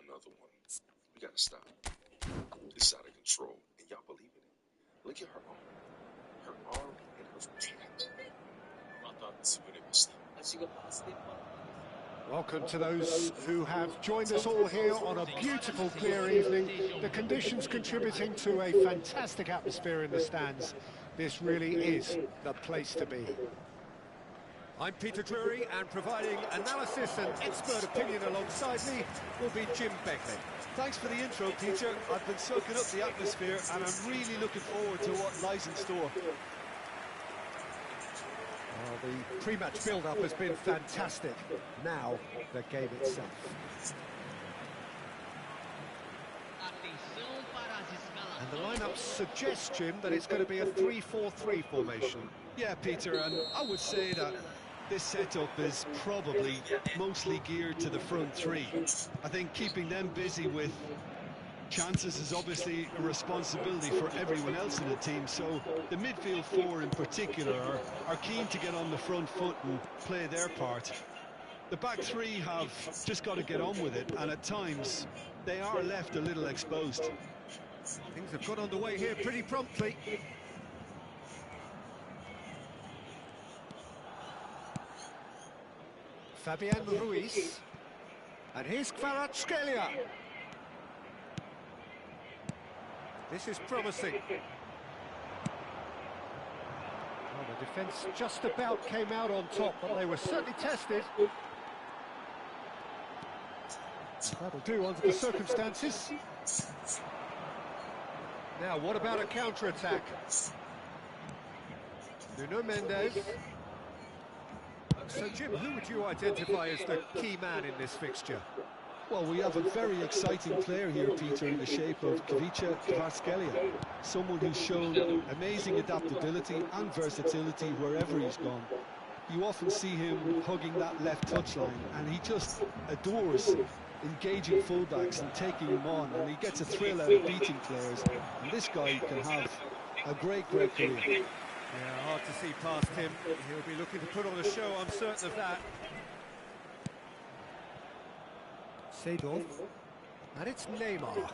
Another one. We gotta stop. It's out of control. And y'all believe in it? Look at her arm. Her arm and her feet. Welcome to those who have joined us all here on a beautiful, clear evening. The conditions contributing to a fantastic atmosphere in the stands. This really is the place to be. I'm Peter Drury, and providing analysis and expert opinion alongside me will be Jim Beckley. Thanks for the intro, Peter. I've been soaking up the atmosphere, and I'm really looking forward to what lies in store. Well, the pre-match build-up has been fantastic. Now, the game itself. And the lineup suggests, Jim, that it's going to be a 3-4-3 formation. Yeah, Peter, and I would say that this setup is probably mostly geared to the front three. I think keeping them busy with chances is obviously a responsibility for everyone else in the team, so the midfield four in particular are keen to get on the front foot and play their part. The back three have just got to get on with it, and at times they are left a little exposed. Things have got underway here pretty promptly. Fabian Ruiz. And here's Kvaratskhelia. This is promising. Well, the defence just about came out on top, but they were certainly tested. That'll do under the circumstances. Now, what about a counter-attack? Nuno Mendes. So, Jim, who would you identify as the key man in this fixture? Well, we have a very exciting player here, Peter, in the shape of Ivica Kvaratskhelia. Someone who's shown amazing adaptability and versatility wherever he's gone. You often see him hugging that left touchline, and he just adores engaging fullbacks and taking them on, and he gets a thrill out of beating players. And this guy can have a great career. Yeah, hard to see past him. He'll be looking to put on a show, I'm certain of that. Seedorf. And it's Neymar.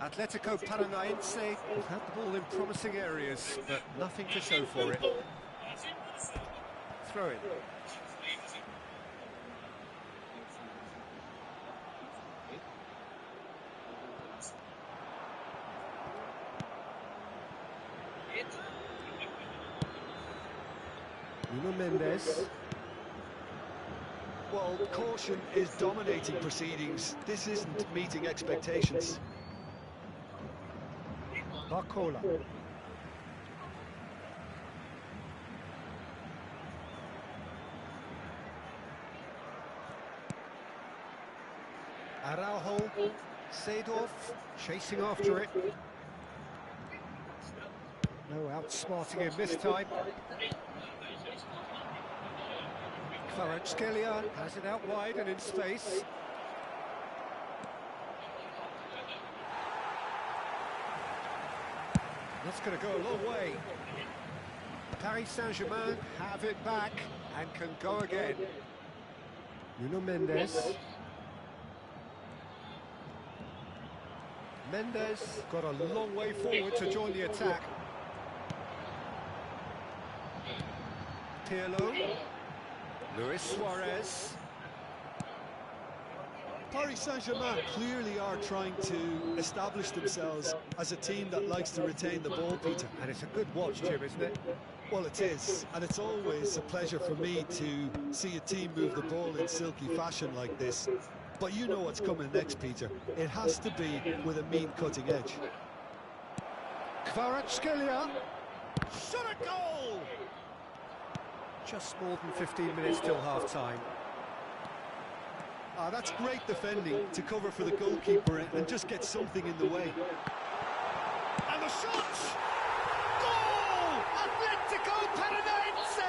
Atletico Paranaense have had the ball in promising areas, but nothing to show for it. Throw it. Nuno Mendes. Well, caution is dominating proceedings. This isn't meeting expectations. Barcola. Araujo, Seedorf, chasing after it. No outsmarting him this time. Kvaratskhelia has it out wide and in space. That's going to go a long way. Paris Saint-Germain have it back and can go again. Nuno Mendes. Mendes got a long way forward to join the attack. Pirlo. Luis Suarez. Paris Saint-Germain clearly are trying to establish themselves as a team that likes to retain the ball, Peter. And it's a good watch, Jim, isn't it? Well, it is, and it's always a pleasure for me to see a team move the ball in silky fashion like this. But you know what's coming next, Peter. It has to be with a mean cutting edge. Kvaratskhelia. Shot a goal! Just more than 15 minutes till half-time. Ah, that's great defending to cover for the goalkeeper and just get something in the way. And the shot! Goal! Atletico Paranaense!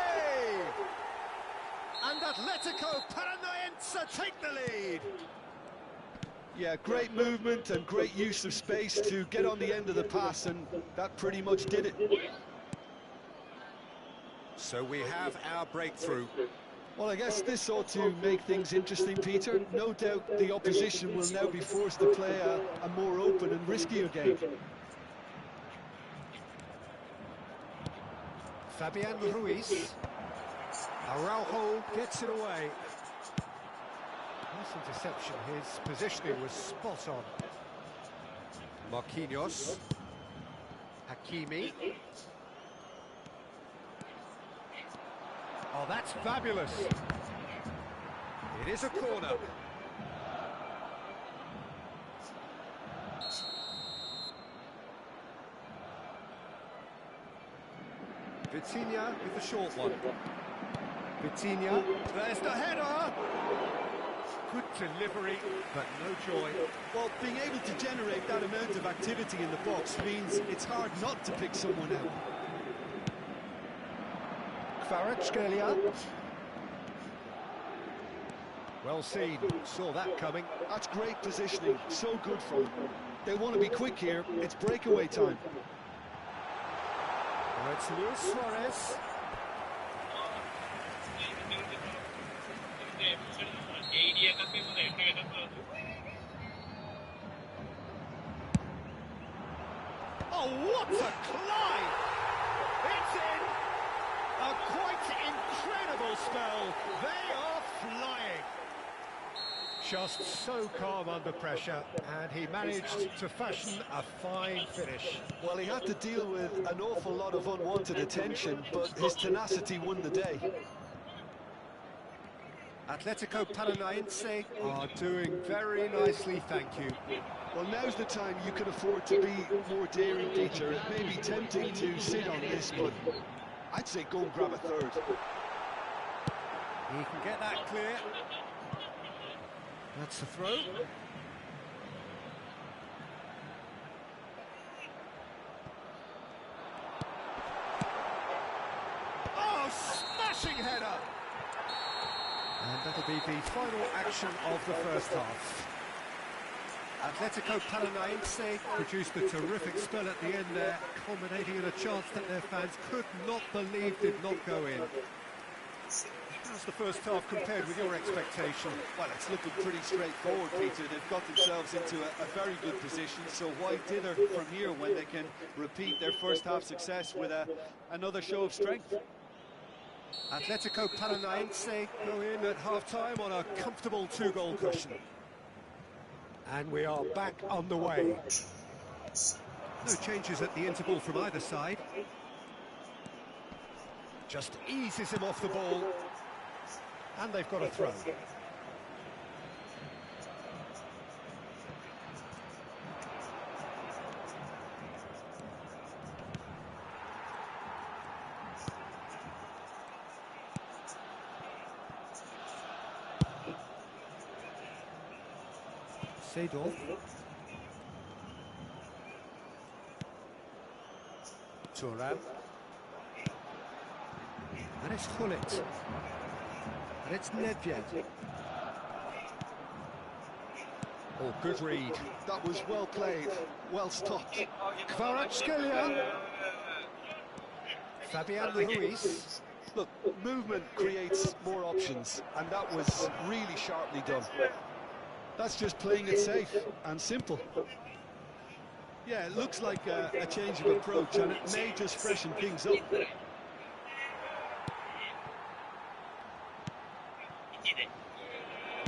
And Atletico Paranaense take the lead. Yeah, great movement and great use of space to get on the end of the pass, and that pretty much did it. So we have our breakthrough. Well, I guess this ought to make things interesting, Peter. No doubt the opposition will now be forced to play a more open and riskier game. Fabian Ruiz. Araujo gets it away. Nice interception. His positioning was spot on. Marquinhos. Hakimi. Oh, that's fabulous. It is a corner. Vitinha with the short one. Vitinha, there's the header! Good delivery, but no joy. Well, being able to generate that amount of activity in the box means it's hard not to pick someone out. Kvaratskhelia. Well seen, saw that coming. That's great positioning, so good from them. They want to be quick here, it's breakaway time. Now it's Luis Suarez. Oh, what a climb! It's in! A quite incredible spell. They are flying. Just so calm under pressure, and he managed to fashion a fine finish. Well, he had to deal with an awful lot of unwanted attention, but his tenacity won the day. Atletico Paranaense are doing very nicely, thank you. Well, now's the time you can afford to be more daring, Peter. It may be tempting to sit on this, but I'd say go and grab a third. He can get that clear. That's the throw. Oh, smashing header! And that'll be the final action of the first half. Atletico Paranaense produced a terrific spell at the end there, culminating in a chance that their fans could not believe did not go in. How's the first half compared with your expectation? Well, it's looking pretty straightforward, Peter. They've got themselves into a very good position, so why dither from here when they can repeat their first half success with another show of strength? Atletico Paranaense go in at half-time on a comfortable two-goal cushion. And we are back on the way. No changes at the interval from either side. Just eases him off the ball. And they've got a throw. Seedorf. Thuram. And it's Gullit. And it's Nedved. Oh, good read. That was well played, well stopped. Kvaratskhelia. Fabian Ruiz. Look, movement creates more options, and that was really sharply done. That's just playing it safe and simple. Yeah, it looks like a change of approach, and it may just freshen things up. Well,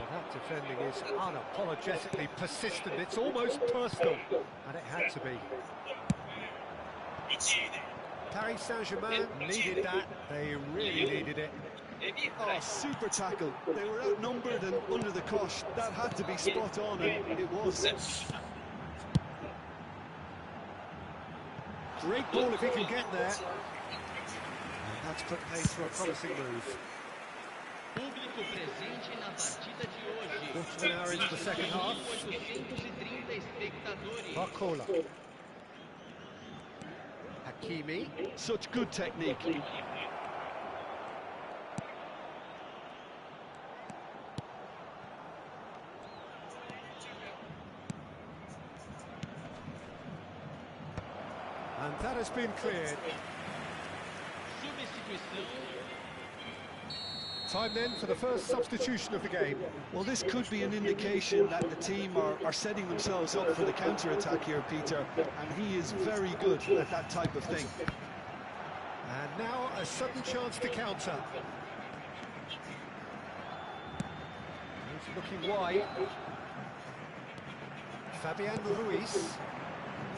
that defending is unapologetically persistent. It's almost personal, and it had to be. Paris Saint-Germain needed that. They really needed it. Oh, super tackle. They were outnumbered and under the cosh. That had to be spot on, and it was. Great ball if he can get there. And that's put pace for a promising move. Quarter of an hour into the second half. Barcola. Hakimi. Such good technique. And that has been cleared. Time then for the first substitution of the game. Well, this could be an indication that the team are setting themselves up for the counter-attack here, Peter, and he is very good at that type of thing. And now a sudden chance to counter. He's looking wide. Fabian Ruiz.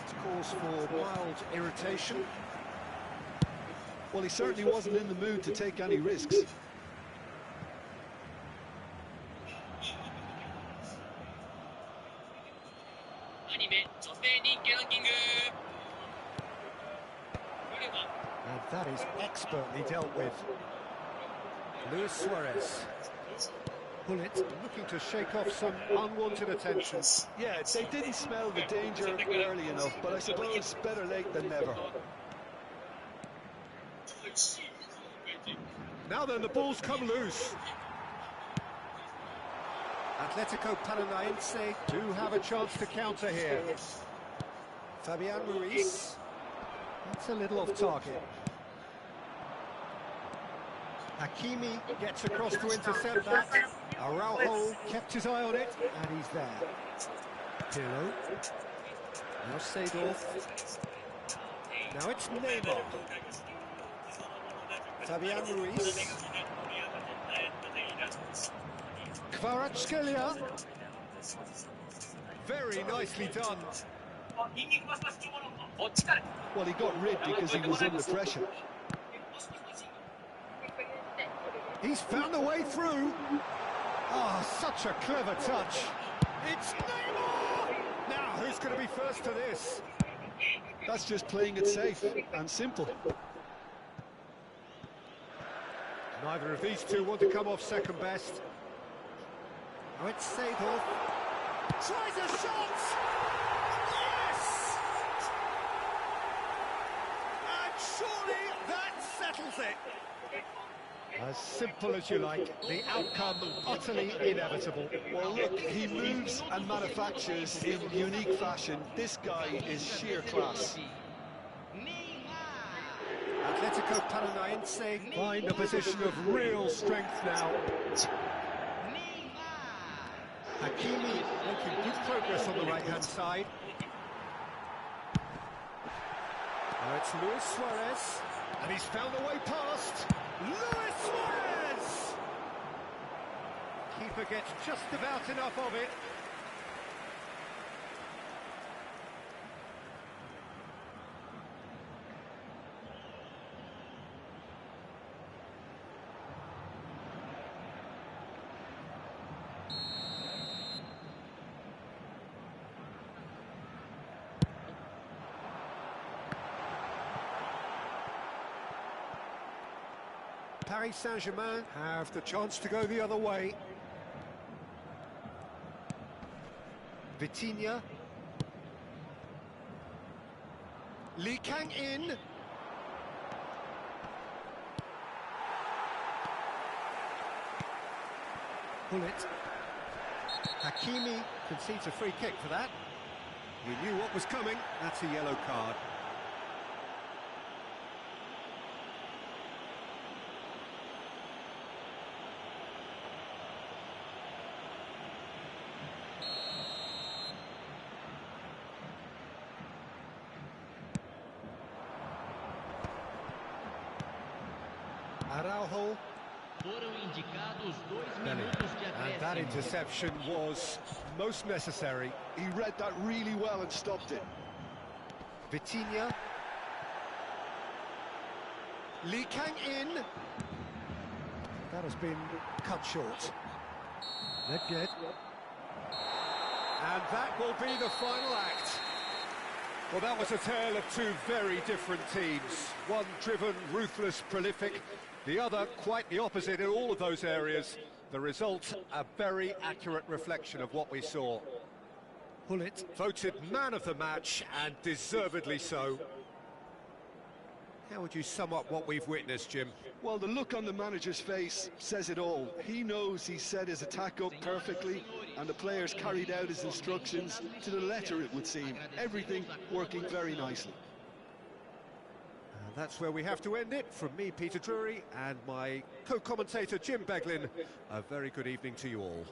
It calls for mild irritation. Well, he certainly wasn't in the mood to take any risks. And that is expertly dealt with. Luis Suarez. Gullit looking to shake off some unwanted attention. Yeah, they didn't smell the danger early enough, but I suppose better late than never. Now then, the ball's come loose. Atletico Paranaense do have a chance to counter here. Fabian Ruiz. That's a little off target. Hakimi gets across to intercept that. Araujo kept his eye on it, and he's there. Pirlo. Now Seedorf. Now it's Neymar. Fabian Ruiz. Kvaratskhelia. Very nicely done. Well, he got rid because he was under pressure. He's found a way through. Oh, such a clever touch. It's Neymar! Now, who's going to be first to this? That's just playing it safe and simple. Neither of these two want to come off second best. Now it's Seedorf. Tries a shot! Yes! And surely that settles it. As simple as you like, the outcome utterly inevitable. Well, look, he moves and manufactures in unique fashion. This guy is sheer class. Atletico Paranaense find a position of real strength now. Hakimi making good progress on the right-hand side. Now it's Luis Suarez, and he's found a way past. Luis Suarez! Keeper gets just about enough of it. Paris Saint-Germain have the chance to go the other way. Vitinha. Lee Kang-in. Bullet. Hakimi concedes a free kick for that. He knew what was coming. That's a yellow card. Araujo. Foram indicados 2 Belly. minutos de And that acréscimo. interception was most necessary. He read that really well and stopped it. Vitinha. Lee Kang-in. That has been cut short. Nedved. And that will be the final act. Well, that was a tale of two very different teams. One driven, ruthless, prolific. The other quite the opposite in all of those areas. The result, a very accurate reflection of what we saw. Bullet voted man of the match, and deservedly so. How would you sum up what we've witnessed, Jim? Well, the look on the manager's face says it all. He knows he set his attack up perfectly, and the players carried out his instructions to the letter, it would seem. Everything working very nicely. And that's where we have to end it. From me, Peter Drury, and my co-commentator, Jim Beglin. A very good evening to you all.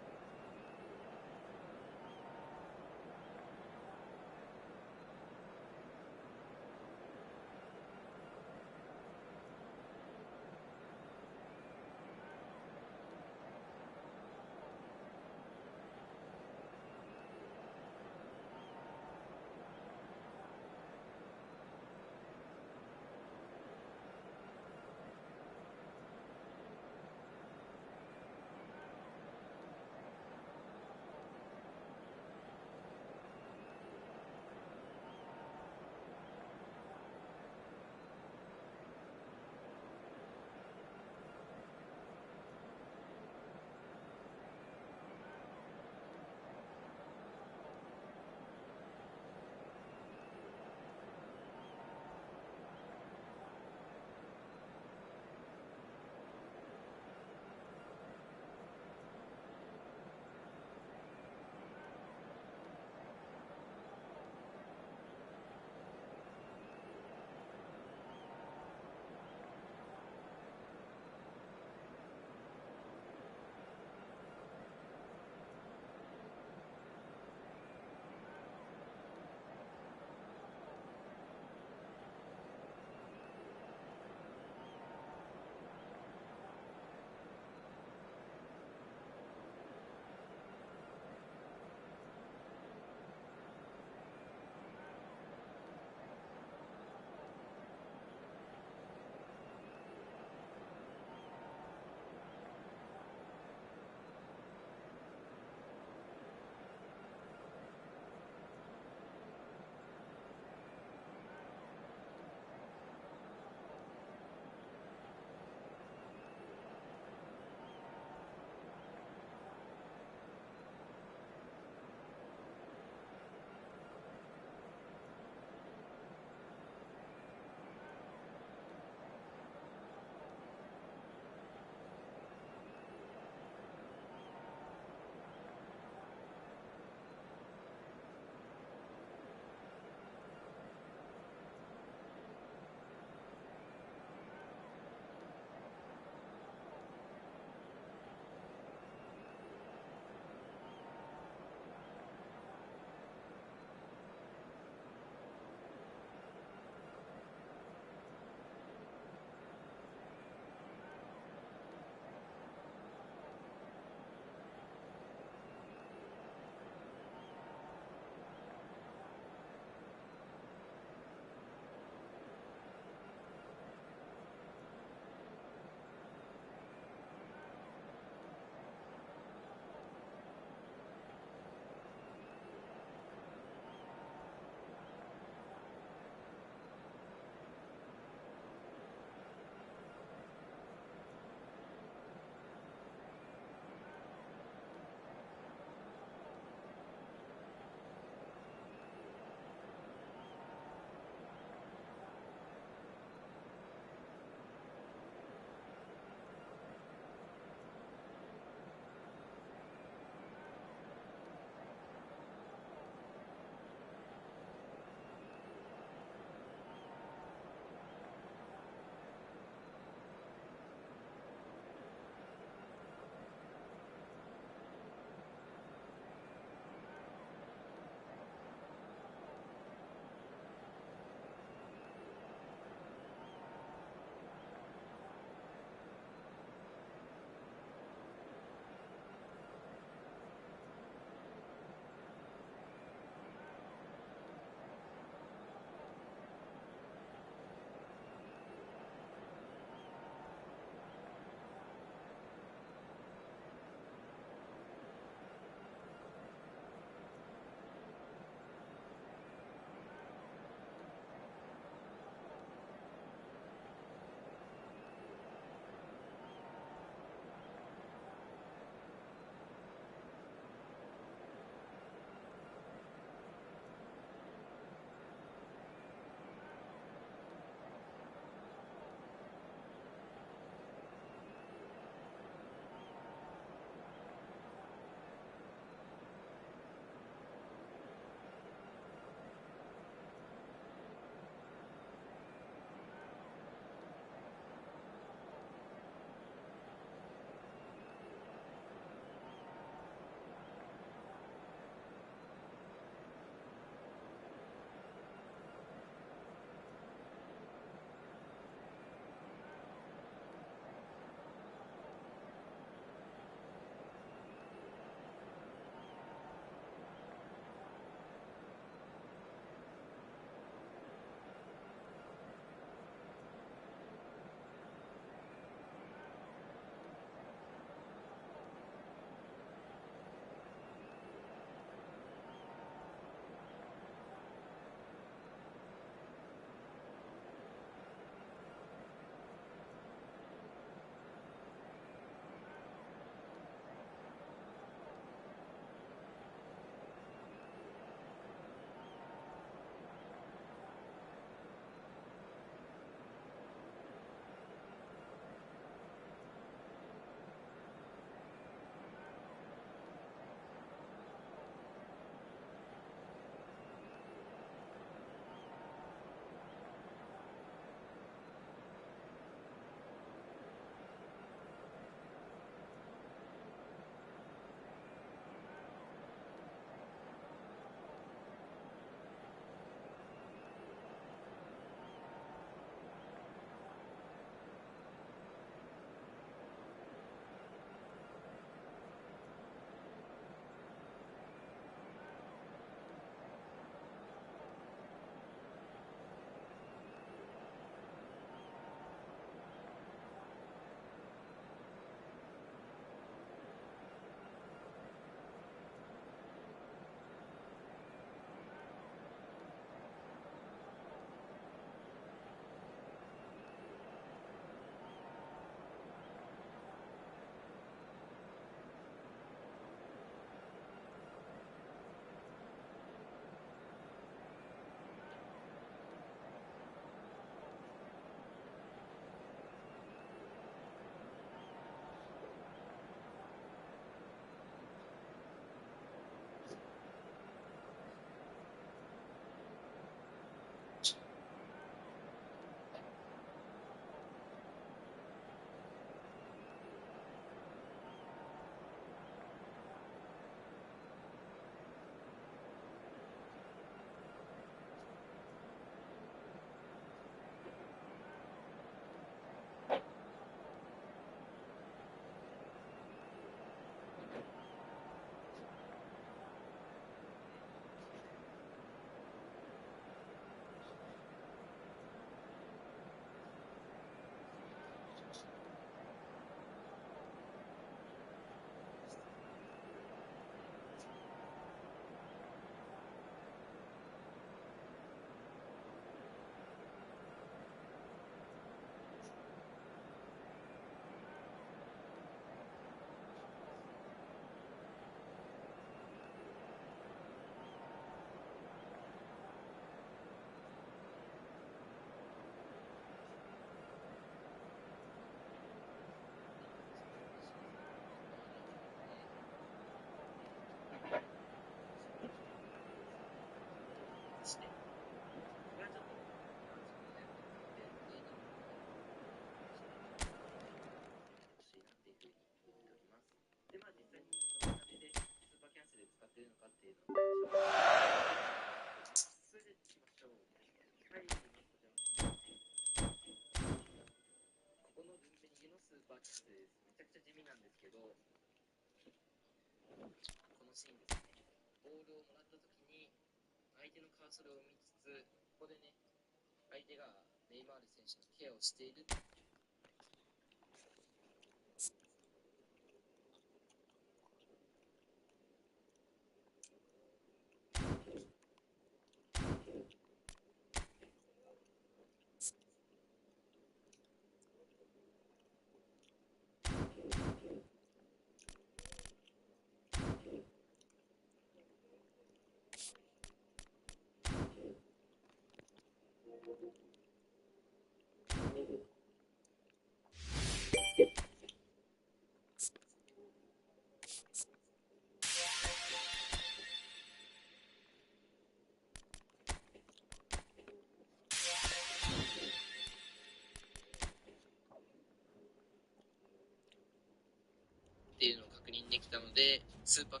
っていうのを確認できたので、スーパー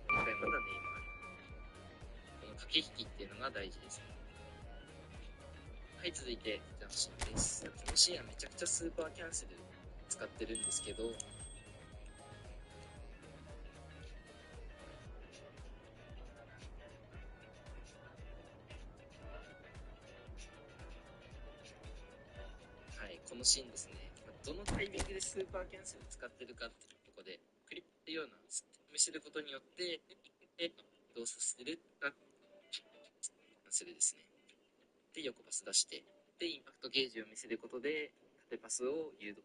今回まだネイマール、この駆け引きっていうのが大事ですね。はい、続いてこちらのシーンです。このシーンはめちゃくちゃスーパーキャンセル使ってるんですけど、はい、このシーンですね。どのタイミングでスーパーキャンセル使ってるかっていうところで、クリップっていうような見せることによって、動作してるか、キャンセルですね。で、横パス出して、で、インパクトゲージを見せることで、縦パスを誘導。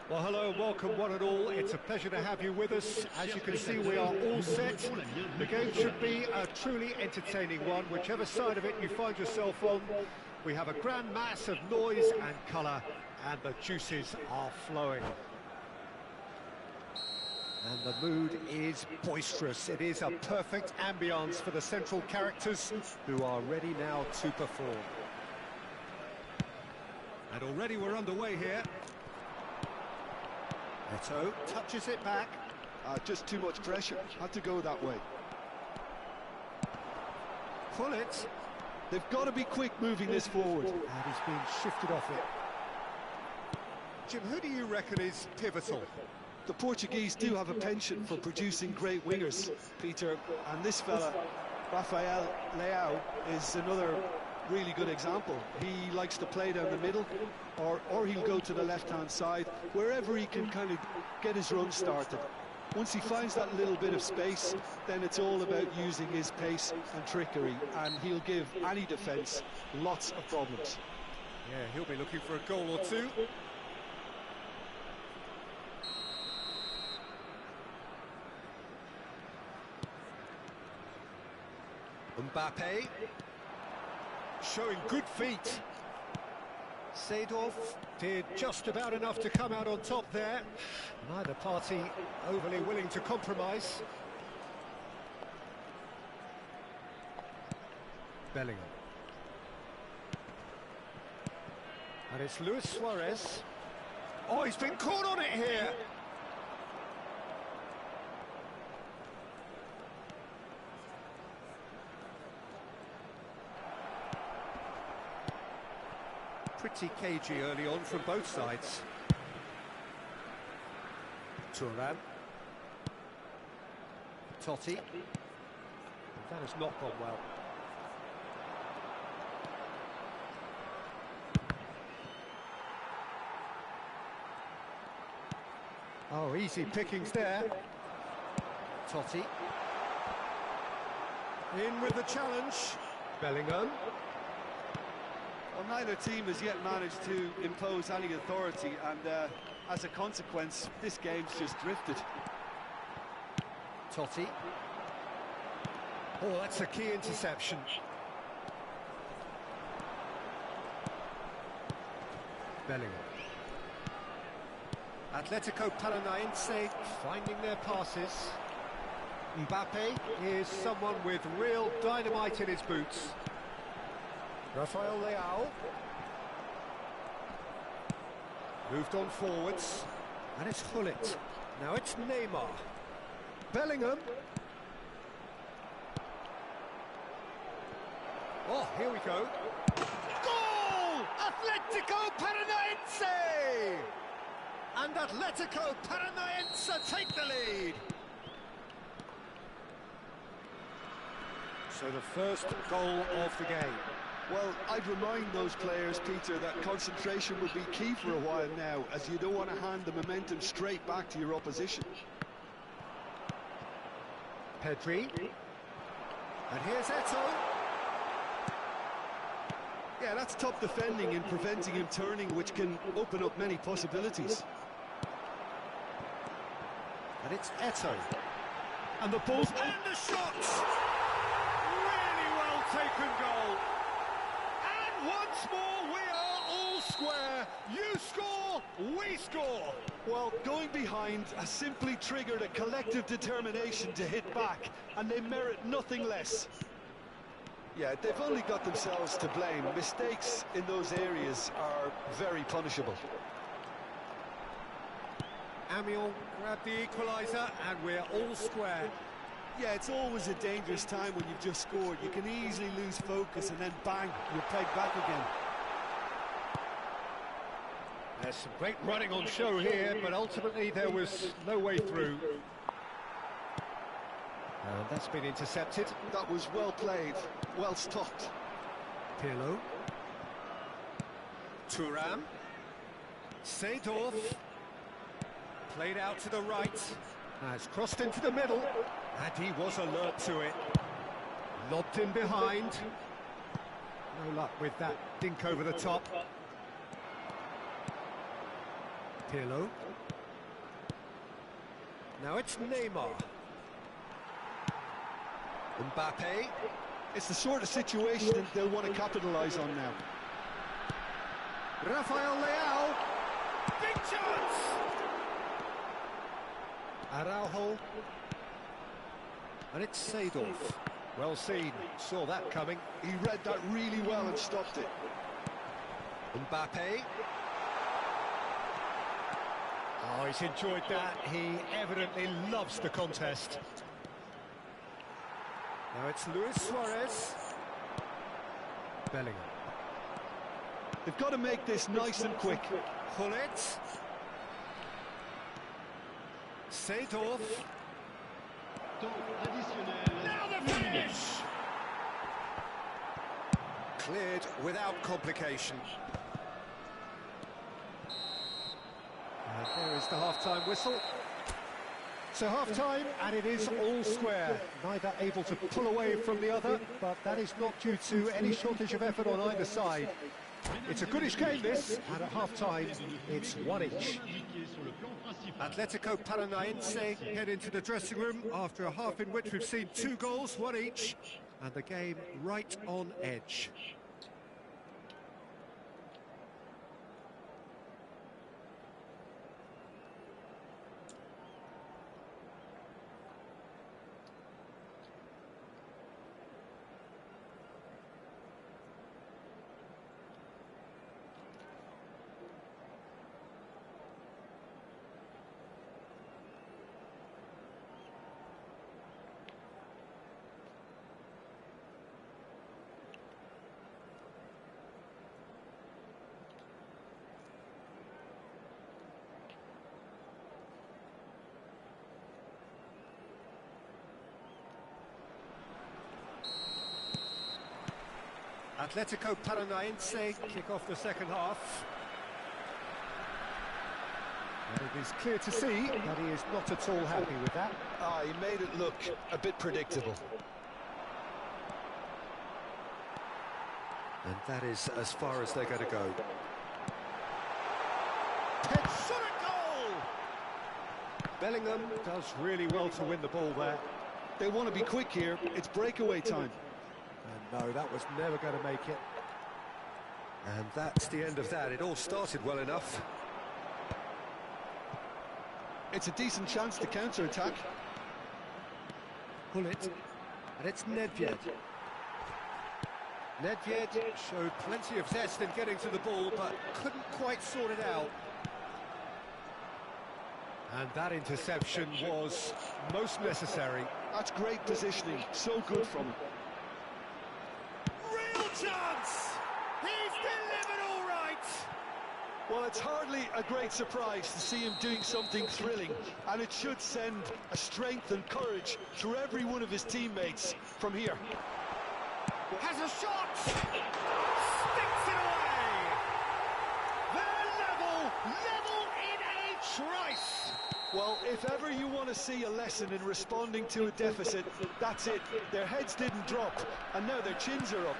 Well, hello and welcome one and all. It's a pleasure to have you with us. As you can see, we are all set. The game should be a truly entertaining one, whichever side of it you find yourself on. We have a grand mass of noise and colour, and the juices are flowing. And the mood is boisterous. It is a perfect ambience for the central characters who are ready now to perform. And already we're underway here. Eto'o touches it back. Just too much pressure. Had to go that way. Pull it. They've got to be quick moving this forward. And he's been shifted off it. Jim, who do you reckon is pivotal? The Portuguese do have a penchant for producing great wingers, Peter, and this fella, Rafael Leao, is another really good example. He likes to play down the middle, or he'll go to the left-hand side, wherever he can kind of get his run started. Once he finds that little bit of space, then it's all about using his pace and trickery, and he'll give any defence lots of problems. Yeah, he'll be looking for a goal or two. Mbappe showing good feet. Seedorf did just about enough to come out on top there. Neither party overly willing to compromise. Bellingham. And it's Luis Suarez. Oh, he's been caught on it here. Pretty cagey early on from both sides. Thuram. Totti. That has not gone well. Oh, easy pickings there. Totti. In with the challenge. Bellingham. Well, neither team has yet managed to impose any authority, and as a consequence, this game's just drifted. Totti. Oh, that's a key interception. Bellingham. Atletico Paranaense finding their passes. Mbappe is someone with real dynamite in his boots. Rafael Leao. Moved on forwards. And it's Gullit. Now it's Neymar. Bellingham. Oh, here we go. Goal! Atletico Paranaense! And Atletico Paranaense take the lead. So the first goal of the game. Well, I'd remind those players, Peter, that concentration will be key for a while now, as you don't want to hand the momentum straight back to your opposition. Pedri. And here's Eto'o. Yeah, that's top defending and preventing him turning, which can open up many possibilities. And it's Eto'o. And the ball's... And the shot! Really well taken goal. And once more, we are all square. You score, we score. Well, going behind has simply triggered a collective determination to hit back, and they merit nothing less. Yeah, they've only got themselves to blame. Mistakes in those areas are very punishable. Amiel grabbed the equaliser, and we're all square. Yeah, it's always a dangerous time when you've just scored. You can easily lose focus and then bang, you're pegged back again. There's some great running on show here, but ultimately there was no way through. And that's been intercepted. That was well played, well stopped. Pirlo. Thuram. Seedorf. Played out to the right. Has crossed into the middle. And he was alert to it. Lobbed in behind. No luck with that dink over the top. Pirlo. Now it's Neymar. Mbappe. It's the sort of situation that they'll want to capitalise on now. Rafael Leao. Big chance! Araujo. And it's Seedorf. Well seen, saw that coming. He read that really well and stopped it. Mbappe. Oh, he's enjoyed that. He evidently loves the contest. Now it's Luis Suarez. Bellingham. They've got to make this nice and quick. Gullit. Seedorf. Now the finish! Cleared without complication. And there is the half-time whistle. So half-time, and it is all square. Neither able to pull away from the other, but that is not due to any shortage of effort on either side. It's a goodish game, this, and at half-time, it's one each. Atletico Paranaense head into the dressing room after a half in which we've seen 2 goals, one each, and the game right on edge. Atletico Paranaense kick off the second half. And it is clear to see that he is not at all happy with that. He made it look a bit predictable. And that is as far as they're going to go. Head shot at goal! Bellingham does really well to win the ball there. They want to be quick here, it's breakaway time. And no, that was never going to make it. And that's the end of that. It all started well enough. It's a decent chance to counter-attack. Gullit. And it's Nedved. Nedved showed plenty of zest in getting to the ball, but couldn't quite sort it out. And that interception was most necessary. That's great positioning, so good from him. Real chance! He's delivered all right! Well, it's hardly a great surprise to see him doing something thrilling, and it should send a strength and courage through every one of his teammates from here. Has a shot! Sticks it away! They're level in a trice! Well, if ever you want to see a lesson in responding to a deficit, that's it. Their heads didn't drop, and now their chins are up.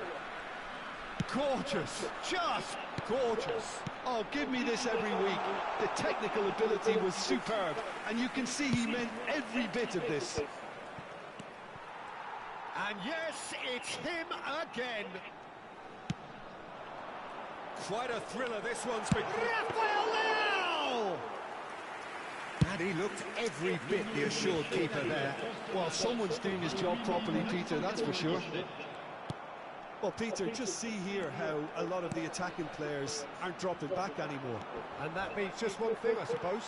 Gorgeous! Just gorgeous! Oh, give me this every week. The technical ability was superb, and you can see he meant every bit of this. And yes, it's him again. Quite a thriller this one's been. Rafael Leao! And he looked every bit the assured keeper there. Well, someone's doing his job properly, Peter, that's for sure. Well, Peter, just see here how a lot of the attacking players aren't dropping back anymore. And that means just one thing, I suppose.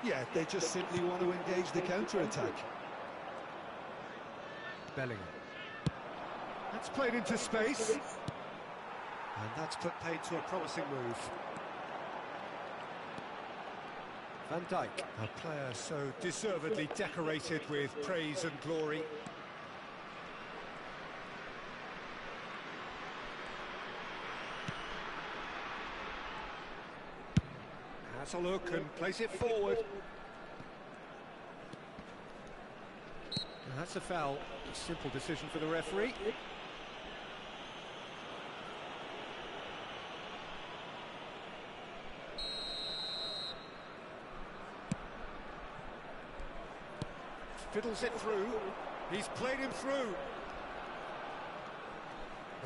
Yeah, they just simply want to engage the counter-attack. Bellingham. That's played into space. And that's put paid to a promising move. Van Dijk, a player so deservedly decorated with praise and glory. Has a look and plays it forward. And that's a foul. A simple decision for the referee. Fiddles it through. He's played him through.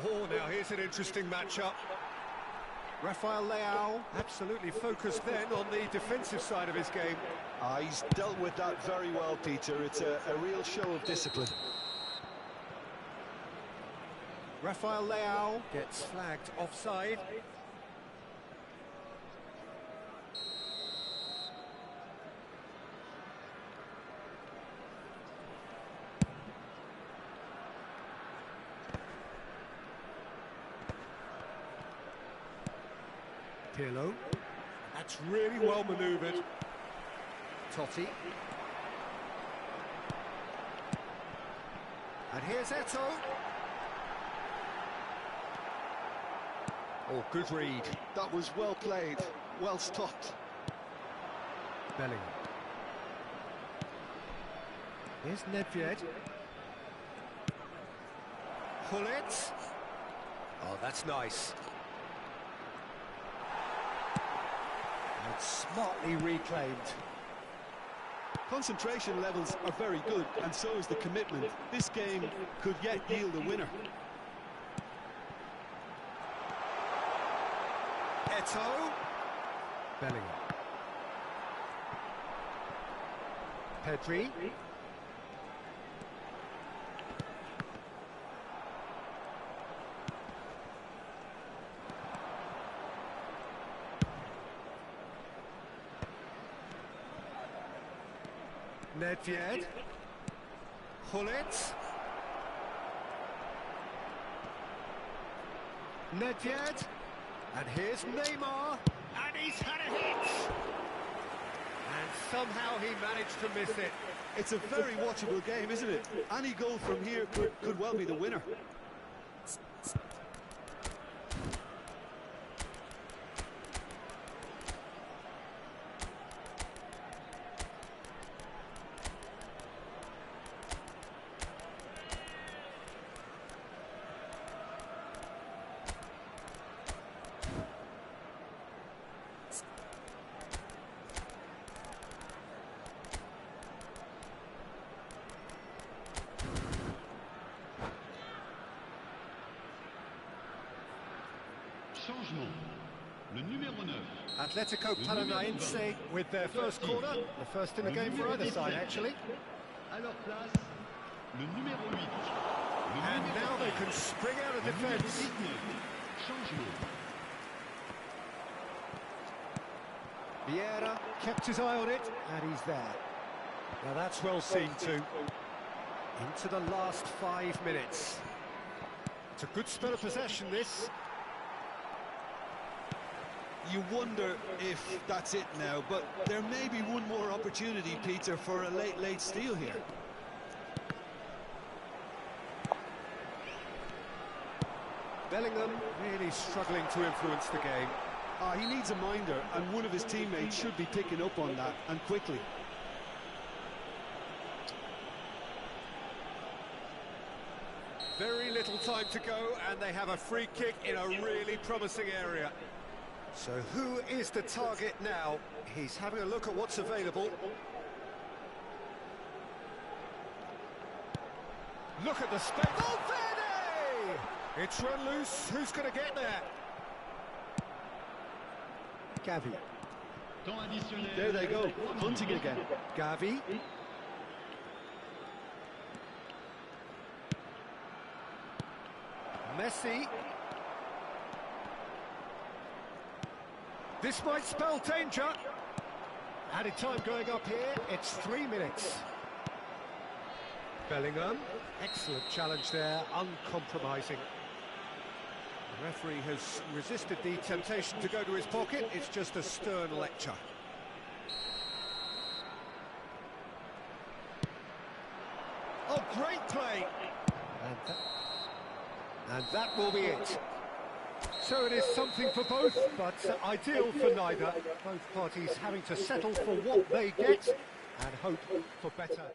Oh, now here's an interesting matchup. Rafael Leao absolutely focused then on the defensive side of his game. He's dealt with that very well, Peter. It's a real show of discipline. Rafael Leao gets flagged offside. Pirlo. That's really well manoeuvred. Totti. And here's Eto'o. Oh, good read. That was well played, well stopped. Bellingham. Here's Nedved. Gullit. Oh, that's nice. And smartly reclaimed. Concentration levels are very good, and so is the commitment. This game could yet yield a winner. Eto'o. Bellingham. Pedri. Nedved. Gullit. Nedved. And here's Neymar. And he's had a hit. And somehow he managed to miss it. It's a very watchable game, isn't it? Any goal from here could well be the winner. Changement. Le numéro 9. Atletico. Paranaense with their first corner. The first in the game for either side, actually. À leur place, le numéro 8. And now they can spring out of defence. Changement. Vieira kept his eye on it, and he's there. Now that's well seen too. Into the last 5 minutes. It's a good spell of possession, this. You wonder if that's it now, but there may be one more opportunity, Peter, for a late steal here. Bellingham really struggling to influence the game. He needs a minder, and one of his teammates should be picking up on that, and quickly. Very little time to go, and they have a free kick in a really promising area. So who is the target now? He's having a look at what's available. Look at the space. Valverde! It's run loose. Who's going to get there? Gavi. Temps additionnel. There they go, hunting again. Gavi. Messi. This might spell danger. Added time going up here. It's 3 minutes. Bellingham. Excellent challenge there, uncompromising. The referee has resisted the temptation to go to his pocket. It's just a stern lecture. Oh, great play! And that will be it. So it is something for both, but ideal for neither. Both parties having to settle for what they get and hope for better.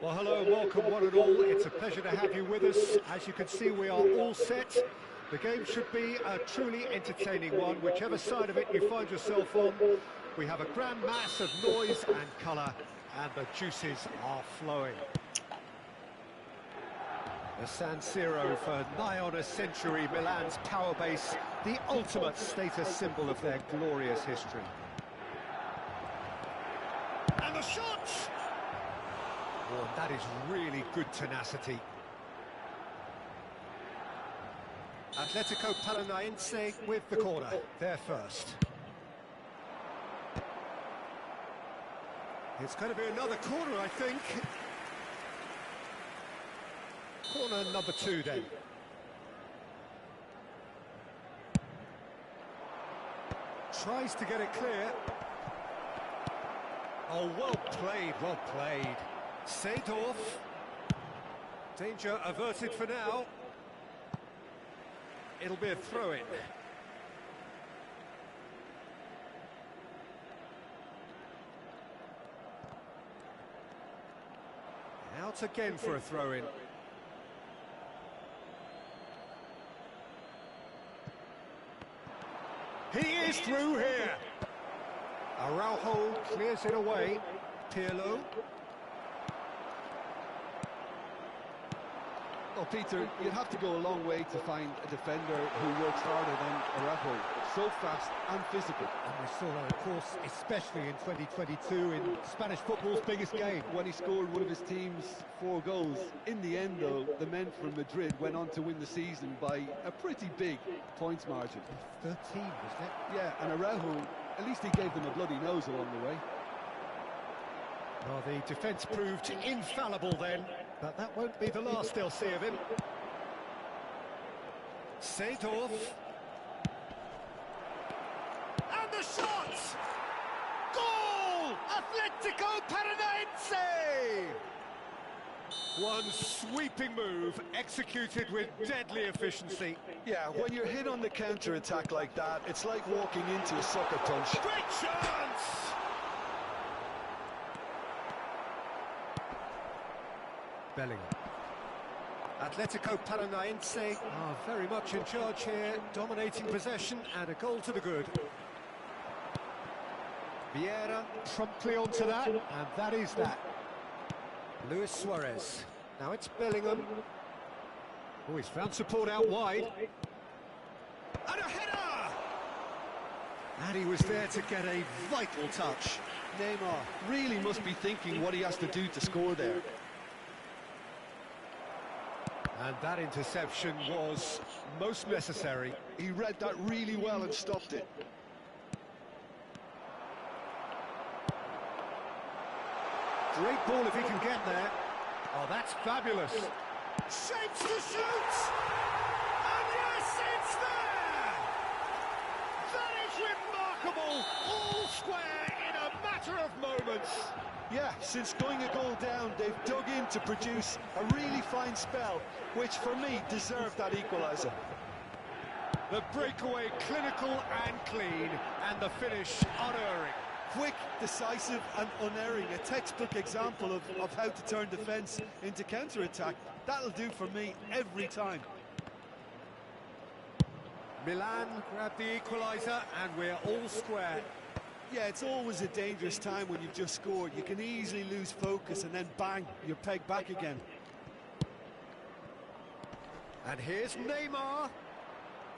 Well, hello and welcome one and all. It's a pleasure to have you with us. As you can see, we are all set. The game should be a truly entertaining one, whichever side of it you find yourself on. We have a grand mass of noise and colour, and the juices are flowing. The San Siro for nigh on a century, Milan's power base, the ultimate status symbol of their glorious history. And the shot! Oh, that is really good tenacity. Atletico Paranaense with the corner, there first. It's going to be another corner, I think. Corner number 2 then. Tries to get it clear. Oh, well played, well played. Seedorf. Danger averted for now. It'll be a throw-in. Out again for a throw-in. He is through here. Araujo clears it away. Pirlo. Well, Peter, you'd have to go a long way to find a defender who works harder than Araujo. So fast and physical. And we saw that, of course, especially in 2022 in Spanish football's biggest game. When he scored one of his team's 4 goals. In the end, though, the men from Madrid went on to win the season by a pretty big points margin. 13, wasn't it? Yeah, and Araujo, at least he gave them a bloody nose along the way. Well, the defence proved infallible then, but that won't be the last they'll see of him. Seedorf. And the shot! Goal! Atletico Paranaense! One sweeping move, executed with deadly efficiency. Yeah, when you're hit on the counter-attack like that, it's like walking into a sucker punch. Great chance! Bellingham. Atletico Paranaense are very much in charge here, dominating possession and a goal to the good. Vieira promptly onto that, and that is that. Luis Suarez. Now it's Bellingham. Oh, he's found support out wide. And a header! And he was there to get a vital touch. Neymar really must be thinking what he has to do to score there. And that interception was most necessary. He read that really well and stopped it. Great ball if he can get there. Oh, that's fabulous. Shapes to shoot! And yes, it's there! That is remarkable! All square in a matter of moments. Yeah, since going a goal down, they've dug in to produce a really fine spell, which for me deserved that equaliser. The breakaway clinical and clean, and the finish unerring. Quick, decisive and unerring, a textbook example of how to turn defence into counter-attack. That'll do for me every time. Milan grab the equaliser, and we're all square. Yeah, it's always a dangerous time when you've just scored. You can easily lose focus and then bang, you're pegged back again. And here's Neymar.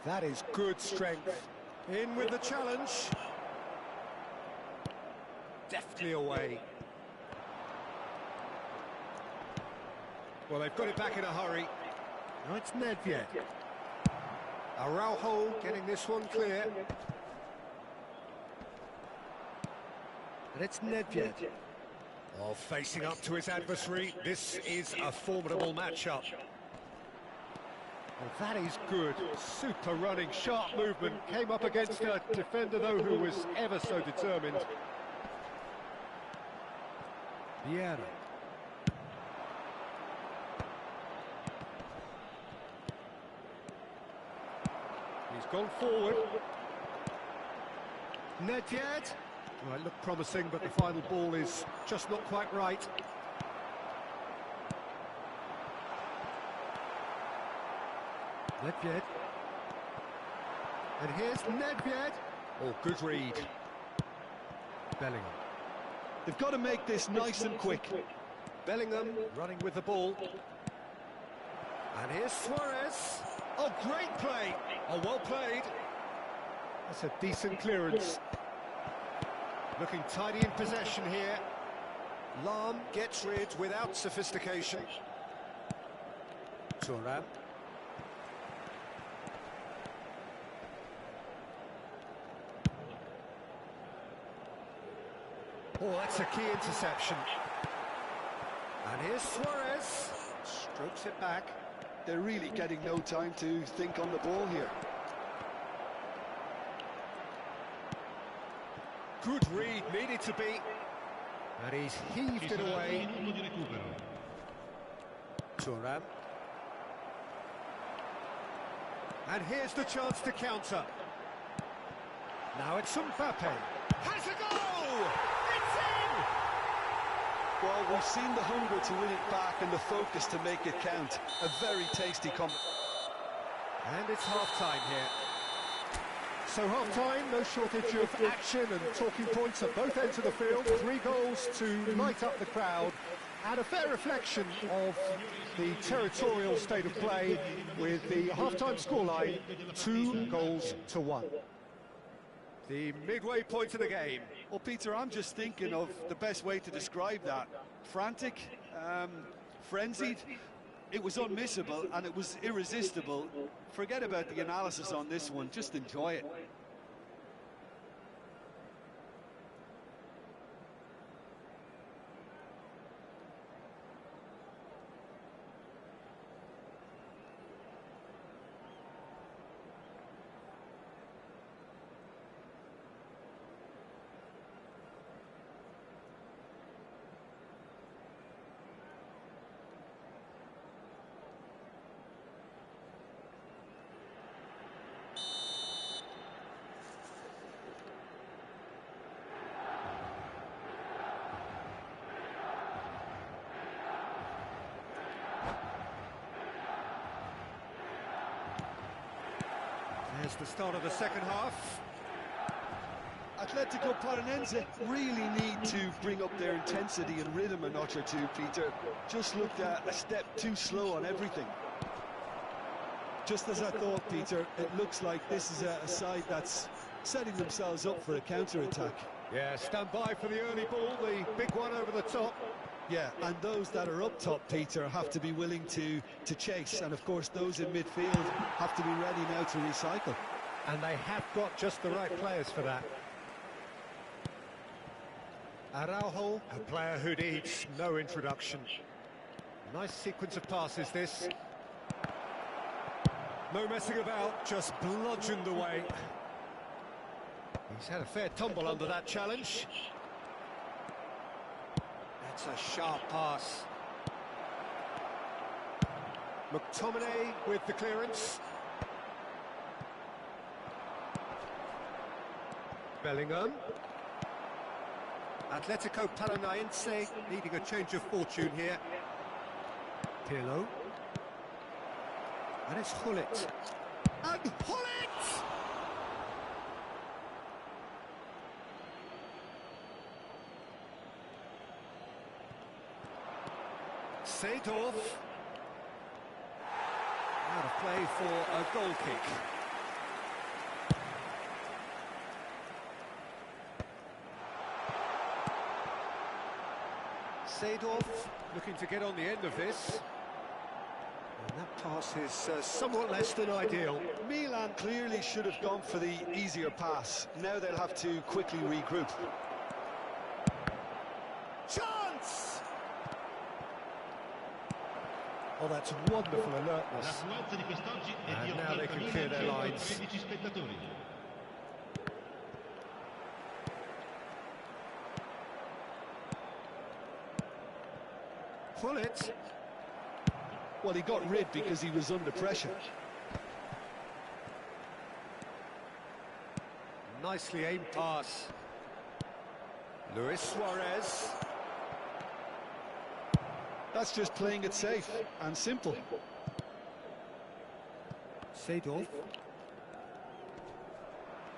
That is good strength. In with the challenge. Deftly away. Well, they've got it back in a hurry. Now it's Nedved. Araujo getting this one clear. And it's Nedved. Oh, facing up to his adversary. This is a formidable matchup. Well, that is good. Super running, sharp movement. Came up against a defender, though, who was ever so determined. Vieira. He's gone forward. Nedved. Well, it looked promising, but the final ball is just not quite right. Nedved. And here's Nedved. Oh, good read. Bellingham. They've got to make this nice and quick. Bellingham running with the ball. And here's Suarez. Oh, great play. Oh, well played. That's a decent clearance. Looking tidy in possession here. Lahm gets rid without sophistication. Thuram. Oh, that's a key interception. And here's Suarez. Strokes it back. They're really getting no time to think on the ball here. Good read, needed to be. And he's heaved it away. Thuram. And here's the chance to counter. Now it's Mbappe. Has a goal! It's in! Well, we've seen the hunger to win it back and the focus to make it count. A very tasty And it's half-time here. So half-time, no shortage of action and talking points at both ends of the field. 3 goals to light up the crowd. And a fair reflection of the territorial state of play with the half-time scoreline, 2-1. The midway point of the game. Well, Peter, I'm just thinking of the best way to describe that. Frantic, frenzied. It was unmissable and it was irresistible. Forget about the analysis on this one, just enjoy it. There's the start of the second half. Atletico Paranaense really need to bring up their intensity and rhythm a notch or two, Peter. Just looked a step too slow on everything. Just as I thought, Peter, it looks like this is a side that's setting themselves up for a counter-attack. Yeah, stand by for the early ball, the big one over the top. Yeah, and those that are up top, Peter, have to be willing to chase. And, of course, those in midfield have to be ready now to recycle. And they have got just the right players for that. Araujo, a player who needs no introduction. Nice sequence of passes, this. No messing about, just bludgeoned away. He's had a fair tumble under that challenge. That's a sharp pass. McTominay with the clearance. Bellingham. Atletico Paranaense needing a change of fortune here. Pirlo. And it's Gullit. And Gullit! Seedorf. Out of play for a goal kick. Seedorf looking to get on the end of this. And that pass is somewhat less than ideal. Milan clearly should have gone for the easier pass. Now they'll have to quickly regroup. Chance! Oh, that's wonderful alertness. And now they can clear their lines. Gullit. Well, he got rid because he was under pressure. Nicely aimed pass. Luis Suarez. That's just playing it safe and simple. Seedorf.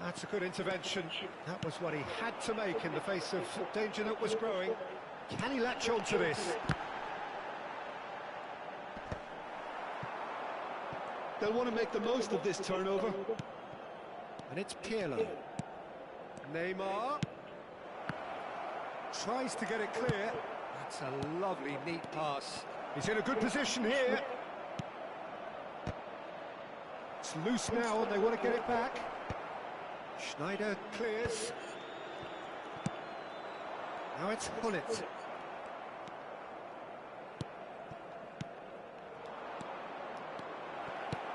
That's a good intervention. That was what he had to make in the face of danger that was growing. Can he latch on to this? They'll want to make the most of this turnover. And it's Pirlo. Neymar. Tries to get it clear. That's a lovely, neat pass. He's in a good position here. It's loose now and they want to get it back. Schneider clears. Now it's Hullet.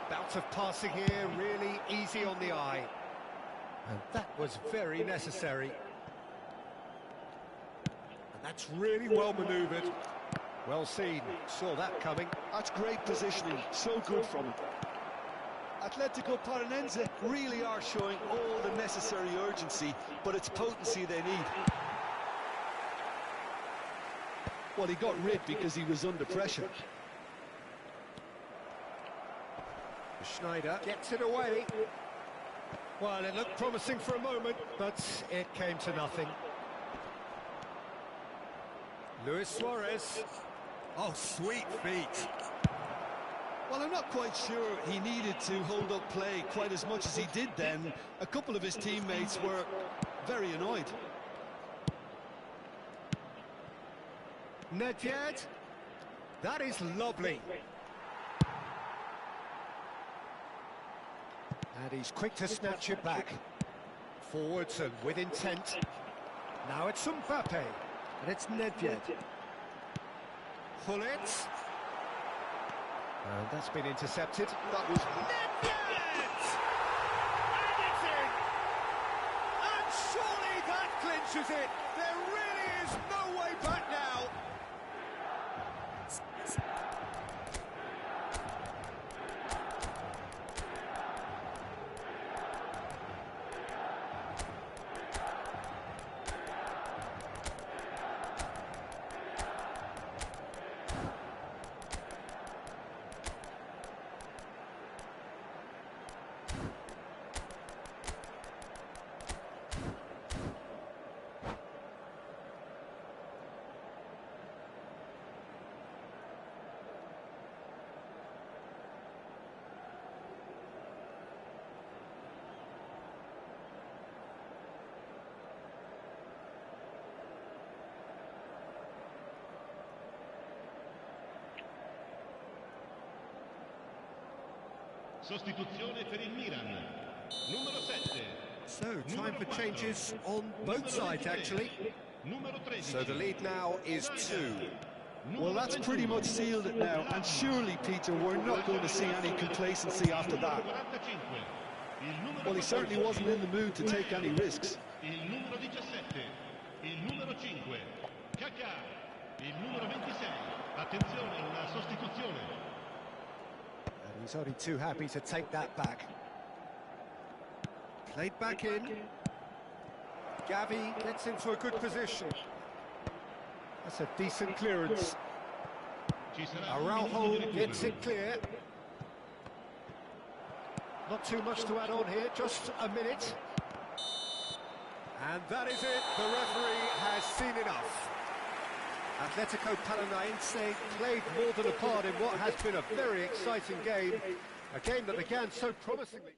Bout of passing here, really easy on the eye. And that was very necessary. And that's really well manoeuvred. Well seen, saw that coming. That's great positioning, so good from him. Atletico Paranense really are showing all the necessary urgency, but it's potency they need. Well, he got rid because he was under pressure. Schneider gets it away. Well, it looked promising for a moment, but it came to nothing. Luis Suarez. Oh, sweet feet. Well, I'm not quite sure he needed to hold up play quite as much as he did then. A couple of his teammates were very annoyed. Nedved. That is lovely. And he's quick to snatch it back. Forwards and with intent. Now it's Mbappe. And it's Nedved. Hullet. And that's been intercepted. That was... Nedved! And it's in! And surely that clinches it! There really is no way back now! Sostituzione per il Milan. Numero 7. So, time for changes on both sides, actually. Numero 13. So the lead now is 2. Well, that's pretty much sealed it now, and surely, Peter, we're not going to see any complacency after that. Well, he certainly wasn't in the mood to take any risks. Il numero 17. Il numero 5. Kaká. Il numero 26. Attenzione, una sostituzione. And he's only too happy to take that back. Played back in. Gavi gets into a good position. That's a decent clearance. Araujo gets it clear. Not too much to add on here, just a minute. And that is it, the referee has seen enough. Atletico Paranaense played more than a part in what has been a very exciting game. A game that began so promisingly.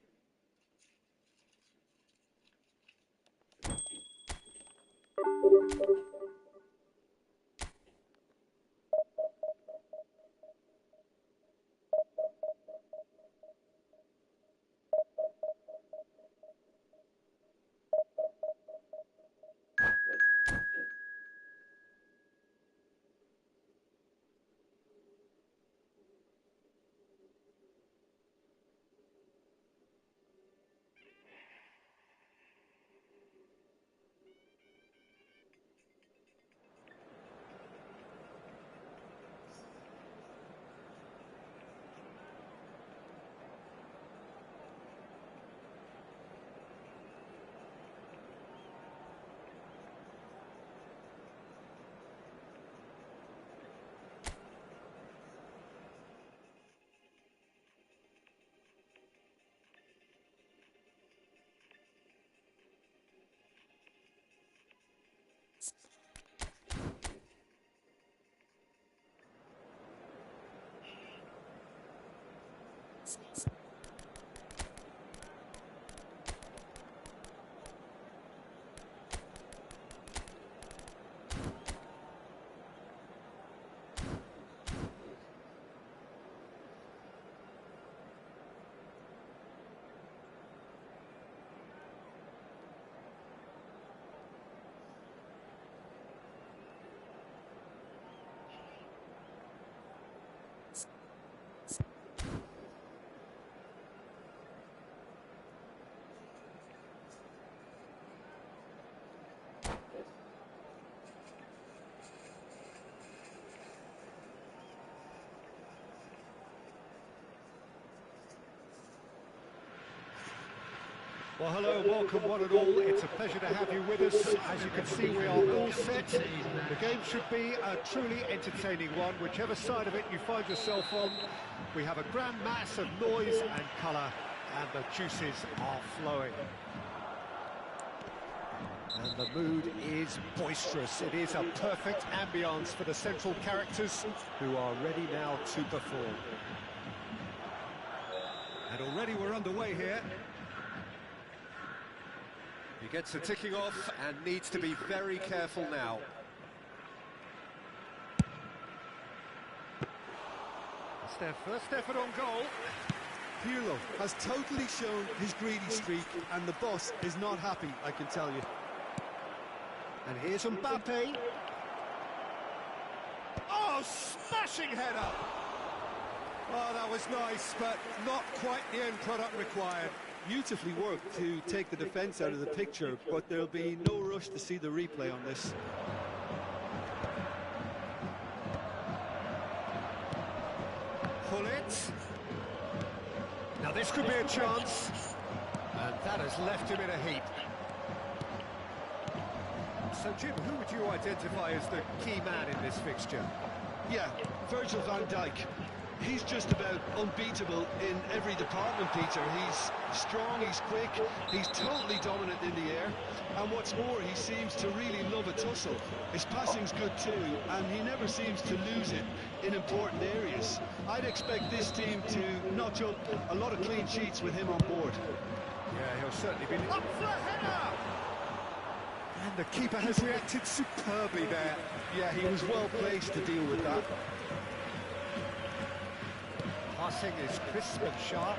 Well, hello, welcome one and all. It's a pleasure to have you with us. As you can see, we are all set. The game should be a truly entertaining one, whichever side of it you find yourself on. We have a grand mass of noise and colour, and the juices are flowing. And the mood is boisterous. It is a perfect ambience for the central characters who are ready now to perform. And already we're underway here. He gets the ticking off and needs to be very careful now. That's their first effort on goal. Pirlo has totally shown his greedy streak, and the boss is not happy, I can tell you. And here's Mbappe. Oh, smashing header! Oh, that was nice, but not quite the end product required. Beautifully worked to take the defence out of the picture, but there'll be no rush to see the replay on this. Pull it. Now this could be a chance. And that has left him in a heap. So, Jim, who would you identify as the key man in this fixture? Yeah, Virgil van Dijk. He's just about unbeatable in every department, Peter. He's strong, he's quick, he's totally dominant in the air. And what's more, he seems to really love a tussle. His passing's good too, and he never seems to lose it in important areas. I'd expect this team to notch up a lot of clean sheets with him on board. Yeah, he'll certainly be up for a header! And the keeper has reacted superbly there. Yeah, he was well placed to deal with that. Passing is crisp and sharp.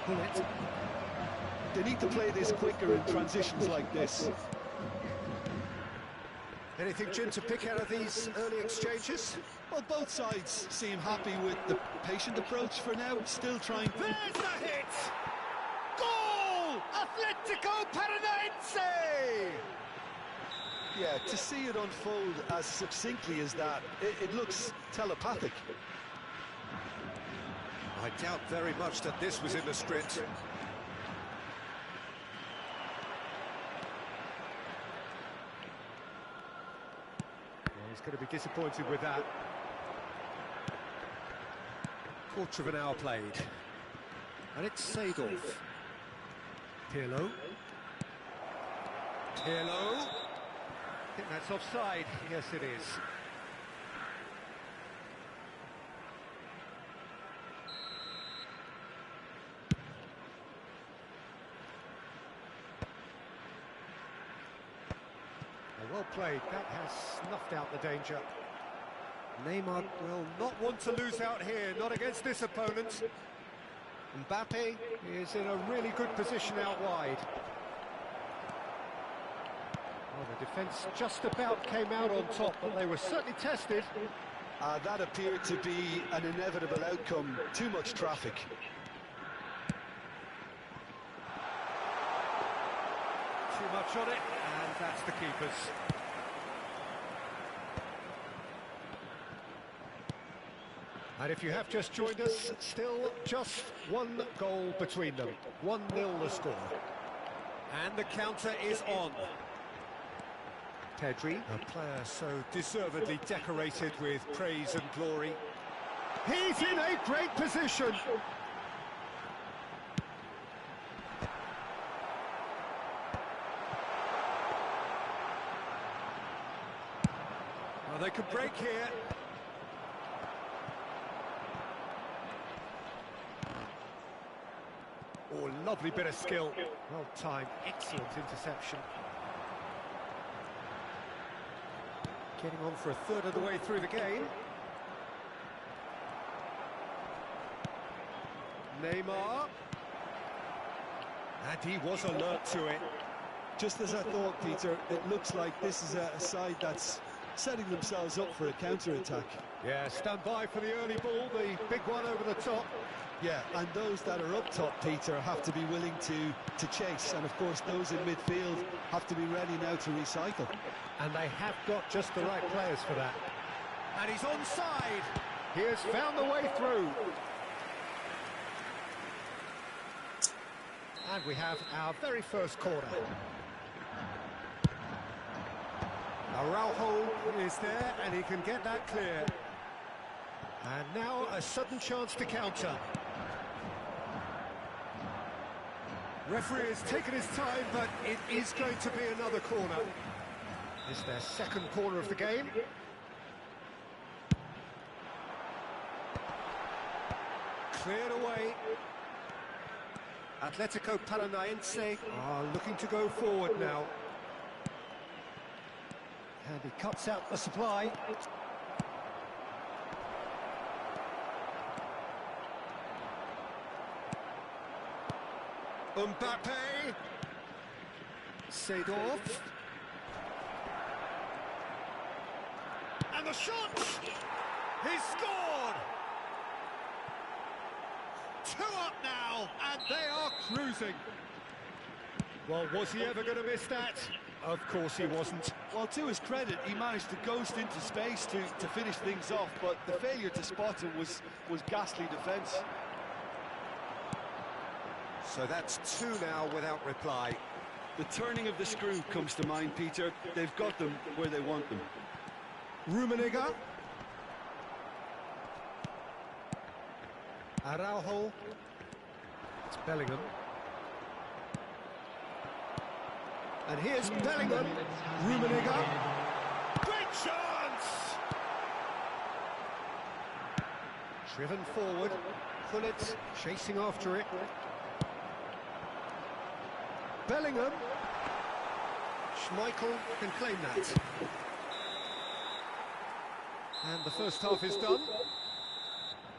Pull it. They need to play this quicker in transitions like this. Anything, Jim, to pick out of these early exchanges? Well, both sides seem happy with the patient approach for now, still trying... There's the hit! Goal! Atletico Paranaense! Yeah, to see it unfold as succinctly as that, it looks telepathic. I doubt very much that this was in the script. Well, he's going to be disappointed with that. Quarter of an hour played. And it's Seedorf. Pirlo. Pirlo. I think that's offside. Yes, it is. Well played. That has snuffed out the danger. Neymar will not want to lose out here, not against this opponent. Mbappe is in a really good position out wide. Well, the defence just about came out on top, but they were certainly tested. That appeared to be an inevitable outcome. Too much traffic. Too much on it, and that's the keeper's. And if you have just joined us, still just one goal between them. 1-0 the score. And the counter is on. Pedri, a player so deservedly decorated with praise and glory. He's in a great position. Well, they could break here. lovely bit of skill. Well timed, excellent interception. Getting on for a third of the way through the game. Neymar. And he was alert to it. Just as I thought, Peter, it looks like this is a side that's setting themselves up for a counter-attack. Yeah, stand by for the early ball, the big one over the top. Yeah, and those that are up top, Peter, have to be willing to chase. And, of course, those in midfield have to be ready now to recycle. And they have got just the right players for that. And he's onside. He has found the way through. And we have our very first corner. Araujo is there, and he can get that clear. And now a sudden chance to counter. Referee has taken his time, but it is going to be another corner. It's their second corner of the game. Cleared away. Atletico Paranaense are looking to go forward now. And he cuts out the supply. Mbappe. Seedorf. And the shot! He's scored! 2 up now, and they are cruising. Well, was he ever going to miss that? Of course he wasn't. Well, to his credit, he managed to ghost into space to finish things off, but the failure to spot him was ghastly defence. So that's 2 now without reply. The turning of the screw comes to mind, Peter. They've got them where they want them. Rummenigge. Araujo. It's Bellingham. And here's Bellingham. Rummenigge. Great chance! Driven forward. Gullit chasing after it. Bellingham. Schmeichel can claim that. And the first half is done.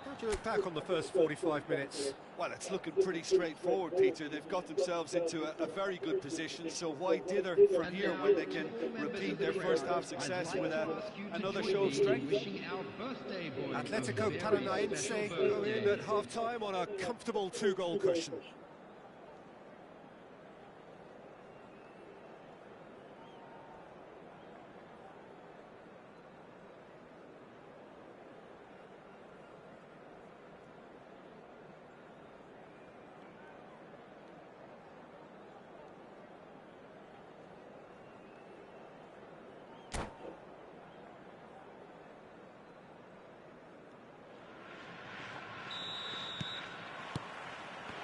How do you look back on the first 45 minutes? Well, it's looking pretty straightforward, Peter. They've got themselves into a very good position, so why dither from here when they can repeat their first half success with another show of strength? Atletico Paranaense go in at half-time on a comfortable 2-goal cushion.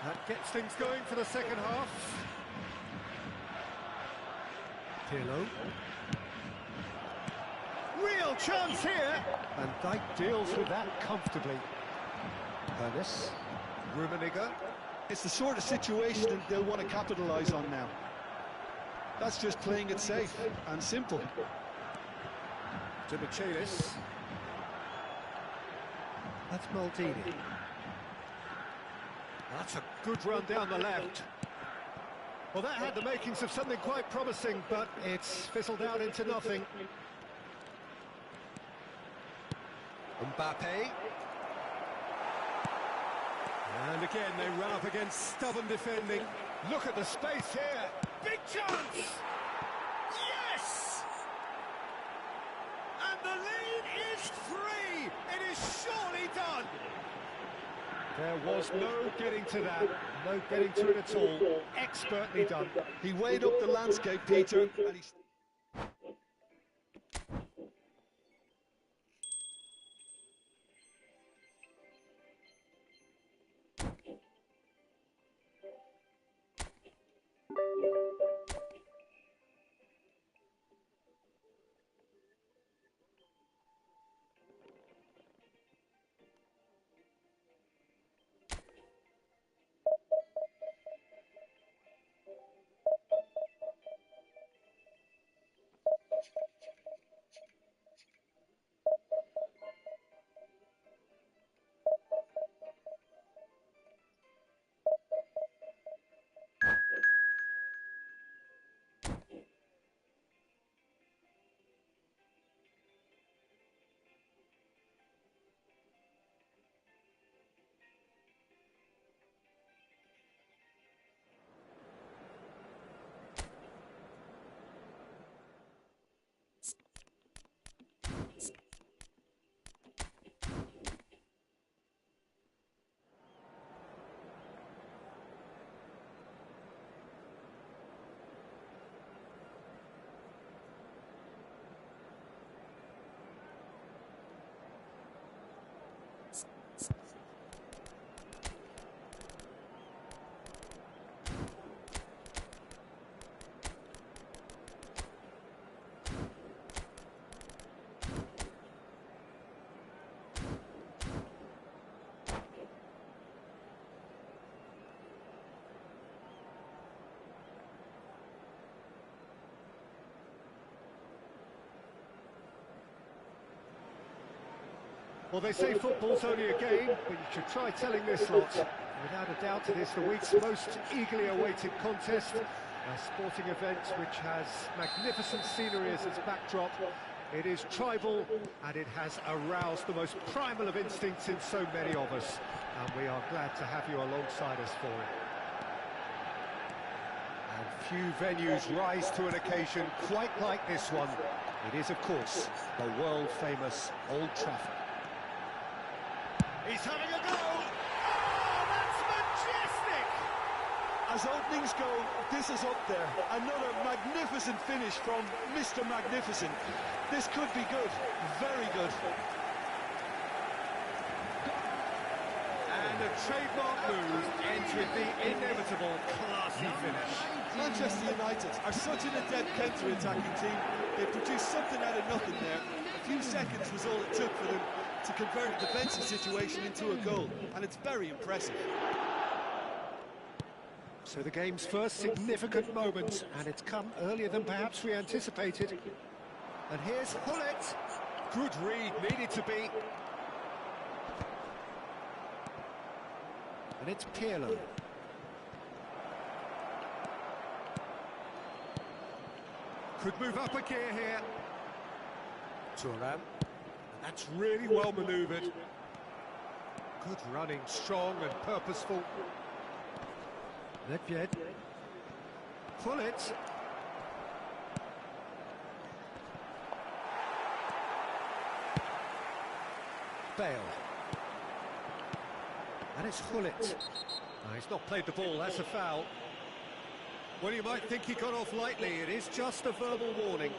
That gets things going for the second half. Pirlo. Real chance here! And Dijk deals with that comfortably. Ernest. Rummenigge. It's the sort of situation they'll want to capitalise on now. That's just playing it safe and simple. To Michaelis. That's Maldini. That's a good run down the left. Well, that had the makings of something quite promising, but it's fizzled out into nothing. Mbappe. And again, they run up against stubborn defending. Look at the space here. Big chance! Yes! And the lead is 3! It is surely done! There was no getting to that, no getting to it at all. Expertly done. He weighed up the landscape, Peter, and he... Well, they say football's only a game, but you should try telling this lot. Without a doubt, it is the week's most eagerly awaited contest. A sporting event which has magnificent scenery as its backdrop. It is tribal, and it has aroused the most primal of instincts in so many of us. And we are glad to have you alongside us for it. And few venues rise to an occasion quite like this one. It is, of course, the world-famous Old Trafford. He's having a go! Oh, that's majestic! As openings go, this is up there. Another magnificent finish from Mr. Magnificent. This could be good, very good. And a trademark move ends with the inevitable classy finish. Manchester United are such an adept counter-attacking team. They produced something out of nothing there. A few seconds was all it took for them to convert a defensive situation into a goal, and it's very impressive. So the game's first significant moment, and it's come earlier than perhaps we anticipated. And here's Hullet. Good read, needed to be. And it's Pirlo. Could move up a gear here. Thuram. And that's really well manoeuvred. Good running, strong and purposeful. Nedved. Hullet. Bale. And it's Hullet. No, he's not played the ball, that's a foul. Well, you might think he got off lightly, it is just a verbal warning.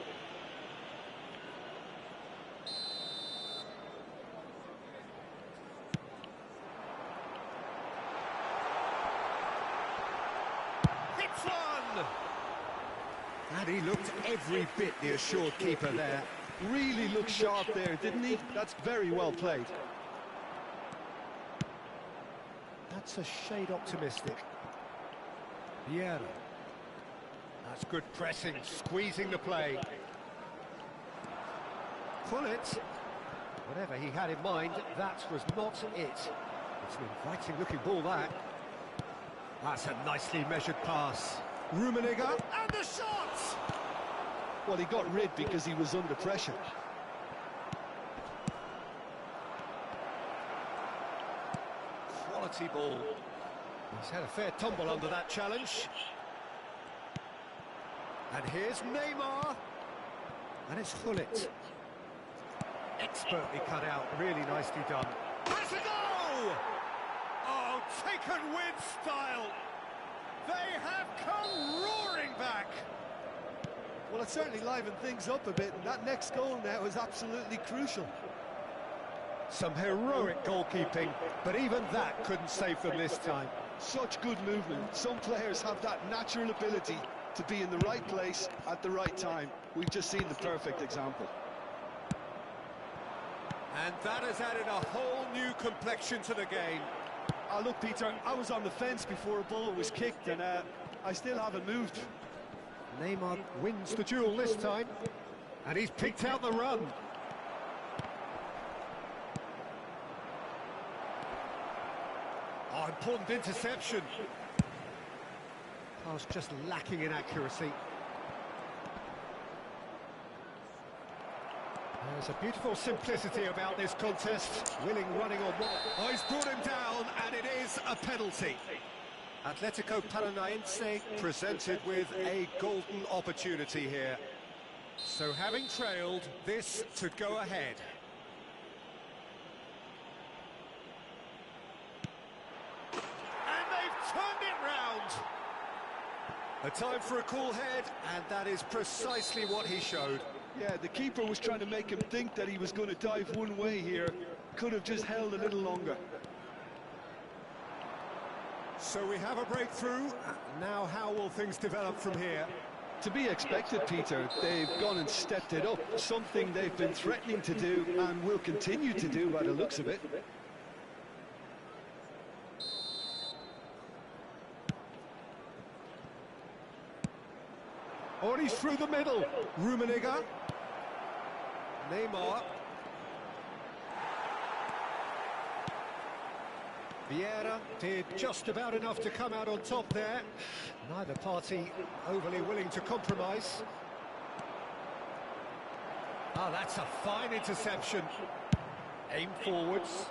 Hits one! And he looked every bit the assured keeper there. Really looked sharp there, didn't he? That's very well played. That's a shade optimistic. Vieira. That's good pressing, squeezing the play. Hullet. Whatever he had in mind, that was not it. It's an inviting looking ball, that. That's a nicely measured pass. Rummenigge, and the shot! Well, he got rid because he was under pressure. Quality ball. He's had a fair tumble under that challenge. And here's Neymar. And it's Hullet. Expertly cut out, really nicely done. Has a go! Oh, taken with style. They have come roaring back. Well, it certainly livened things up a bit, and that next goal now is absolutely crucial. Some heroic goalkeeping, but even that couldn't save them this time. Such good movement. Some players have that natural ability to be in the right place at the right time. We've just seen the perfect example. And that has added a whole new complexion to the game. Look, Peter, I was on the fence before a ball was kicked, and I still haven't moved. Neymar wins the duel this time, and he's picked out the run. Oh, important interception. Pass just lacking in accuracy. There's a beautiful simplicity about this contest. Willing running on one. Oh, he's brought him down, and it is a penalty. Atletico Paranaense presented with a golden opportunity here. So having trailed, this to go ahead. And they've turned it round. A time for a cool head, and that is precisely what he showed. Yeah, the keeper was trying to make him think that he was going to dive one way here. Could have just held a little longer. So we have a breakthrough. Now how will things develop from here? To be expected, Peter. They've gone and stepped it up. Something they've been threatening to do and will continue to do by the looks of it. Oh, and he's through the middle. Rummenigge. Neymar. Vieira did just about enough to come out on top there. Neither party overly willing to compromise. Ah, that's a fine interception. Aim forwards.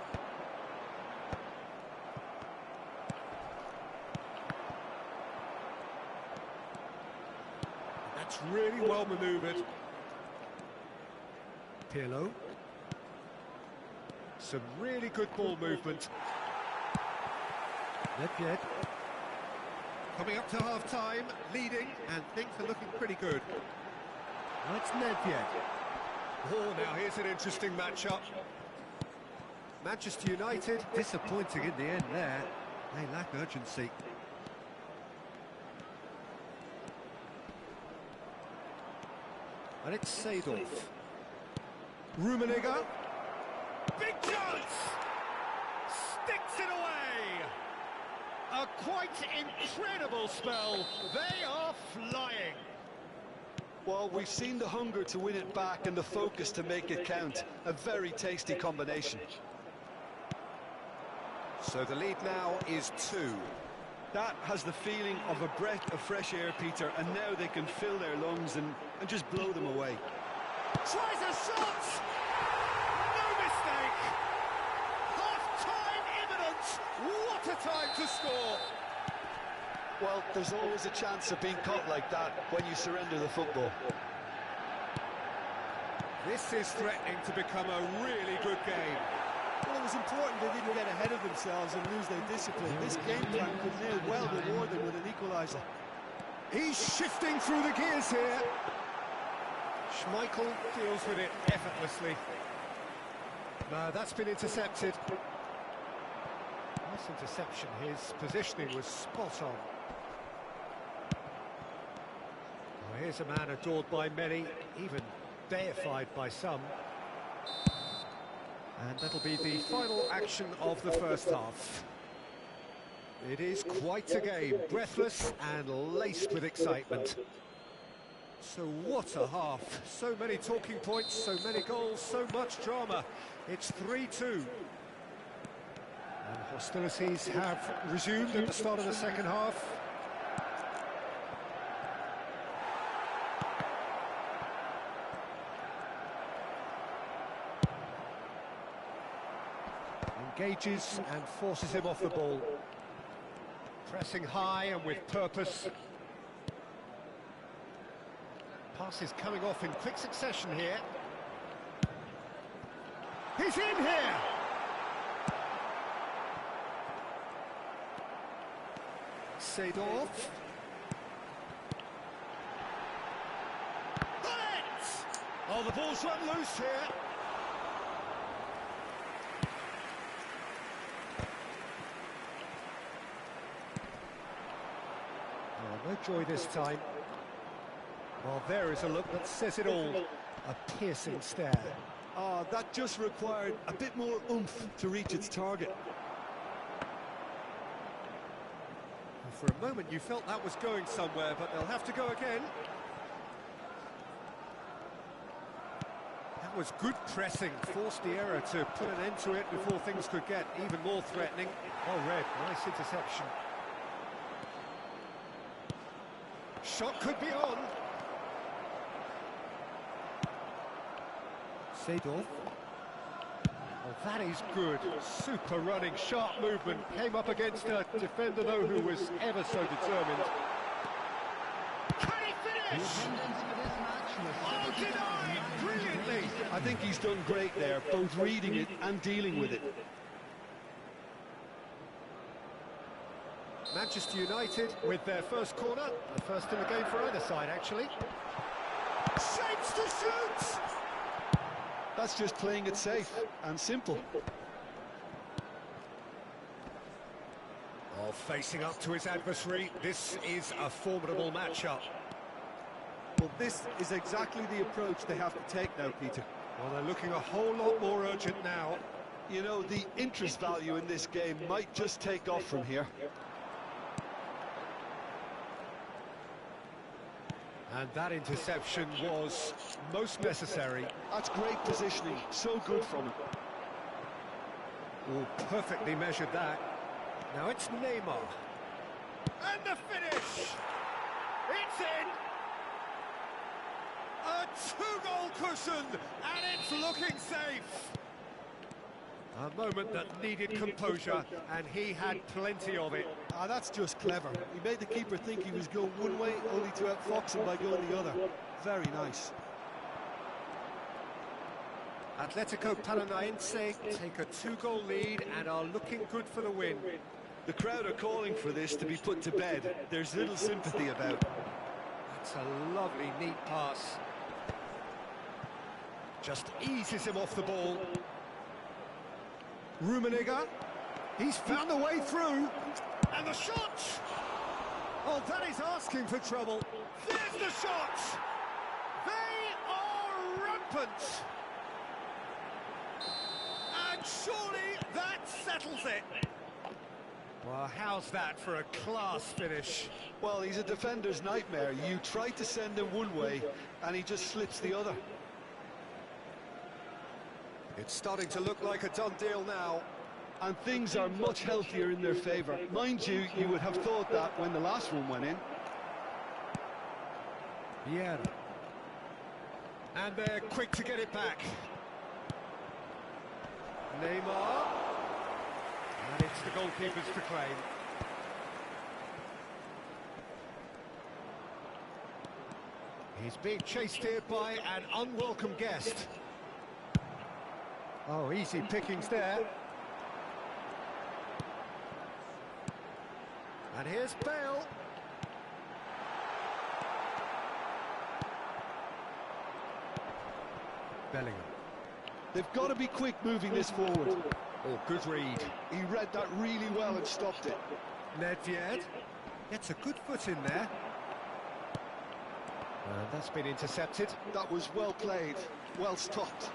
That's really well manoeuvred. Pirlo. Some really good ball movement. Nedved. Coming up to half-time, leading, and things are looking pretty good. That's Nedved. Oh, now here's an interesting matchup. Manchester United, disappointing in the end there. They lack urgency. And it's Seedorf. Rummenigge. Big chance! Sticks it away! A quite incredible spell. They are flying. Well, we've seen the hunger to win it back and the focus to make it count. A very tasty combination. So the lead now is 2. That has the feeling of a breath of fresh air, Peter, and now they can fill their lungs and just blow them away. Tries a shot! No mistake! Half-time imminent! What a time to score! Well, there's always a chance of being caught like that when you surrender the football. This is threatening to become a really good game. Well, it was important they didn't get ahead of themselves and lose their discipline. This game plan could now well reward them with an equaliser. He's shifting through the gears here. Schmeichel deals with it effortlessly. No, that's been intercepted. Nice interception. His positioning was spot on. Well, here's a man adored by many, even deified by some. And that'll be the final action of the first half. It is quite a game, breathless and laced with excitement. So what a half. So many talking points, so many goals, so much drama. It's 3-2. And hostilities have resumed at the start of the second half. Engages and forces him off the ball. Pressing high and with purpose. Passes coming off in quick succession here. He's in here! Seedorf. Oh, the ball's run loose here. Oh, no joy this time. Well, there is a look that says it all. A piercing stare. Oh, that just required a bit more oomph to reach its target. For a moment you felt that was going somewhere, but they'll have to go again. That was good pressing, forced the error to put an end to it before things could get even more threatening. Oh, Red, nice interception. Shot could be on. Seedorf. Oh, that is good. Super running, sharp movement. Came up against a defender, though, who was ever so determined. Can he finish? Oh, denied! Brilliantly! I think he's done great there, both reading it and dealing with it. Manchester United with their first corner. The first in the game for either side, actually. Shapes to shoot! That's just playing it safe and simple. Oh, facing up to his adversary, this is a formidable matchup. Well, this is exactly the approach they have to take now, Peter. Well, they're looking a whole lot more urgent now. You know, the interest value in this game might just take off from here. And that interception was most necessary. That's great positioning, so good from him. Oh, perfectly measured that. Now it's Neymar. And the finish! It's in! A two-goal cushion, and it's looking safe! A moment that needed composure, and he had plenty of it. Ah, that's just clever. He made the keeper think he was going one way, only to outfox him by going the other. Very nice. Atletico Paranaense take a two-goal lead and are looking good for the win. The crowd are calling for this to be put to bed. There's little sympathy about. That's a lovely, neat pass. Just eases him off the ball. Rummenigge, he's found a way through, and the shot! Oh, that is asking for trouble. There's the shot! They are rampant! And surely that settles it. Well, how's that for a class finish? Well, he's a defender's nightmare. You try to send him one way, and he just slips the other. It's starting to look like a done deal now. And things are much healthier in their favour. Mind you, you would have thought that when the last one went in. Yeah. And they're quick to get it back. Neymar. And it's the goalkeepers to claim. He's being chased here by an unwelcome guest. Oh, easy pickings there. And here's Bale. Bellingham. They've got to be quick moving this forward. Oh, good read. He read that really well and stopped it. Nedved gets a good foot in there. And that's been intercepted. That was well played, well stopped.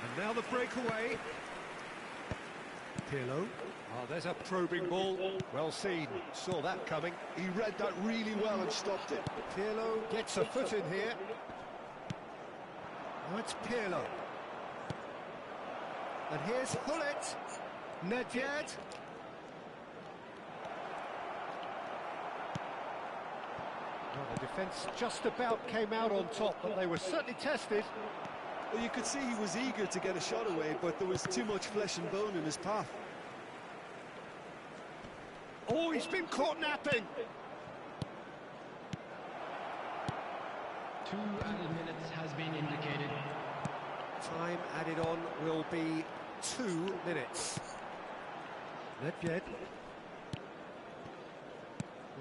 And now the breakaway. Pirlo. Oh, there's a probing ball. Well seen. Saw that coming. He read that really well and stopped it. Pirlo gets a foot in here. Oh, it's Pirlo. And here's Hullet. Nedved. Well, the defence just about came out on top, but they were certainly tested. Well, you could see he was eager to get a shot away, but there was too much flesh and bone in his path. Oh, he's been caught napping. 2 added minutes has been indicated. Time added on will be 2 minutes. Nedved.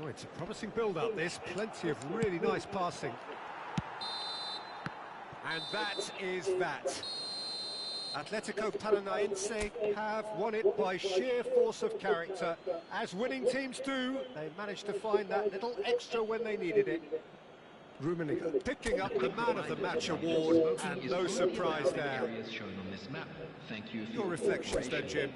Oh, it's a promising build-up, this. Plenty of really nice passing. And that is that. Atletico Paranaense have won it by sheer force of character. As winning teams do, they managed to find that little extra when they needed it. Rummenigge picking up the Man of the Match award, and no surprise there. Your reflections then, Jim?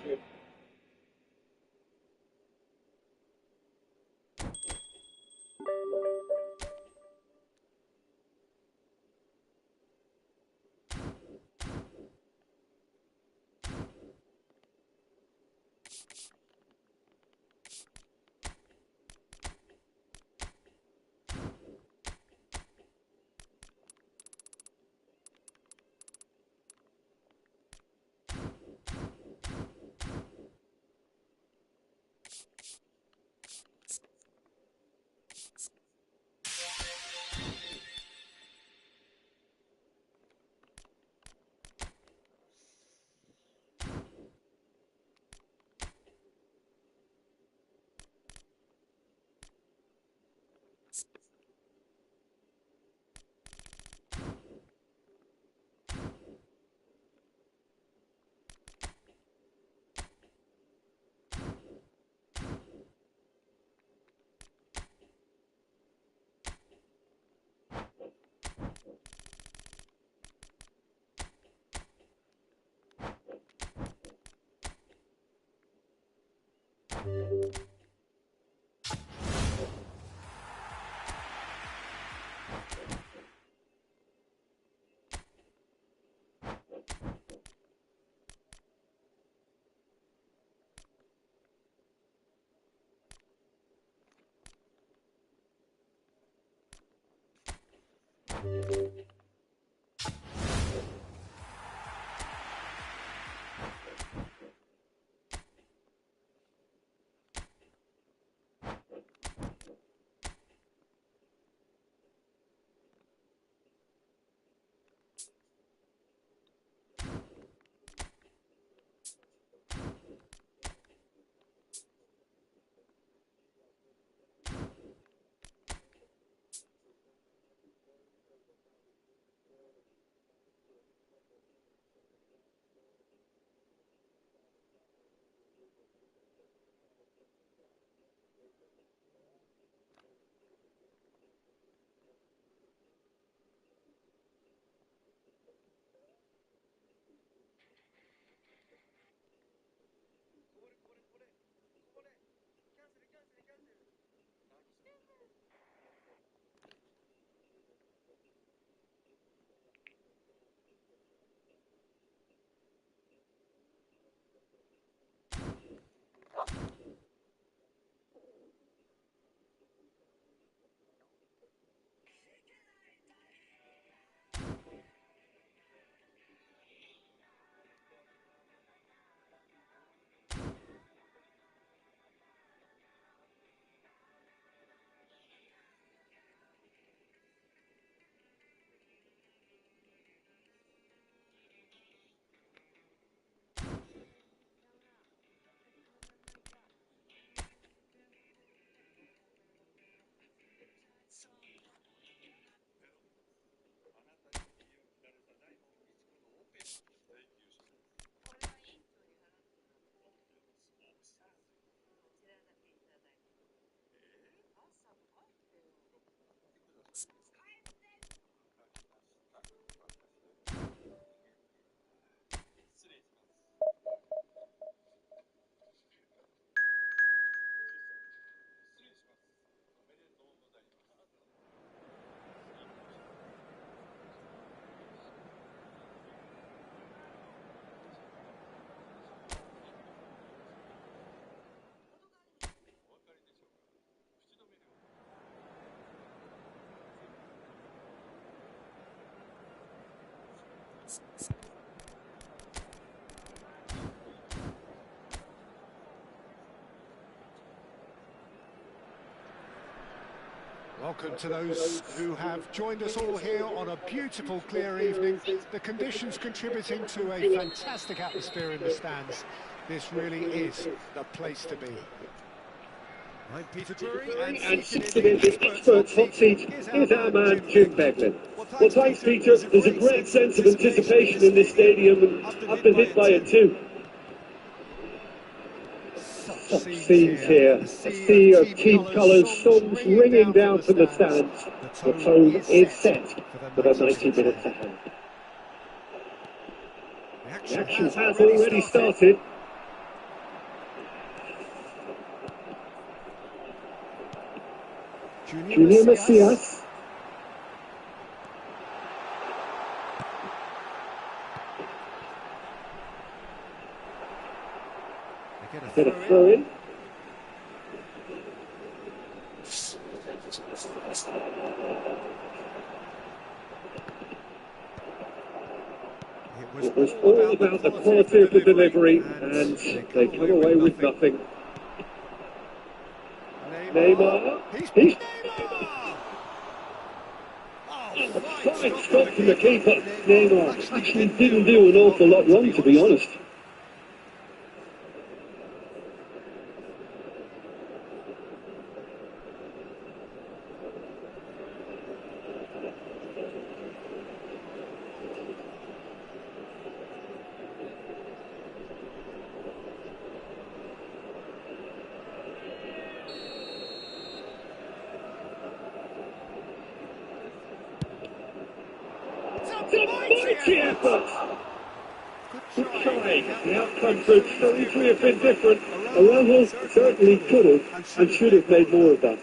Welcome to those who have joined us all here on a beautiful, clear evening. The conditions contributing to a fantastic atmosphere in the stands. This really is the place to be. I'm Peter Drury, And seated in the experts' hot seat is our man Jim Beglin. Well, thanks, Peter. There's a great sense of anticipation in this stadium, and I've been hit by it too. Such scenes here. A sea of team colours, songs ringing down from the stands. The tone is set for the 90 minutes ahead. The action has already started. Junior Messias. Get a throw in. It was all about the quality of the delivery, and they come away with nothing. Neymar. He's a fine stop from the keeper. Neymar actually didn't do an awful lot wrong, to be honest. Mighty effort! Good try. The outcome could so easily have been different. Araujo certainly could have and should have made more of that.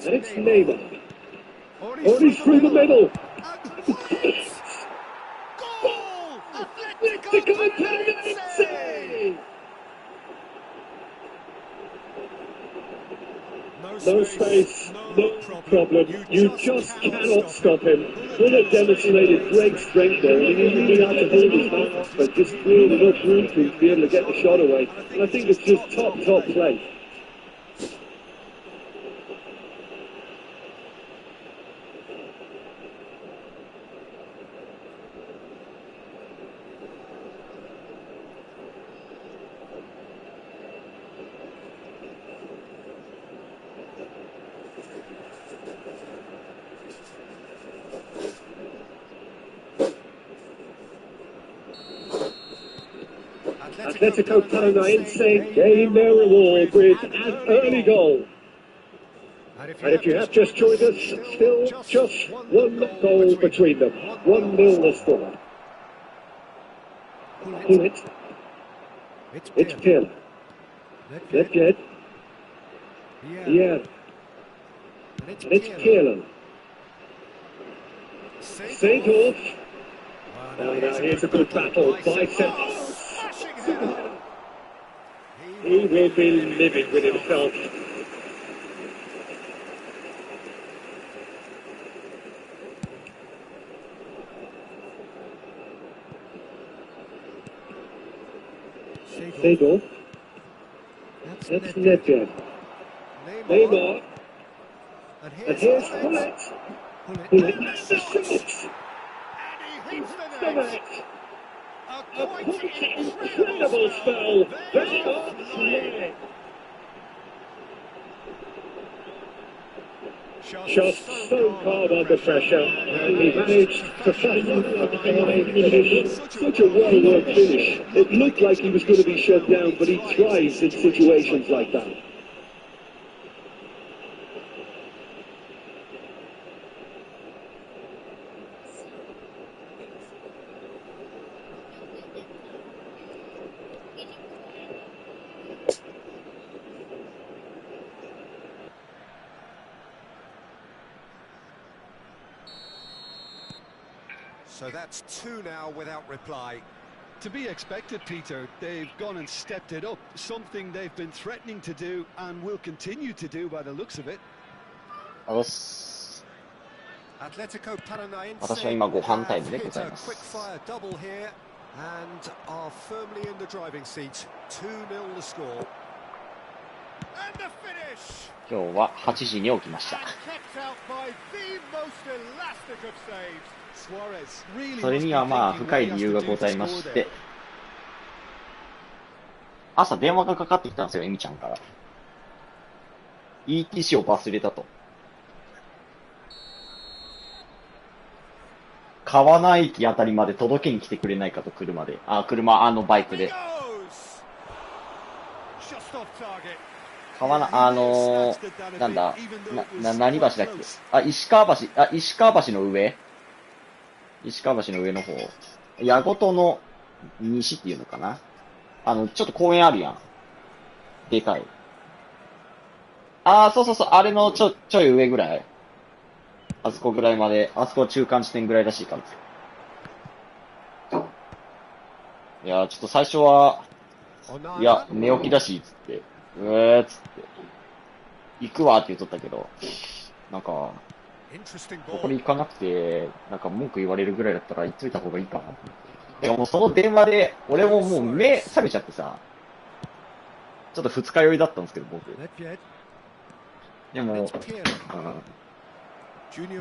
And it's Neymar. Already through the middle. Goal! Atletico Paranaense! No space, no problem. You just cannot stop him. Muller demonstrated great strength there. He knew how to hold his man off, but just really enough room for him to be able to get the shot away. And I think it's just top play. Atletico Paranaense gain their reward with an early goal. And if you have just joined us, still just one goal between them. 1-0 the score. It's Pirlo. Nedved. Yeah. And it's Pirlo. Seedorf. Oh, now here's a good battle by Central. He will be livid with himself. Seedorf. That's Nedved. Neymar. And here's Gullit. Gullit makes the shot. And he hits the net. A quite incredible spell. Very offside. Just so calm under pressure, and he managed to find a finish. Such a well-worked finish. It looked like he was going to be shut down, but he thrives in situations like that. So that's 2 now without reply. To be expected, Peter. They've gone and stepped it up, something they've been threatening to do and will continue to do by the looks of it. Atletico Paranaense 私は今ご飯タイムで have ご hit ざい a ます。 quick fire double here and are firmly in the driving seat. 2-0 the score. And the finish. 今日は8時に起きました。 And kept out by the most elastic of saves. それにはまあ深い理由がございまして、朝電話がかかってきたんですよ、エミちゃんから。ETC を忘れたと。川名駅あたりまで届けに来てくれないかと、車で。バイクで。川名、なんだ、何橋だっけ？石川橋の上？石川橋の上の方。矢事の西っていうのかな？ちょっと公園あるやん。でかい。そうそうそう、あれのちょい上ぐらい。あそこぐらいまで、あそこ中間地点ぐらいらしいから。いや、ちょっと最初は、いや、寝起きだし、つって、つって、行くわって言っとったけど、なんか、これ行かなくて、なんか文句言われるぐらいだったら行っといた方がいいかなって。いや、もうその電話で、俺ももう目覚めちゃってさ、ちょっと二日酔いだったんですけど、僕。でも、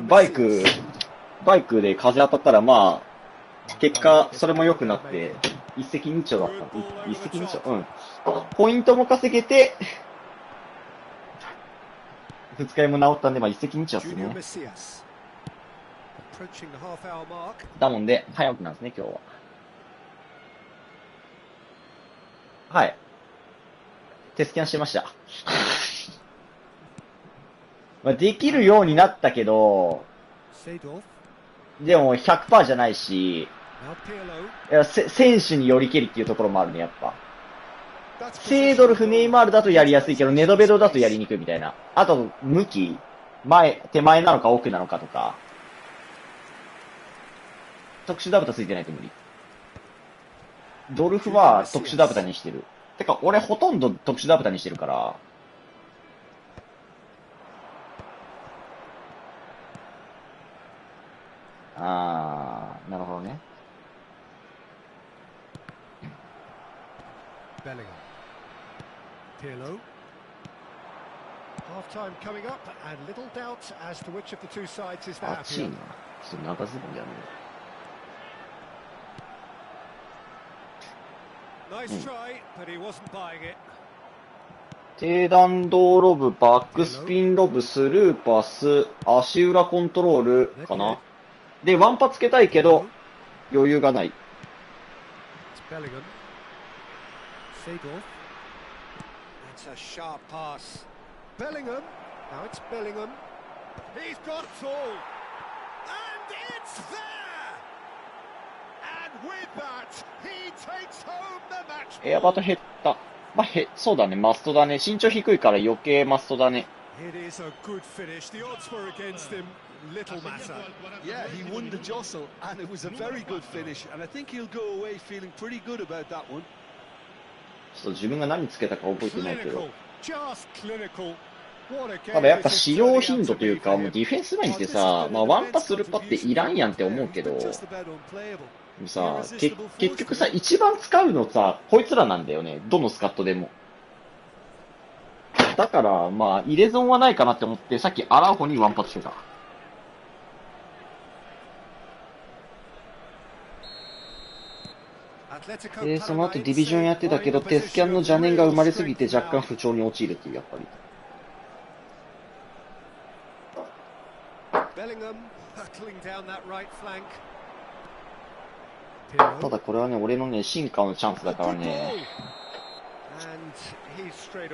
バイクで風当たったらまあ、結果、それも良くなって、一石二鳥だった。一石二鳥。うん。ポイントも稼げて、二日酔いも治ったんで、まあ一石二鳥ですね。だもんで、早起きなんですね、今日は。はい。テスキャンしてました。まあ、できるようになったけど、でも 100% じゃないし、いや選手によりけりっていうところもあるね、やっぱ。セードルフ、ネイマールだとやりやすいけど、ネドベドだとやりにくいみたいな。あと、向き手前なのか奥なのかとか。特殊ダブタついてないと無理。ドルフは特殊ダブタにしてる。てか、俺ほとんど特殊ダブタにしてるから。なるほどね。Bellingham. Pirlo. Half-time coming up, and little doubt as to which of the two sides is the 暑い happier. な。ちょっと長ズボンやめよ Nice try, but he wasn't buying it. 低弾道ロブ、バックスピンロブ、スルーパス、足裏コントロールかな。で、ワンパつけたいけど、余裕がない。It's Bellingham. Seedorf. That's a sharp pass. Bellingham. Now it's Bellingham. He's got it all. And it's there! And with that, he takes home the match. エアバト減った。まあ、そうだね、マストだね。身長低いから余計マストだね。It is a good finish. The odds were against him. Little matter. Yeah, he won the jostle, and it was a very good finish. And I think he'll go away feeling pretty good about that one. ちょっと自分が何つけたか覚えてないけど。 Just clinical. ただやっぱ使用頻度というか、もうディフェンスラインってさ、まあワンパスルパっていらんやんって思うけど、さ、結局さ、一番使うのさ、こいつらなんだよね。どのスカットでも。だから、まあ、入れ損はないかなって思って、さっきアラウホにワンパスしてた。で、その後ディビジョンやってたけど、テスキャンの邪念が生まれすぎて若干不調に陥るっていう、やっぱり。ただこれはね、俺のね、進化のチャンスだからね、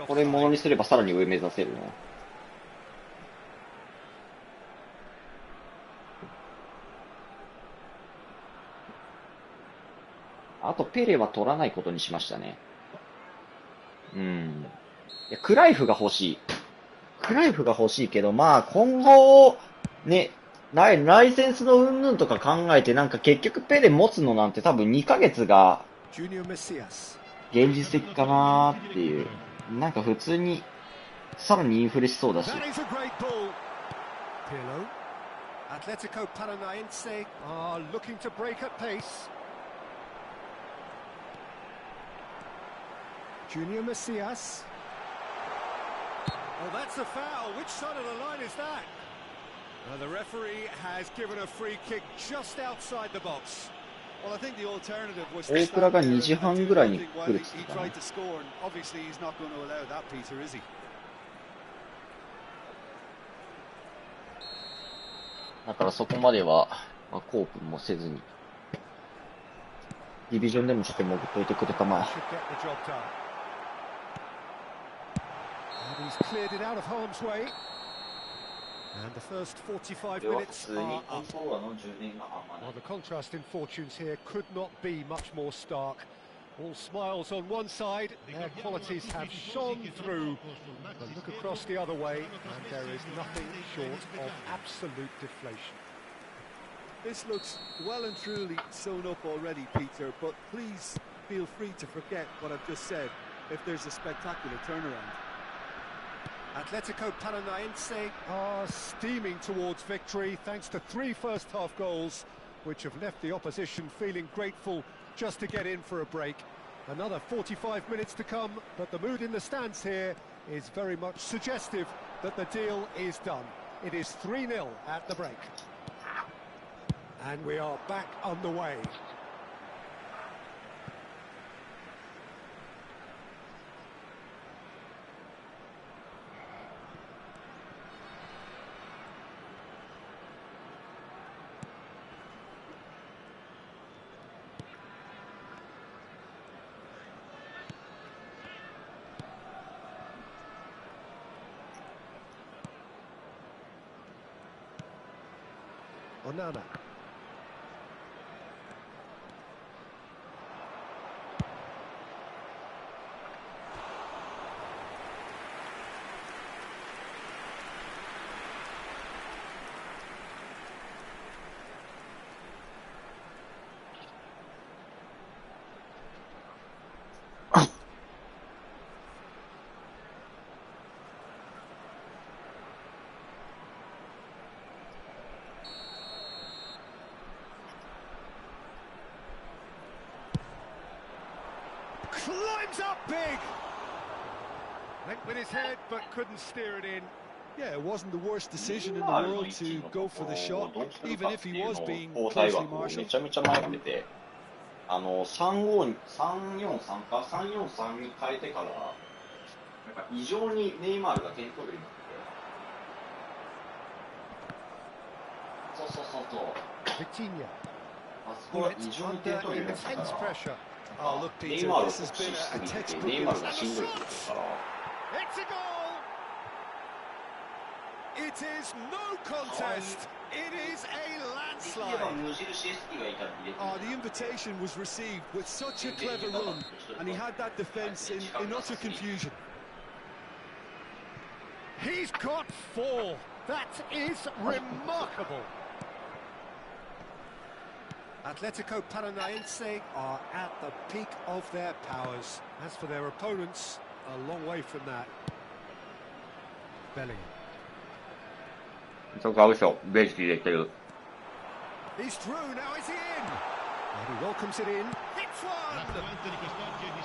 これものにすればさらに上目指せるね。あと、ペレは取らないことにしましたね。いや、クライフが欲しい。クライフが欲しいけど、まあ、今後、ね、ライセンスの云々とか考えて、なんか結局ペレ持つのなんて多分2ヶ月が、現実的かなーっていう。なんか普通に、さらにインフレしそうだし。Atletico Paranaense are looking to break at pace. Junior Messias. Oh, that's a foul. Which side of the line is that? The referee has given a free kick just outside the box. Well, I think the alternative was 大倉が2時半ぐらいに来るって言ってたな。 Obviously, he's not going to allow that, Peter, is he? だからそこまでは、まあ、コープもせずに、ディビジョンでもちょっと潜っといてくれたまえ。He's cleared it out of harm's way. And the first 45 minutes are up. Well, the contrast in fortunes here could not be much more stark. All smiles on one side, their qualities have shone through. But look across the other way, and there is nothing short of absolute deflation. This looks well and truly sewn up already, Peter, but please feel free to forget what I've just said if there's a spectacular turnaround. Atletico Paranaense are steaming towards victory thanks to 3 first-half goals, which have left the opposition feeling grateful just to get in for a break. Another 45 minutes to come, but the mood in the stands here is very much suggestive that the deal is done. It is 3-0 at the break. And we are back on the way. Onana. Climbs up big. Went with his head, but couldn't steer it in. Yeah, it wasn't the worst decision in the world to go for the shot, even if he was being closely め marshalled. ちゃめちゃ迷ってて、3-4-3か3-4-3に変えてから、なんか異常にネイマールが点取るようになって、そう。Vitinha. あそこは異常に点取るようになったから、Oh, look, ネイ Peter, マールを this 酷 has 使 been しす a ぎて、 textbook ネイ in マールがしんどい a って言ってるから、 It's a goal. It is no contest. It is a できれば landslide. 無印 ST がいたら入れて Oh, the invitation was received with such a clever run, and he had that defence in utter confusion. He's got 4. That is remarkable. Atletico Paranaense are at the peak of their powers. As for their opponents, a long way from that. Bellingham. そうか、嘘。ベース入れてる。 He's through, now is he in? And he welcomes it in. Hits one! L'affluenza di quest'oggi è di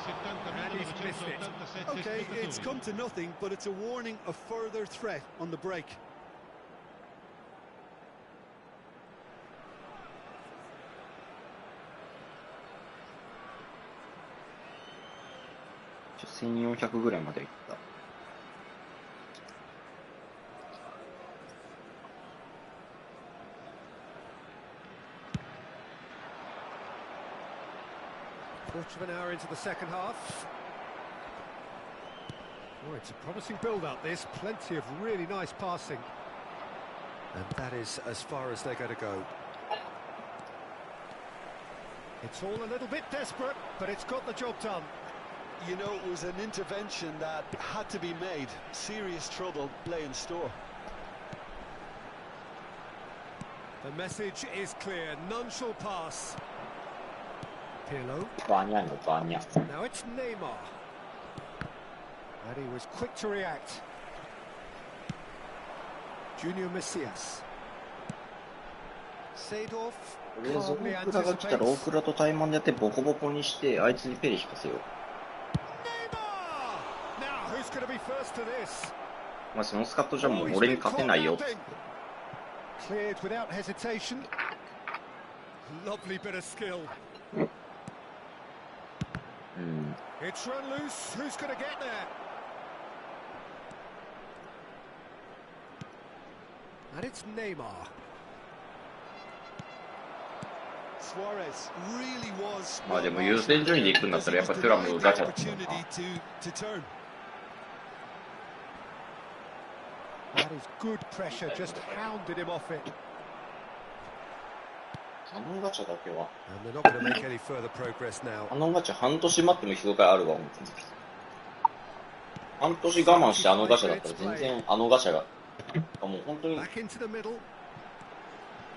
And he's missed it. 70.987 Okay, it's spettatori. come to nothing, but it's a warning of further threat on the break. Just 1400ぐらいまでいった。Quarter of an hour into the second half. Oh, it's a promising build-up, this. Plenty of really nice passing. And that is as far as they're going to go. It's all a little bit desperate, but it's got the job done. You know, it was an intervention that had to be made. Serious trouble lay in store. The message is clear. None shall pass. Pirlo. Now it's Neymar. And he was quick to react. Junior Messias. Seedorf これ、ゾ calmly ークラが来たら、大 anticipates. 倉と対マンでやってボコボコにして、あいつにペレ引かせよう。 Neymar! Now who's going to be first to this? まあ、そのスカットじゃもう俺に勝てないよっつって。 Cleared without hesitation. Lovely bit of skill. うん。 It's run loose. Who's going to get there? And it's Neymar. Suarez really was. まあでも優先順位で行くんだったらやっぱテュラムガチャだと思うな。 That is good pressure, just hounded him off it. あのガチャだけは。 And they're not going to make any further progress now. あのガチャ半年待っても人があるわ、思ってた。半年我慢してあのガチャだったら全然あのガチャが、もう本当に、 Back into the middle.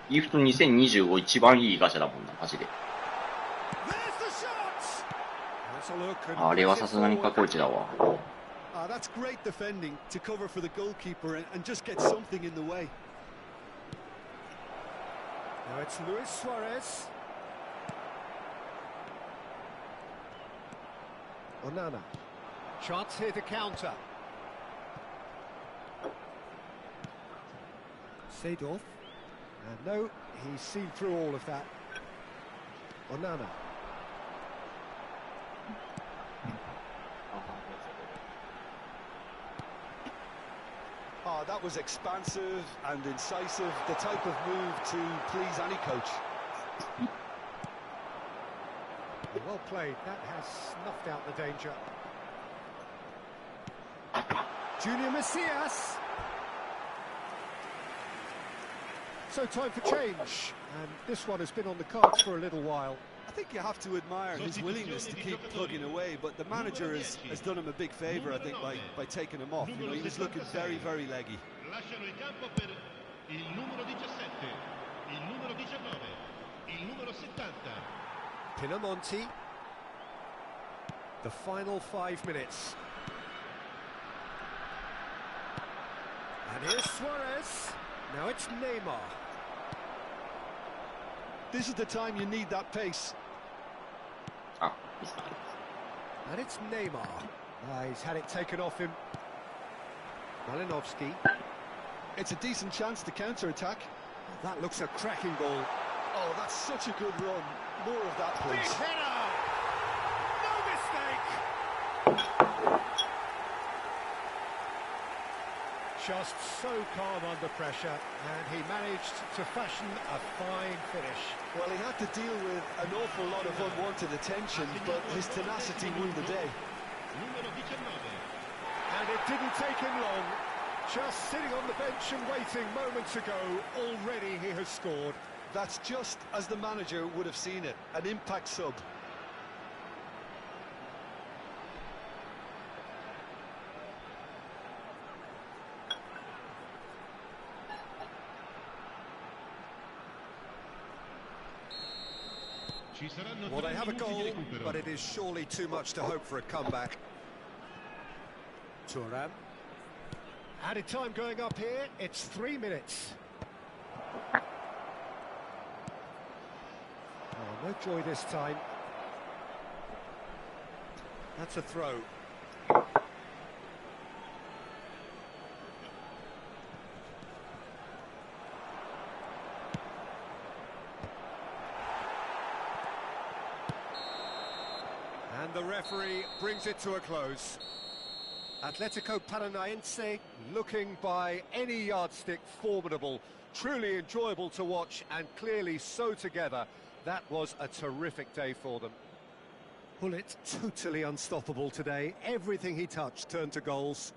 ギフト2025一番いいガチャだもんな、マジで。 There's the shot. That's a look. あれはさすがに過去一だわ。 That's great defending to cover for the goalkeeper and just get something in the way. Now it's Luis Suarez. Onana. Chance here to counter. Seedorf. And no, he's seen through all of that. Onana. Oh, that was expansive and incisive, the type of move to please any coach. Well played, that has snuffed out the danger. Junior Messias. So time for change, and this one has been on the cards for a little while. I think you have to admire his willingness to keep plugging away, but the manager has done him a big favour, I think, by taking him off. You know, he was looking very, very leggy. Lasciano il campo per il numero 17, il numero 19, il numero 70. Pinamonti. The final 5 minutes. And here's Suarez. Now it's Neymar. This is the time you need that pace. And it's Neymar. He's had it taken off him. Malinovsky. It's a decent chance to counter-attack. That looks a cracking ball. Oh, that's such a good run. More of that, Big please. header! No mistake! Just so calm under pressure, and he managed to fashion a fine finish. Well, he had to deal with an awful lot of unwanted attention, but his tenacity won the day. Numero 19. And it didn't take him long. Just sitting on the bench and waiting moments ago, already he has scored. That's just as the manager would have seen it, an impact sub. Ci saranno Well, 3 they have a minuti goal, di recupero. but it is surely too much to hope for a comeback. Thuram. Added time going up here, it's 3 minutes. Oh, no joy this time. That's a throw. And the referee brings it to a close. Atletico Paranaense looking by any yardstick formidable, truly enjoyable to watch and clearly so together. That was a terrific day for them. Gullit totally unstoppable today. Everything he touched turned to goals.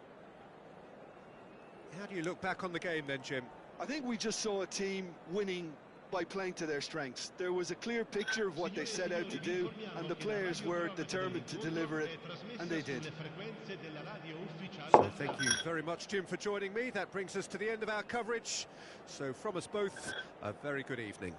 How do you look back on the game then, Jim? I think we just saw a team winning by playing to their strengths. There was a clear picture of what they set out to do, and the players were determined to deliver it, and they did. So thank you very much, Jim, for joining me. That brings us to the end of our coverage. So from us both, a very good evening.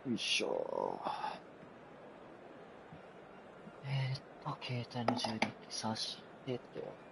よいしょ。携帯の充電器挿してと。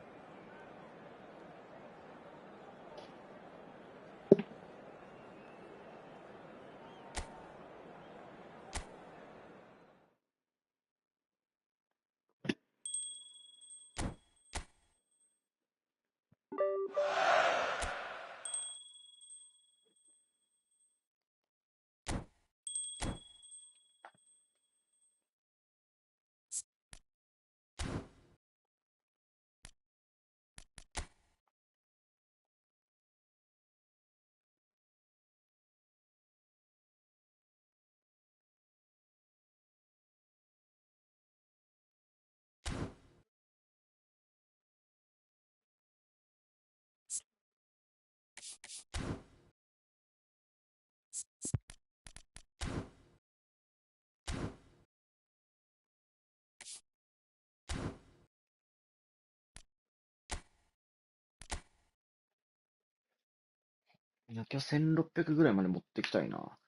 今日1600ぐらいまで持ってきたいな。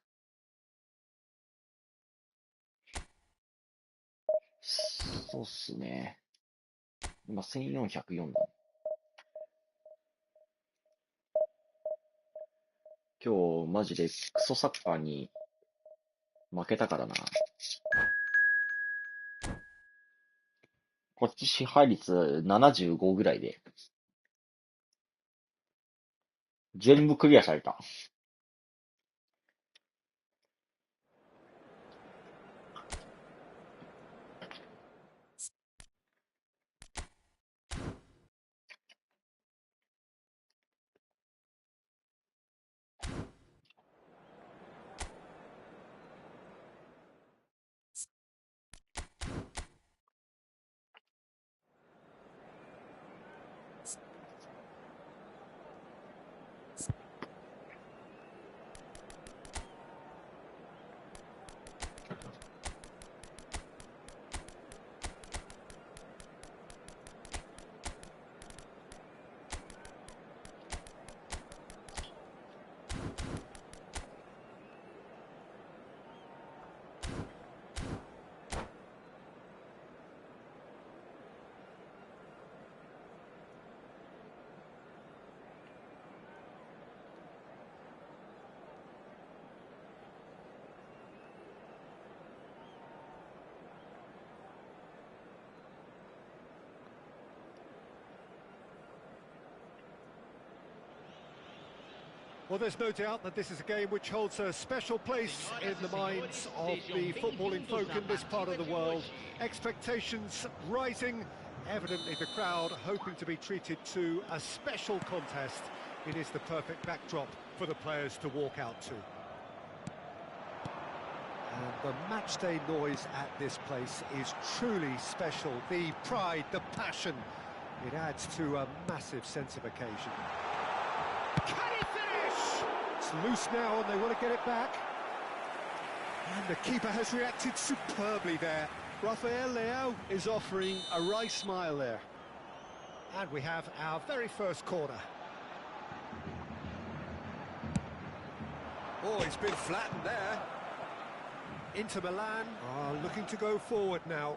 そうっすね。今1404だ。今日マジでクソサッカーに負けたからな。こっち支配率75ぐらいで。全部クリアされた。Well, there's no doubt that this is a game which holds a special place in the minds of the footballing folk in this part of the world. Expectations rising, evidently the crowd hoping to be treated to a special contest. It is the perfect backdrop for the players to walk out to. And the matchday noise at this place is truly special. The pride, the passion, it adds to a massive sense of occasion. Can he finish? It's loose now and they want to get it back. And the keeper has reacted superbly there. Rafael Leao is offering a wry smile there. And we have our very first corner. Oh, he's been flattened there. Inter Milan are looking to go forward now.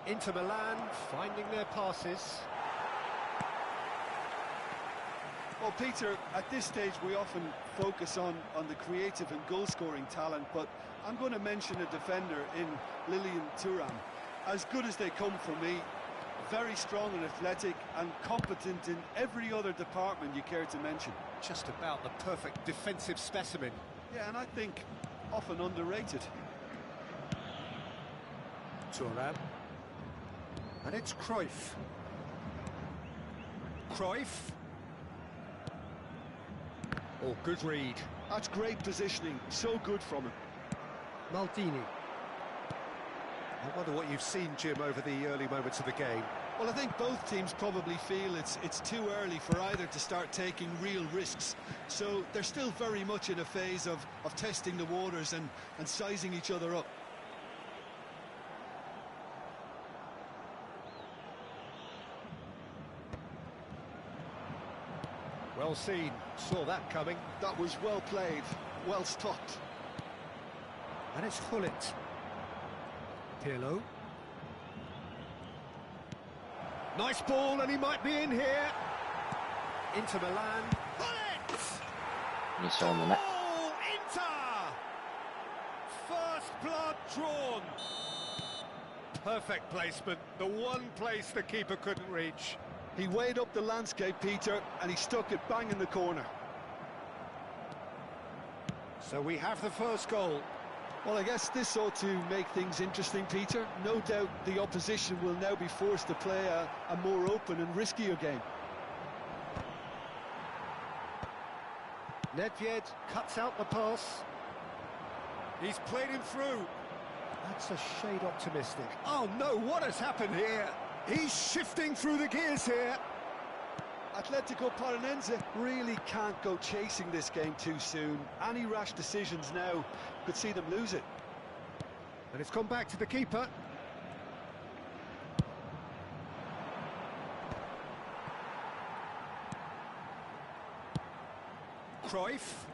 Inter Milan finding their passes. Well, Peter, at this stage we often focus on the creative and goal-scoring talent, but I'm going to mention a defender in Lilian Thuram. As good as they come for me, very strong and athletic and competent in every other department you care to mention. Just about the perfect defensive specimen. Yeah, and I think often underrated. Thuram. And it's Cruyff. Cruyff. Oh, good read. That's great positioning, so good from him. Maldini. I wonder what you've seen, Jim, over the early moments of the game. Well, I think both teams probably feel it's too early for either to start taking real risks. So they're still very much in a phase of testing the waters and sizing each other up. Well seen, saw that coming. That was well played, well stopped. And it's Hullet. Pirlo. Nice ball, and he might be in here. Inter Milan. Hullet! 2勝目ね。 Oh, Inter! First blood drawn. Perfect placement, the one place the keeper couldn't reach. He weighed up the landscape, Peter, and he stuck it bang in the corner. So we have the first goal. Well, I guess this ought to make things interesting, Peter. No doubt the opposition will now be forced to play a more open and riskier game. Nedved cuts out the pass. He's played him through. That's a shade optimistic. Oh no, what has happened here? He's shifting through the gears here. Atletico Paranaense really can't go chasing this game too soon. Any rash decisions now could see them lose it. And it's gone back to the keeper. Cruyff.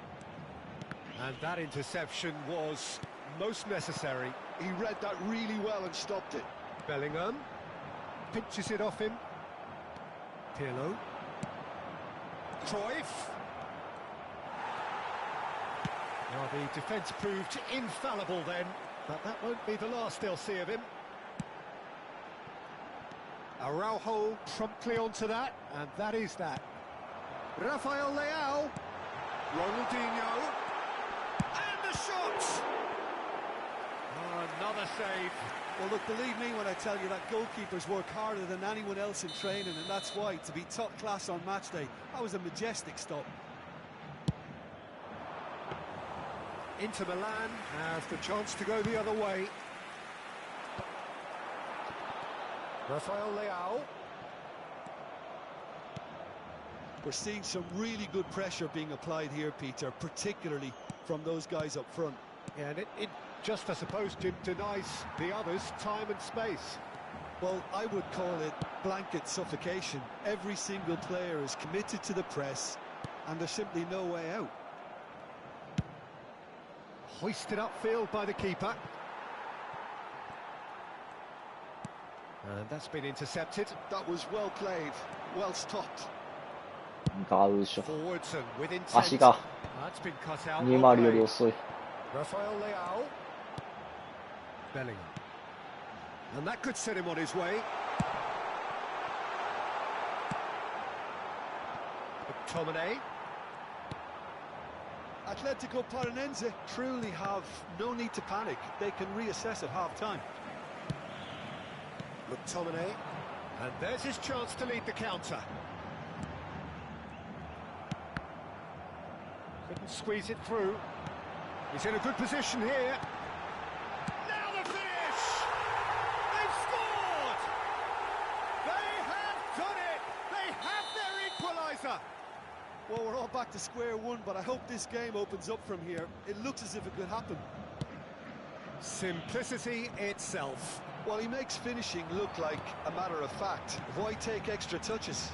And that interception was most necessary. He read that really well and stopped it. Bellingham pinches it off him. Pirlo. Cruyff. Now the defence proved infallible then, but that won't be the last they'll see of him. Araujo promptly onto that, and that is that. Rafael Leao. Ronaldinho. And the shot! Oh, another save. Well, look, believe me when I tell you that goalkeepers work harder than anyone else in training, and that's why, to be top class on match day, that was a majestic stop. Inter Milan have the chance to go the other way. Rafael Leao. We're seeing some really good pressure being applied here, Peter, particularly from those guys up front. Yeah, and it just, I suppose, Jim, denies the others time and space. Well, I would call it blanket suffocation. Every single player is committed to the press, and there's simply no way out. Hoisted upfield by the keeper. And that's been intercepted. That was well played, well stopped. ガウショ。 Forwards and with intent. 足が That's been cut out. 20より遅い。 Rafael Leao. Bellingham. And that could set him on his way. McTominay. Atletico Paranaense truly have no need to panic. They can reassess at half-time. McTominay. And there's his chance to lead the counter. Couldn't squeeze it through. He's in a good position here. Now the finish! They've scored! They have done it! They have their equaliser! Well, we're all back to square one, but I hope this game opens up from here. It looks as if it could happen. Simplicity itself. Well, he makes finishing look like a matter of fact. Why take extra touches?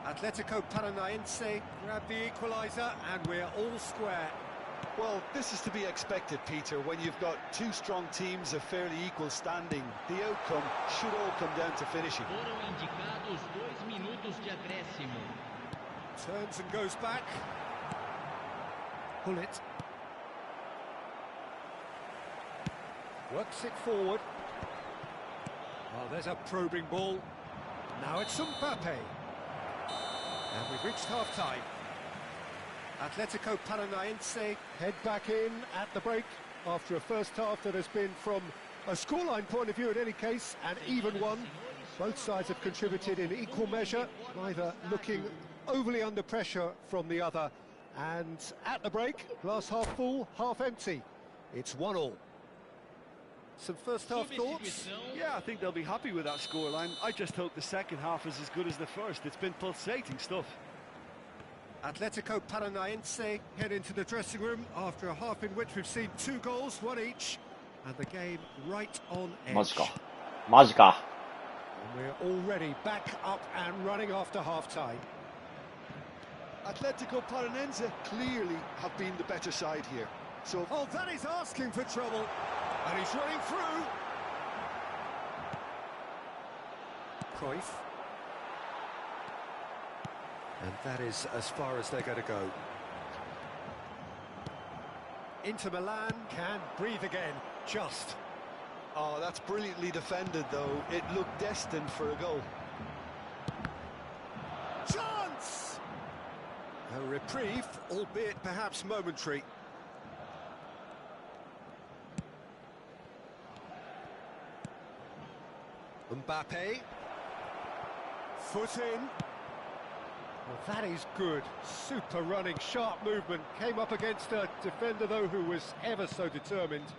Atletico Paranaense grab the equaliser, and we're all square. Well, this is to be expected, Peter, when you've got two strong teams of fairly equal standing. The outcome should all come down to finishing. Foram indicados 2 minutos de acréscimo. Turns and goes back. Hullet. Works it forward. Oh, there's a probing ball. Now it's Mbappe. And we've reached half-time. Atletico Paranaense head back in at the break after a first half that has been, from a scoreline point of view in any case, an even one. Both sides have contributed in equal measure, neither looking overly under pressure from the other. And at the break, glass half full, half empty. It's 1-1. Some first half thoughts? Yeah, I think they'll be happy with that scoreline. I just hope the second half is as good as the first. It's been pulsating stuff. Atletico Paranaense head into the dressing room after a half in which we've seen 2 goals, 1 each, and the game right on edge. マジか。マジか。And we're already back up and running after half-time. Atletico Paranense clearly have been the better side here. So, oh, that is asking for trouble. And he's running through. Cruyff. And that is as far as they're going to go. Inter Milan can breathe again, just. Oh, that's brilliantly defended, though. It looked destined for a goal. Chance! A reprieve, albeit perhaps momentary. Mbappe. Foot in. Well, that is good. Super running, sharp movement. Came up against a defender, though, who was ever so determined.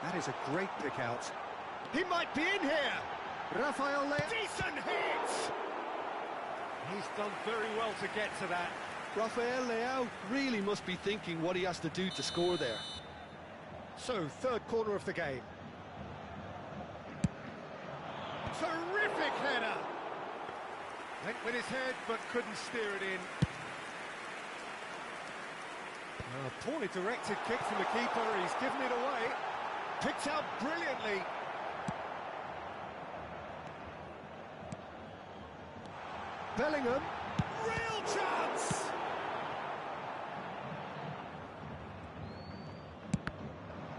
That is a great pick out. He might be in here. Rafael Leao. Decent hit! He's done very well to get to that. Rafael Leao really must be thinking what he has to do to score there. So, third corner of the game. Terrific header! Went with his head, but couldn't steer it in. A poorly directed kick from the keeper. He's given it away. Picked out brilliantly. Bellingham. Real chance!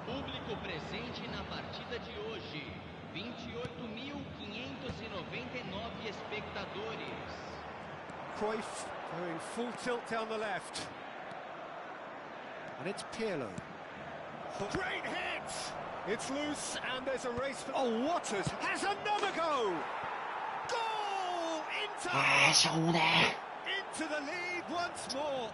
Público presente na partida de hoje. 28.599 espectadores. Cruyff going full tilt down the left. And it's Pirlo. Great hit! It's loose and there's a race for... Oh, Waters has another go! Goal! Into the lead once more.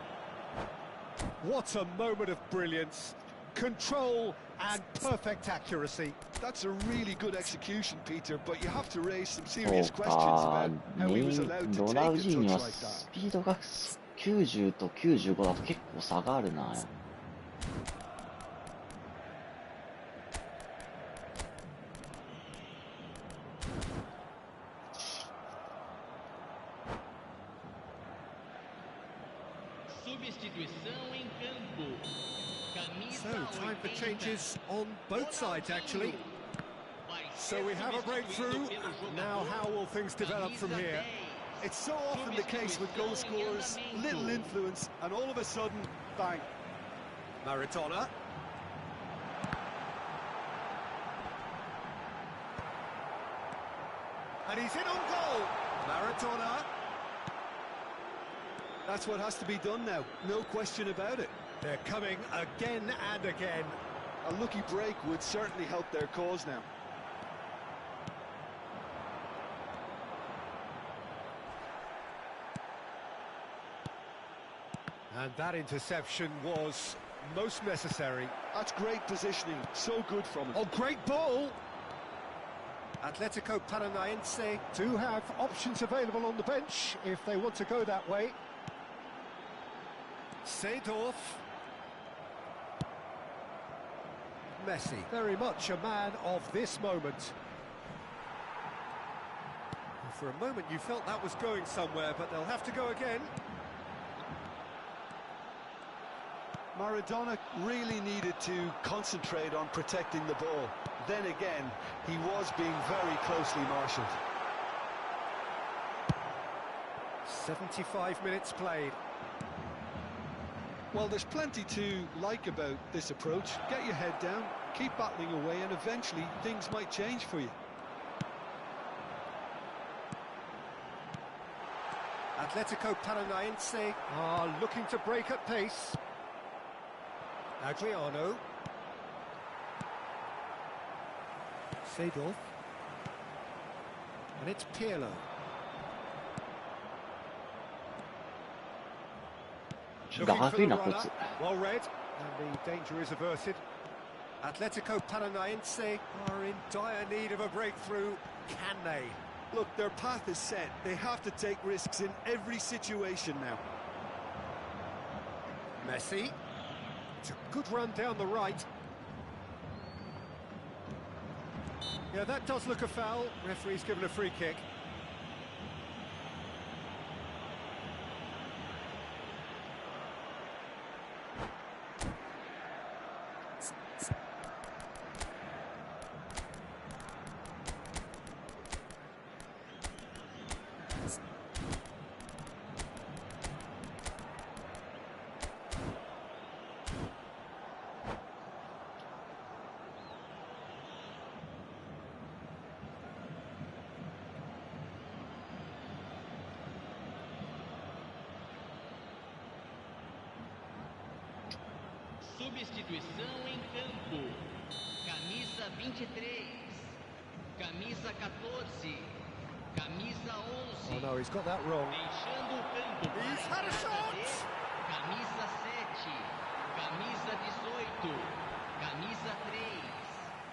What a moment of brilliance. Control and perfect accuracy. That's a really good execution, Peter, but you have to raise some serious questions about how he was allowed to take a touch like that. スピードが90と95だと結構差があるな。Substituição em campo. So, time for changes on both sides, actually. So we have a breakthrough. Now, how will things develop from here? It's so often the case with goal scorers, little influence, and all of a sudden, bang. Maradona. And he's in on goal. Maradona. That's what has to be done now, no question about it. They're coming again and again. A lucky break would certainly help their cause now. And that interception was most necessary. That's great positioning, so good from him. Oh, great ball! Atletico Paranaense do have options available on the bench if they want to go that way. Seedorf. Messi, very much a man of this moment. For a moment you felt that was going somewhere, but they'll have to go again. Maradona really needed to concentrate on protecting the ball. Then again, he was being very closely marshalled. 75 minutes played. Well, there's plenty to like about this approach. Get your head down, keep battling away, and eventually things might change for you. Atletico Paranaense are looking to break at pace. Adriano. Seedorf. And it's Pirlo. Well read, and the danger is averted. Atletico Paranaense are in dire need of a breakthrough. Can they? Look, their path is set. They have to take risks in every situation now. Messi. It's a good run down the right. Yeah, that does look a foul. Referee's given a free kick. Substituição em campo. Camisa 23. Camisa 14. Camisa 11. Oh no, he's got that wrong. Deixando o campo. He's had a shot! Camisa 7. Camisa 18. Camisa 3.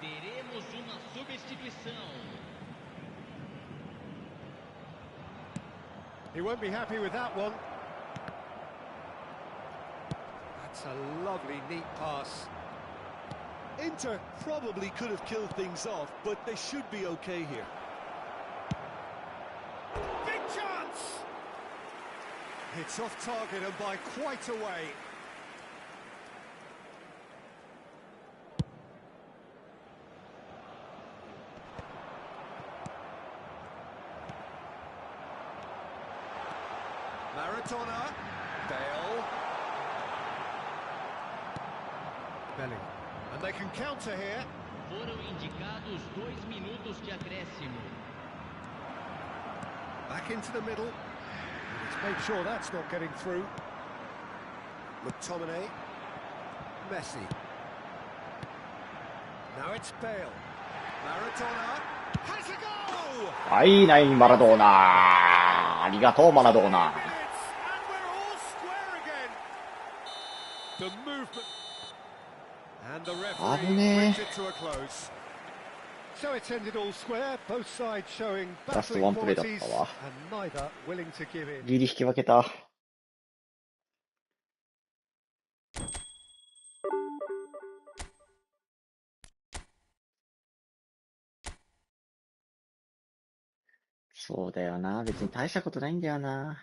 Teremos uma substituição. He won't be happy with that one. That's a lovely, neat pass. Inter probably could have killed things off, but they should be okay here. Big chance! It's off target and by quite a way. Maradona, Bale. Bellingham. And they can counter here. Foram indicados 2 minutos de acréscimo. Back into the middle. Let's make sure that's not getting through. McTominay. Messi. Now it's Bale. Maradona. Has a goal! はい、ない、マラドーナ。ありがとう、マラドーナ。And we're all square again. The movement. And the referee brings it to a close. So it's ended all square, both sides showing battling qualities and neither willing to give in. ギリ引き分けた。そうだよな。別に大したことないんだよな。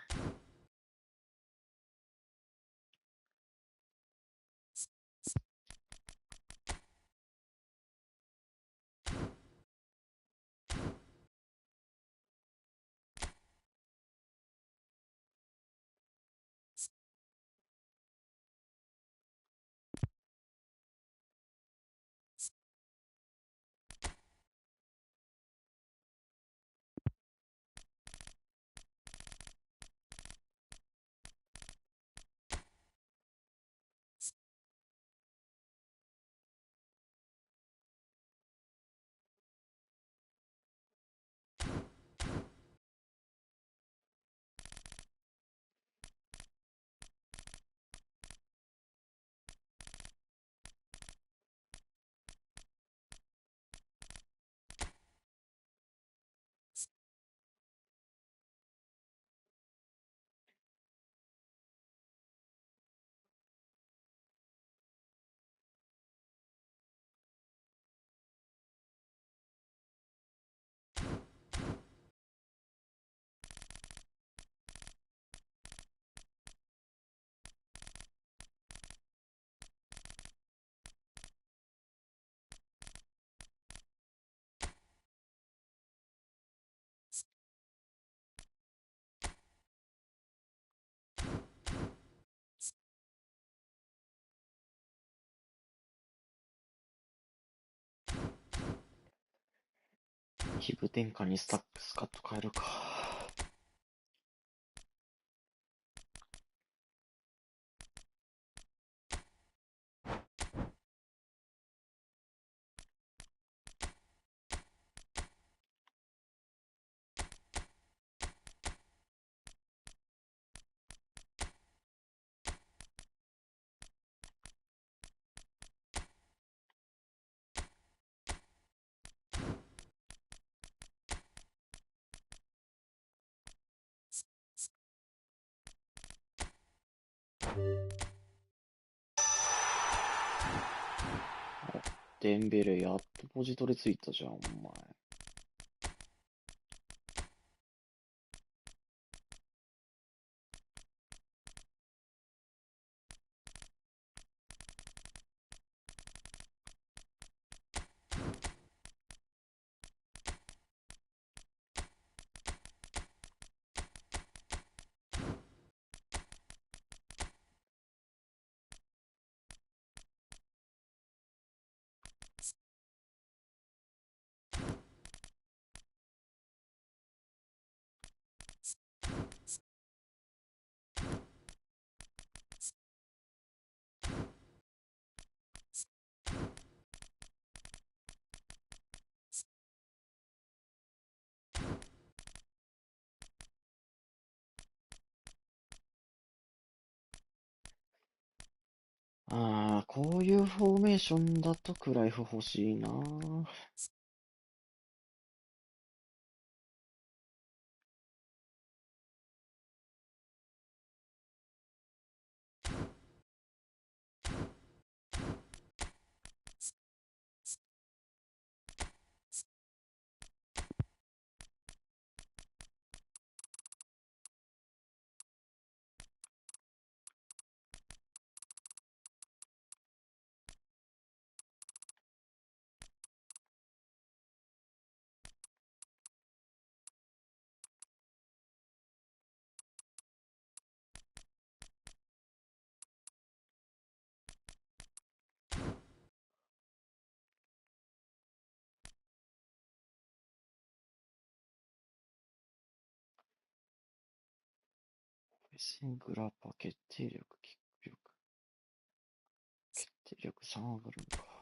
気分転換にスカット変えるか。デンベレやっとポジトレついたじゃん、お前。ああ、こういうフォーメーションだとクライフ欲しいな。シングラパ、決定力、キック力。決定力3上がるのか。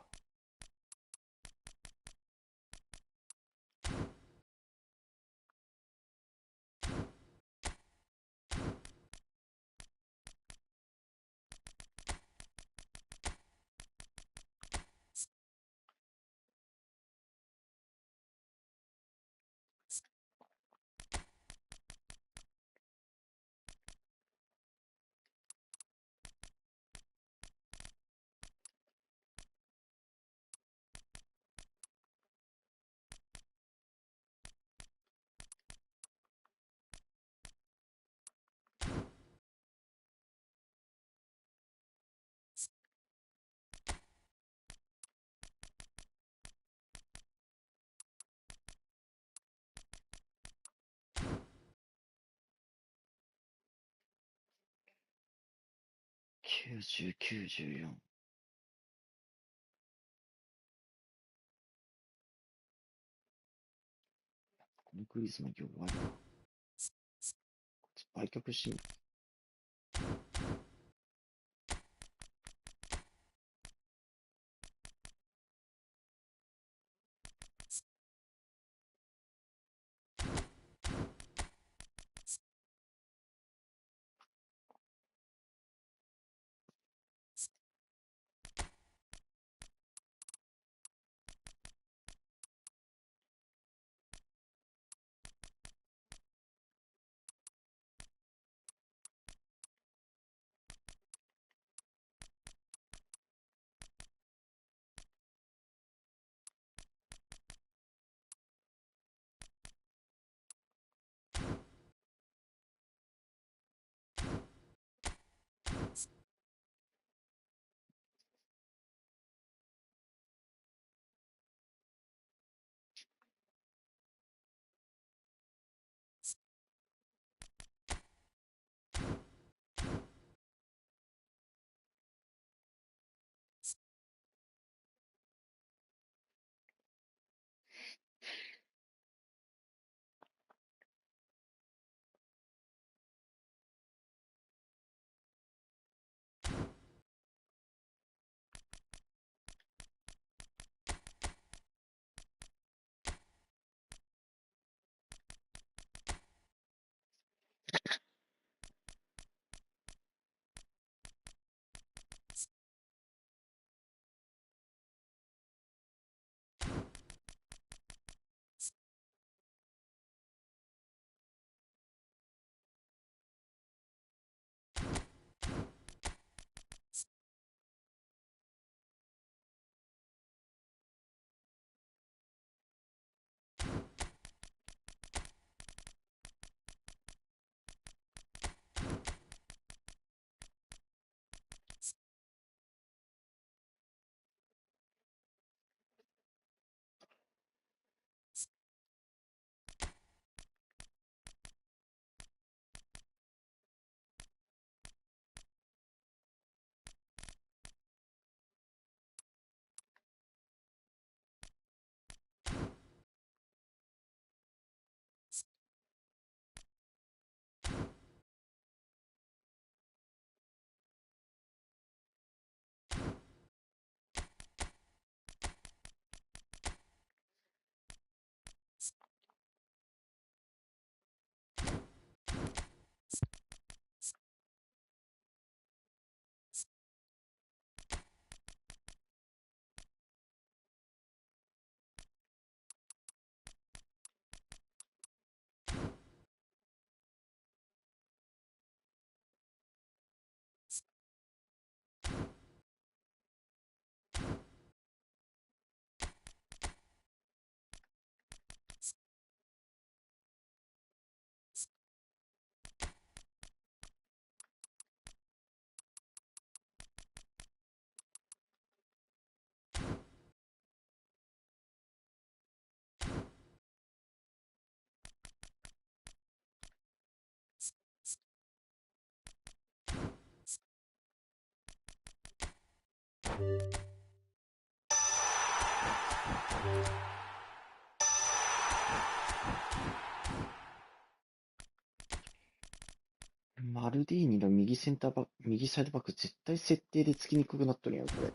90、94。このクリスマ弱いな。売却しみ。マルディーニの右センターバック、右サイドバック絶対設定でつきにくくなっとるやん、これ。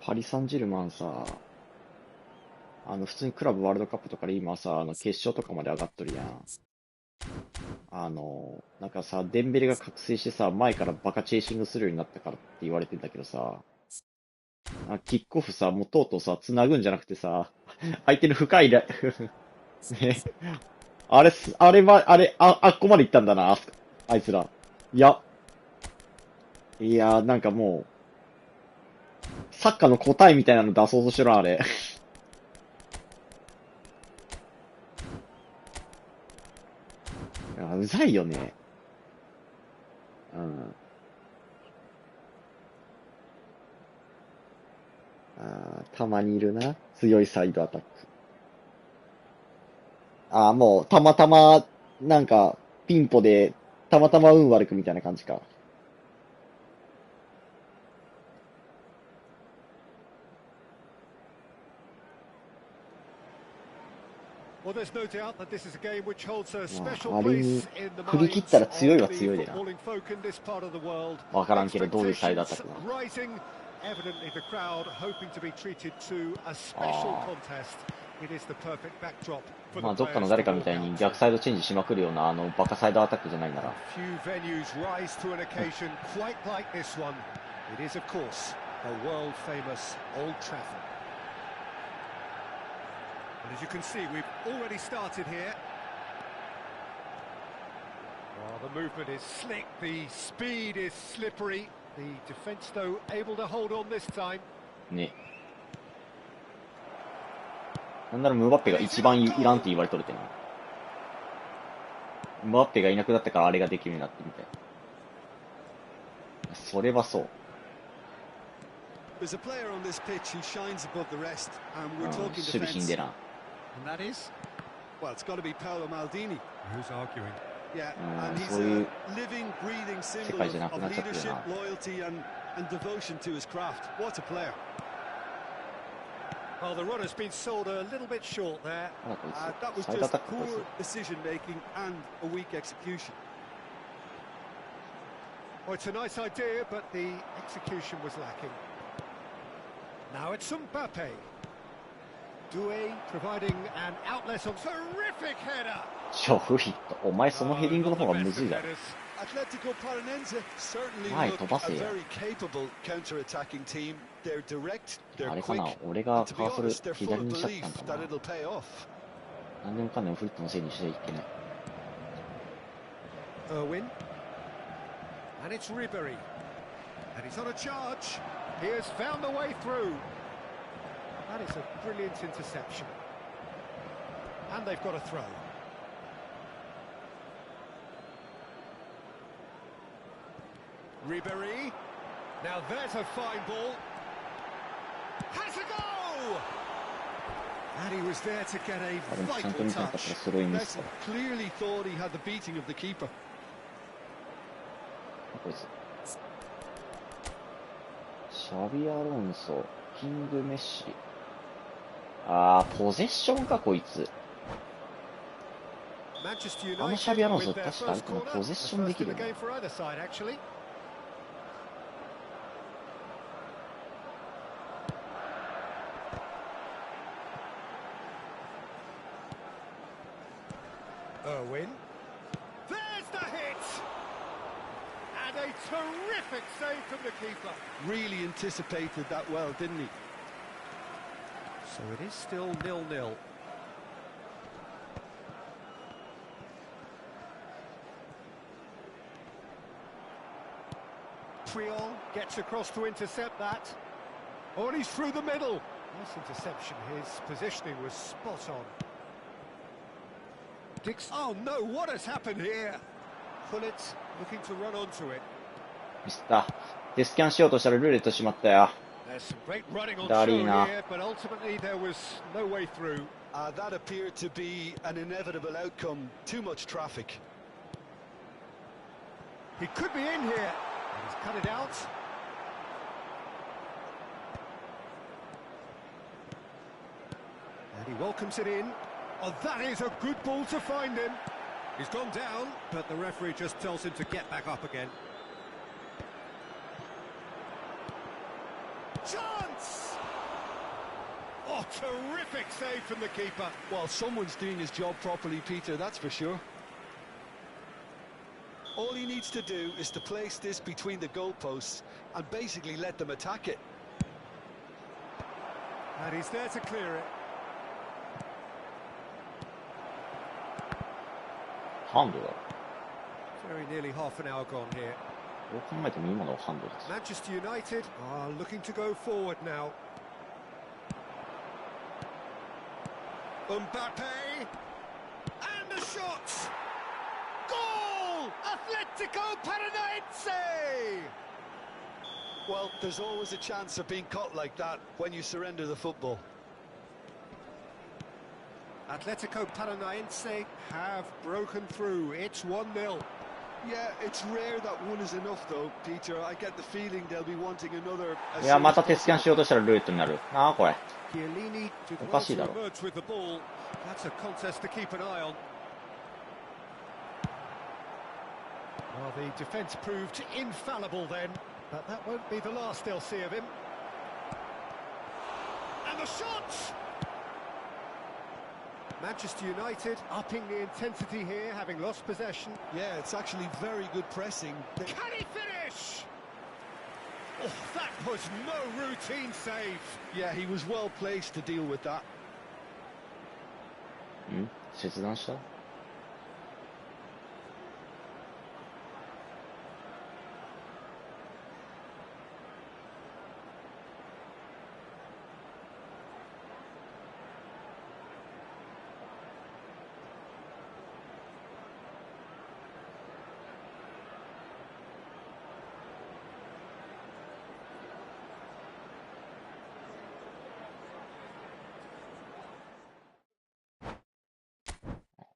パリ・サンジェルマンさ、普通にクラブワールドカップとかで今さ、決勝とかまで上がっとるやん。なんかさ、デンベレが覚醒してさ、前からバカチェイシングするようになったからって言われてんだけどさ、キックオフさ、もうとうとうさ、繋ぐんじゃなくてさ、相手の深いね、あっこまで行ったんだな、あいつら。いや、なんかもう、サッカーの答えみたいなの出そうとしてるな、あれ。いや、うざいよね。うん。たまにいるな。強いサイドアタック。もう、たまたま、なんか、ピンポで、たまたま運悪くみたいな感じか。Well, there's no doubt that this is a game which holds a ま special あ、あれに place in the 振り切っ minds た of ら強いは the 強いでな。 footballing folk in this part of the world. わからんけど、どういうサイドアタッ Expectations クなの。 rising. Evidently, the crowd hoping to be treated to a special contest. It is the perfect backdrop for ま the あ、どっかの players 誰 to かみ walk たいに out 逆 to. サイドチェンジしまくるような、バカサイドアタックじゃないなら。Few venues rise to an occasion quite like this one. It is, of course, the world famous Old Trafford. And as you can see, we've already started here. Well, the movement is slick, the speed is slippery. The defence, though, able to hold on this time. ね。なんならムバッペが一番いらんって言われとるってな。ムバッペがいなくなったからあれができるようになってみたい。それはそう。There's a player on this pitch who shines above the rest, and we're talking 守備品 defence. でな。 And that is? Well, it's got to be Paolo Maldini. Who's arguing? Yeah, and he's そういう a living, breathing 世 symbol 界じゃなく of なっちゃってる leadership, な。 loyalty, and devotion to his craft. What a player! Well, the run has been sold a little bit short there. まだこい That つ、 was サイドア just タックこい poor つ。 decision making and a weak execution. Well, it's a nice idea, but the execution was lacking. Now it's Mbappe. Doué providing an outlet on terrific header. 超フヒット。お前そのヘディングの方がむずいだろ。 Atletico Paranense certainly 前 look 飛ば a せよ。 very capable counter-attacking team. They're direct, あ they're れか quick, な、俺が and to be カーソル honest, they're full 左 of にしちゃっ belief たんか that な。 it'll pay off. 何でもかんでもフリットのせいにしちゃいけない。 Irwin. And it's Ribery. And he's on a charge. He has found the way through. That is a brilliant interception. And they've got a throw. Ribery. Now there's a fine ball. Has a go! And he was there to get a あれもちゃんと vital 見てなかった touch. らスローインミス Messi だ。 clearly thought he had the beating of the keeper. こいつ。シャビアロンソ、キングメッシ。ポゼッションか、こいつ。 Manchester あの United シャビアロン with ソ、 their 確かあれ first かな、 corner. ポゼッ The ションで first き in る the よね。 game for either side, actually. with a terrific save from the keeper. Really anticipated that well, didn't he? So it is still 0-0. Puyol gets across to intercept that. Oh, and he's through the middle. Nice interception. His positioning was spot on. Oh no, what has happened here? Pullet looking to run onto it. ミスった。デスキャンしようとしたらルーレットしまったよ。 There's some great running on ダ show リーナ。 here, but ultimately there was no way through. That appeared to be an inevitable outcome. Too much traffic. He could be in here. And he's cut it out. And he welcomes it in. Oh, that is a good ball to find him. He's gone down, but the referee just tells him to get back up again. Chance! Oh, terrific save from the keeper. Well, someone's doing his job properly, Peter, that's for sure. All he needs to do is to place this between the goalposts and basically let them attack it. And he's there to clear it. ハンドだろ。 Very nearly half an hour gone here. どう考えても今のはハンドです。 Manchester United are looking to go forward now. Mbappe! And the shot! Goal! Atletico Paranaense! Well, there's always a chance of being caught like that when you surrender the football. Atletico Paranaense have broken through. It's 1-0. Yeah, it's rare that one is enough, though, Peter. I get the feeling they'll be wanting another. いや、またデスキャンしようとしたらルーレットになる。なあ、これ。 Chiellini did お well かしい to だろ。 emerge with the ball. That's a contest to keep an eye on. Well, the defence proved infallible then, but that won't be the last they'll see of him. And the shot! Manchester United upping the intensity here, having lost possession. Yeah, it's actually very good pressing. Can he finish? Oh, that was no routine save. Yeah, he was well placed to deal with that. ん？切断した？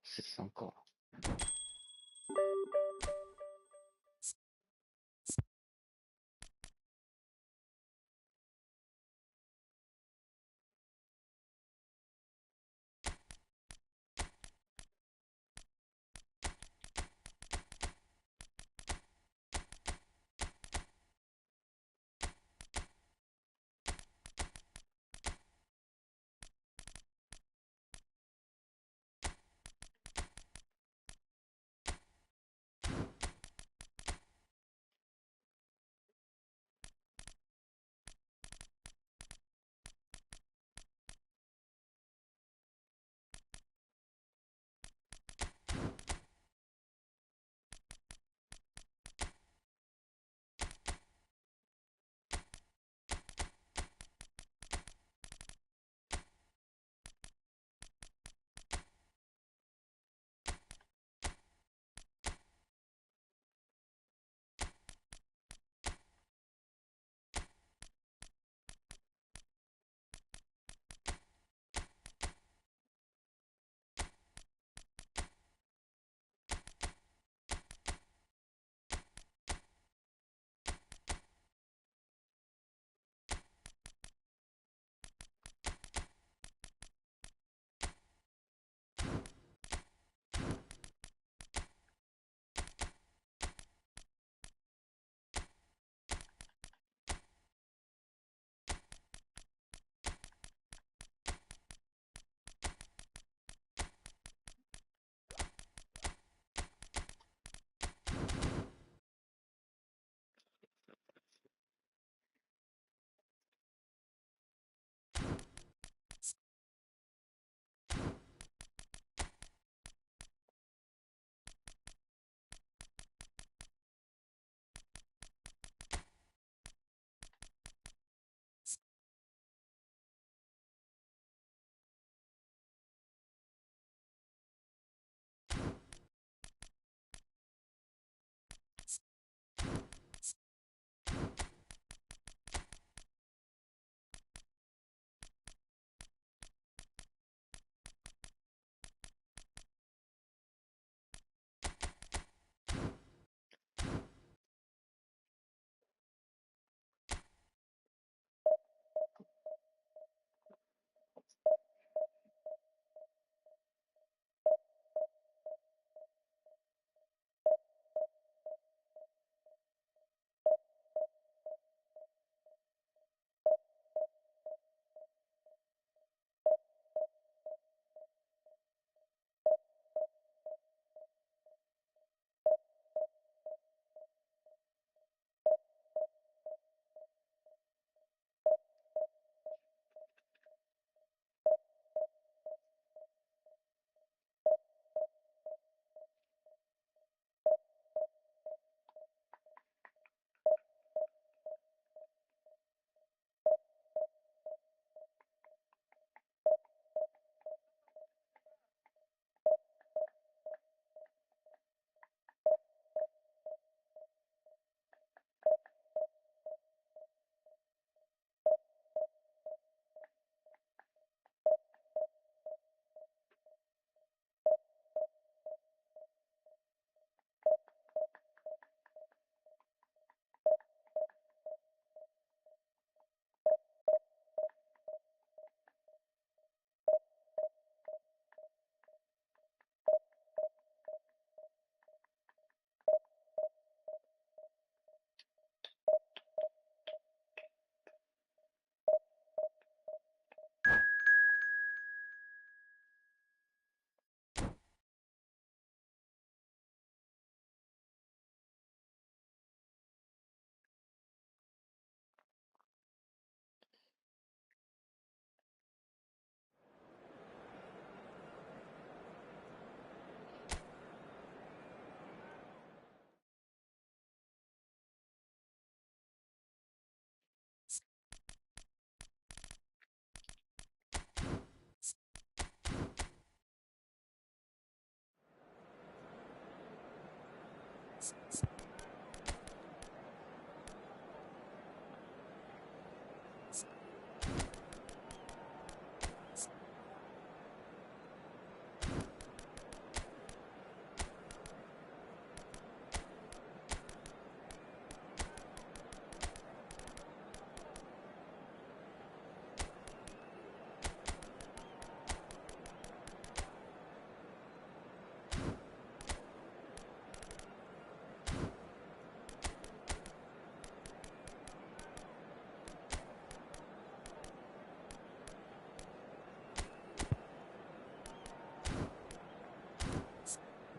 切断か。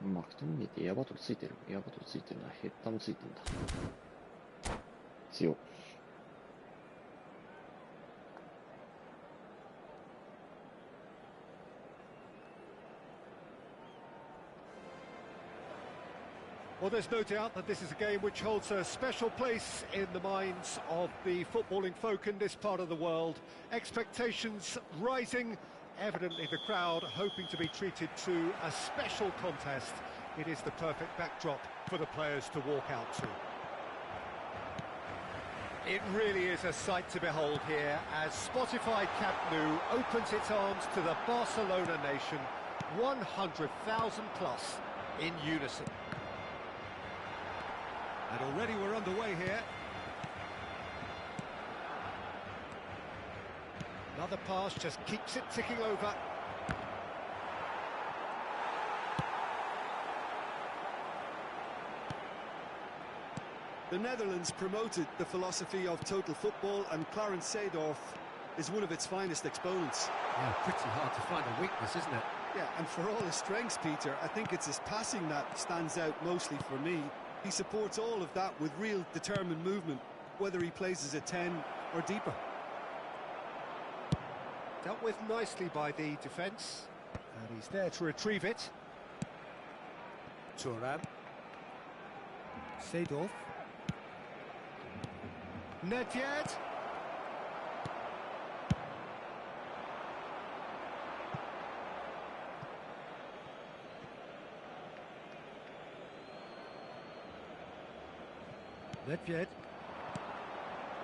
マクトミネってエアバトルついてる。エアバトルついてるな。ヘッダーもついてるんだ。強い。Well, there's no doubt that this is a game which holds a special place in the minds of the footballing folk in this part of the world. Expectations rising, evidently the crowd hoping to be treated to a special contest. It is the perfect backdrop for the players to walk out to. It really is a sight to behold here as Spotify Camp Nou opens its arms to the Barcelona nation, 100,000 plus in unison. And already we're underway here. Another pass just keeps it ticking over. The Netherlands promoted the philosophy of total football, and Clarence Seedorf is one of its finest exponents. Yeah, pretty hard to find a weakness, isn't it? Yeah, and for all his strengths, Peter, I think it's his passing that stands out mostly for me. He supports all of that with real determined movement, whether he plays as a 10 or deeper. Dealt with nicely by the defence, and he's there to retrieve it. Thuram. Seedorf. Nedved. Nedved.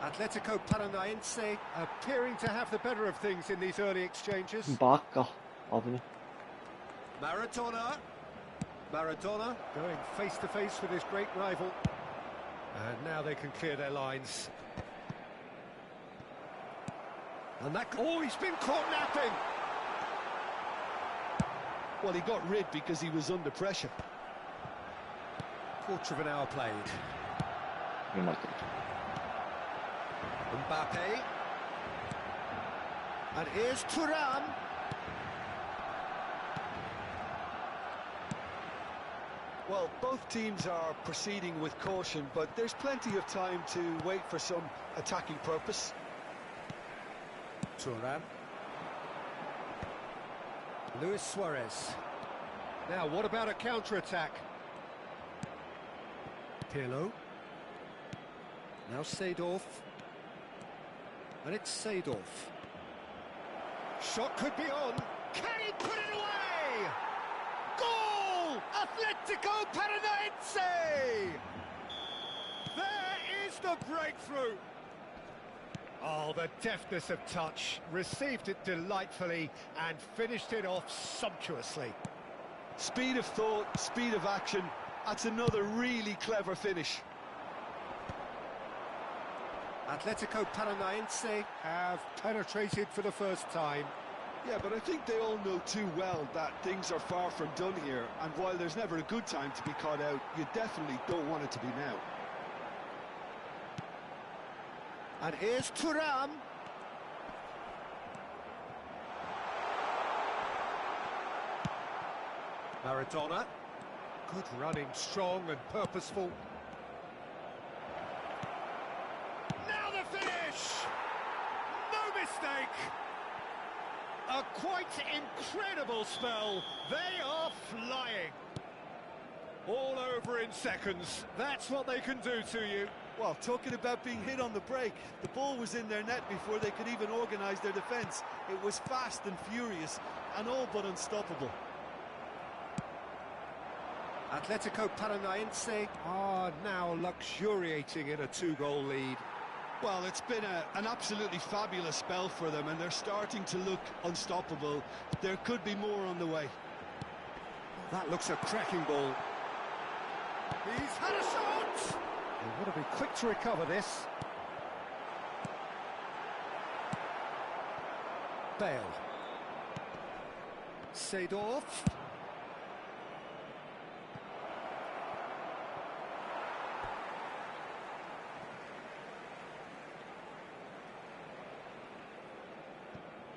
Atletico Paranaense appearing to have the better of things in these early exchanges. バカ。危ね。Maradona. Maradona going face to face with his great rival. And now they can clear their lines. And that... Oh, he's been caught napping! Well, he got rid because he was under pressure. Quarter of an hour played. 読まれてる。 Mbappe. And here's Thuram. Well, both teams are proceeding with caution, but there's plenty of time to wait for some attacking purpose. Thuram. Luis Suarez. Now, what about a counter-attack? Pirlo. Now Seedorf. And it's Seedorf. Shot could be on. Can he put it away? Goal! Atletico Paranaense! There is the breakthrough. Oh, the deftness of touch. Received it delightfully and finished it off sumptuously. Speed of thought, speed of action. That's another really clever finish. Atletico Paranaense have penetrated for the first time. Yeah, but I think they all know too well that things are far from done here, and while there's never a good time to be caught out, you definitely don't want it to be now. And here's Thuram. Maradona. Good running, strong and purposeful. Now the finish! No mistake! A quite incredible spell. They are flying. All over in seconds. That's what they can do to you. Well, talking about being hit on the break, the ball was in their net before they could even organise their defence. It was fast and furious and all but unstoppable. Atletico Paranaense are now luxuriating in a 2-goal lead. Well, it's been an absolutely fabulous spell for them, and they're starting to look unstoppable. There could be more on the way. That looks a cracking ball. He's had a shot! He would have been quick to recover this. Bale. Seedorf.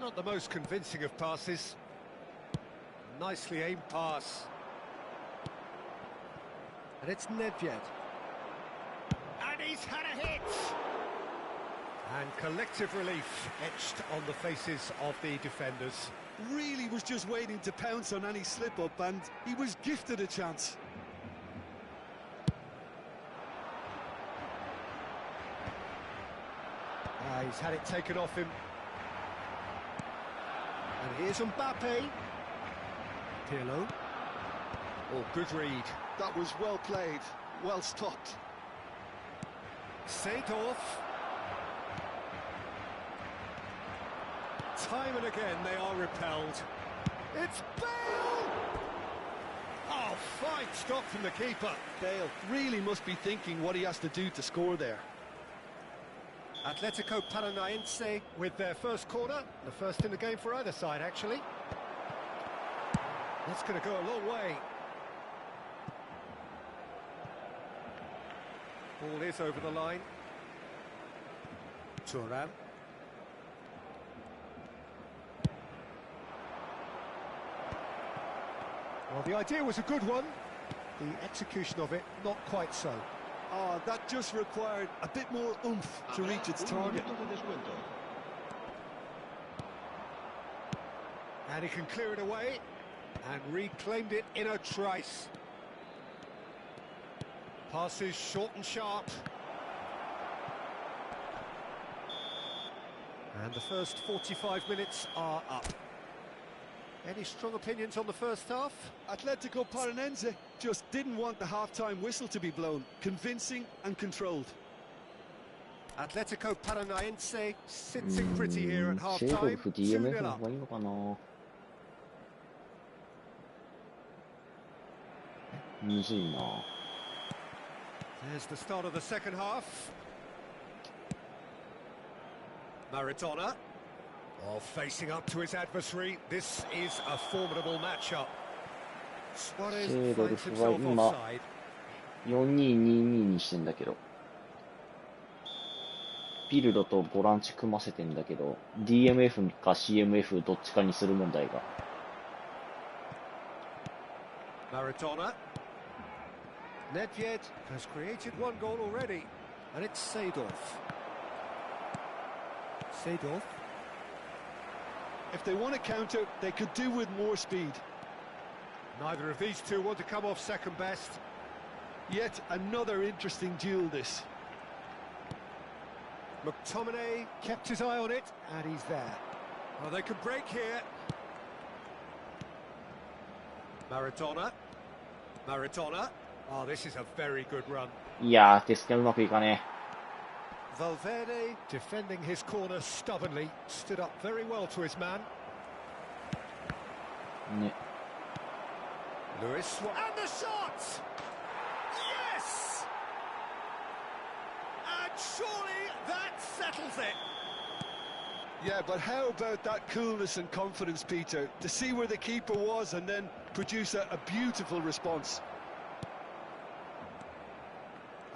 Not the most convincing of passes. Nicely aimed pass. And it's Nedved. And he's had a hit! And collective relief etched on the faces of the defenders. Really was just waiting to pounce on any slip-up, and he was gifted a chance. He's had it taken off him. And here's Mbappe. Pirlo. Oh, good read. That was well played, well stopped. Seedorf. Time and again they are repelled. It's Bale! Oh, fine stop from the keeper. Bale really must be thinking what he has to do to score there. Atletico Paranaense with their first corner. The first in the game for either side, actually. That's going to go a long way. Ball is over the line. Thuram. Well, the idea was a good one. The execution of it, not quite so. Oh, that just required a bit more oomph to reach its target. And he can clear it away. And reclaimed it in a trice. Passes short and sharp. And the first 45 minutes are up. Any strong opinions on the first half? Atletico Paranaense just didn't want the half-time whistle to be blown. Convincing and controlled. Atletico Paranaense sitting pretty here at half-time. 2-0 up. むずいな。 There's the start of the second half. Maradona. Oh, facing up to his adversary. This is a formidable matchup. Suarez finds himself offside. 4-2-2-2にしてんだけど。ピルロとボランチ組ませてんだけど、DMF か CMF どっちかにする問題が。Maradona. Nedved has created one goal already, and it's Seedorf. Seedorf. If they want to counter, they could do with more speed. Neither of these two want to come off second best. Yet another interesting duel, this. McTominay kept his eye on it, and he's there. Well, they could break here. Maradona. Maradona. Oh, this is a very good run. いやー、手すきはうまくいかねえ。 Valverde defending his corner stubbornly, stood up very well to his man. ね。 Lewis. And the shot! Yes! And surely that settles it. Yeah, but how about that coolness and confidence, Peter? To see where the keeper was and then produce a beautiful response.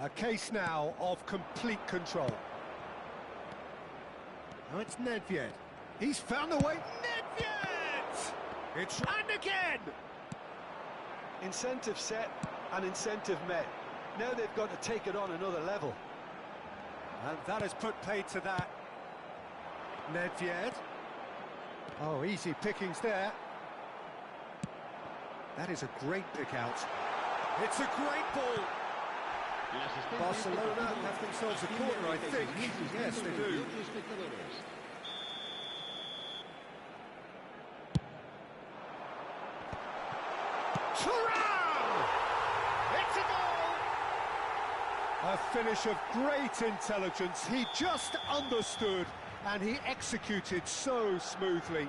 A case now of complete control. Now it's Nedved. He's found a way. Nedved! It's and again! Incentive set and incentive met. Now they've got to take it on another level. And that has put paid to that. Nedved. Oh, easy pickings there. That is a great pick out. It's a great ball. Barcelona have themselves a corner, I think. Yes, they do. Thuram! A finish of great intelligence. He just understood and he executed so smoothly.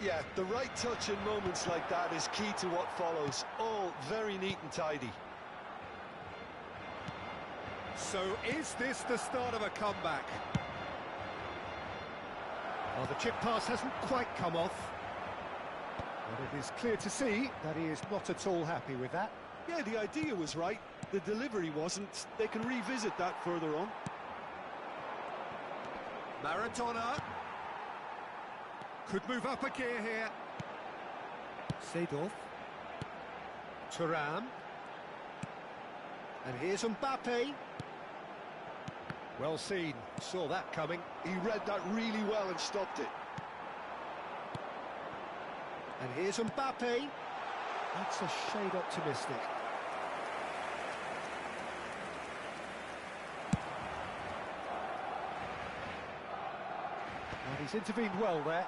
Yeah, the right touch in moments like that is key to what follows. All very neat and tidy. So is this the start of a comeback? Well, the chip pass hasn't quite come off. But it is clear to see that he is not at all happy with that. Yeah, the idea was right. The delivery wasn't. They can revisit that further on. Maradona could move up a gear here. Seedorf. Thuram. And here's Mbappe. Well seen, saw that coming. He read that really well and stopped it. And here's Mbappe. That's a shade optimistic. And he's intervened well there.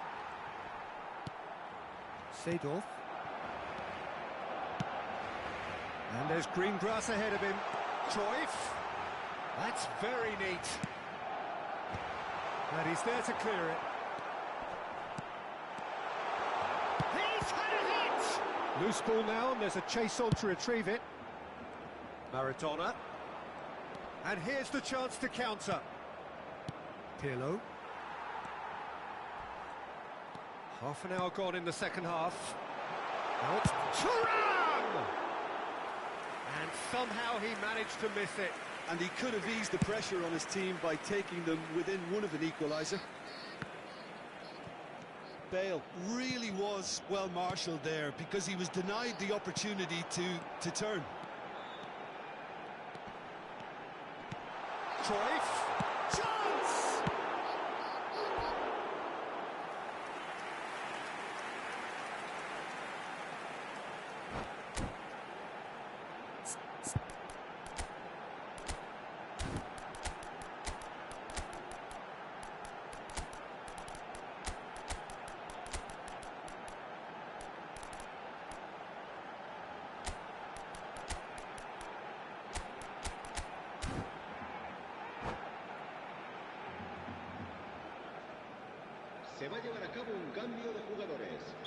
Seedorf. And there's green grass ahead of him. Cruyff. That's very neat. And he's there to clear it. He's had a hit! Loose ball now, and there's a chase on to retrieve it. Maradona. And here's the chance to counter. Pirlo. Half an hour gone in the second half. Now it's Thuram! And somehow he managed to miss it. And he could have eased the pressure on his team by taking them within one of an equaliser. Bale really was well marshalled there because he was denied the opportunity to turn. Cruyff. Chance!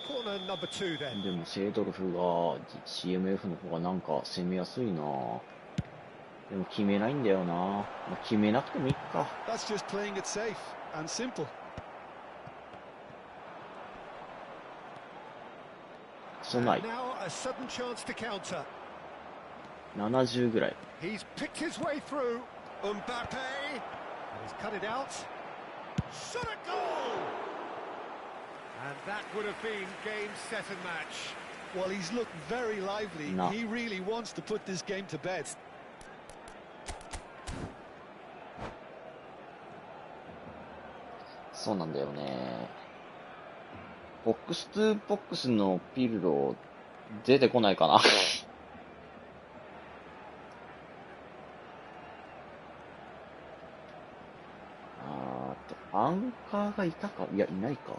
Corner number 2 then. でもセードルフが CMF の方がなんか攻めやすいな。でも決めないんだよな。まあ、決めなくてもいいか。That's just playing it safe and simple. そんない。 Now a sudden chance to counter. 70ぐらい。 He's picked his way through. Mbappe. And he's cut it out. Shot a goal! And that would have been game, set and match. Well, he's looked very lively. No. He really wants to put this game to bed. そうなんだよね。ボックス2ボックスのピルロ出てこないかな。アンカーがいたか、いや、いないか。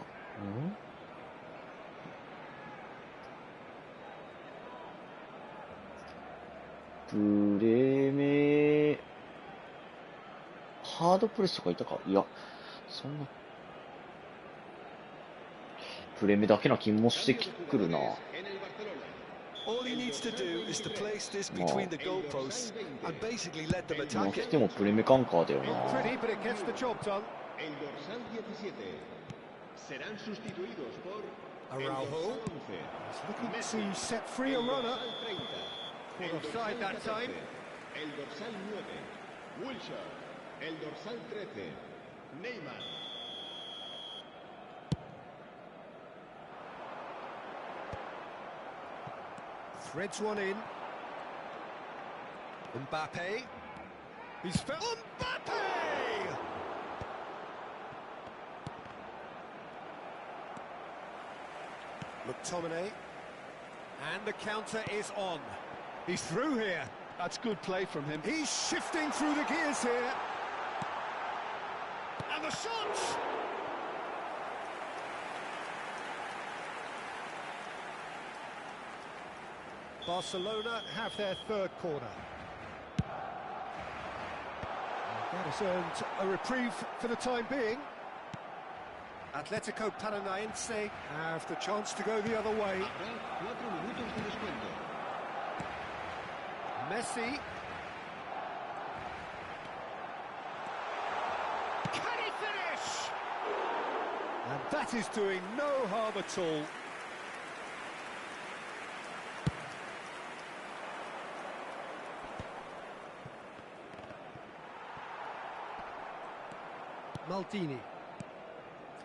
プレメ、ハードプレスとかいたか、いや、そんな。プレメだけな気もしてくるな。All he needs to do is to place this between the goalposts and basically let them まあ、 attack 来 it. てもプレメカンカーだよ Not な。 pretty, but it gets the job done. El dorsal 17 serán sustituidos por Araujo. He's looking to set free a runner. Caught offside that time. El dorsal 9, Wilshere. El dorsal 13, Neymar. Threads one in. Mbappe. He's found Mbappe! McTominay. And the counter is on. He's through here. That's good play from him. He's shifting through the gears here. And the shot! Barcelona have their third corner. That has earned a reprieve for the time being. Atletico Paranaense have the chance to go the other way. Messi. Can he finish? And that is doing no harm at all. Maldini.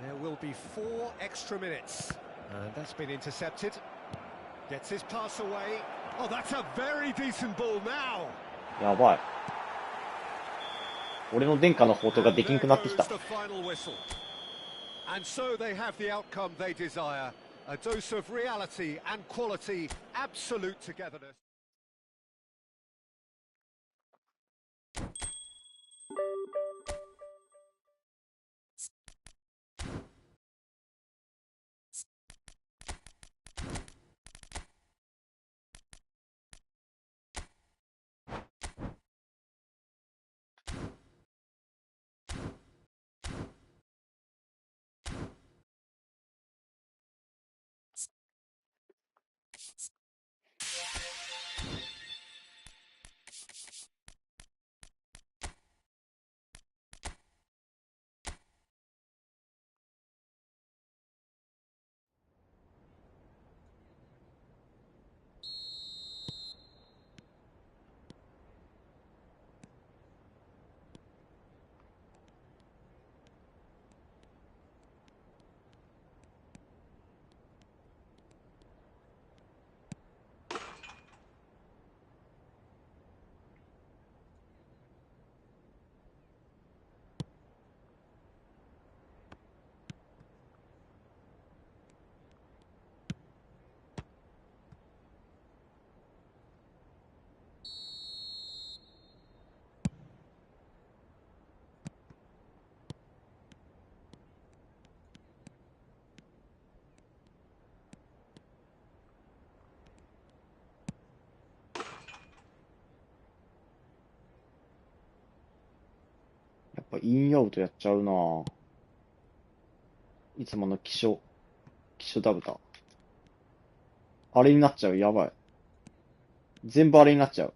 There will be 4 extra minutes. And that's been intercepted. Gets his pass away. Oh, that's a very decent ball now. やばい。俺の殿下の宝刀ができんくなってきた。 And so they have the outcome they desire. A dose of reality and quality, absolute togetherness.やっぱインアウトやっちゃうなぁ。いつもの機種ダブタ。あれになっちゃう、やばい。全部あれになっちゃう。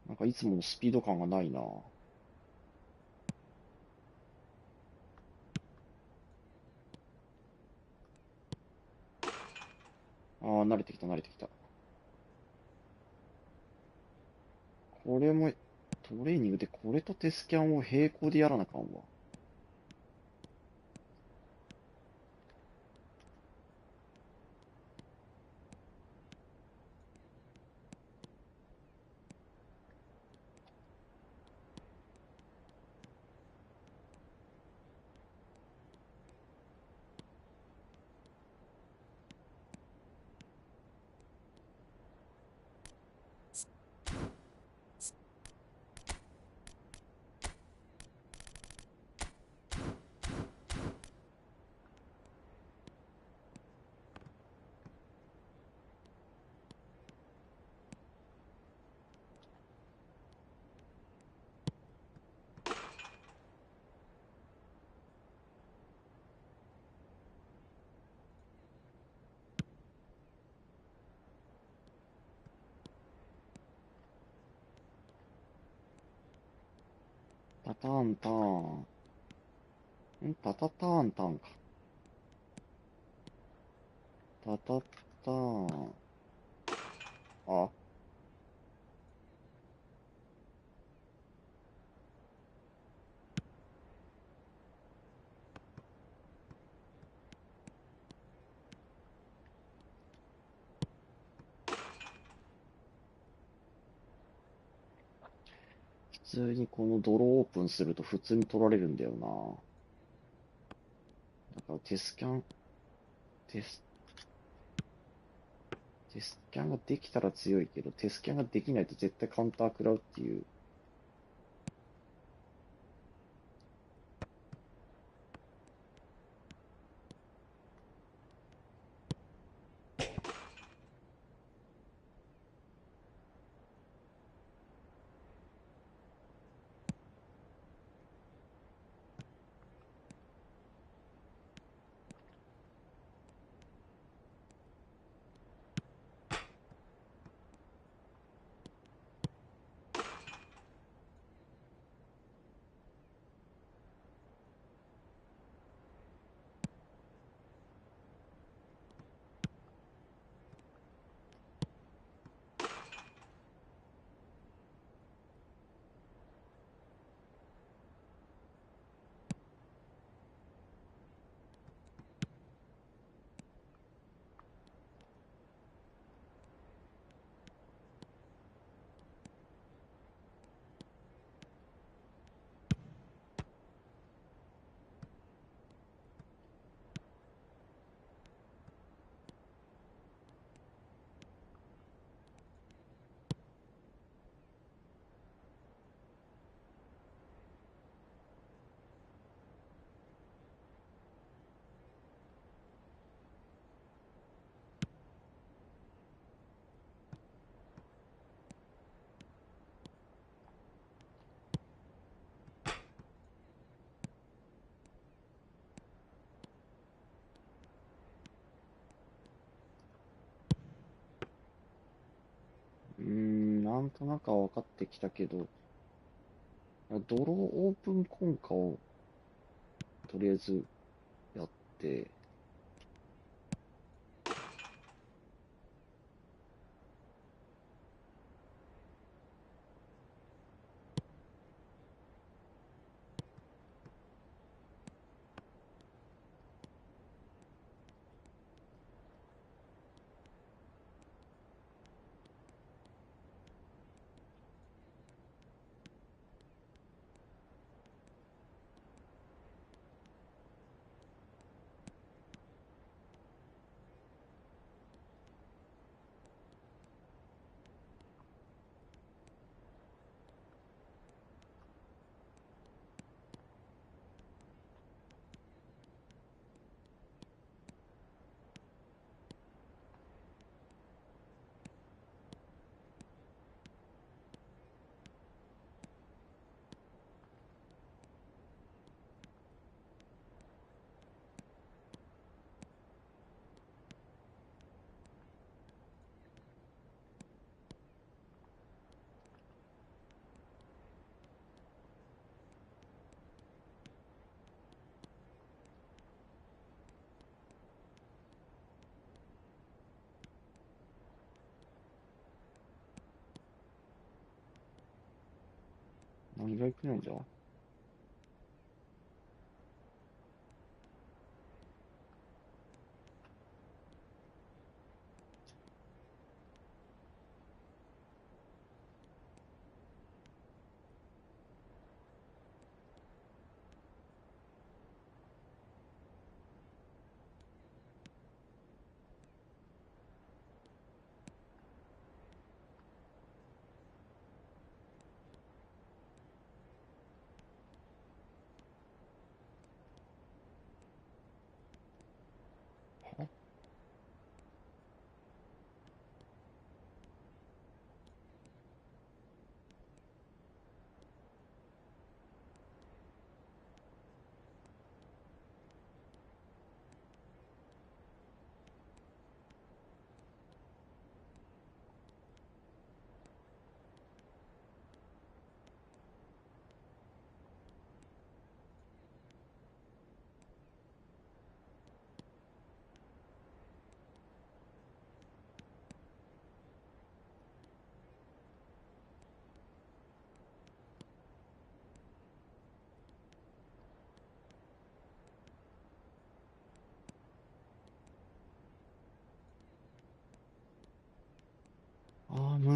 なんかいつものスピード感がないなぁ。ああ、慣れてきた、慣れてきた。これも、トレーニングでこれとテスキャンを並行でやらなあかんわ。タターンターン。タタターンターンか。タタッターン。あ、普通にこのドローオープンすると普通に取られるんだよな。だからテス、テスキャンができたら強いけど、テスキャンができないと絶対カウンター食らうっていう。なんとなくは分かってきたけど、ドローオープンコンカをとりあえずやって、何がいけないんだ。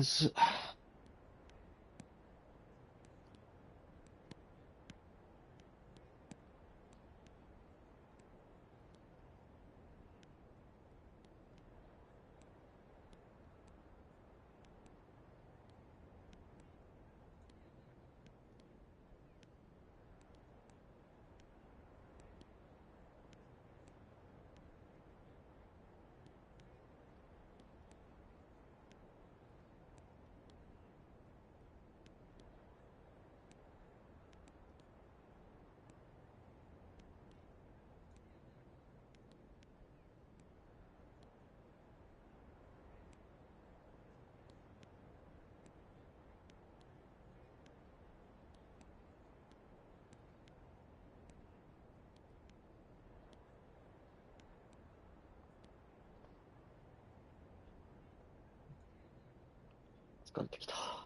むず。疲れてきた。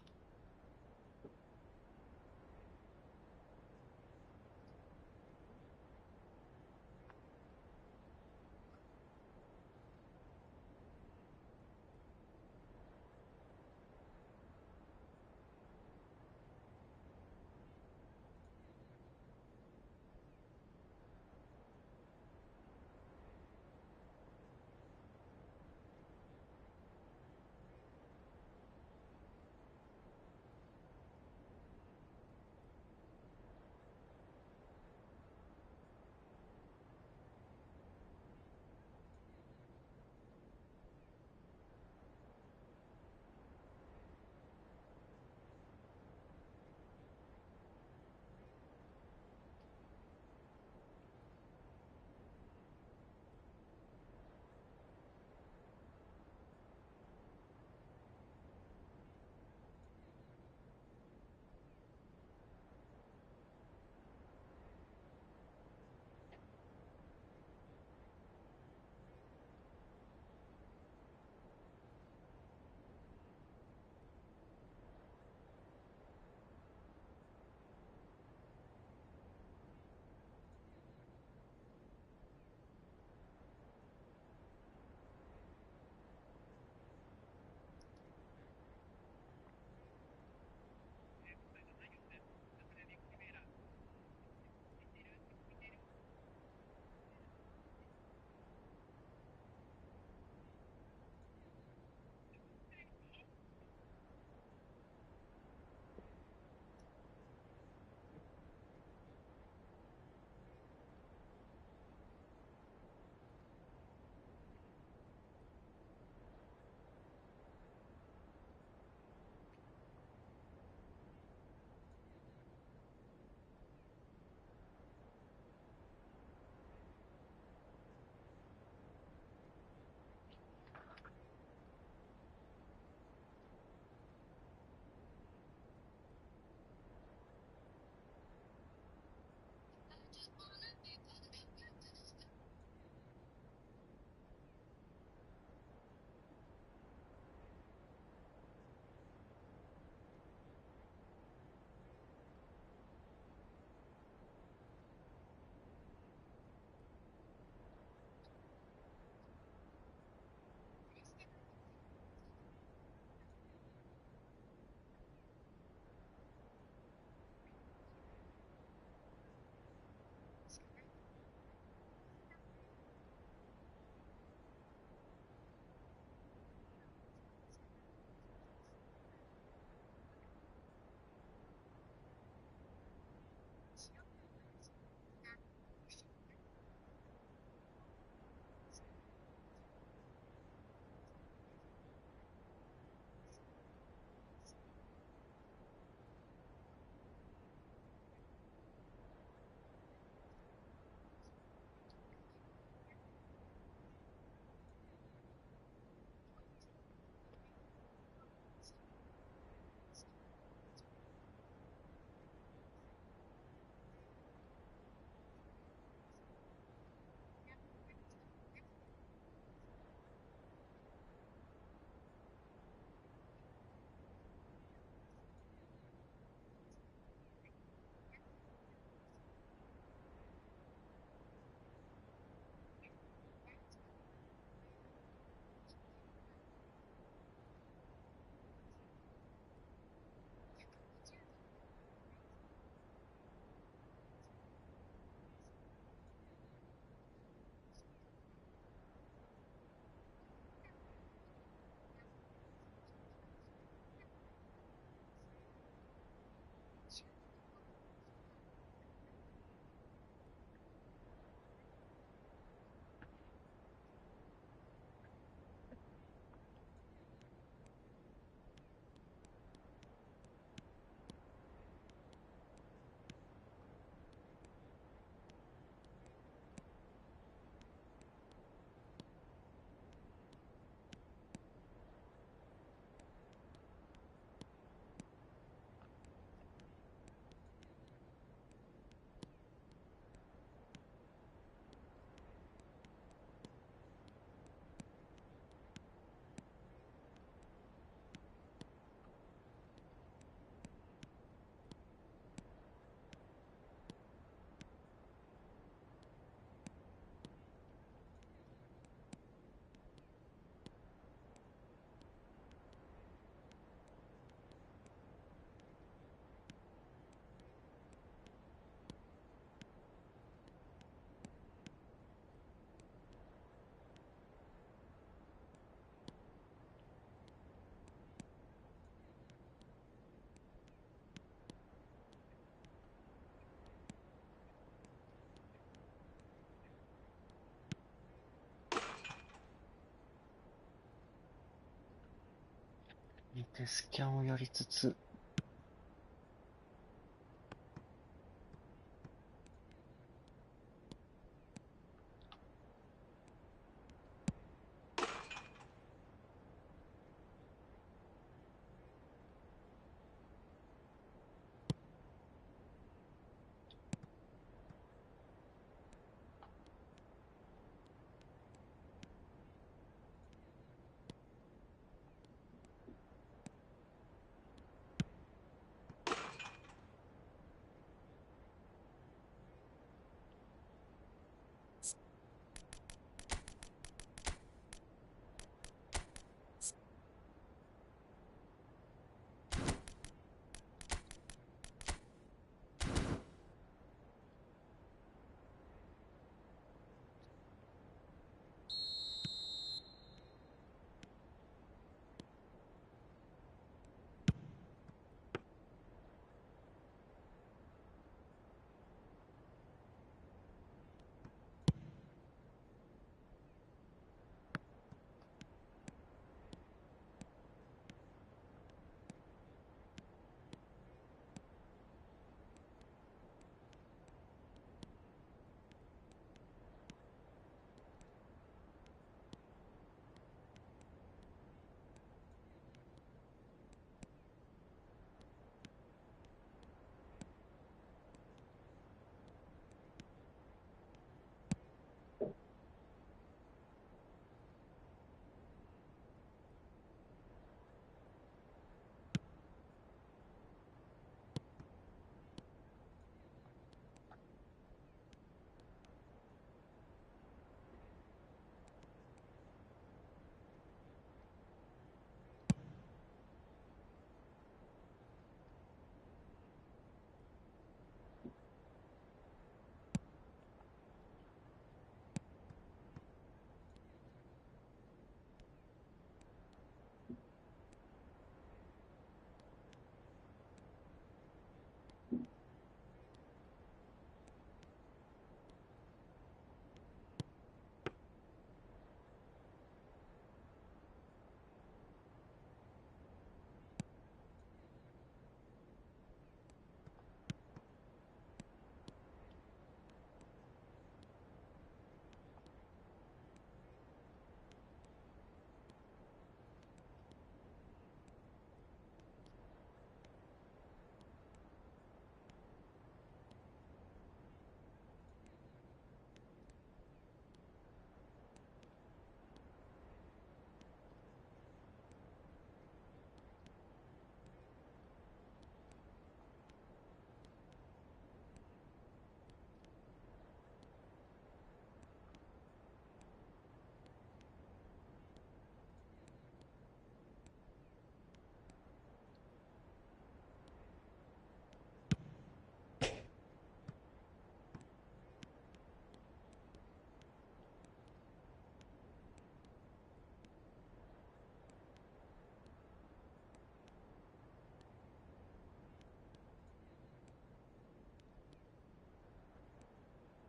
デスキャンをやりつつ、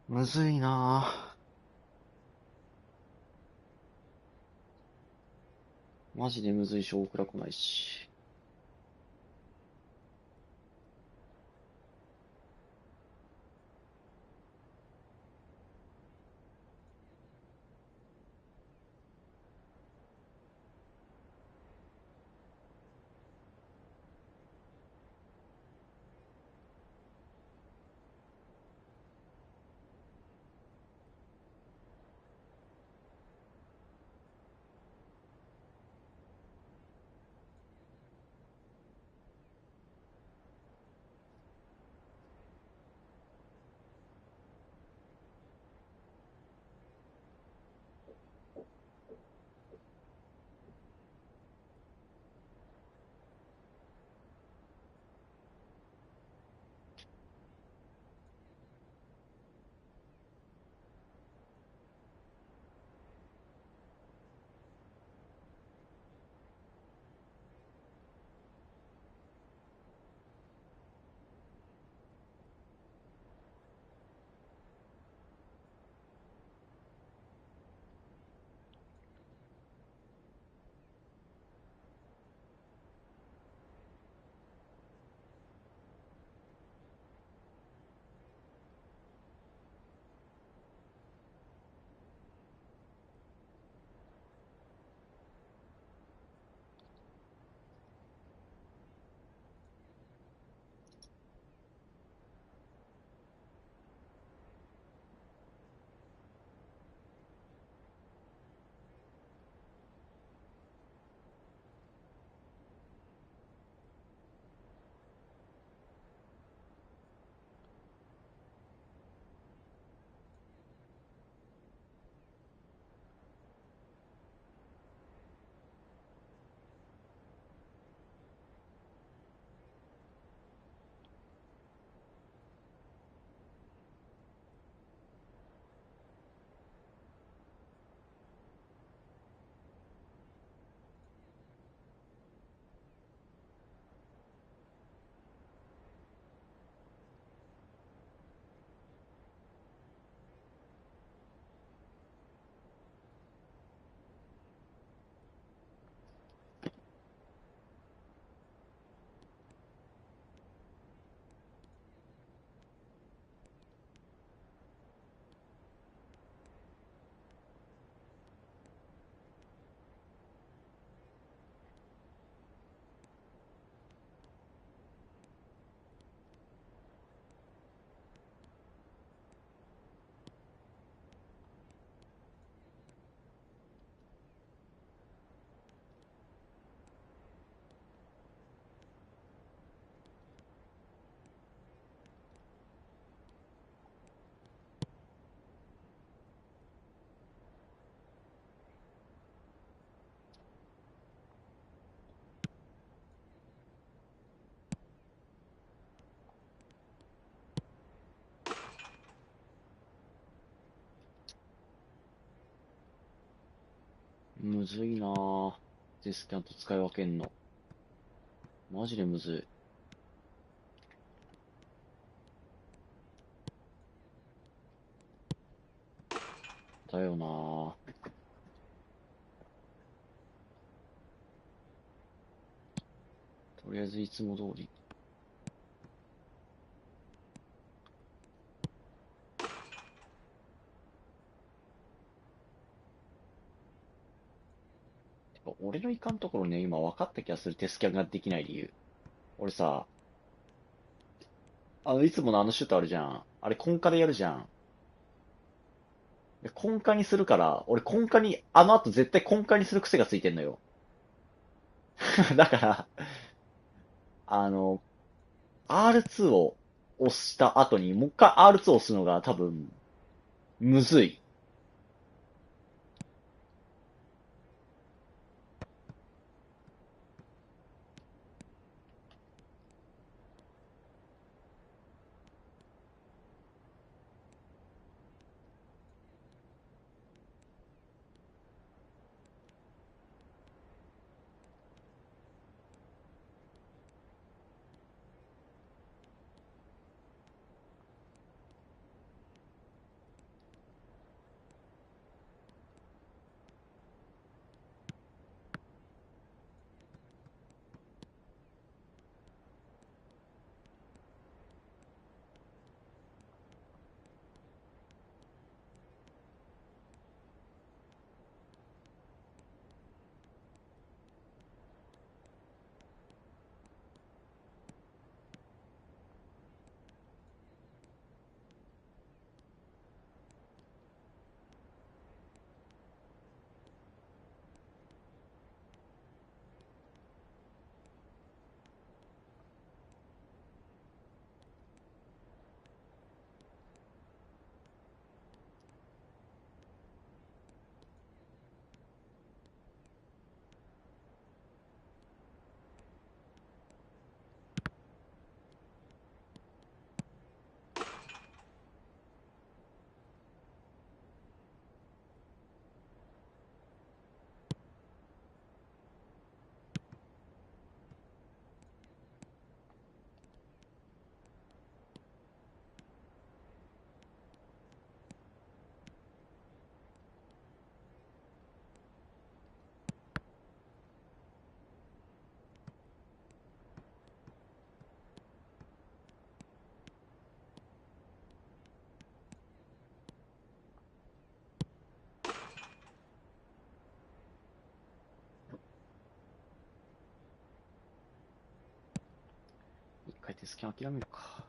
むずいなぁ。マジでむずいし、大倉来ないし。むずいなぁ。デスキャンと使い分けんの。マジでむずい。だよなぁ。とりあえずいつも通り。てか俺のいかんところね、今分かった気がする。デスキャンができない理由。俺さ、いつものあのシュートあるじゃん。あれ、コンカでやるじゃん。でコンカにするから、俺コンカに、あの後絶対コンカにする癖がついてんのよ。だから、あの、R2 を押した後に、もう一回 R2 を押すのが多分、むずい。一回デスキャン諦めるか。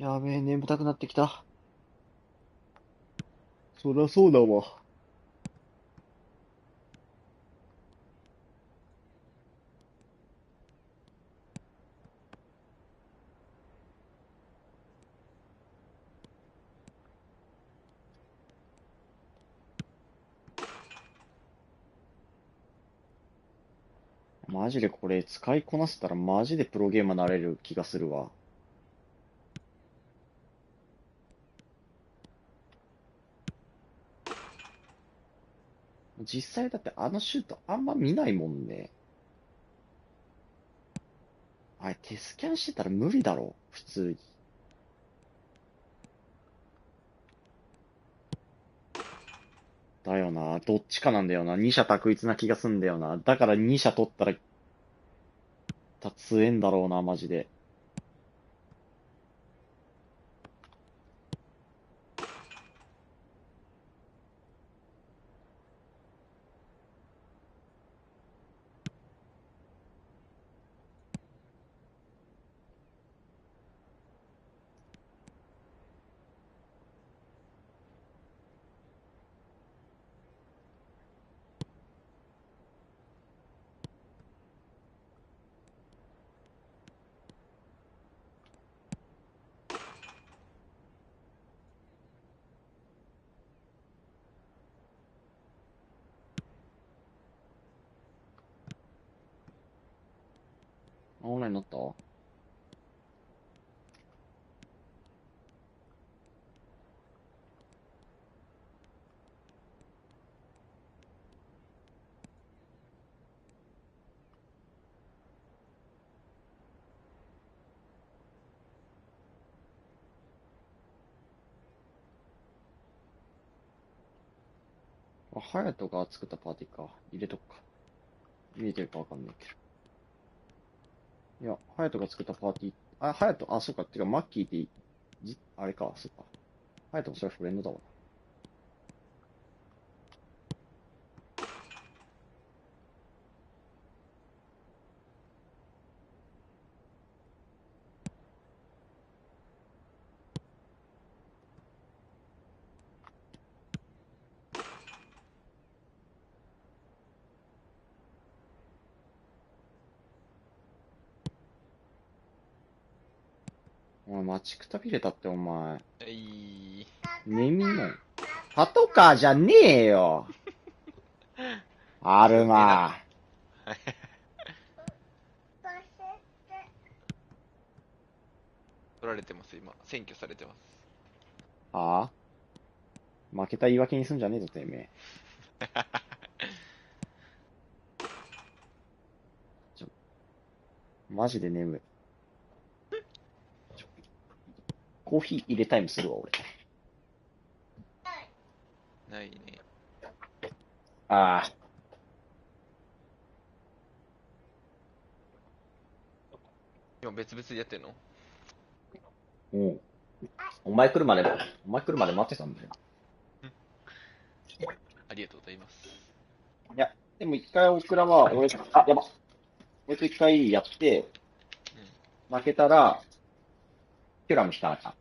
やべえ、眠たくなってきた。そりゃそうだわ。マジでこれ使いこなせたらマジでプロゲーマーになれる気がするわ。実際だってあのシュートあんま見ないもんね。あれ手スキャンしてたら無理だろ、普通に。だよな、どっちかなんだよな。二者択一な気がすんだよな。だから二者取ったら、強えんだろうな、マジで。オンラインになった？あ、ハヤトが作ったパーティーか。入れとくか。見えてるかわかんないけど。いや、ハヤトが作ったパーティー、あ、ハヤト、あ、そうか。てか、マッキーってあれか、そうか。ハヤトもそれフレンドだわな。お前、待ちくたびれたって、お前。眠いもん。パトカーじゃねえよ。あるま。取られてます、今。占拠されてます。はぁ、負けた言い訳にすんじゃねえぞ、てめえ。マジで眠い。コーヒー入れタイムするわ、俺。ないね。ああ。今別々でやってんの？うん。お前来るまで待ってたんだよ。ありがとうございます。いや、でも一回オクラは、俺、あ、やば。俺と一回やって、負けたら、キュラム引かなきゃ。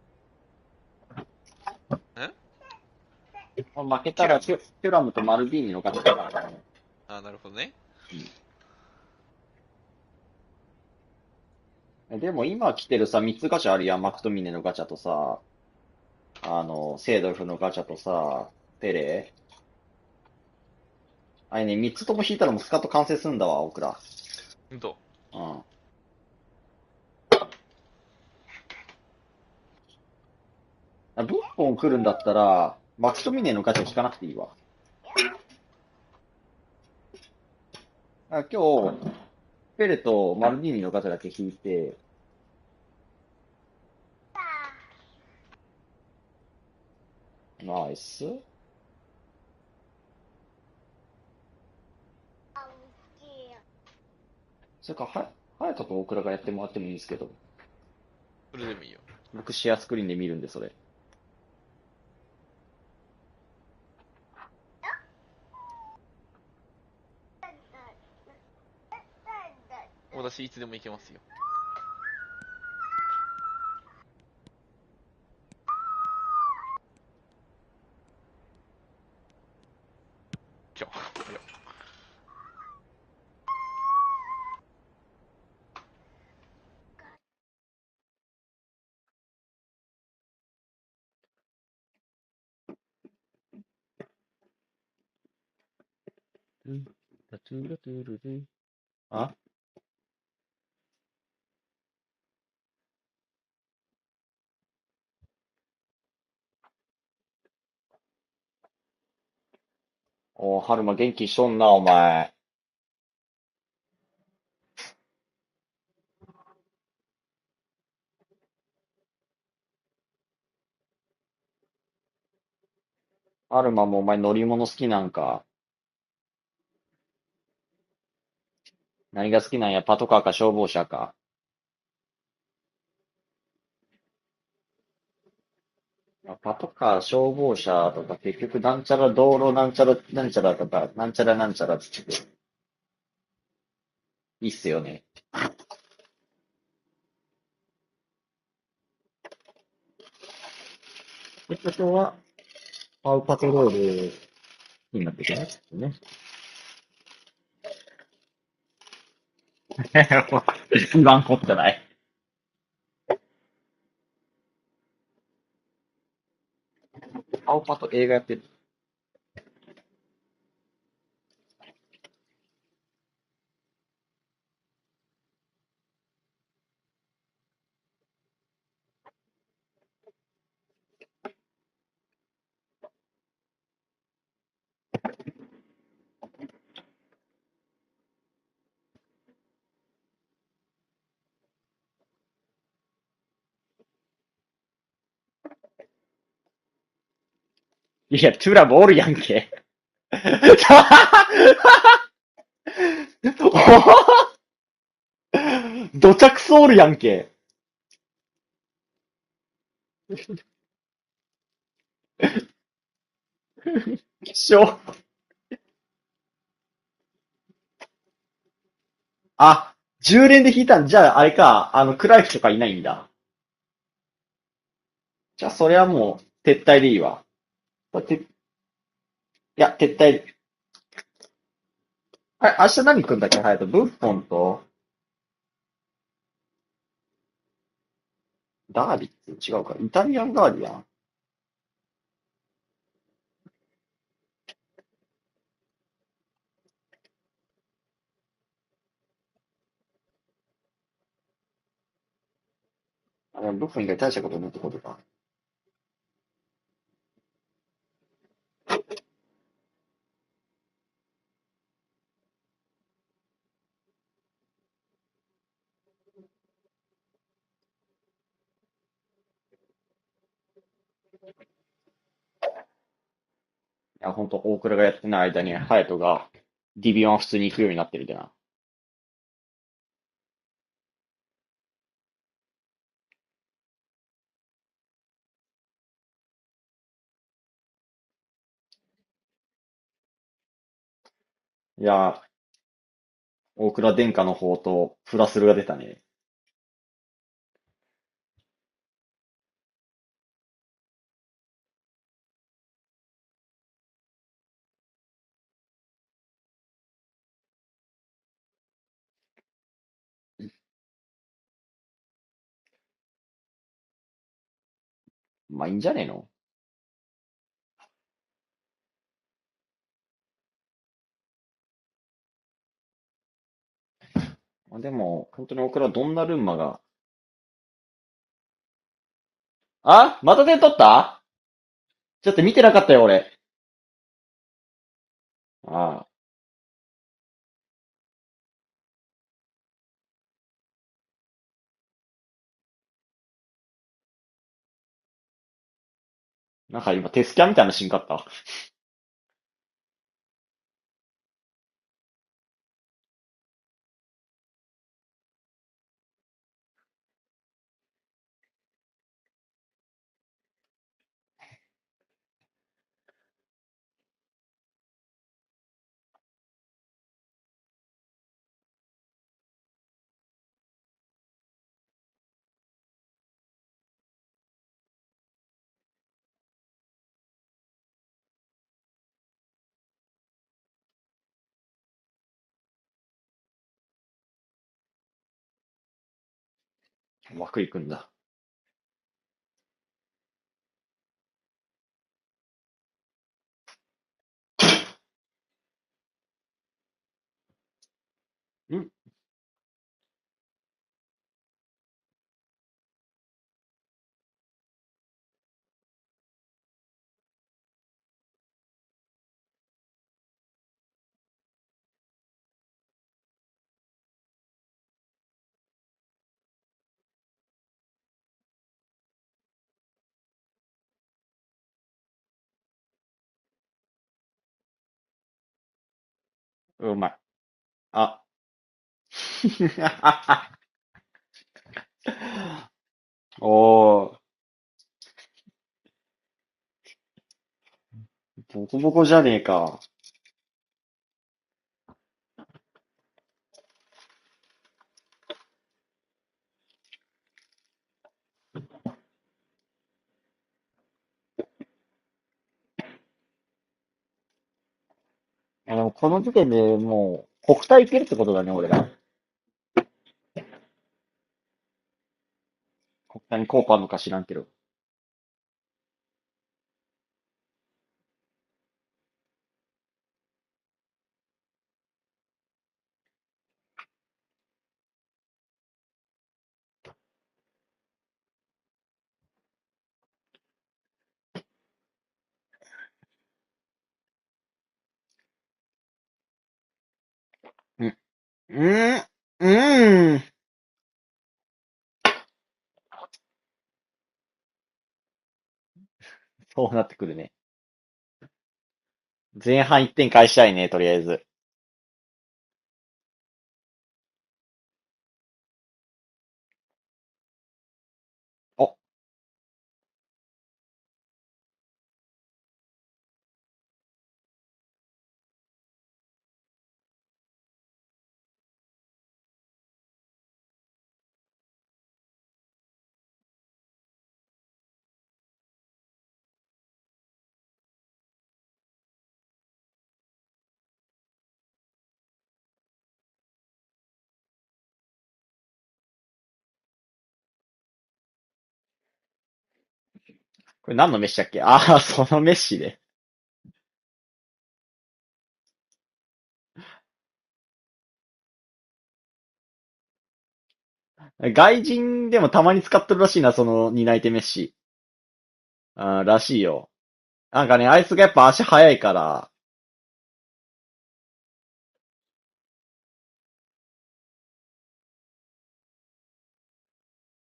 負けたらキュラムとマルビーニのガチャだからね。あ、なるほどね。でも今来てるさ、3つガチャあるやん。マクトミネのガチャとさ、セードルフのガチャとさ、ペレ。あれね、3つとも引いたらもうスカット完成すんだわ、オクラ。ほんと？うん。ブッポン来るんだったら、マクトミネのガチャ引かなくていいわ。今日、ペレとマルディーニのガチャだけ引いて、ナイス。それか、ハヤトと大倉がやってもらってもいいんですけど。それでもいいよ。僕シェアスクリーンで見るんで、それ。私いつでも行けますよ。あおー、春馬元気しとんな、お前。春馬もお前乗り物好きなんか。何が好きなんや、パトカーか消防車か。パトカー、消防車とか結局なんちゃら道路なんちゃらなんちゃらとか、なんちゃらなんちゃらって言っていいっすよね。ってことは、パウパトロールになってきますね。言わんこってない。パウパト映画やってる。いや、トゥラブおるやんけ。どちゃくそおるやんけ。きしょ。あ、10連で引いたんじゃあ、あれか、クライフとかいないんだ。じゃあ、それはもう、撤退でいいわ。だって、いや、撤退。あれ、明日何来んだっけ、ハヤト。ブッフォンと、ダービッツ違うか。イタリアンガーディアン。ブッフォン以外大したことないってことか。いや、ほんと、大倉がやってない間に、ハヤトが、ディビオン普通に行くようになってるでな。いや、大倉殿下の方と、フラスルが出たね。まあ、いいんじゃねえの。でも、本当に大倉どんなルンマが。あまた点取った。ちょっと見てなかったよ、俺。ああ。なんか今テスキャンみたいなシーンかった。枠行くんだ。んうまい。あ。おー、ボコボコじゃねえか。この時点でもう、国体いけるってことだね、俺ら。国体に効果あるのか知らんけど。うん、うーん。そうなってくるね。前半1点返したいね、とりあえず。お、これ何の飯だっけ？ああー、その飯で。外人でもたまに使ってるらしいな、その担い手メッシ。あーらしいよ。なんかね、あいつがやっぱ足速いから、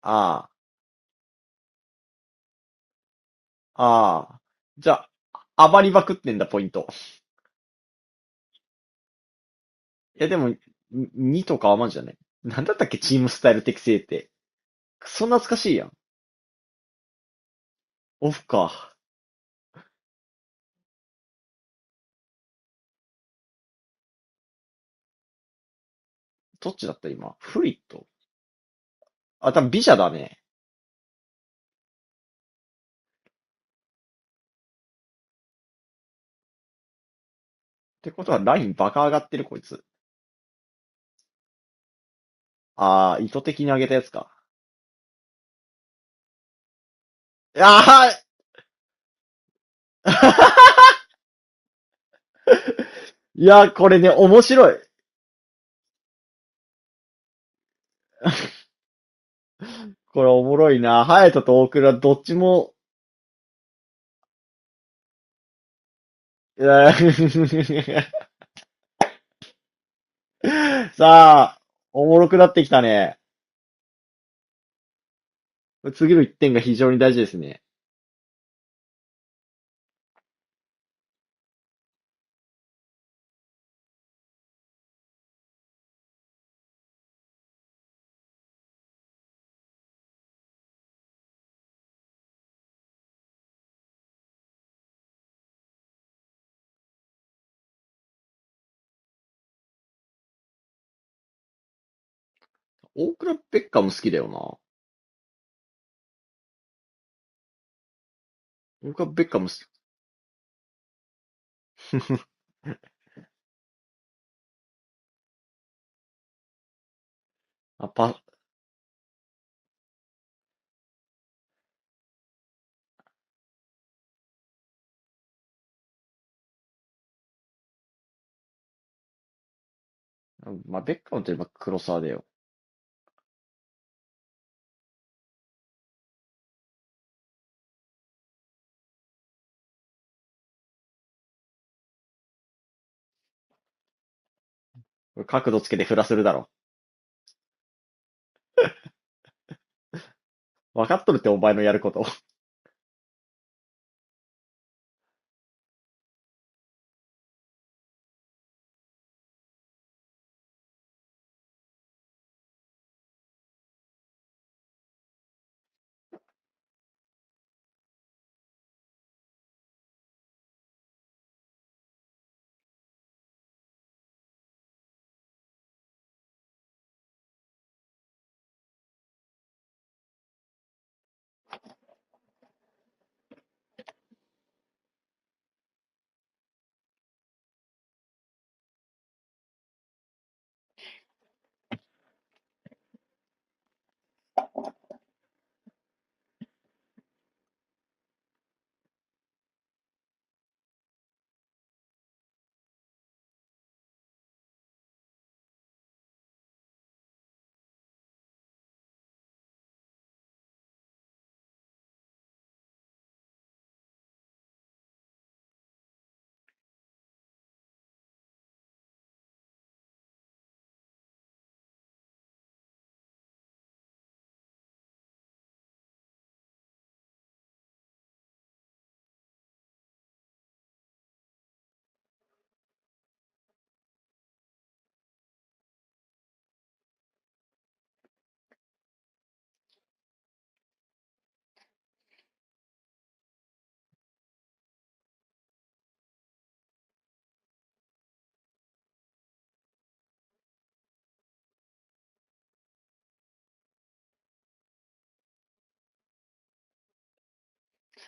ああ、ああ。じゃあ、暴りまくってんだ、ポイント。いや、でも、2とかはまじゃね。なんだったっけ、チームスタイル適正って。クソ懐かしいやん。オフか。どっちだった今。フリット。あ、多分ビジャだね。ってことはラインバカ上がってるこいつ。ああ、意図的に上げたやつか。ああいや、これね、面白い。これおもろいな。ハヤトと大倉どっちも、いやさあ、おもろくなってきたね。次の1点が非常に大事ですね。大倉ベッカム好きだよな。大倉ベッカム好き。あ、まあ、ベッカムといえば黒沢だよ。角度つけて振らせるだろ。分かっとるってお前のやること。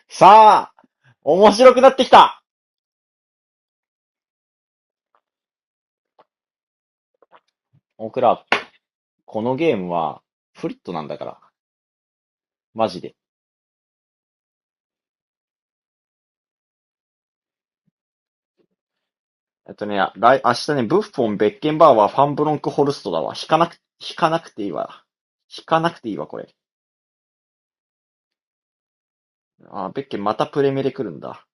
さあ、面白くなってきた。僕ら、このゲームは、フリットなんだから。マジで。明日ね、ブッフォン、ベッケンバーワー、ファンブロンク、ホルストだわ。引かなくていいわ。引かなくていいわ、これ。あ、ベッケンまたプレミアで来るんだ。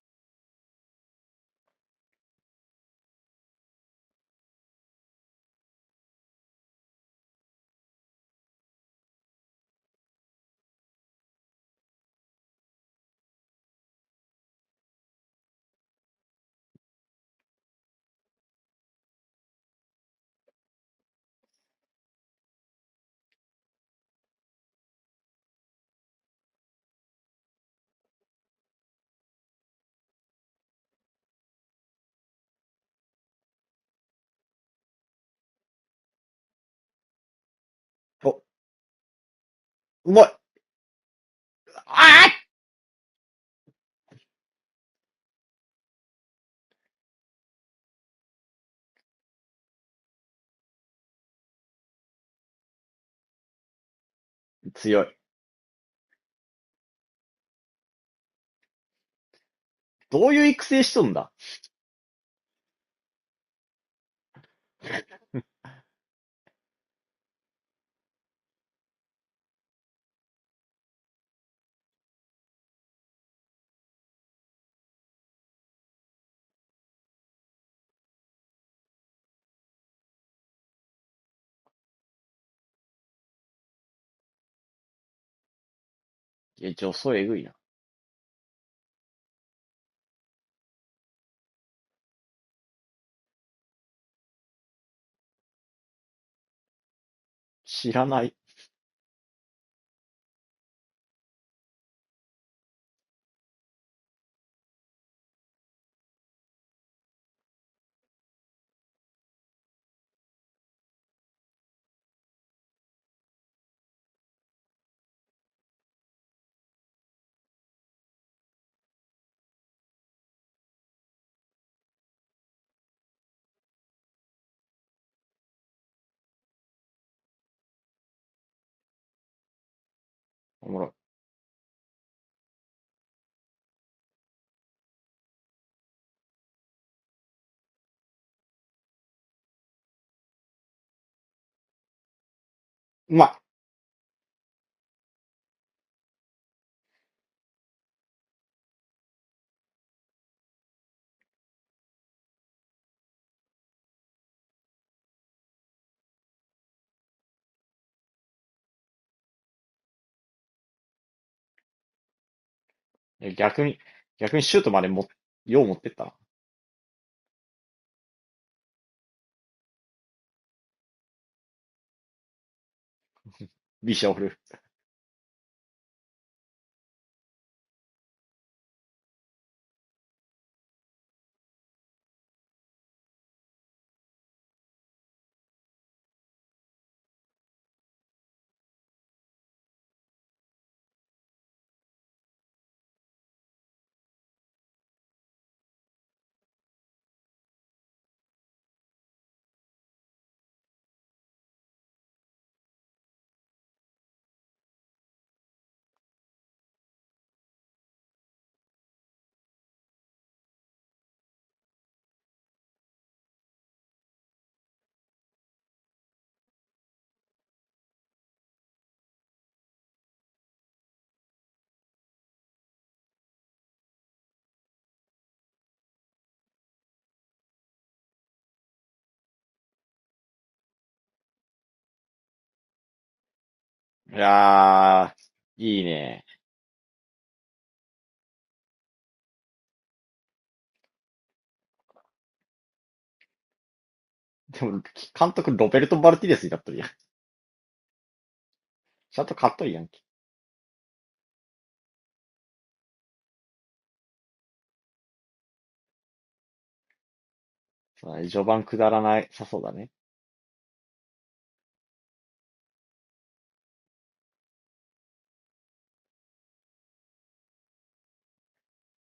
お、うまい。あ強い。どういう育成しとんだ。いや、助走えぐいな。知らない。おもろい。うまい。逆にシュートまでよう持ってったな。ビシャオル。いやー、いいね。でも、監督ロベルト・マルティネスになっとるやん。ちゃんと勝っとるやんけ。そうだね、序盤くだらないさそうだね。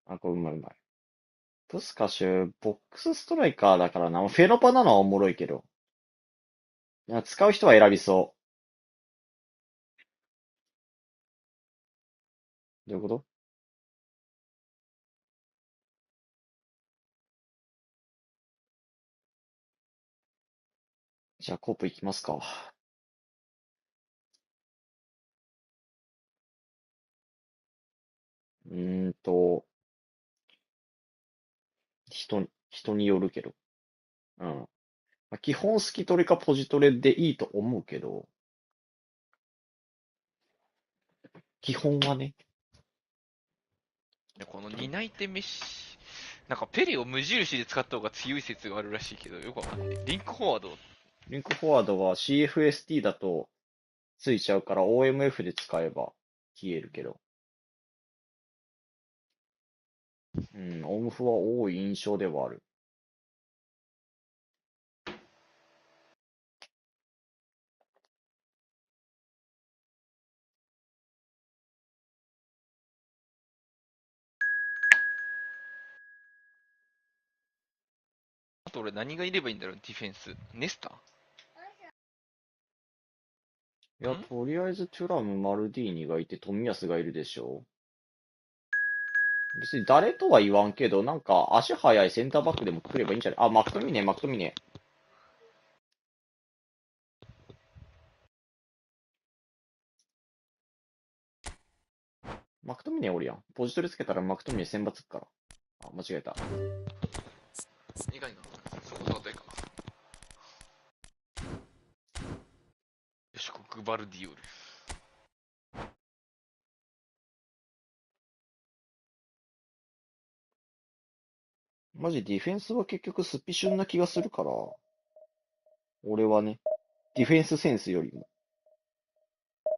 あ、これうまいうまい。プスカシュ、ボックスストライカーだからな。フェノパなのはおもろいけど。いや、使う人は選びそう。どういうこと？じゃあ、コープいきますか。うーんと、人によるけど。うん。まあ基本スキトレかポジトレでいいと思うけど、基本はね。この担い手メッシ、なんかペレを無印で使った方が強い説があるらしいけど、よくわかんない。リンクフォワード。リンクフォワードは CFST だとついちゃうから OMF で使えば消えるけど。うん、オムフは多い印象ではある。あと俺何がいればいいんだろう、ディフェンス。ネスタ？いや、とりあえずトゥラム、マルディーニがいて、冨安がいるでしょ。別に誰とは言わんけど、なんか足速いセンターバックでも来ればいいんじゃない？あ、マクトミネ。マクトミネおるやん。ポジトレつけたらマクトミネ選抜つくから。あ、間違えた。意外な。そこ例えかな。よし、グバルディオル。マジディフェンスは結局スピシュンな気がするから、俺はね、ディフェンスセンスよりも。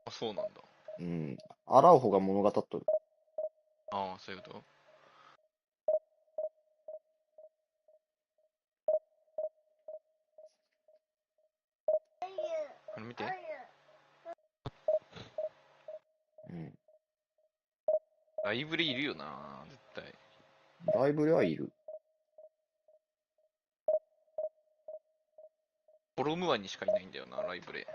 あ、そうなんだ。うん。アラウホが物語っとる。ああ、そういうこと？これ見て。うん。ライブレいるよな、絶対。ライブレはいる。コロムワンにしかいないんだよな、ライブレ。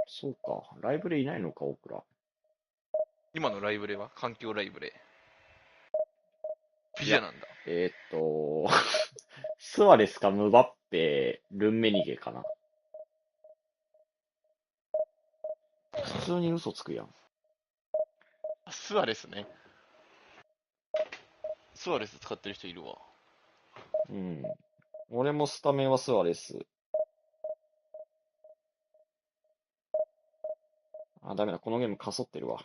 そうか。ライブレいないのか、オクラ。今のライブレは環境ライブレ。フィジアなんだ。スアレスかムバッペ、ルンメニゲかな。普通に嘘つくやん。スアレスね。スアレス使ってる人いるわ。うん。俺もスタメンはスアレス。あ、ダメだ。このゲームかそってるわ。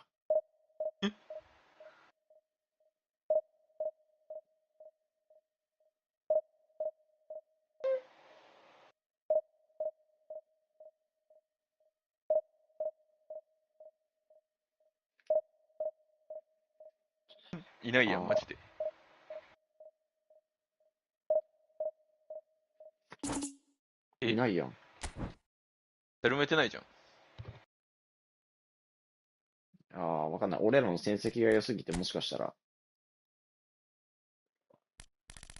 いないやん、マジで。いないやん。誰もやってないじゃん。ああ、わかんない。俺らの戦績が良すぎてもしかしたら。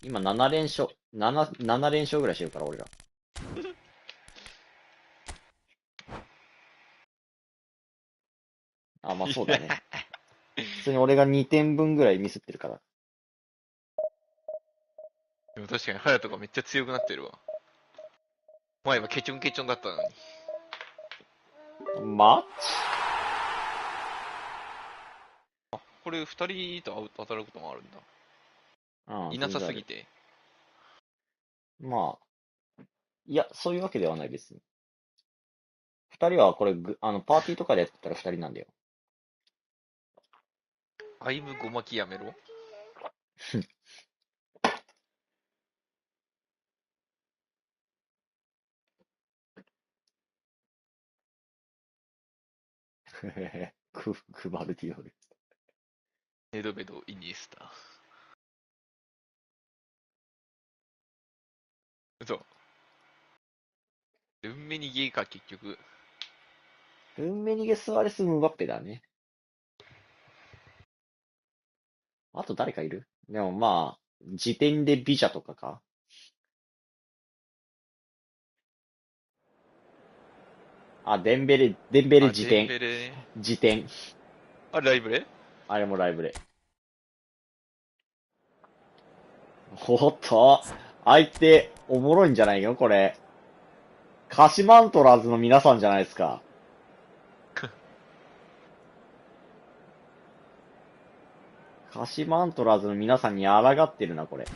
今7連勝、7連勝ぐらいしてるから、俺ら。あ、まあそうだね。普通に俺が2点分ぐらいミスってるから。でも確かに、ハヤトがめっちゃ強くなってるわ。前はケチョンケチョンだったのに。マッチあ、これ二人と当たることもあるんだ。ああ、いなさすぎて。まあ、いや、そういうわけではないです。2人はこれパーティーとかでやってたら2人なんだよ。アイムごまきやめろ。クバルディオル。ネドベド、イニエスタ。嘘。ルンメニゲーか、結局。ルンメニゲスアレス・ムバッペだね。あと誰かいる？でもまあ、時点でビジャとかか。あ、デンベレ時点。デンベレ。時点。あれライブレ？あれもライブレ。おっと、相手、おもろいんじゃないよ、これ。鹿島アントラーズの皆さんじゃないですか。鹿島アントラーズの皆さんに抗ってるな、これ。こ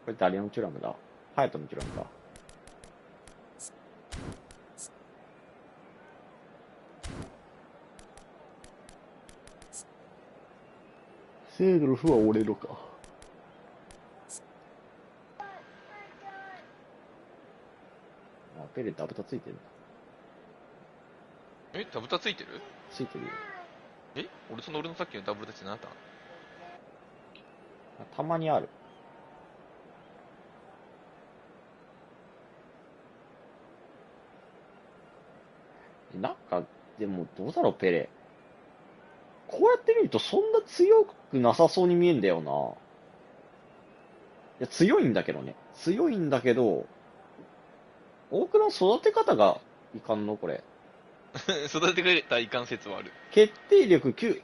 れ誰のチュラムだ？ハヤトのチュラムか。セードルフは俺のか。あ、ペレダブタついてる。え、ダブタついてる？ついてるよ。え、俺のさっきのダブルタって何だった？たまにある。なんか、でもどうだろう、ペレ。こうやって見るとそんな強くなさそうに見えんだよな。いや、強いんだけどね。強いんだけど、大倉の育て方がいかんのこれ。育ててくれたいかん説はある。決定力9。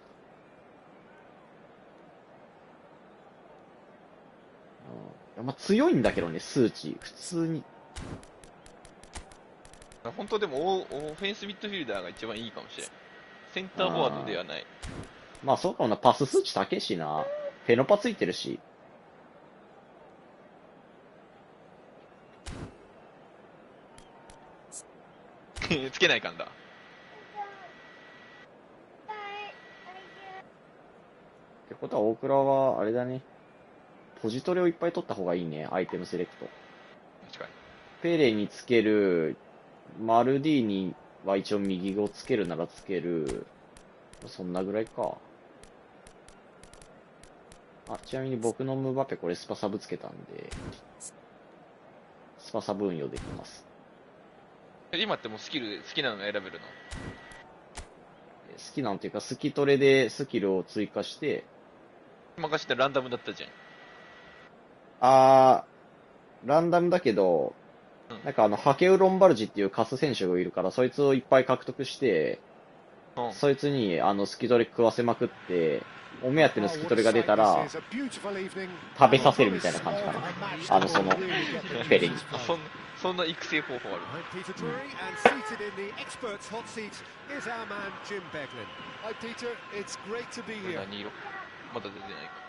まあ、強いんだけどね、数値。普通に。本当でもオフェンスミッドフィルダーが一番いいかもしれん。センターフォワードではない。まあそうかもな、パス数値高いしな。フェノパついてるし。つけないかんだ。ってことは大倉は、あれだね。ポジトレをいっぱい取った方がいいね、アイテムセレクト。確かに。ペレにつける、マルディーニは一応右をつけるならつける。そんなぐらいか。あ、ちなみに僕のムバペこれスパサブつけたんで、スパサブ運用できます。今ってもうスキル好きなの選べるの？好きなんていうか、スキトレでスキルを追加して、昔ってランダムだったじゃん。ランダムだけど、なんかハケウ・ロンバルジっていうカス選手がいるから、そいつをいっぱい獲得して、そいつにスキトレ食わせまくって、お目当てのスキトレが出たら、食べさせるみたいな感じかな。ペレに。そんな育成方法ある。何色？まだ出てないか。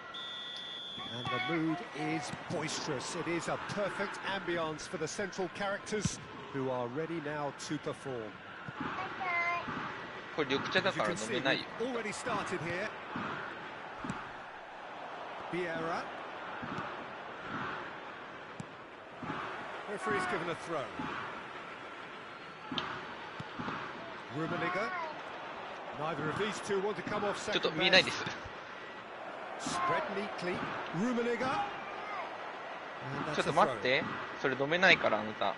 And the mood is boisterous. It is a perfect ambience for the central characters who are ready now to perform. これ緑茶だから飲めないよ。Already started here. Vieira. Referee's given a throw. Rummenigge. Neither of these two want to come off ちょっと second 見えない best. です。Spread neatly. Rummenigge. ちょっと待って、それ飲めないからあなた。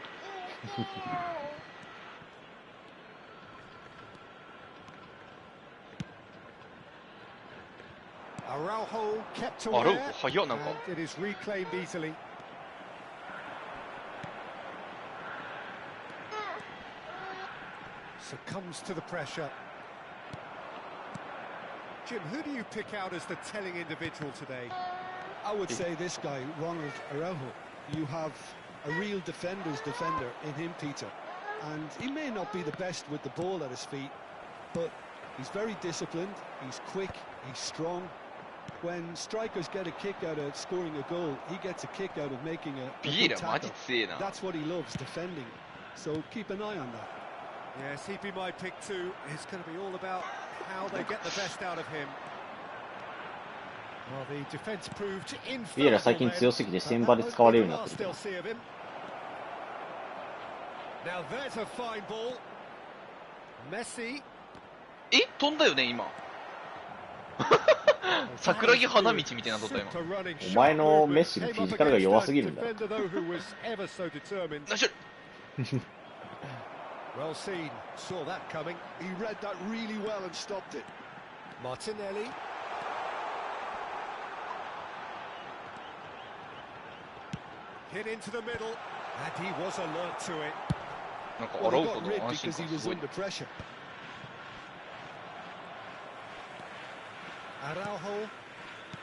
Araujo kept あ、ロ away. ー早っなんか。 And it is reclaimed easily. Succumbs to the pressure. Jim, who do you pick out as the telling individual today? I would say this guy, Ronald Araujo. You have a real defender's defender in him, Peter. And he may not be the best with the ball at his feet, but he's very disciplined, he's quick, he's strong. When strikers get a kick out of scoring a goal, he gets a kick out of making a good tackle. That's what he loves, defending. So keep an eye on that. Yes, he'd be my pick too. It's going to be all about how they get the best out of him. Well, the defense proved infallible. ビエラ最近強すぎて先場で使われるようになってる。 Now there's a fine ball. Messi. 飛んだよね今。桜木花道みたいなとった今。お前のメッシのフィジカルが弱すぎるんだ。ナイス。Well seen, saw that coming. He read that really well and stopped it. Martinelli. Hit into the middle, and he was alert to it. なんか Well, 洗 he うこ got と rid の安心 because 感 he す was ごい。 under pressure. Araujo.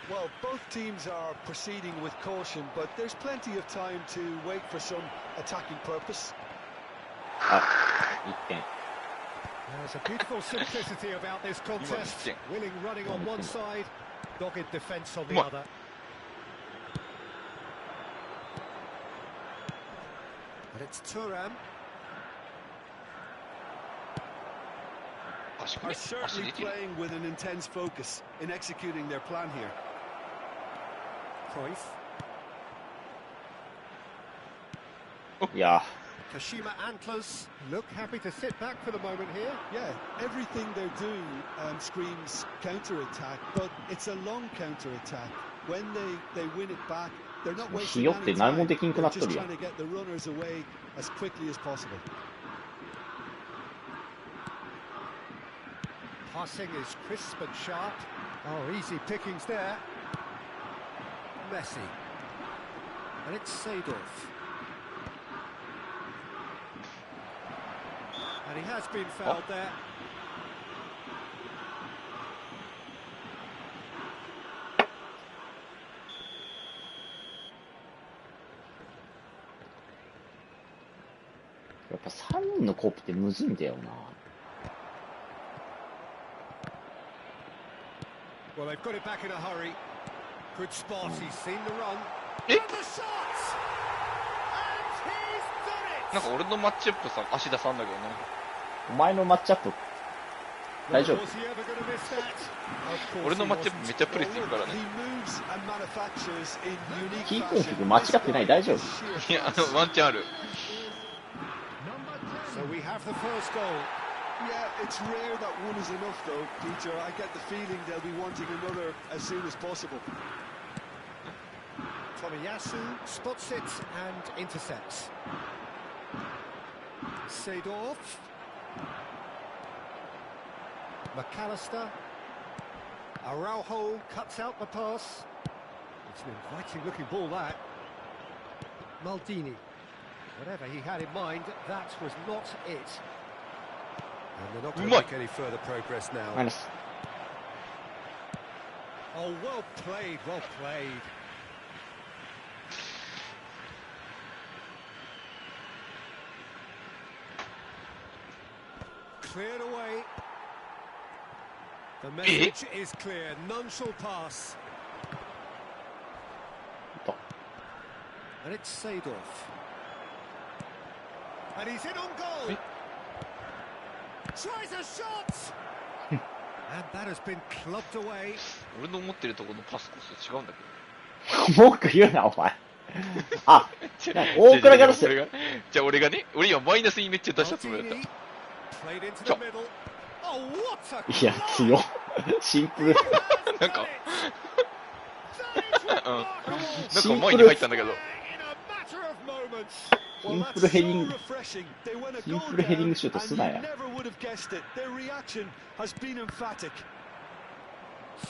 Well, both teams are proceeding with caution, but there's plenty of time to wait for some attacking purpose. あ、1点。 There's a beautiful simplicity about this contest. Willing running on one side, dogged defence on the other. But it's Thuram. Are certainly playing with an intense focus in executing their plan here. Cruyff. いや。 Kashima Antlers look happy to sit back for the moment here. Yeah, everything they're doing screams counter-attack, but it's a long counter-attack. When they win it back, they're not wasting any time. They're just trying to get the runners away as quickly as possible. Passing is crisp and sharp. Oh, easy pickings there. Messi. And it's Seedorf. And he has been fouled there. Yeah, 3人のコープってむずいんだよな。 Well, they've got it back in a hurry. Good spot. He's seen the run. なんか俺のマッチアップさ足出さんだけどね。お前のマッチアップ大丈夫？俺のマッチアップめっちゃプレスいるからね。キーコンフィグ間違ってない？大丈夫？いやワンチャンある。So we have the first goal. Yeah, it's rare that one is enough though, Peter. I get the feeling they'll be wanting another as soon as possible. Tomiyasu spots it and intercepts. Seedorf. McAllister. Araujo cuts out the pass. It's an inviting looking ball that. Maldini. Whatever he had in mind, that was not it. they're not going to make any further progress now. Minus. Oh, well played, well played. Cleared away. The message is clear. None shall pass. And it's Seedorf. And he's in on goal. Tries a shot. And that has been clubbed away. 俺の思ってるところのパスコースと違うんだけど。文句言うな、お前。あ、大倉からする。じゃあ俺がね、俺今マイナスにめっちゃ出したつもりだった。いや、強。シンプル。なんか、なんか前に入ったんだけど。シンプルヘディング。シンプルヘディングシュートすなや。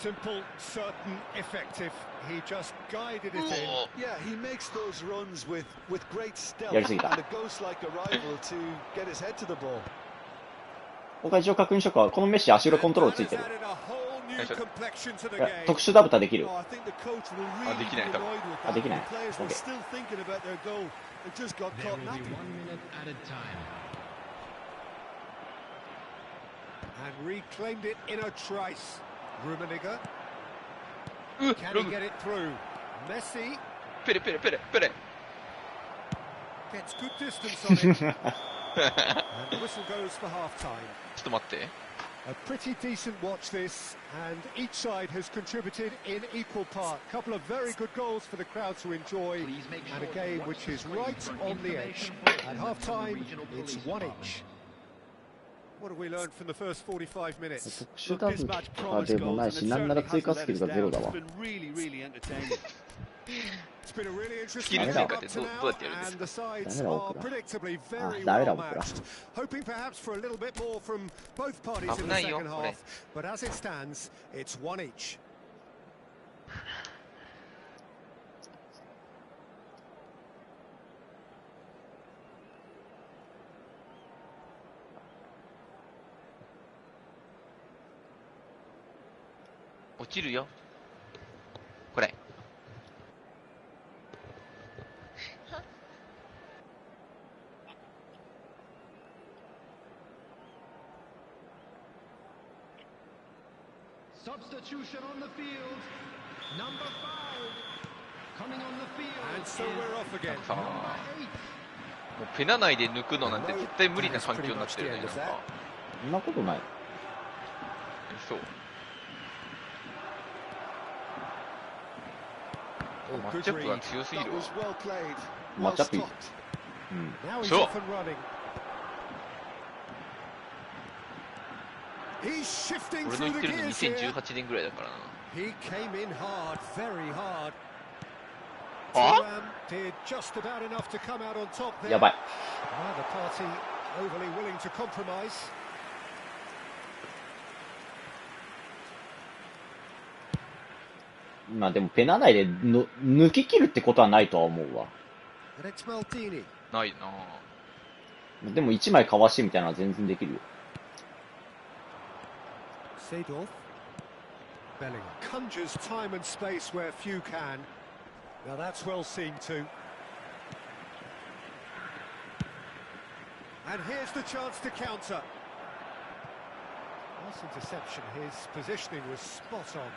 Simple, certain, effective. He just guided it in. Yeah, he makes those runs with great stealth やりすぎた。 and a ghost-like arrival to get his head to the ball. 他一応確認しとくわ。このメッシ足裏コントロールついてる。特殊ダブタできる。あ、できない、多分。あ、できない。And reclaimed it in a trice. Rummenigge. Can he get it through? Messi. ペレペレペレペレ。 Gets good distance on it. And the whistle goes for half time. ちょっと待って。A pretty decent watch this, and each side has contributed in equal part. A couple of very good goals for the crowd to enjoy, and a game which is right on the edge. At half time, it's 1 each. What have we learned from the first 45 minutes? 特殊ダブタでもないし、なんなら追加スキルがゼロだわ。It's been a really interesting game up to now, and the sides are predictably very well matched. Hoping perhaps for a little bit more from both parties in the second half, but as it stands, it's 1 each. Substitution 落ちるよ。これ。Substitution on the field. Number 5 coming on the field. And so we're off again. さあ、もうペナ内で抜くのなんて絶対無理な環境になってるね。なんか。そんなことない。そう。マッチアップが強すぎるわ。マッチアップいい。うん。そう。俺の言ってるの2018年ぐらいだからな。He came in hard, very hard. あ did just about enough to come out on top there. やばい。Neither party overly willing to compromise. まあでもペナ内での抜き切るってことはないとは思うわ。ないな。でも1枚かわしてみたいなのは全然できるよ。Seedorf. Bellingham conjures time and space where few can. Now that's well seen too. And here's the chance to counter. Nice interception. His positioning was spot on.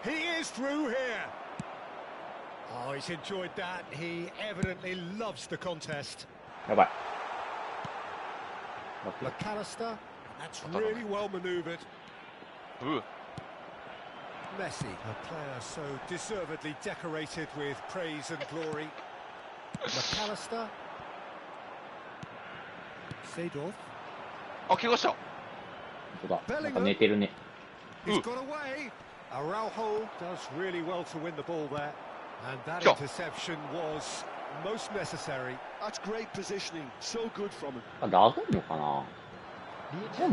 He is through here. Oh, he's enjoyed that. He evidently loves the contest. やばい。McAllister, that's really well manoeuvred. Messi, a player so deservedly decorated with praise and glory. McAllister. Seedorf. あ、怪我した。本当だ。なんか寝てるね。He's got away. Araujo does really well to win the ball there. And that interception was most necessary. That's great positioning. So good from him. あ、ラグんのかな。も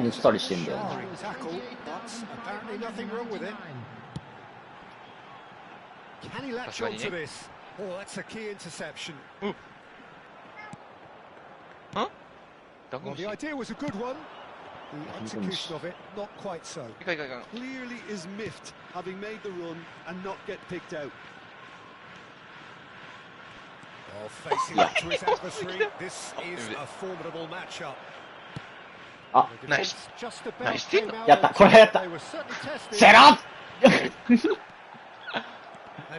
うしたりしてんだよな。Tackle, but apparently nothing wrong with it. Can he latch onto this? Oh, that's a key interception. Huh? Well, the idea was a good one. The execution of it, not quite so. Clearly is miffed, having made the run and not get picked out. Oh, facing up to his adversary, this is a formidable matchup. Ah, nice. Just Nice. Yatta, they were certainly tested. Set up! And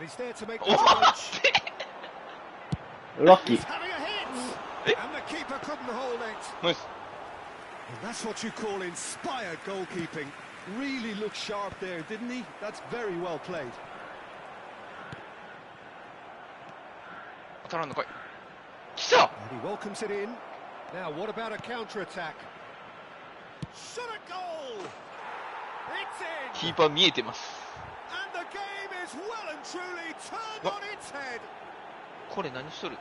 he's there to make the challenge. Lucky. He's having a hit! And the keeper couldn't hold it. Nice. And that's what you call inspired goalkeeping. Really looked sharp there, didn't he? That's very well played. And he welcomes it in. Now, what about a counter-attack? Shot a goal! It's in! キーパー見えてます。 And the game is well and truly turned on its head. これ何しとる?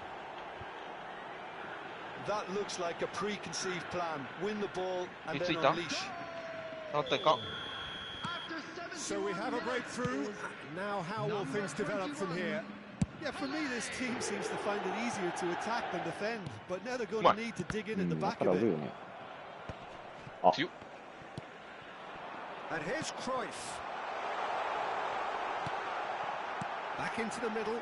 That looks like a preconceived plan. Win the ball and then ついた? unleash. あったか? So we have a breakthrough. Now how will things develop from here? Yeah, for me, this team seems to find it easier to attack than defend, but now they're going to need to dig in at the back of it. And here's Cruyff. Back into the middle.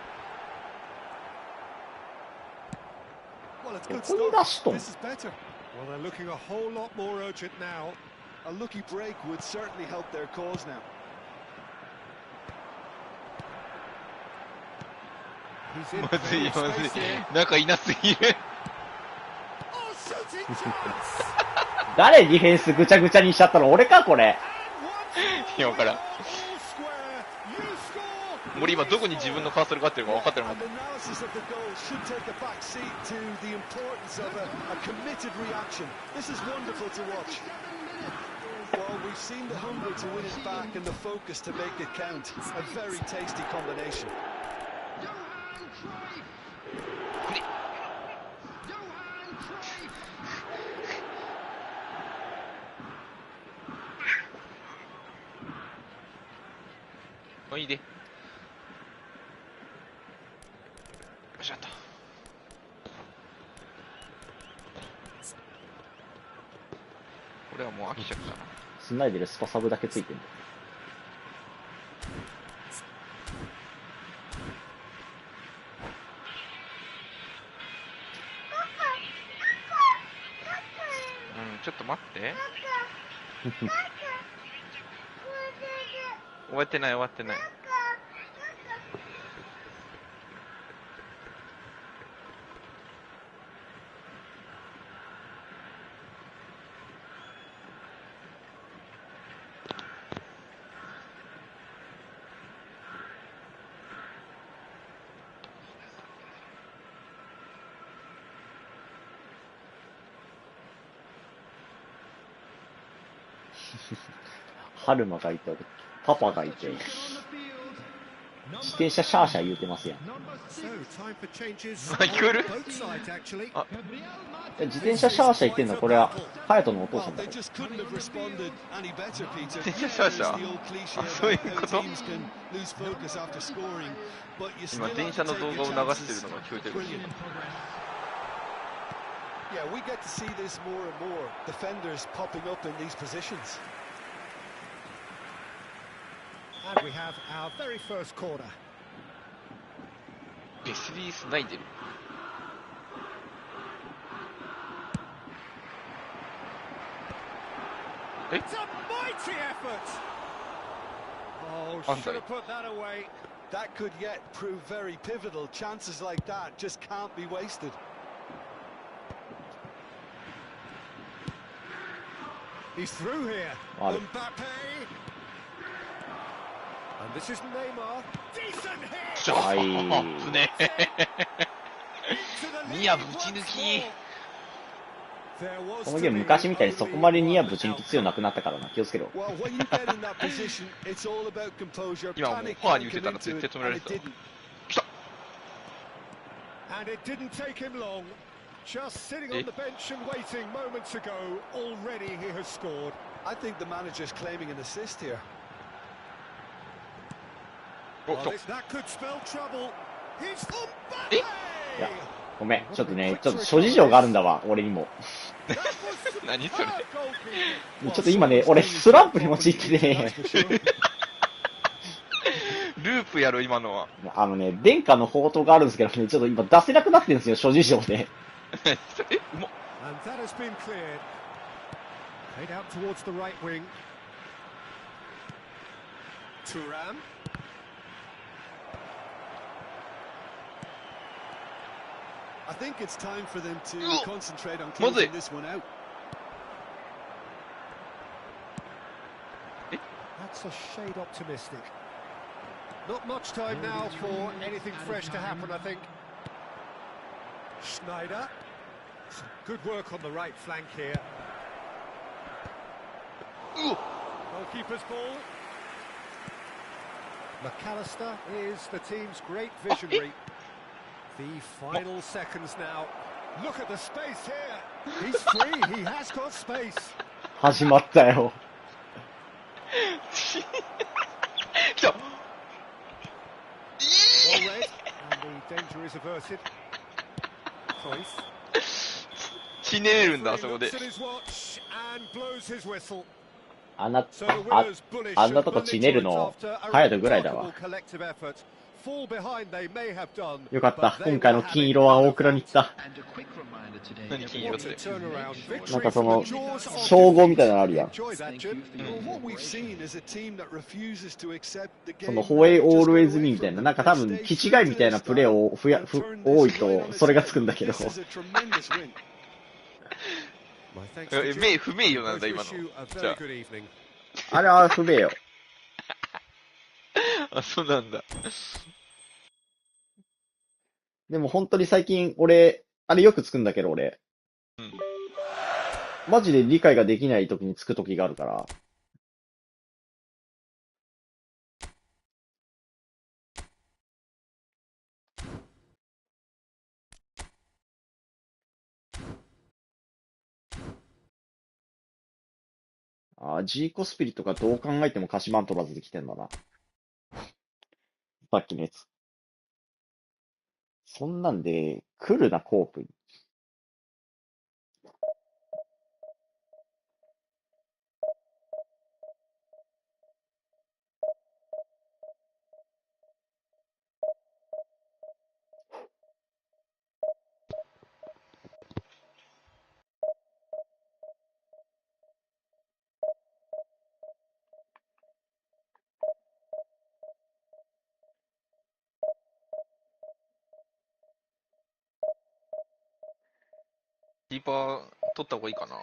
Well, it's good stuff. This is better. Well, they're looking a whole lot more urgent now. A lucky break would certainly help their cause now. He's in まずい、まずい。 space here. 仲いなすぎる。 Oh, shooting chance! 誰ディフェンスぐちゃぐちゃにしちゃったの？俺かこれ。いや、わからん。俺今どこに自分のカーソルがあってるか分かってなかった。 Analysis of the goal should take a back seat to the importance of a committed reaction. This is wonderful to watch. Well, we've seen the hunger to win it back and the focus to make it count. A very tasty combination. Cruyff. いいで。よし、やった。これはもう飽きちゃったな。スナイデルスパサブだけついてるんだ。うん、ちょっと待って。終わってない終わってない。ハルマがいて、パパがいて、自転車シャーシャー言うてますやん。聞こえる？あ、自転車シャーシャー言ってんのこれはハヤトのお父さんだ。自転車シャーシャー？あ、そういうこと？今電車の動画を流してるのが聞こえてる。Yeah, we get to see this more and more. Defenders popping up in these positions. And we have our very first corner. ベスリースナイデル。え？ It's a mighty effort. Oh, should have put that away. That could yet prove very pivotal. Chances like that just can't be wasted. He's through here. Mbappe. And this is Neymar. Decent hit. はい。ね。ニアぶち抜き。このゲーム昔みたいにそこまでニアぶち抜き強なくなったからな。気をつけろ。今もうファーに打てたら絶対止められてた。来た。And it didn't take him long. Just sitting on the bench and waiting moments ago, already he has scored. I think the manager's claiming an assist here. お、そう。Well, that could spell trouble. He's on え Mbappe! いや、ごめん。ちょっとね、ちょっと諸事情があるんだわ、俺にも。何それ。ちょっと今ね、俺スランプに陥ってて、ループやろ、今のは。殿下の宝刀があるんですけどね、ちょっと今出せなくなってるんですよ、諸事情で。え、うまっ。 And that has been cleared. Played out towards the right wing. Thuram. I think it's time for them to concentrate on まずい。 closing this one out. That's a shade optimistic. Not much time now for anything fresh to happen, I think. Schneider. Some good work on the right flank here. Goalkeeper's ball. McAllister is the team's great visionary. The final seconds now. Look at the space here. He's free. He has got space. 始まったよ。来た。 Well read, and the danger is averted. Cruyff. ひねれるんだ、あそこで Looks。at his watch and blows his whistle. あんな、So the あ、 winners bullish あんな and とこちねる Burnley の joins after a 隼人ぐらいだわ。 remarkable collective effort. Fall behind they may have done, よかった。 but they 今回の will have 金 it 色は大倉に行った。 And a quick reminder today. 何金色っ What a て。 turnaround. Victory なんかそ from の the jaws of 称号みたいなのあるやん。 Enjoy that, Jim. Well, what we've seen is a team that refuses to accept the そ game. の、ホエイ just オールウェイ got ズ away ミみたい from な、 them. なんか多分、 They 気 stayed 違いみたいな true to プレー their を style and turned 多 this い game と、 on それ its がつくんだけど。 head. This is a tremendous win. My thanks to え、 Jim. 不名誉なんだ、 Both 今の wish。you a じゃ very good evening. あれは不明よ。あ。あ、そうなんだ。でも本当に最近、俺、あれよくつくんだけど、俺。うん。マジで理解ができない時につく時があるから。ジーコスピリットがどう考えても鹿島アントラーズできてんだな。さっきのやつ。そんなんで、来るな、コープに。キーパー取った方がいいかな。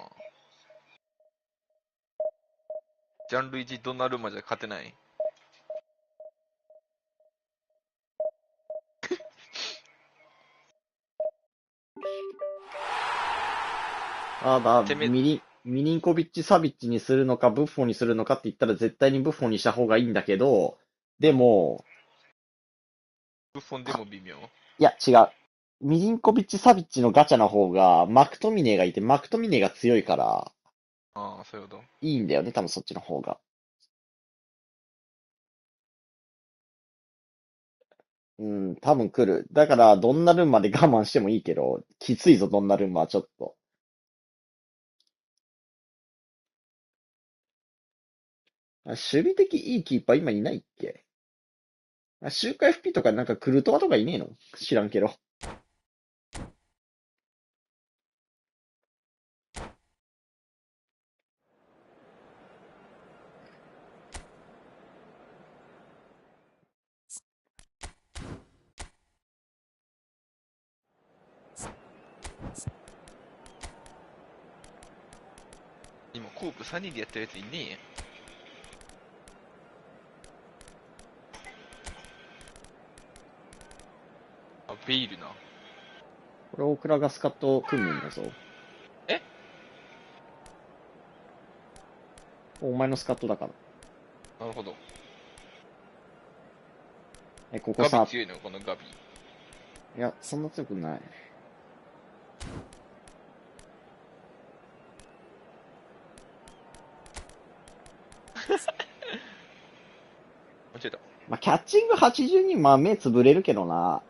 ジャンルイチドナルマじゃ勝てない。ミリンコビッチ・サビッチにするのか、ブッフォンにするのかって言ったら絶対にブッフォンにした方がいいんだけど、でも、ブッフォンでも微妙。いや、違う。ミリンコビッチ・サビッチのガチャの方が、マクトミネがいて、マクトミネが強いから、ああ、そういうこと。いいんだよね、多分そっちの方が。うん、多分来る。だから、ドンナルンマで我慢してもいいけど、きついぞ、ドンナルンマはちょっと。守備的いいキーパー今いないっけ？周回 FP とかなんかクルトワとかいねえの？知らんけど。今、コープ3人でやってるやついねえやん。あ、ベイルな。これ、オクラがスカット組むんだぞ。え？お前のスカットだから。なるほど。ここさ。ガビ強いの、このガビ。いや、そんな強くない。間違えた。まあ、キャッチング82、まあ、目つぶれるけどな。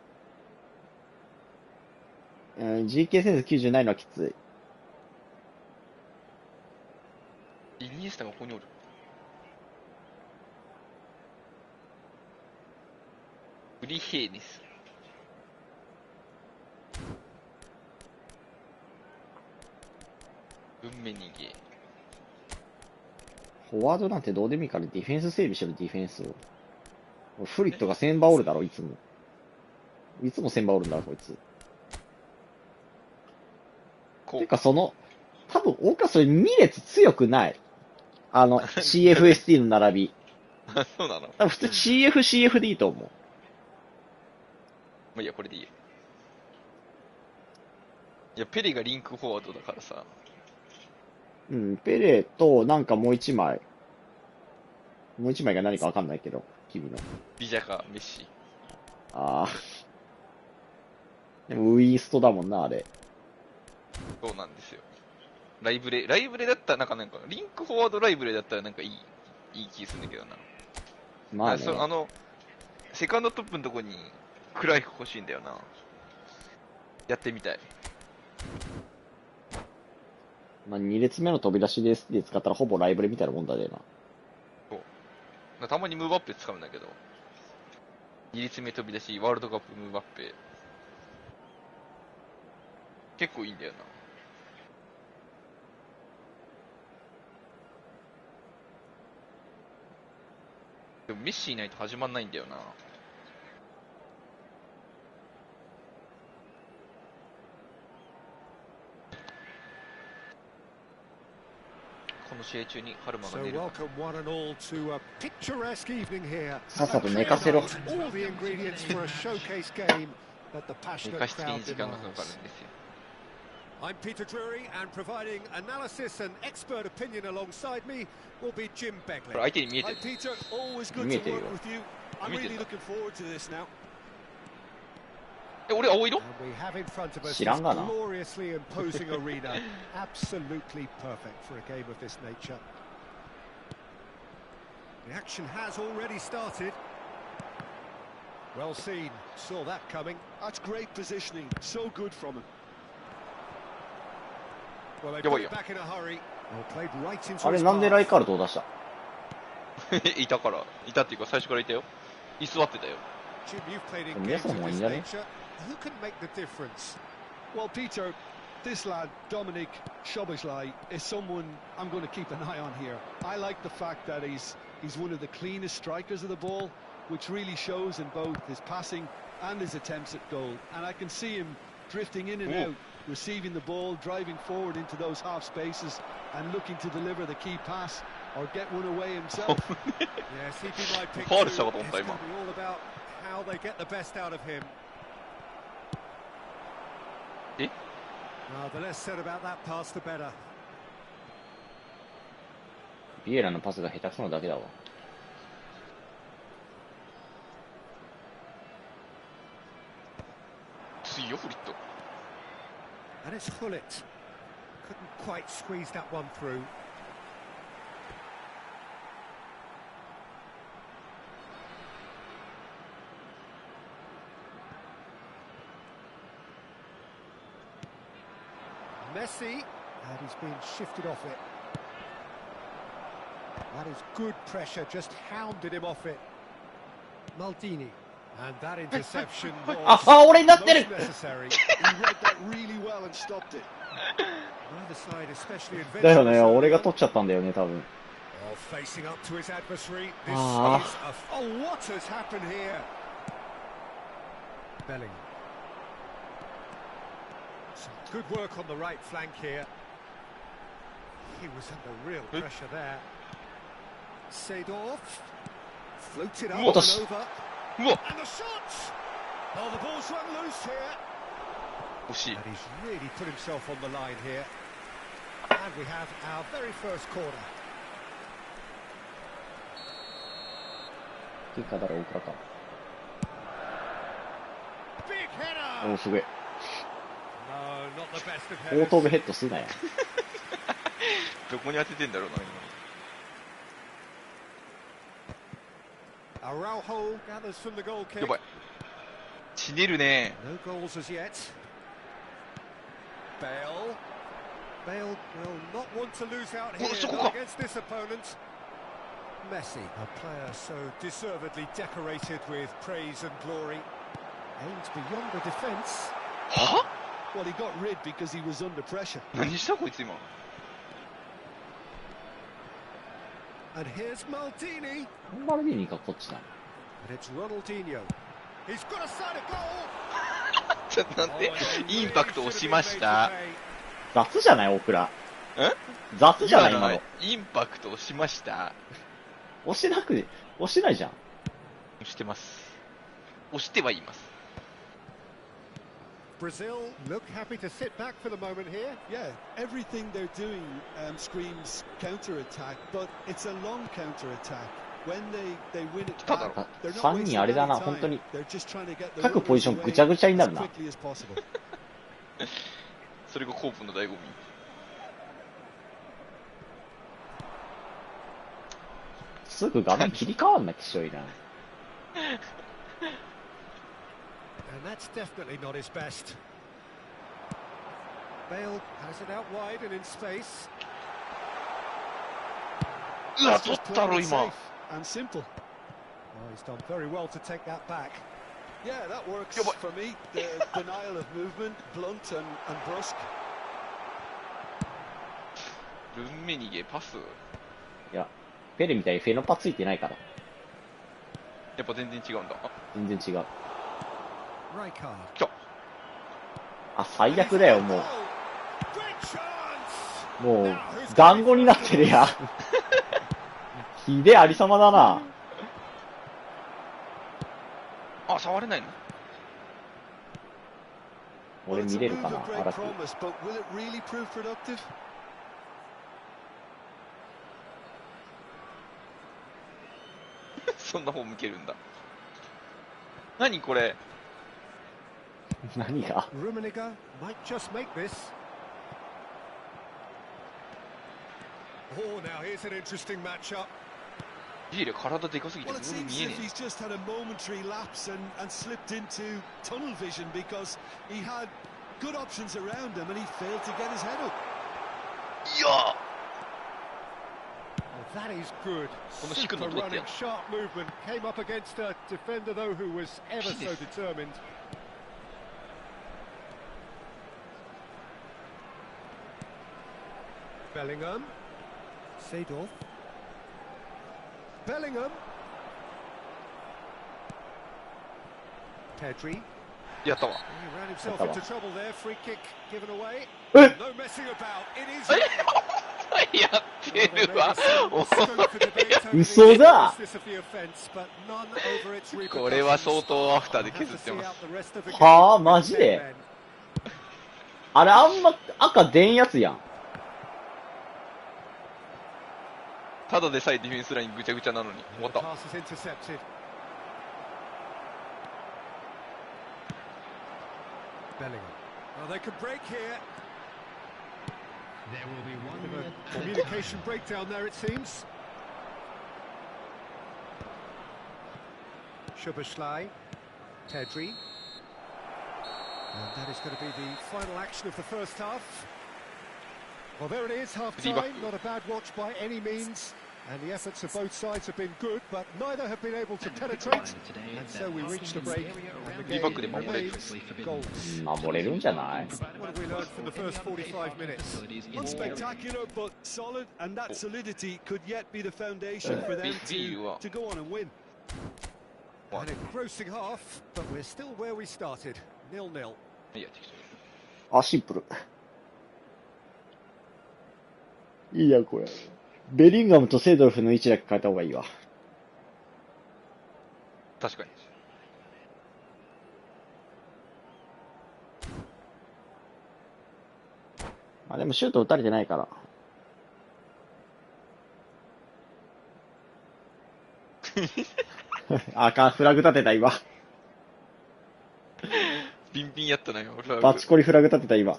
GK センス90ないのはきつい。イニエスタがここにおる。ブリヘーネス。運命逃げ。フォワードなんてどうでもいいからディフェンス整備してるディフェンスを。フリットが1000羽おるだろ、いつも。いつも1000羽おるんだろ、こいつ。てか、多分、岡それ2列強くない。CFST の並び。あ、そうなの？多分普通 CF でいいと思う。まあいいや、これでいいよ。いや、ペレがリンクフォワードだからさ。うん、ペレと、なんかもう一枚。もう一枚が何かわかんないけど、君の。ビジャか、メッシ。ああ。でもウイーストだもんな、あれ。そうなんですよ。ライブレだったら、なんか、リンクフォワードライブレだったらなんかいい気するんだけどな。まあね。セカンドトップのとこに、クライフ欲しいんだよな。やってみたい。まあ、2列目の飛び出しで使ったらほぼライブレみたいなもんだねな。そう。たまにムーバッペ使うんだけど、2列目飛び出し、ワールドカップムーバッペ。結構いいんだよな。でもメッシいないと始まんないんだよな。この試合中にハルマが出る。さっさと寝かせろ。寝かしつけに時間がかかるんですよ。I'm Peter Drury, and providing analysis and expert opinion alongside me will be Jim Begley. これ相手に見えてる。Hi Peter, always good to work with you. I'm really looking forward to this now. 俺青色？ And we have in front of us 知らんが this な。 gloriously imposing arena, absolutely perfect for a game of this nature. The action has already started. Well seen, saw that coming. That's great positioning, so good from him. Well, they put it back in a hurry. Well, played right into あれ his なんで path. ライカールトを出した？いたっていうか最初からいたよ。居座ってたよ。 Jim, you've played in games of this nature. Who can make the difference? Well, Peter, this lad, Dominic Szoboszlai, is someone I'm going to keep an eye on here. I like the fact that he's one of the cleanest strikers of the ball, which really shows in both his passing and his attempts at goal. And I can see him drifting in and out, receiving the ball, driving forward into those half spaces and looking to deliver the key pass or get one away himself. Yes, he'd be my pick ファウルし too. たかと思 It's った going to 今。 be all about how they get the best out of him. え？ The less said about that pass, the better. ビエラのパスが下手くそなだけだわ。強いフリット。 And it's Hullet. Couldn't quite squeeze that one through. Messi, and he's been shifted off it. That is good pressure, just hounded him off it. Maldini, and that interception was あ、俺になってる most necessary. He read that really well and stopped it. Neither side especially だよ adventurous. ね、俺が取っちゃったんだよね、多分。 Oh, facing up to his adversary. This Ah. is a... Oh, what has happened here? Bellingham. Some good work on the right flank here. He was under real pressure there. Seedorf. Floated up and What? over. うわ、 And the shots! Oh, the ball's run loose here. 惜しい And。he's really put himself on the line here. And we have our very first corner. キッカーだろ、大倉か。 Big header! おお、すげえ。 No, not the best of 後 headers. 頭部ヘッドすなや。どこに当ててんだろうな、今。Araujo gathers from the goal や kick. ばい。ちねるね。 No goals as yet. Bale. Bale will not want to lose out here not against this opponent. Messi, a player so deservedly decorated with praise and glory. Aims beyond the defence. は Well, he got rid because he was under pressure. 何したこいつ今。 And here's Maldini. マルディニがこっちなの。 And it's Ronaldinho. He's got a side of goal. ちょっと待って。インパクト押しました。雑じゃない、大倉。え雑じゃない今の。インパクト押しました。押してないじゃん。押してます。押してはいます。Brazil look happy to sit back for the moment here. Yeah, everything they're doing screams counter-attack, but it's a long counter-attack. When they win it back, they're not wasting any time. They're just trying to get the runners away as quickly as possible. それがコープの醍醐味。すぐ画面切り替わんなきしょいな。And that's definitely not his best. Bale has it out wide and in space. うわ、取ったろ今。 And simple. Oh, he's done very well to take that back. Yeah, that works for me. The denial of movement, blunt and brusque. ルンメニゲパス。いや、ペレみたいにフェノパついてないから。やっぱ全然違うんだ。全然違う。来た。あ、最悪だよ、もう。もう、団子になってるやん。ひでえありさまだな。あ、触れないの？俺見れるかな、荒木。そんな方向けるんだ。何これ？何が？ Rummenigge might just make this. Oh, now here's an interesting matchup. ジーレ体でかすぎてボール見えねえ。 He's just had a momentary lapse and slipped into tunnel vision because he had good options around him and he failed to get his head up. いや。 Oh, that is good. Super running, sharp movement. Came up against a defender though who was ever so determined. Bellingham. Seedorf. Bellingham. Pedri. やったわ。 He ran himself into trouble there. Free kick given away. え No messing about. It is. やってるわ。嘘だ。これは相当アフターで削ってます。はあ、マジで。あれあんま赤出んやつやん。ただでさえディフェンスラインぐちゃぐちゃなのに。終わった。There will be one communication breakdown there, it seems. Szoboszlai, Pedri. And that is going to be the final action of the first half. Well, there it is, half-time. Not a bad watch by any means. And the efforts of both sides have been good, but neither have been able to penetrate. And so we reach the break. And the game remains goals. 守れるんじゃない？ What have we learned from the first 45 minutes? Unspectacular, but solid, and that solidity could yet be the foundation for them to go on and win. An engrossing half, but we're still where we started. 0-0. あ、シンプル。いいや、これ。ベリンガムとセイドルフの位置だけ変えた方がいいわ。確かに。まあでもシュート打たれてないから。あかん、フラグ立てた今。ビンビンやったなよ、フラグ。バチコリフラグ立てた今。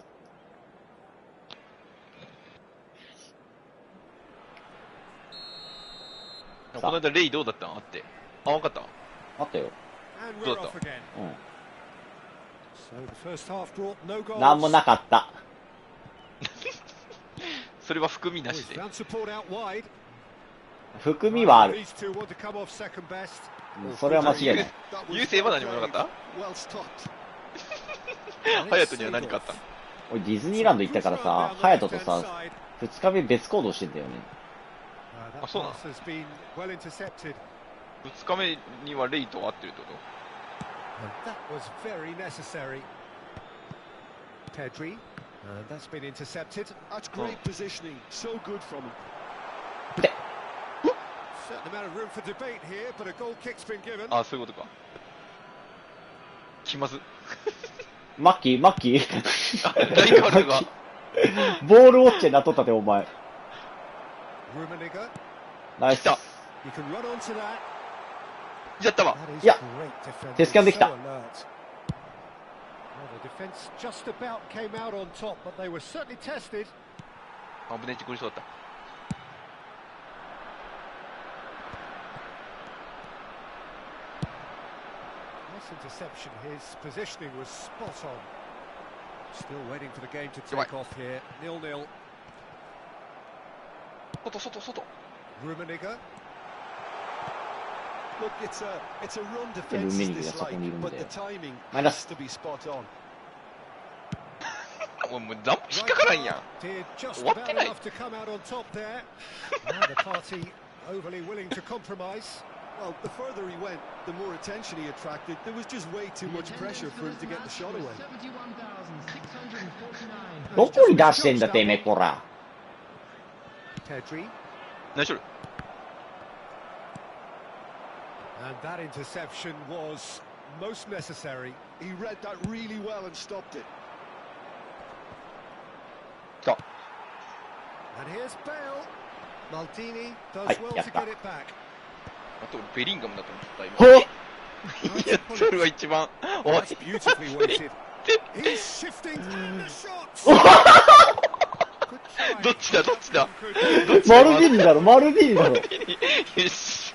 この間レイどうだったのあって。あ、わかった。あったよ。And どう we're だっ off た？ again. うん。 So the first half brought no goals. なんもなかった。それは含みな Oh, し he's で。 found support out wide. 含みはある。 These two want to come off second best. それは間違いない。優勢は何もなかった？ Well stopped. 隼人には何かあったの？俺ディズニーランド行ったからさ、隼人とさ、2日目別行動してんだよね。That so pass has been well intercepted. 2日目にはレイと会ってるってこ And that was very necessary. Pedri. And that's been intercepted. That's great positioning. So good from him. Certain amount of room for debate here, but a goal kick's been given. と？あ、そういうことか。気まず。マッキーライカルが。ボールウォッチャーになっとったで、お前。Rummenigge. ナイス。来た。 You can run onto that. やったわ。 That is Yeah. great defending. 手スキャンできた。 So alert. Well, the defence just about came out on top, but they were certainly tested. 危ねえ、苦しそうだった。Nice interception. His positioning was spot on. Still waiting for the game to Right. take off here. 0-0. 外。Rummenigge. Look, it's a run defense is dislike, but the timing has to be spot on. もう何も引っかからんやん。 Did just What about can I- enough to come out on top there. Now the party overly willing to compromise. Well, the further he went, the more attention he attracted. There was just way too much pressure for him to get the shot away. どこに出してんだ、てめえ、こら。 Pedri. 何しろ。 And that interception was most necessary. He read that really well and stopped it. 来た。 And here's Bale. Maldini does Hey, well yeah, to get it back. あと俺ベリンガムだと思った今。ほっいや、それは一番。おい。 That's beautifully weighted. He's shifting the shots. どっちだ。マルディーニだろ、マルディーニだろ。よし。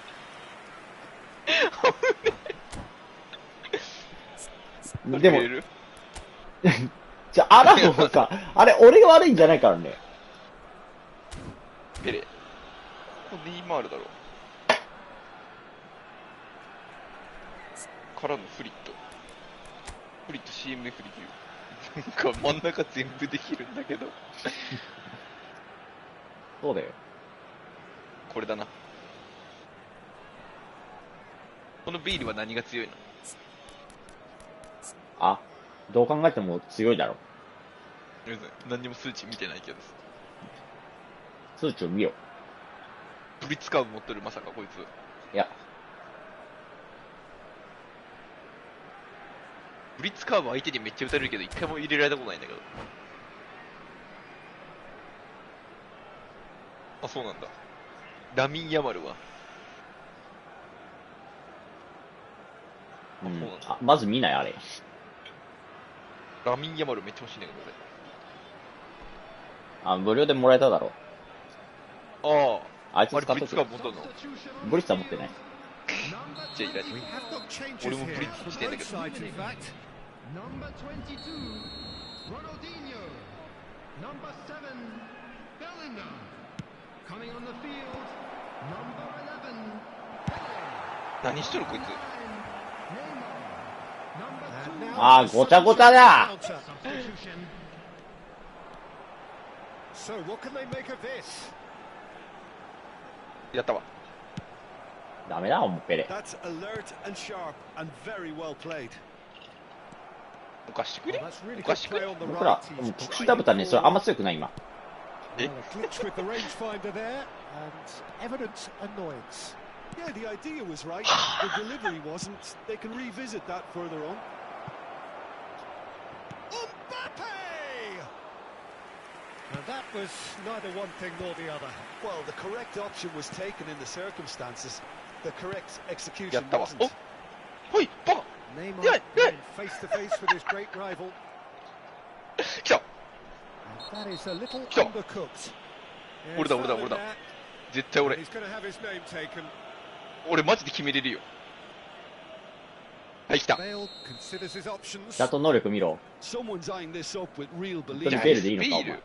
でも、じゃあ、アラフか。あれ、俺が悪いんじゃないからね。ペレ。ここネイマールだろ。からのフリット。CM でフリット。なんか真ん中全部できるんだけど。そうだよ。これだな。このビールは何が強いの？あ、どう考えても強いだろ。何にも数値見てないけど。数値を見よ。ブリッツカーブ持ってる、まさかこいつ。いや。ブリッツカーブ相手にめっちゃ打たれるけど、一回も入れられたことないんだけど。あ、そうなんだ。ラミン・ヤマルは。うん、あ、まず見ない、あれ。ラミン・ヤマルめっちゃ欲しいんだけど、あ、無料でもらえただろ。俺。あいつ使っとブリッツカーブ持っとんの？ブリッツは持ってない。じゃあいらね。俺もブリッツしてんだけど。Number 22, Ronaldinho. Number 7, Bellingham. Coming on the field, number 11, Pele. 何しとるこいつ。あー、ごちゃごちゃだ。 So what can they make of this? やったわ。ダメだ、もうペレ。 That's alert and sharp and very well played. おかしくね？ Well, that's really おか good しく play ね？ on the 僕ら、 right. もう特殊ダブタね、それあんま強くない、今。え？ Well, a glitch with the rangefinder there and evident annoyance. Yeah, the idea was right. The delivery wasn't. They can revisit that further on. Mbappe! And that was neither one thing nor the other. Well, the correct option was taken in the circumstances. The correct や execution ったわ。 wasn't. おほい、バカ Neymar Yeah, yeah. going face to face with his great rival. 来た And that is a little Sure. undercooked. 俺だ、俺だ、 Foul 俺だ there. 絶対俺。 He's going to have his name taken. 俺マジで決めれるよ。はい、来た。 Bale considers his options. ちゃんと能力見ろ。 Someone's eyeing this up with real 本 belief. 当にベールでいいのか、おビール前。。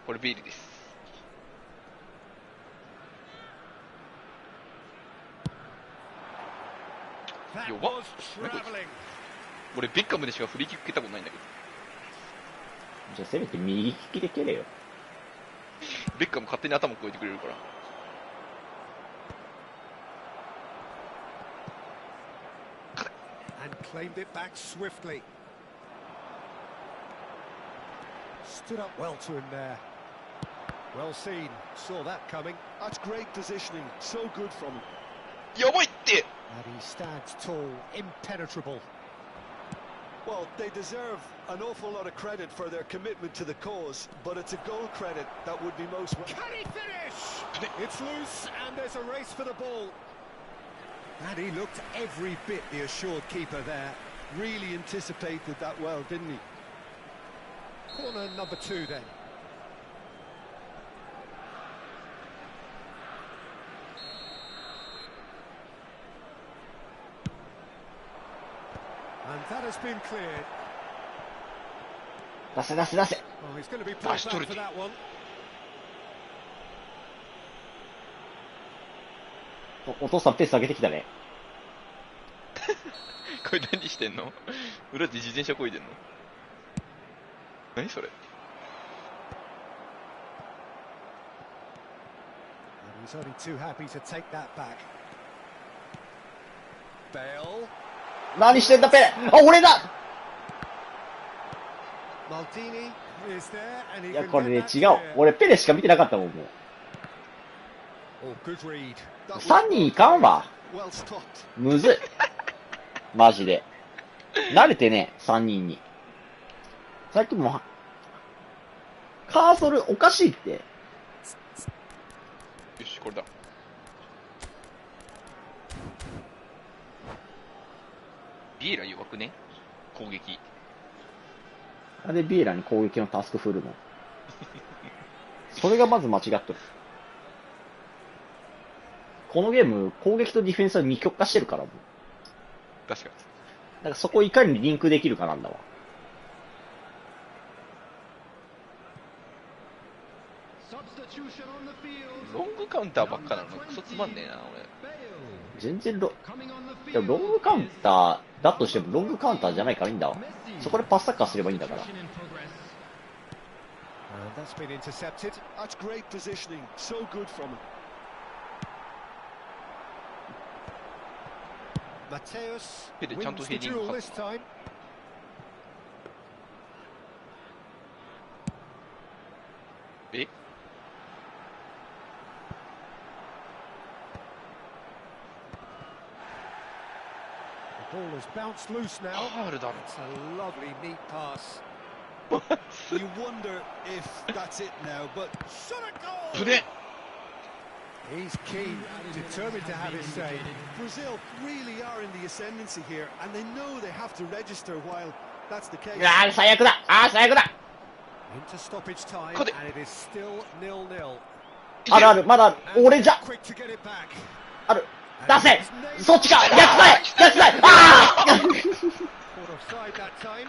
これビールです。 That 弱っ。 was travelling. 俺、ベッカムでしかフリーキック蹴ったことないんだけど。じゃあせめて右利きで蹴れよ。ベッカム勝手に頭越えてくれるから。 And claimed it back swiftly. Stood up well to him there. Well seen. Saw that coming. That's great positioning. So good from him. やばいって And he stands tall, impenetrable. Well, they deserve an awful lot of credit for their commitment to the cause, but it's a goal credit that would be most... Can he finish? It's loose and there's a race for the ball. And he looked every bit the assured keeper there. Really anticipated that well, didn't he? Corner number 2 then. And that has been cleared. 出せ出せ出せ。 Oh, he's going to be pulled back for that one. お父さんペース上げてきたね。これ何してんの？裏で自転車こいでんの？何それ？ And he's only too happy to take that back. Bale. 何してんだペレ。あ、俺だ。 Maldini is there and he いや can これね get 違 that う。 clear. 俺ペレしか見てなかったもんもう。 Oh, good read. 3人いかんわ。 Well stopped. むずい。マジで。慣れてね、3人に。最近もう、カーソルおかしいって。よし、これだ。ビエラ弱くね？攻撃。なんでビエラに攻撃のタスク振るの？それがまず間違っとる。このゲーム、攻撃とディフェンスは二極化してるからもう。確かに。だからそこをいかにリンクできるかなんだわ。ロングカウンターばっかなのクソつまんねえな、俺。全然いやロングカウンターだとしてもロングカウンターじゃないからいいんだわ。そこでパスサッカーすればいいんだから。And that's been intercepted. That's great positioning. So good from him. Mateus ペレちゃんと wins ヘ the ディング duel 勝 this った。 time.え？ The ball has bounced loose now. ファールだろ。 It's a lovely, neat pass. You wonder if that's it now, but Shot a goal! ぶね。 He's keen, determined to have his say. Brazil really are in the ascendancy here, and they know they have to register while that's the case. あー最悪だ。あー最悪だ。 Into stoppage time, Cut it. and it is still 0-0. あるある、まだある。 And 俺じゃ。 quick to get it back. ある。出せ。そっちか。逆さえ。逆さえ。ああ。 Caught offside that time.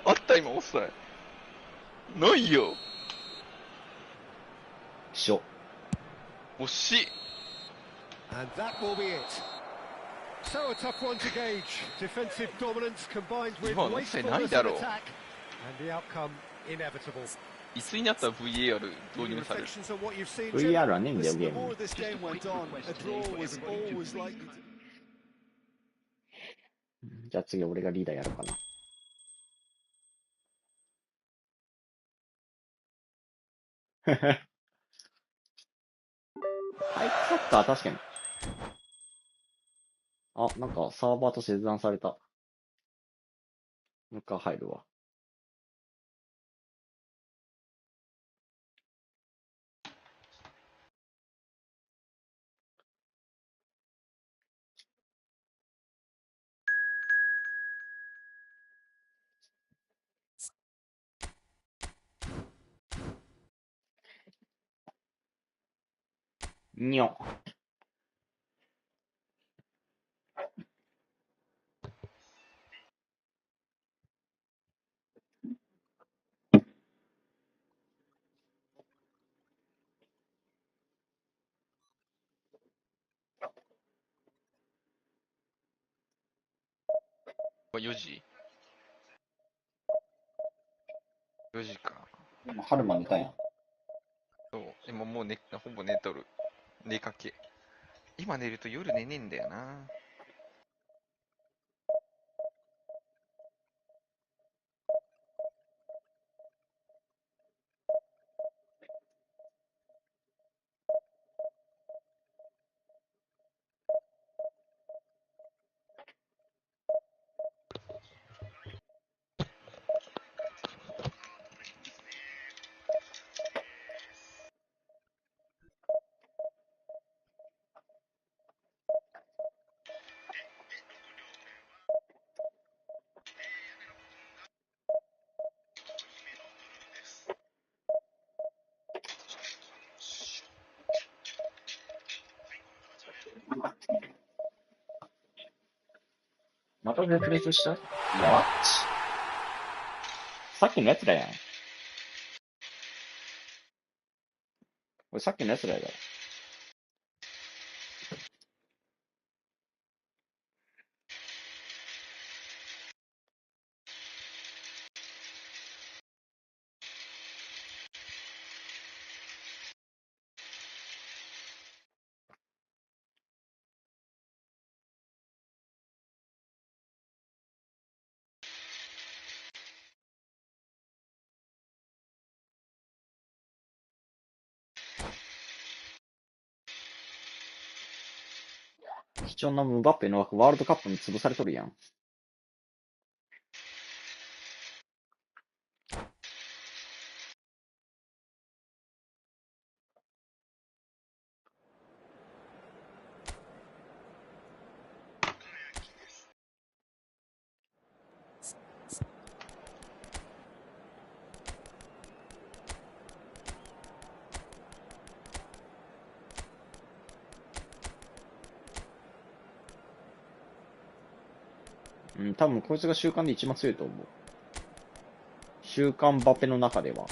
あった今オフサイ。ないよ。しょ。惜しい。 And that will be it. So a tough one to gauge. Defensive dominance combined with 今のオフサイない wastefulness だ of ろう。 attack. And the outcome inevitable. いつになったら VAR 導 Any 入される。 reflections on what you've seen, Jim? VR はねえんだよ Listen, ゲ the ーム more に。 this game went on, a draw was always likely to... じゃあ次俺がリーダーやるかな。はい、サッカー確かに。あ、なんかサーバーと切断された。もう一回入るわ。にょ。4時 ?4 時か。春馬寝たやん。そう。今もうほぼ寝とる。寝かけ。今寝ると夜寝ねえんだよな。また絶滅した？いや、さっきのやつらやん。これさっきのやつらやだ。貴重なムバッペの枠ワールドカップに潰されとるやん。うん、多分こいつが週間で一番強いと思う。週間バペの中では。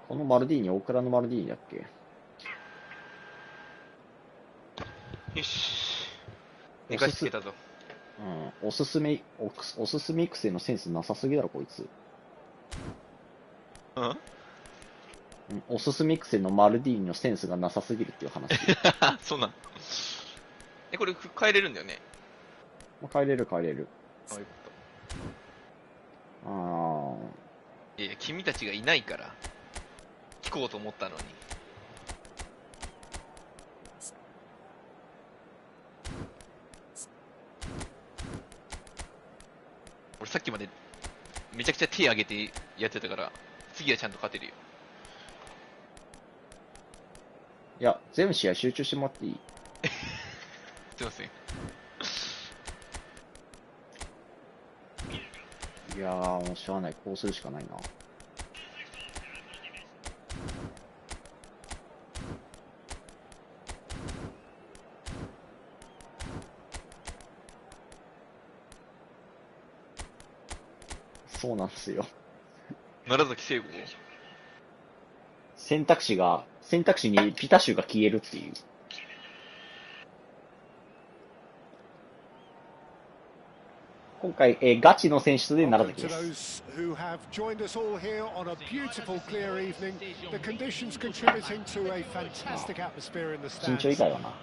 このマルディーニ、大倉のマルディーニだっけ？よし。寝かしつけたぞ。うん、おすすめ育成のセンスなさすぎだろ、こいつ。うん？おすすめ育成のマルディーニのセンスがなさすぎるっていう話。そうなん。これ変えれるんだよね。変えれる。あ、よかった。あいや、君たちがいないから、聞こうと思ったのに。俺さっきまでめちゃくちゃ手挙げてやってたから、次はちゃんと勝てるよ。いや、全部試合集中してもらっていい？すいません。いやー、もうしゃあない。こうするしかないな。そうなんですよ。楢崎聖吾選択肢にピタシュが消えるっていう。今回、ガチの選手で楢崎です。緊張以外はな。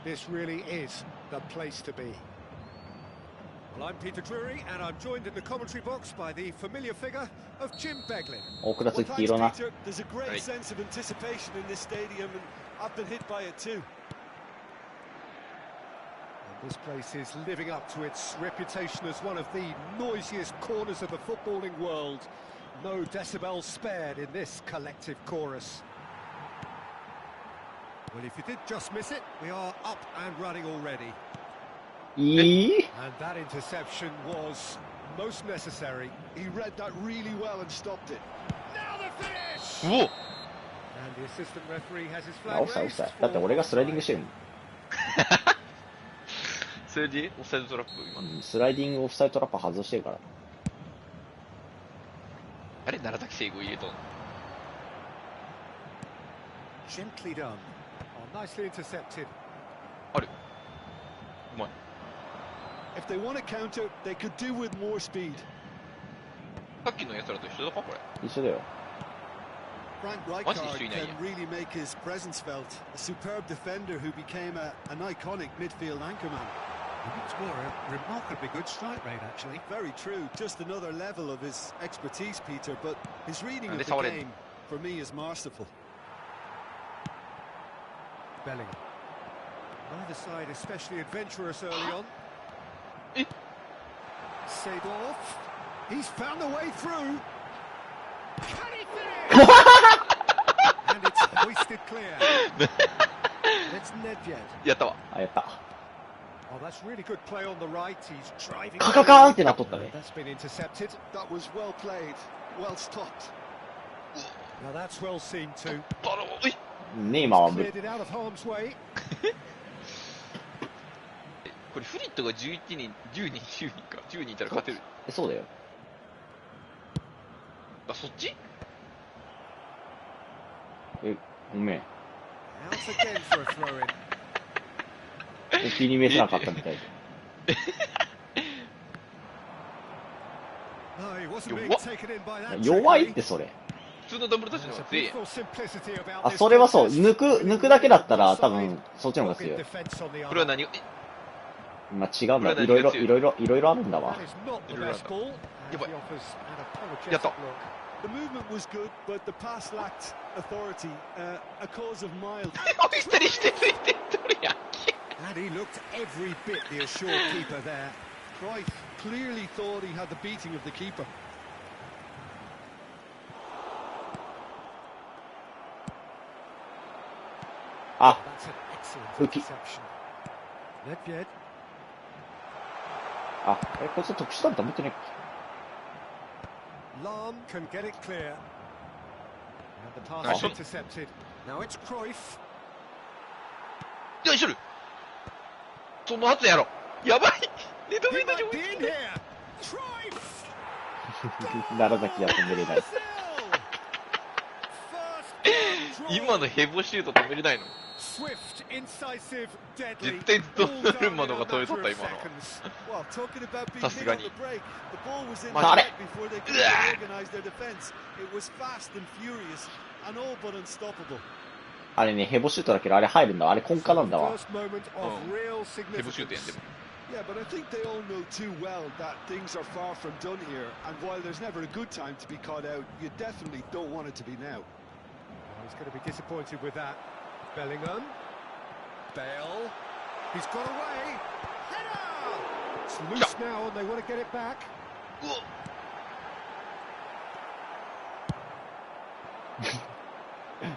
I'm Peter Drury, and I'm joined in the commentary box by the familiar figure of Jim Beglin. 大倉つき黄色な。There's a great sense of anticipation in this stadium, and I've been hit by it too. And this place is living up to its reputation as one of the noisiest corners of the footballing world. No decibels spared in this collective chorus. Well, if you did just miss it, we are up and running already. And that interception was most necessary. He read that really well and stopped it. Now the finish! うお And the assistant referee has his flag オフサイド、オフ raised サイド。だって俺がスライディングしてるそれでオフサイドトラップ今。の。スライディングオフサイドトラップ外してるから。あれ楢崎聖吾入れとんの Gently done. Oh, nicely intercepted. あれうまい。 If they want to counter, they could do with more speed. さっきのやつらと一緒だかこれ。一緒だよ。 Frank Rijkaard can really make his presence felt. A superb defender who became an iconic midfield anchorman. It's more a remarkably good strike rate, actually. Very true. Just another level of his expertise, Peter. But his reading of the game, for me, is masterful. Bellingham. Neither side especially adventurous early on. Seedorf. He's found the way through. Can he finish? And it's hoisted clear. It's Nedved. やったわ。あ、やった。 Oh, that's really good play on the right. He's driving. カカカーンってなっとったね。 That's been intercepted. That was well played. Well stopped. Now that's well seen too. ネイマーは無理。 Cleared it out of harm's way. これフリットが11人、10人、9人か。10人いたら勝てる。そうだよ。あ、そっちえ、ごめん。 Out again for a throw-in. お気に召せなかったみたいで。No, he wasn't being taken in by that. 弱いってそれ。普通のダブルタッチの方が強いやん。あ、それはそう。抜くだけだったら多分そっちの方が強い。これは何がまあ違うんだ。いろいろあるんだわ。いろいろあるんだ。やばい。やった。The movement was good, but the pass lacked authority. A cause of mild. And he looked every bit the assured keeper there. Cruyff clearly thought he had the beating of the keeper. Ah, that's an excellent interception. Nedved. あ、こいつ特殊だった見てね。 Lahm can get it clear. And the pass is intercepted. Now it's Cruyff. よいしょる。その後やろ。やばい。ネットメント上 楢崎は止めれない。今のヘボシュート止めれないの。絶対ドンルマノが止めとった今の。さすがに。あれ。あれね、ヘボシュートだけどあれ入るんだ。あれ根幹なんだわ。ヘボシュートやんでも。Yeah, but I think they all know too well that things are far from done here, and while there's never a good time to be caught out, you definitely don't want it to be now. He's going to be disappointed with that. Bellingham. Bale. He's got away. Header! It's loose now, and they want to get it back.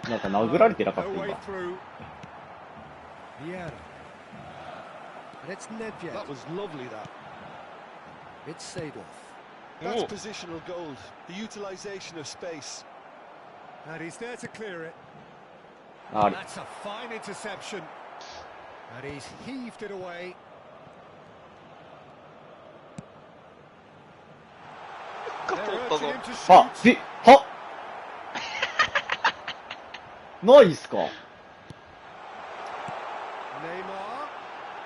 なんか殴られてなかった今。 And it's Nedved. That was lovely, that. It's Seedorf. That's positional gold, the utilisation of space. And he's there to clear it. Ah. That's a fine interception. And he's heaved it away. They're urging him to shoot. はないっすか。 Neymar.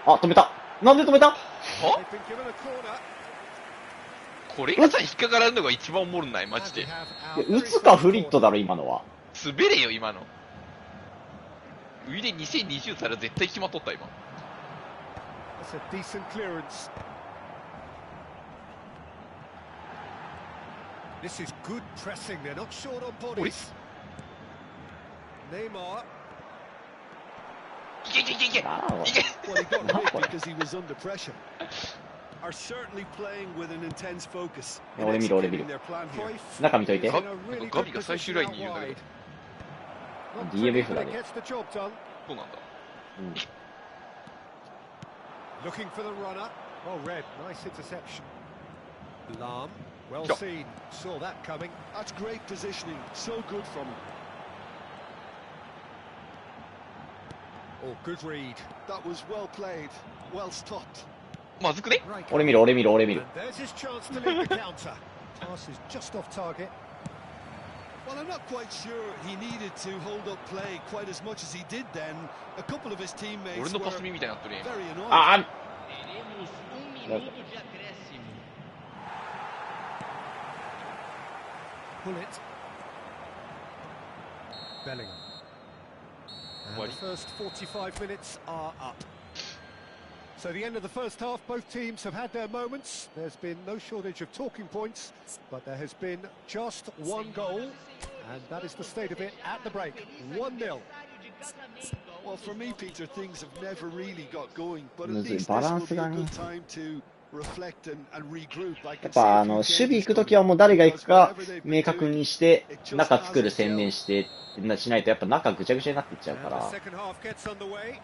あ、止めた。なんで止めた？これがさ、引っかからんのが一番おもろない、マジで。打つかフリットだろ、今のは。滑れよ、今の。ウィレ2020たら絶対決まっとった、今。That's a decent clearance. This is good pressing. They're not short on bodies. Neymar. いけいけいけいけ Well, he got hit because he was under pressure. Are certainly playing with an intense focus. 俺見る俺見る。中見といて。ガビが最終ラインにいるんだけど。DMF だね。そうなんだ。Looking for the runner. Oh, Red, nice interception. Lahm, well seen. Saw that coming. That's great positioning. So good from him. Oh, good read. That was well played. Well stopped. まずくね。俺見る俺見る俺見る。 There's his chance to lead the counter. Pass is just off target. Well, I'm not quite sure he needed to hold up play quite as much as he did then. A couple of his teammates 俺の were パスミみたいになってるやん。 very annoyed. あ Teremos minuto de acréscimo. Pull it. Bellingham. And the first 45 minutes are up. So the end of the first half, both teams have had their moments. There's been no shortage of talking points, but there has been just one goal, and that is the state of it at the break. 1-0. Well, for me, Peter, things have never really got going, but at むずい least バ this ラン will ス be a がね。 good time to reflect and regroup. I や can っ see ぱ a few 守備 changes 行くと coming きはもう誰が行く because か whatever they've 明 been 確 doing, にして、 it just 中作る hasn't 専念 gelled. してしないとやっぱ中ぐちゃぐちゃになっていっちゃう And か the ら。 second half gets underway.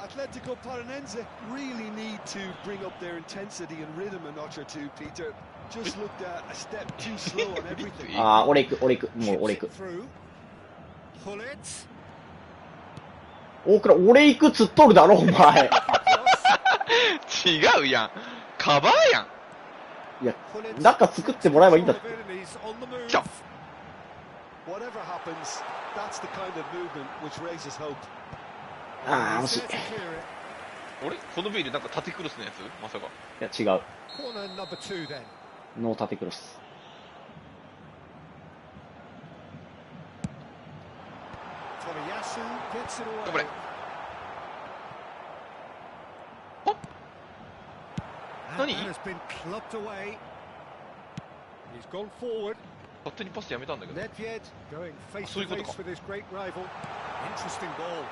Atletico Paranense really need to bring up their intensity and rhythm a notch or two, Peter. Just looked a step too slow on everything. ああ、俺行く俺行くもう俺行く。 Through. Pull it. 大倉俺行くつっとるだろお前。違うやん。カバーやん。いや中作ってもらえばいいんだって。 きゃ。 Whatever happens, that's the kind of movement which raises hope. ああ惜しい。俺このビールなんか縦クロスのやつまさか。いや違う。 Corner number 2 then. ノー縦クロス。 Tomiyasu gets it away. 頑張れ。 And Nani? that has been clubbed away. He's gone forward. 勝手にパスやめたんだけど。 Nedved going face そうい to うこと face か。 with his great rival. Interesting ball.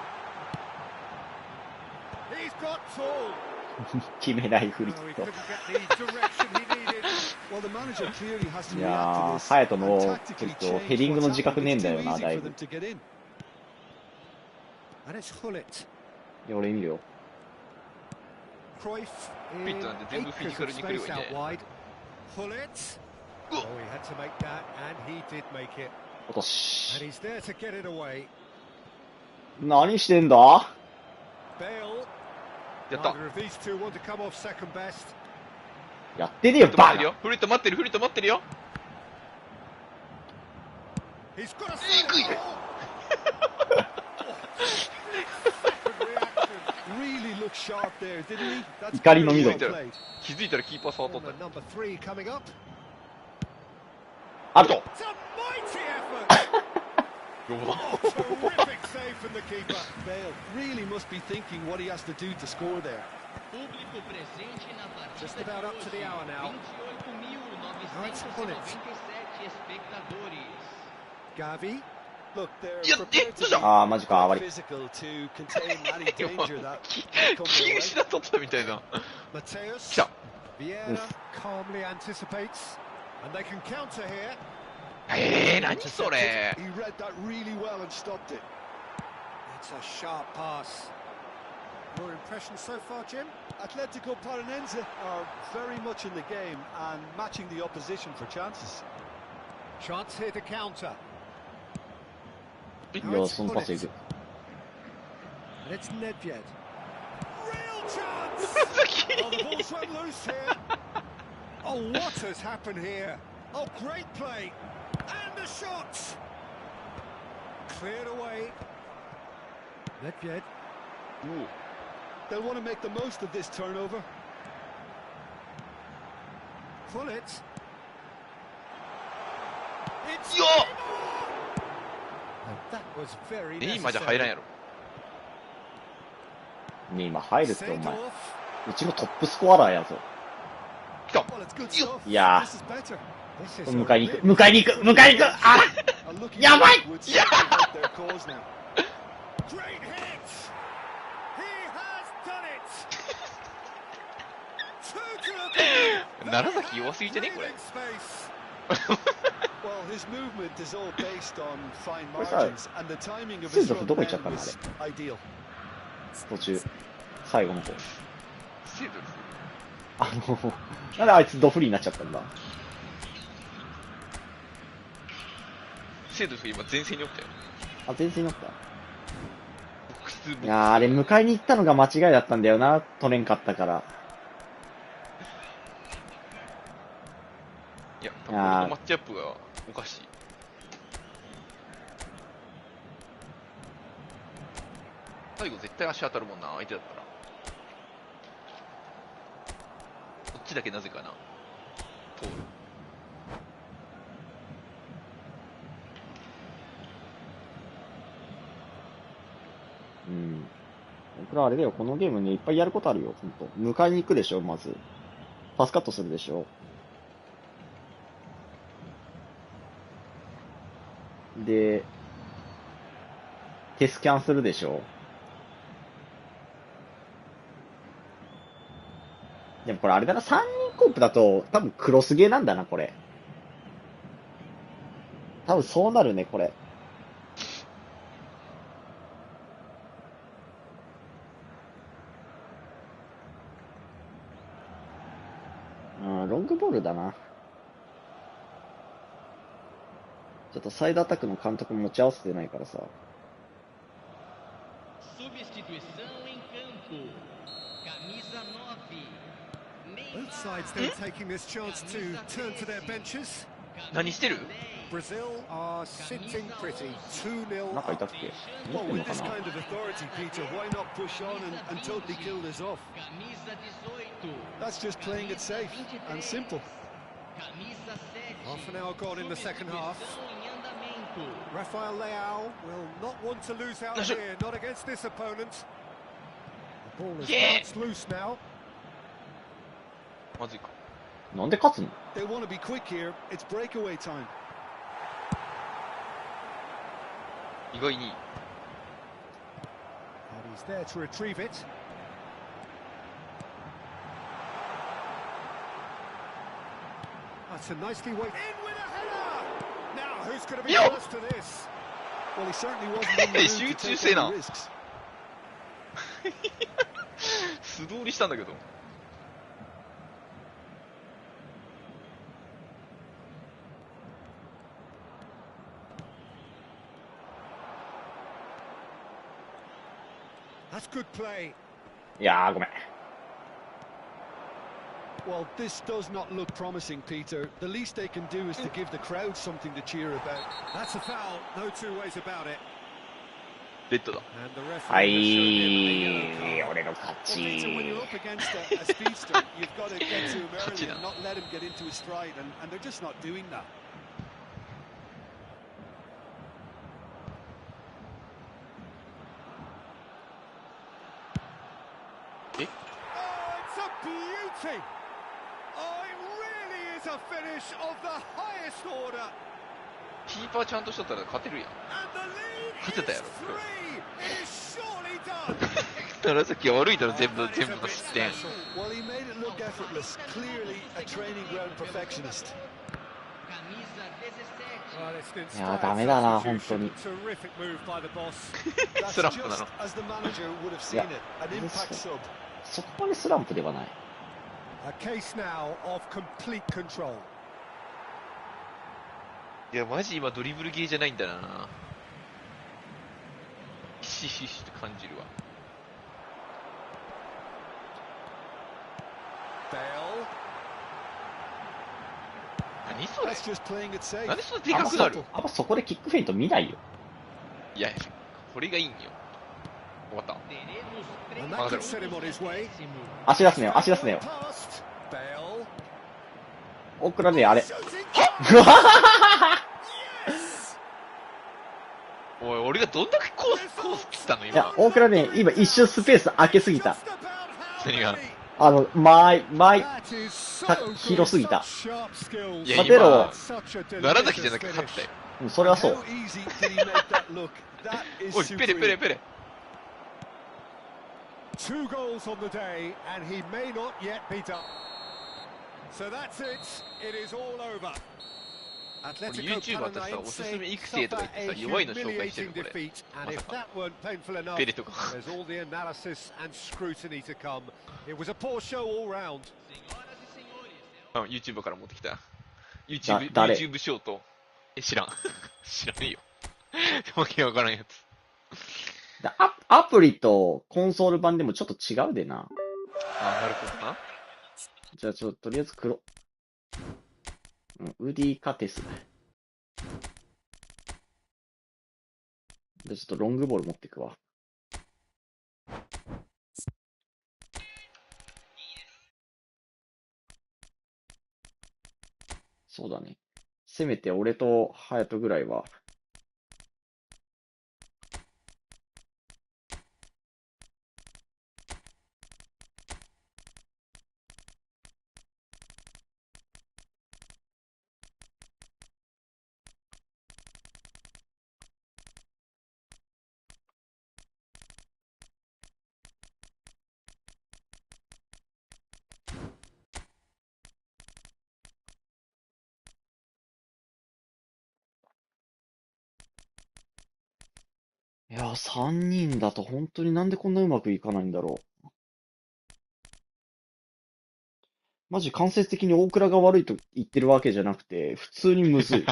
He's got tall. 決めないふり No, he と。 couldn't get the direction he needed. Well, the manager clearly has to い react や to ー、 this ハヤト and の tactically ヘディン change グの what's 自覚 happening. ねえん It's だ too よな、 easy だい for ぶ。 them to get in. And it's Hullet. いや、俺見るよ。 Cruyff in ピットなんて全部フィジカルに来るよ space ね。 out wide. Hullet. Oh, he had to make that, and he did make it. 落とし。 And he's there to get it away. 何してんだ Bale. やった。 Neither of these two want to come off second best. やってねえよ、バカ。フリット待ってる、フリット待ってるよ。 He's got a いくい。 Really looked sharp there, didn't he? That's 怒りの very ミド well ル。 played. 気づいたらキーパー触っとっ Corner た。 number 3 coming up. あと。 It's a mighty effort. Terrific save from the keeper. Bale really must be thinking what he has to do to score there. Público presente na partida Just de about up to the hoje. hour now. 28.997 espectadores. Gavi. Look, they're Yeah, prepared to yeah. be あー、マジか、悪い。 physical to contain any danger that 気失っとったみたいな。 Mateus. 来た。 Vieira calmly anticipates. And they can counter here. 何それ。 he read that really well and stopped it. It's a sharp pass. Your impression so far, Jim? Atletico Paranense are very much in the game and matching the opposition for chances. Chance here to counter. いや、そのパスいく。 And it's Nedved. Real chance! Oh, the ball's run loose here. Oh, what has happened here? Oh, great play. And the shot. Cleared away. Nedved. They'll want to make the most of this turnover. Pull it. It's よ And that was very っ今じゃ入らんや necessary. ろ。ね、今入るってお前。 Send off. うちのトップスコアラーやぞ。来た。 Well, it's good stuff. いや This is better. This is 迎えに行 a く、迎えに行く、迎えに行くあ A looking Yeah, back mate. would Yeah. certainly help their cause now. great hit. 楢崎弱すぎじゃねこれ。Well, his movement is all based on fine これさ、 margins, and the timing of スー his ドフ run どこ行っちゃっ down たのあ was れ。 ideal. 途中。最後の方。セドルフ。なんであいつドフリーになっちゃったんだ。セドルフ今前線におったよ。あ、全然になった。普通いやー、あれ迎えに行ったのが間違いだったんだよな。取れんかったから。いや、多分このマッチアップがおかしい。最後絶対足当たるもんな、相手だったら。こっちだけなぜかな。通る。うん。僕らあれだよ、このゲームね、いっぱいやることあるよ、ほんと。迎えに行くでしょ、まず。パスカットするでしょ。で、テスキャンするでしょ。でもこれあれだな、3人コープだと、多分クロスゲーなんだな、これ。多分そうなるね、これ。うん、ロングボールだな。ちょっとサイドアタックの監督持ち合わせてないからさ。Substituição em campo. Camisa 9. Both sides then taking this chance to turn to their benches. 何してる？ Brazil are sitting pretty. 2-0 なんかいたっけ？ Well, with this kind of authority, Peter, why not push on and totally kill this off? Camisa 18. That's just playing it safe and simple. Camisa 7. Half an hour gone in the second half. Substituição em andamento. Rafael Leao will not want to lose out here, not against this opponent. The ball is bounced loose now. まずいか。なんで勝つの？ They want to be quick here. It's breakaway time. 意外に。 And he's there to retrieve it. That's a nicely weighted in with a header. Now who's going to be close to this? Well, he certainly wasn't in the mood to take any risks. 素通りしたんだけど。That's good play. いやー、ごめん。Well, this does not look promising, Peter. The least they can do is to give the crowd something to cheer about. That's a foul, no two ways about it. レッドだ。And the は referee い has shown him a yellow card. 俺の勝 Well, Peter, when you're ち。 up against a speedster, you've got to get to him early and not let him get into his stride, and they're just not doing that. Oh, it's a beauty! Oh, it really is a finish of the highest order. キーパーちゃんとしとったら勝てるやん。 And the lead 勝てたやろ。 is 3. It is surely done. 楢崎は悪いだろ、全部の失点。 Well, he made it look effortless. Clearly a training ground perfectionist. Camisa 17. Well, it's an いやー、ダメだな、本当 substitution. に。 Terrific move by the boss. That's スランプな just の。 as the manager would have seen Yeah. it. An impact sub. そこまでスランプではない。A case now of complete control. いや、マジ今ドリブルゲーじゃないんだな。ひしひしと感じるわ。 Bale. 何それ？ That's just playing it safe. なんでそんなでかくなる？あんまそこでキックフェイント見ないよ。いや、これがいいんよ。終わった。 Teremos And that could set him on his way. 足出すねよ、足出すねよ。 Past. Bale. 大倉ね、あれ。 おい、俺がどんだけコース切ったのいや今。、大倉ね、今一瞬スペース開けすぎた。 Just about half 何が？ That is so 広すぎた。 Sharp skills. いや、勝てろ。今、 Such a 楢崎じゃ delicious なくて勝ったよ。うん、それはそ How う。 easy did he make that look? That is おい、ペレペレ supreme. ペレ。2 goals on the day, and he may not yet be done. So that's it. It is all over. Atletico YouTuber としてさ、お Paranaense すすめ育成とか suffer 言って a さ、弱いの紹介して humiliating るこれ。 defeat, and ま if さか。 that weren't painful enough, ペレとか。there's all the analysis and scrutiny to come. It was a poor show all round. YouTuber から持ってきた。誰 YouTube ショート。知らん。知らんよ。わけわからんやつ。アプリとコンソール版でもちょっと違うでな。あ、なるほどな。じゃあとりあえず黒。ウディカテス。で、ちょっとロングボール持ってくわ。そうだね。せめて俺と隼人ぐらいは。いや、3人だと本当になんでこんなうまくいかないんだろう。マジ間接的に大倉が悪いと言ってるわけじゃなくて、普通にむずい。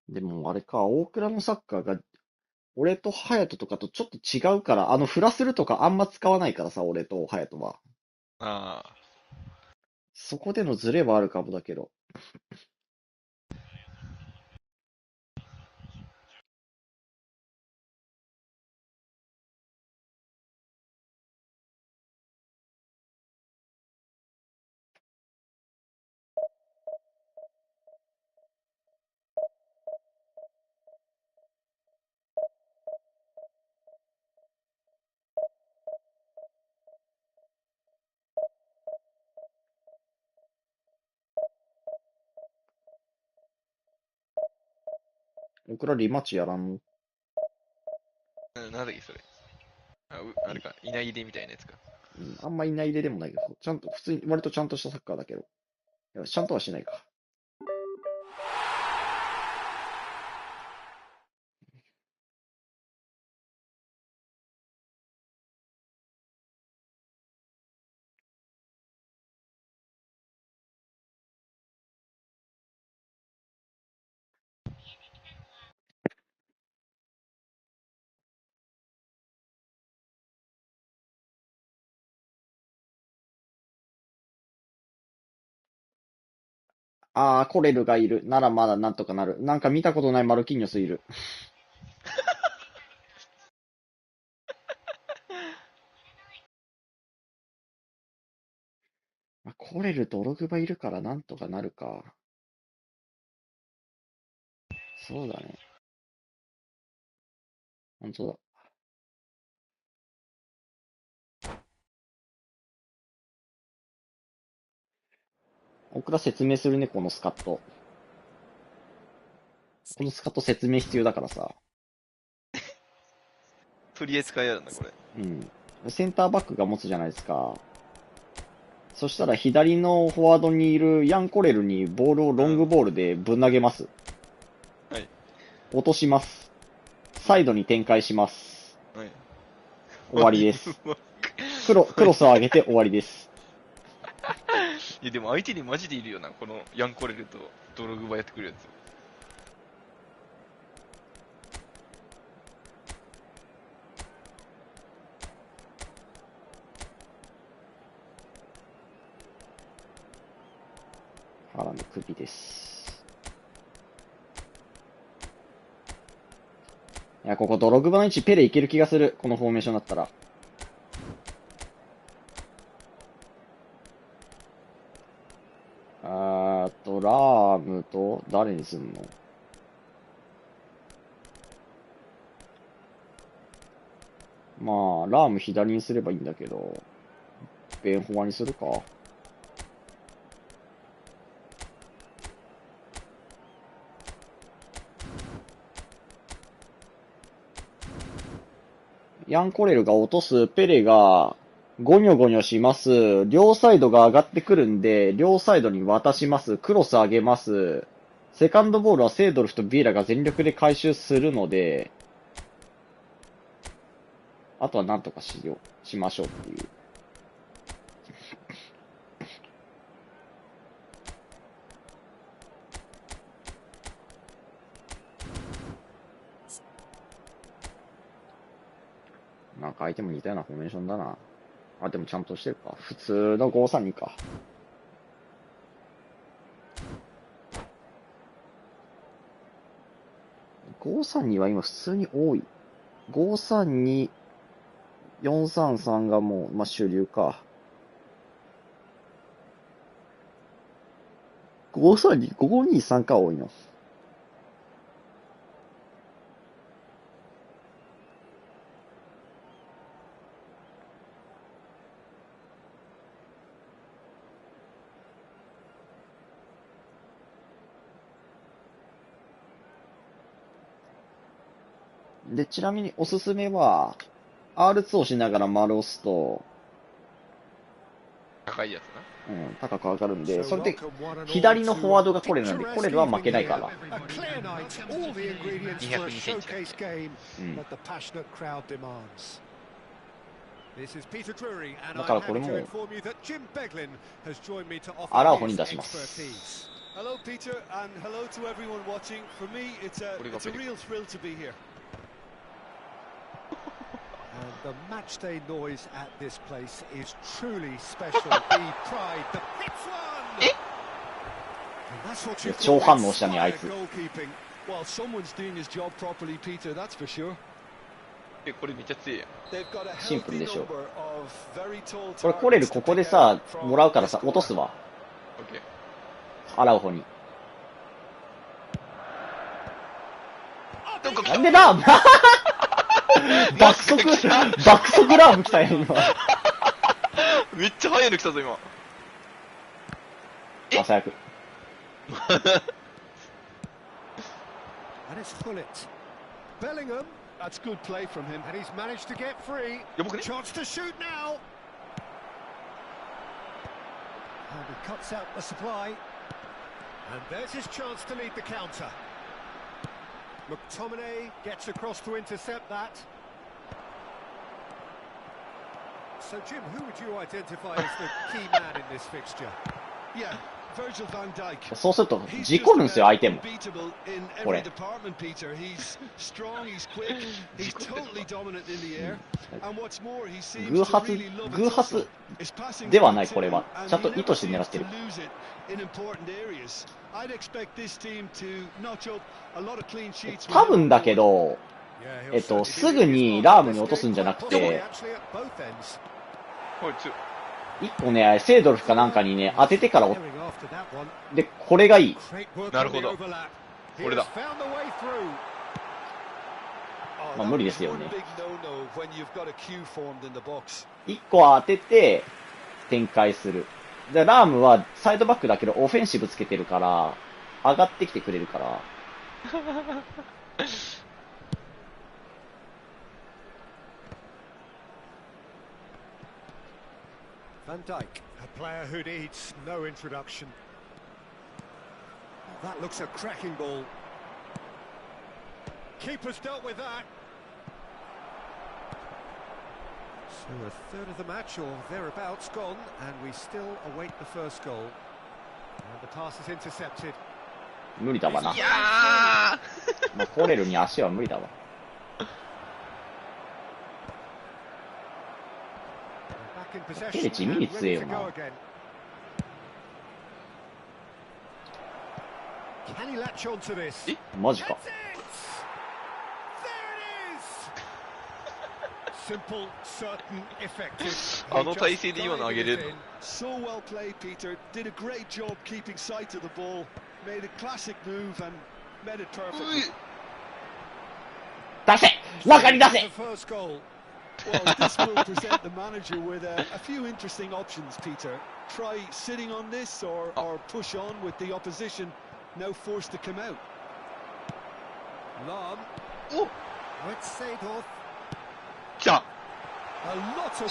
でもあれか、大倉のサッカーが、俺と隼人とかとちょっと違うから、フラするとかあんま使わないからさ、俺と隼人は。ああ。そこでのズレはあるかもだけど。大倉リマッチやらんの？なんだっけ、それ。あれか、いないでみたいなやつか。あんまいない入れでもないけど、ちゃんと、普通に、割とちゃんとしたサッカーだけど。いや、ちゃんとはしないか。コレルがいる。ならまだなんとかなる。なんか見たことないマルキーニョスいる。コレルとオログバいるからなんとかなるか。そうだね。本当だ。大倉説明するね、このスカット。このスカット説明必要だからさ。取り扱いあるんだ、これ。センターバックが持つじゃないですか。そしたら左のフォワードにいるヤン・コレルにボールをロングボールでぶん投げます。はい。落とします。サイドに展開します。はい。終わりです。クロスを上げて終わりです。いや、でも相手にマジでいるよな、このヤンコレルとドログバやってくるやつ。ハーランド首です。いや、ここドログバの位置ペレいける気がする。このフォーメーションだったら。ラームと誰にすんの？まあ、ラーム左にすればいいんだけど、ベンフォアにするか。ヤンコレルが落とす、ペレがゴニョゴニョします。両サイドが上がってくるんで、両サイドに渡します。クロス上げます。セカンドボールはセードルフとビエラが全力で回収するので、あとはなんとかしましょうっていう。なんか相手も似たようなフォーメーションだな。あ、でもちゃんとしてるか。普通の532か。532は今普通に多い。532、433がもう、まあ、主流か。532、523か多いの。で、ちなみにおすすめは、R2 をしながら丸押すと、高いやつな。うん、高く上がるんで、それで、左のフォワードがコレルなんで、コレルは負けないから。202センチ。うん。だからこれも、アラーホに出します。Hello, Peter, and hello to everyone watching. For me, it's a real thrill to be here. And the matchday noise at this place is truly special. The pride, the hits one. And that's what you 超反応したね、あいつ。 Well, someone's doing his job properly, Peter. That's for sure. これめっちゃ強いやん。シンプルでしょ。これコレルここでさ、もらうからさ、落とすわ。アラウホに。なんでラーム爆速ラーム来たよ、今。めっちゃ速いの来たぞ、今。あ、最悪。And it's Hullet. Bellingham. That's good play from him. And he's managed to get free. Chance to shoot now. And he cuts out the supply. And there's his chance to lead the counter. McTominay gets across to intercept that. So, Jim, who would you identify as the key man in this fixture? Yeah, Virgil van Dijk. そうすると、事故るんですよ、相手も。これ。偶発ではない、これは。ちゃんと意図して狙ってる。多分だけど、すぐにラームに落とすんじゃなくて、一個ね、セードルフかなんかにね、当ててからで、これがいい。なるほど。これだ。まあ無理ですよね。一個当てて、展開する。で、ラームはサイドバックだけどオフェンシブつけてるから、上がってきてくれるから。Van Dijk, a player who needs no introduction. That looks a cracking ball. Keeper's dealt with that. So a third of the match or thereabouts gone, and we still await the first goal. And the pass is intercepted. 無理だわな。いやまあ、コレルに足は無理だわ。テレ地味に強えよな。マジか。あの体勢で今の上げれるの。So well played, Peter. Did a great job keeping sight of the ball. Made a classic move and made it perfect. 出せ中に出せ Well, this will present the manager with a few interesting options, Peter. Try sitting on this or push on with the opposition now forced to come out. Lam. Oh. Let's say it off. 来た A lot of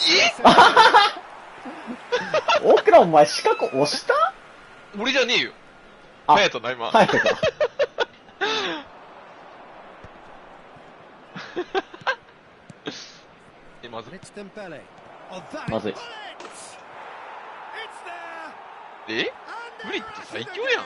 大倉お前四角押した俺じゃねえよ。あ隼人な今。隼人か。まずい。まずい。え無理って最強やん。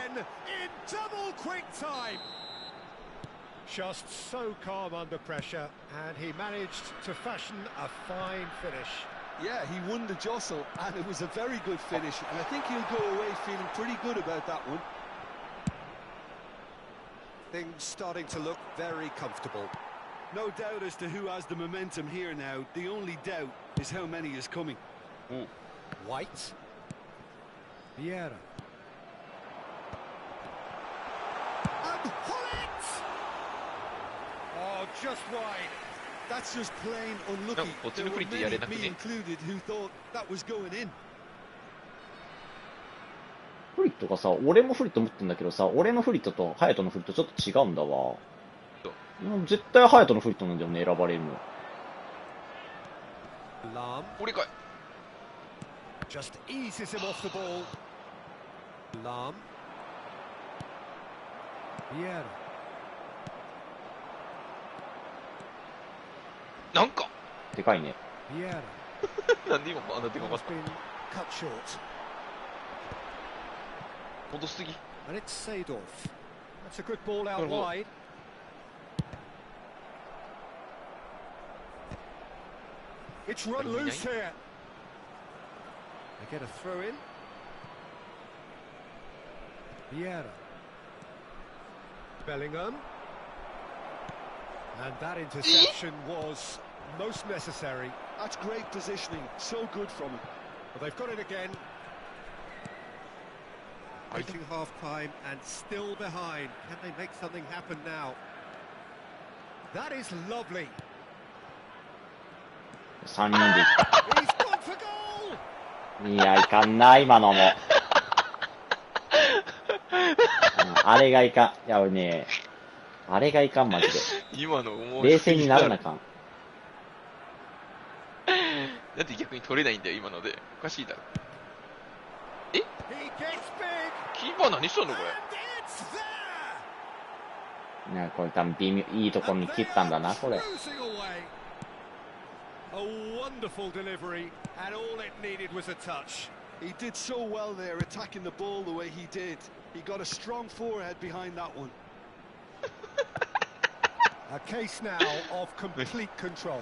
Just so calm under pressure, and he managed to fashion a fine finish. Yeah, he won the jostle, and it was a very good finish, and I think he'll go away feeling pretty good about that one. Things starting to look very comfortable. No doubt as to who has the momentum here now. The only doubt is how many is coming. White. Vieira. And Hullet! Oh, just wide. That's just plain unlucky. There were many, me included, who thought that was going in. フリットがさ、俺もフリット持ってんだけどさ、俺のフリットと隼人のフリットちょっと違うんだわ。絶対隼人のフリットなんだよね、選ばれるの。俺かい。Just eases him off the ball. Lam. Vieira. なんかでかいね。Vieira. なんで今あんなでかかっ Has た been cut short. 戻しすぎ。 And it's Seedorf. That's a good ball out wide. It's run loose here. They get a throw in. Vieira. Bellingham. And that interception was most necessary. That's great positioning. So good from him. But they've got it again. Waiting half-time and still behind. Can they make something happen now? That is lovely. 3人でいっ He's gone for goal. た。いや、いかんな、今のも。あれがいかん。いや、ね、あれがいかん、マジで。今の思冷静にならなあかん。だって逆に取れないんだよ、今ので。おかしいだろ。えキーパー何したのこれ。ね、これ多分微妙、いいところに切ったんだな、これ。A wonderful delivery, and all it needed was a touch. He did so well there, attacking the ball the way he did. He got a strong forehead behind that one. A case now of complete control.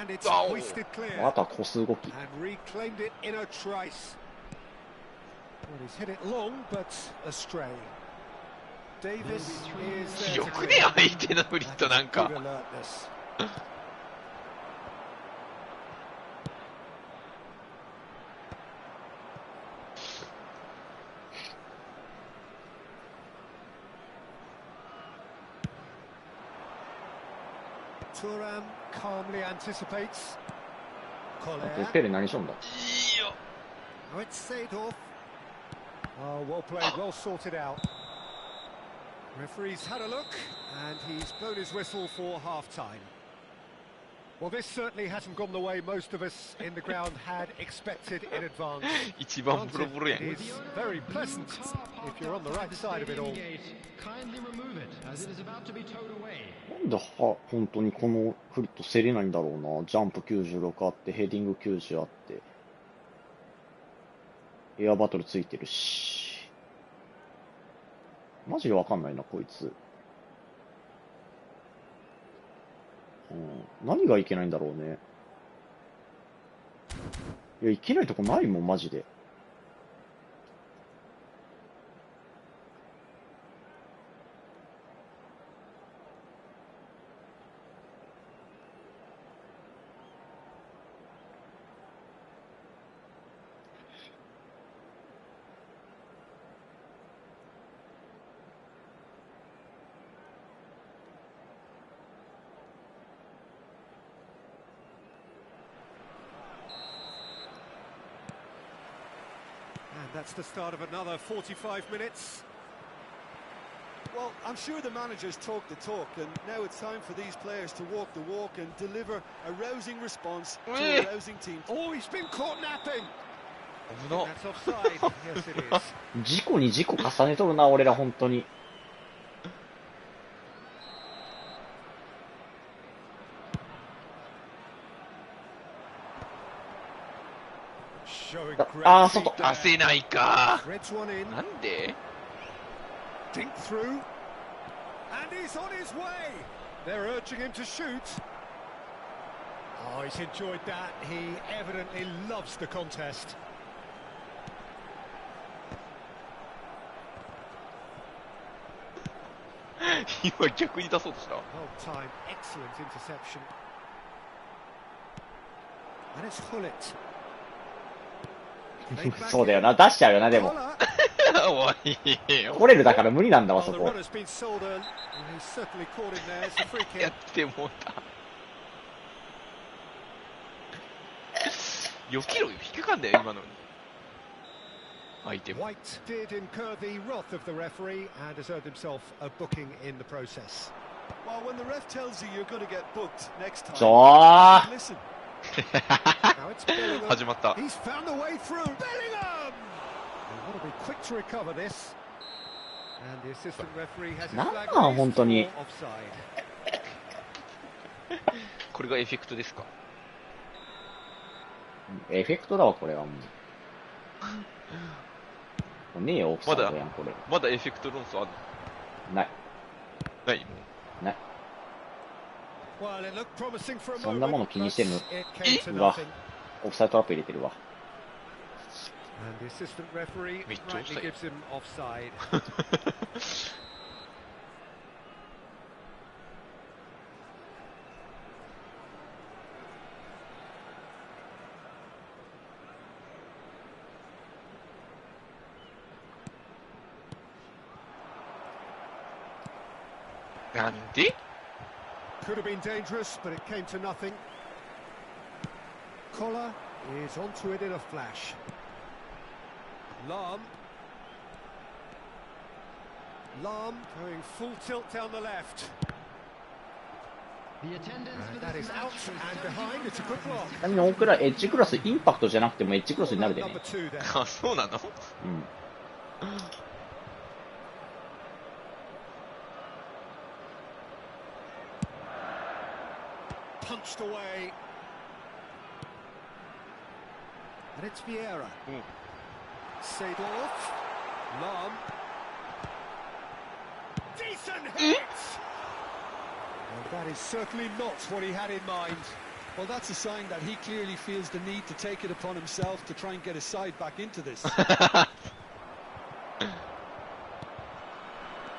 And it's hoisted clear. あとはコス動き。 And reclaimed it in a trice. Well, he's hit it long, but astray. Davis is よくね、相手のフリットなんか。Thuram calmly anticipates. ペレ何しょんだ。 Oh, it's Seedorf. Oh, well played, well sorted out. Referee's had a look, and he's blown his whistle for half-time. Well, this certainly hasn't gone the way most of us in the ground had expected in advance. 一番ボロボロやん。 It is very pleasant if you're on the right side of it all. なんで本当にこのフリット競れないんだろうな。ジャンプ96あって、ヘディング90あって、エアバトルついてるし。マジでわかんないな、こいつ。何がいけないんだろうね。いや、いけないとこないもん、マジで。And that's the start of another 45 minutes. Well, I'm sure the managers talk the talk, and now it's time for these players to walk the walk and deliver a rousing response to a rousing team. Oh, he's been caught napping. 危な。 That's offside. Yes, it is. 事故に事故重ねとるな、俺ら、本当に。ああ、外。焦ないか。 Threads one in. なんで Dink through. And he's on his way. They're urging him to shoot. Oh, he's enjoyed that. He evidently loves the contest. 今逆に出そうとした。 Hold time. Excellent interception. And it's Hullet. そうだよな、出しちゃうよな、でも。おい。コレルだから無理なんだわ、そ The こ。 runner's been sold early. He's certainly caught in there. It's a free や kick. ってもうた。よけろよ、引っかかんだよ、今のに。相手も。 White did incur the wrath of the referee and has earned himself a booking in the process. Well, when the ref tells you you're going to get booked next time, そう。 listen. Now it's Bellingham. 始まった。 He's found the way through. Bellingham! They want to be quick to recover this. And the assistant referee has his flag なんなん、本当に。 raised for offside. これがエフェクトですか。エフェクトだわ、これはもう。ねえよ、オフサイドやん、これ。まだエフェクト論争あるない。のないもない。 Well, it looked promising for a そんなもの moment, 気にしてんの。 but it came to うわ nothing. オフサイドトラップ入れてるわ。 And the assistant referee めっちゃ rightly 遅い。 gives him offside. .なんで Could have been dangerous, but it came to nothing. Collar is onto it in a flash. Lahm going full tilt down the left. And that is out and behind. It's a good block. ちなみに大倉、エッジクロス、インパクトじゃなくてもエッジクロスになるでね Number。two there. あ、そうなのうん。Punched away. And it's Vieira. Seedorf. Lahm. Decent hit! Well, that is certainly not what he had in mind. Well, that's a sign that he clearly feels the need to take it upon himself to try and get his side back into this.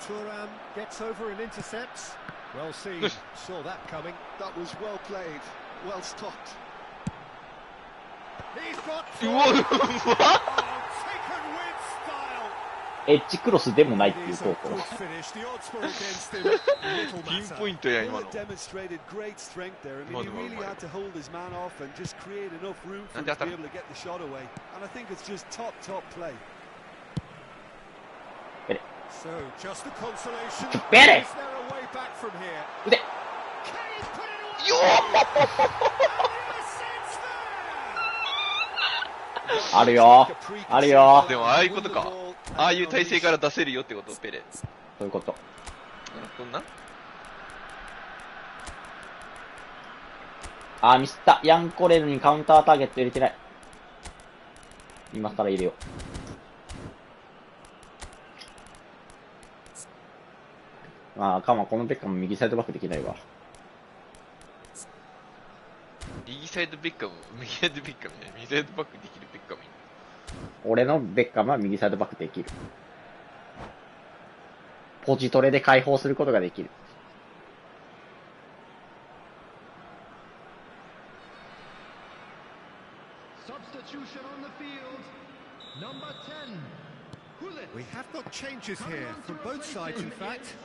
Thuram gets over and intercepts. Well seen. Saw that coming. That was well played, well stopped. He's got うわ、うわ taken with style. エッジクロスでもないっていう It is と a こ good ろ。 finish. The odds were against him. Little ピン matter. ポイントや、今 Well, の it。demonstrated great strength there. I mean, he really had to hold his man off and just create enough room for him to be able to get the shot away. And I think it's just top play. So, just the consolation. Better. Is there a way back from here? 腕。 Can he put it away? よーあるよ。あるよ。でもああいうことか。ああいう体勢から出せるよってこと、ペレ。そういうこと。こんなあー、ミスった。ヤンコレルにカウンターターゲット入れてない。今から入れよう。あー、かま、このベッカム右サイドバックできないわ。右サイドベッカム、右サイドベッカムね。右サイドバックできるベッカム。俺のベッカムは右サイドバックできる。ポジトレで解放することができる。We have got changes here from both sides, in fact.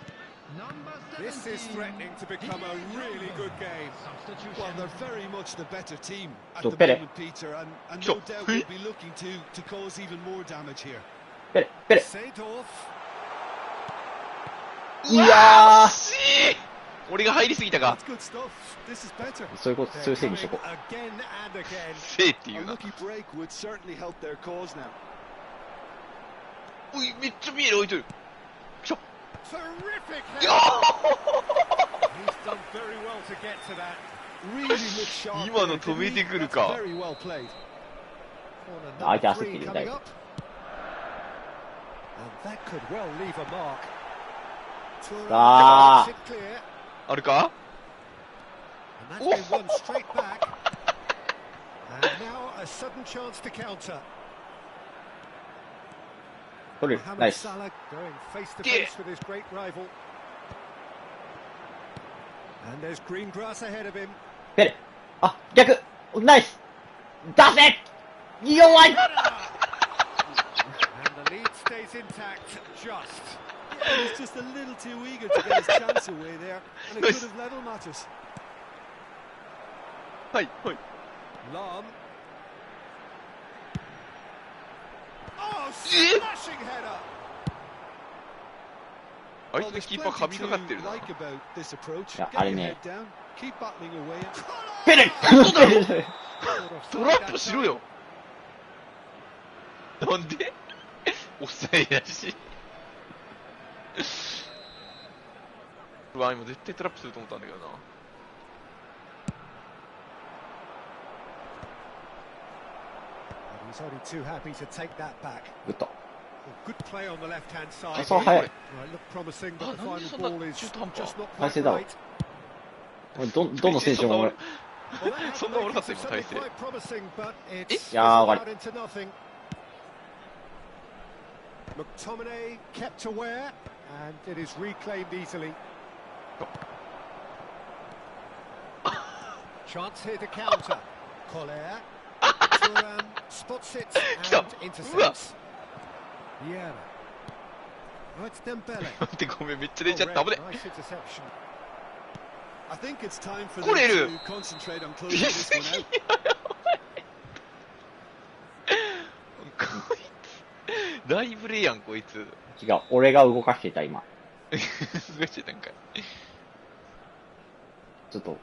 This is threatening to become a really good game. Well, they're very much the better team at So, the Pele. moment, Peter, and no doubt will be looking to cause even more damage here. ペレ、ペレ。 Seedorf. いやー、しい俺が入りすぎたか。 That's good stuff. This is better. そういうこと、そういうセーブしとこ Again and again. せいってい A うな。 lucky break would certainly help their cause now. おい、めっちゃ見える、置いてる。 Terrific い header. や He's done very well to get to that. Really looked sharp. 今の止めてくるか。 Very well played. Corner 相手 number 焦って 3 る、 coming 大丈 up. And that could well leave a mark. 夫。あ Makes it clear. あるか And that's been won straight back. And now a sudden chance to counter. ー、取る。ナ Mohamed イス。 Salah going face to face with his great rival. And there's green grass ahead of him. ペレ。あ、逆。ナイス。出せ弱い And the lead stays intact, just. He was just a little too eager to get his chance away there, and it could have level matters. はい、はい。 Lam. Oh, smashing header. あいつの Well, there's キーパー plenty 神がかってる to な。 like about this approach. Yeah, Get I your know. head down, keep battling away. ペレトラップしろよ。なんで抑えやし。うわ、今絶対トラップすると思ったんだけどな。And he's only too happy to take that back. グッド。 Good play on the left-hand あ、 side. そう、早い。 Well, it looked promising, but the あ、なんで final そんな ball is 中途半端 just not 体 quite 勢だわ right. どの選手も俺、 Well, that そんな had 悪かった making 今 something 体勢。 quite promising, but it's いやー、 fizzled わか out る。 into nothing. McTominay kept aware, and it is reclaimed easily. Chance here to counter. Collier. Thuram spots it and intercepts. Vieira. Oh, it's Dembele. 待ってごめん、めっちゃ Oh, 出ちゃった。危 Red, ね。 nice interception. I think it's time for them 来れる。 to concentrate on 出 closing 過 this ぎ one や out. こいつ、ライブレやん、こいつ。違う。俺が動かしてた、今。すごいしてたんかい。ちょっと、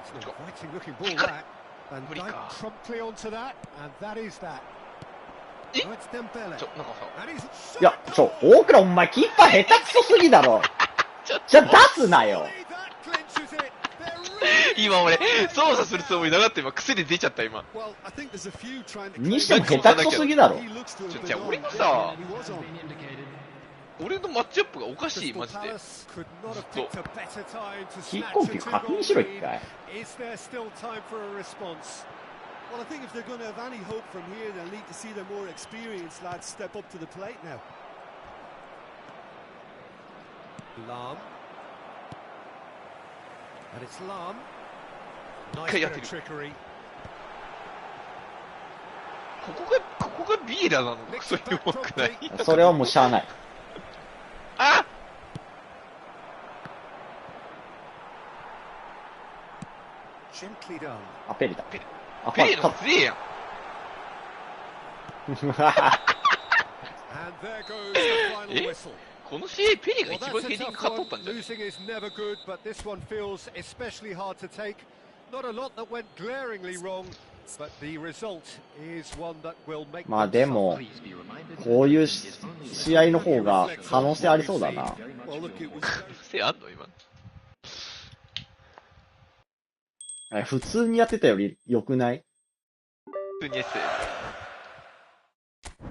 It's an inviting looking ball that. And Dyke promptly onto that, and that is that. Oh, it's Dembele. なんかさ、 And he's いや、大倉お前キーパー下手くそすぎだろ。じゃ、出すなよ。 that clinches it. They're really 今俺、操作するつもりなかった。今、癖で出ちゃった、今。 Well, I think there's a few trying to にしても下手くそすぎだろ。 He looks to have じゃ been あ俺 on. のさ、 He was on. 俺のマッチアップがおかしい、 Crystal マジで。 Palace could not have picked a better time to キッ snatch クオ a フ two-goal 確認しろ、一 lead. 回。 Is there still time for a response? Well, I think if they're going to have any hope from here, they'll need to see their more experienced lads step up to the plate now. Lam. And it's Lam. 一 Nice 回や bit って of る。 trickery. ここがビーラなのクソ弱くないそれはもうしゃあない。あ Gently done. あ、ペレだ。あ、ペレのプレーやん。And there goes the final whistle. この試合ペリが Well, 一番 that's ヘ a ディング tough 勝っと one. ったんじゃない？ Losing is never good, but this one feels especially hard to take. Not a lot that went glaringly wrong, but the result is one that will make まあ them でも、 suffer. こういう試合の方が可能性ありそうだな。Well, look, it was 可能性あんの今。普通にやってたより良くない？普通にやってたよ。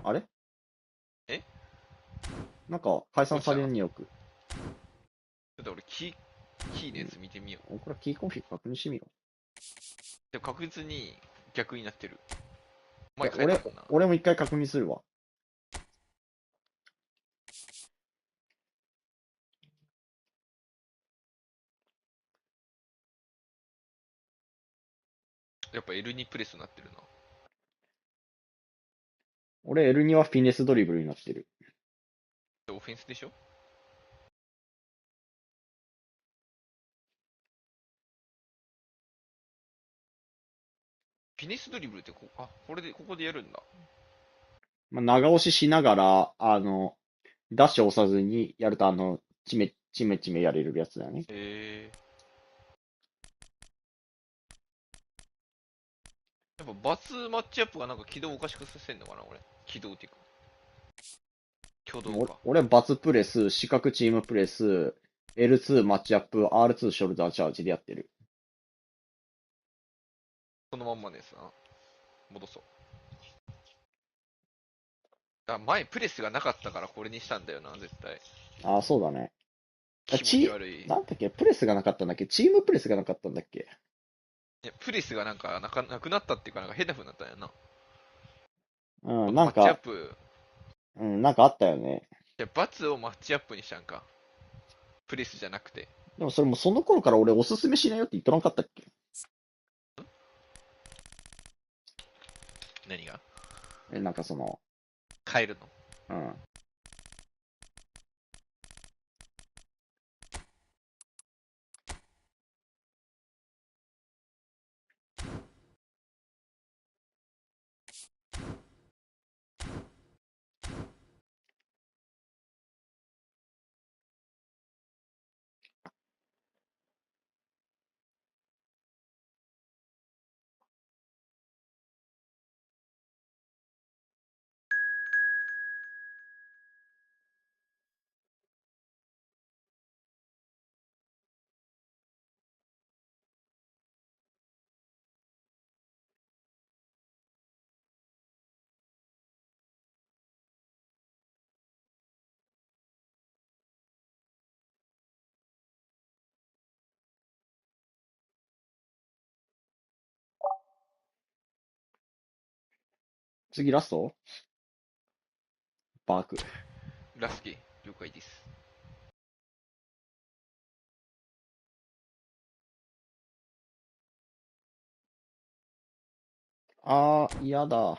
あれ？え？なんか解散されるによく。ちょっと俺キーのやつ見てみよう。これキーコンフィグ確認してみよでも確実に逆になってる。う。前変えたもんな。俺も一回確認するわ。やっぱ L2 プレスになってるな。俺 L2 はフィネスドリブルになってる。オフェンスでしょ？フィネスドリブルってここでやるんだ。まあ、長押ししながら、ダッシュを押さずにやると、チメやれるやつだよね。やっぱバツマッチアップがなんか軌道をおかしくさせんのかな、俺。軌道っていうか。挙動か。俺、バツプレス、四角チームプレス、L2 マッチアップ、R2 ショルダーチャージでやってる。そのまんまですな。戻そう。前プレスがなかったからこれにしたんだよな、絶対。ああ、そうだね。気持ち悪い。なんだっけ、プレスがなかったんだっけ、チームプレスがなかったんだっけ。いや、プレスがなんかなくなったっていうか、なんか変な風になったんやな。うん、なんか、マッチアップ。うん、なんかあったよね。いや、バツをマッチアップにしたんか。プレスじゃなくて。でもそれもその頃から俺おすすめしないよって言っとらんかったっけ。何が？なんかその。変えるの？うん。次ラスト？バーク。ラスキー、了解です。あー、嫌だ。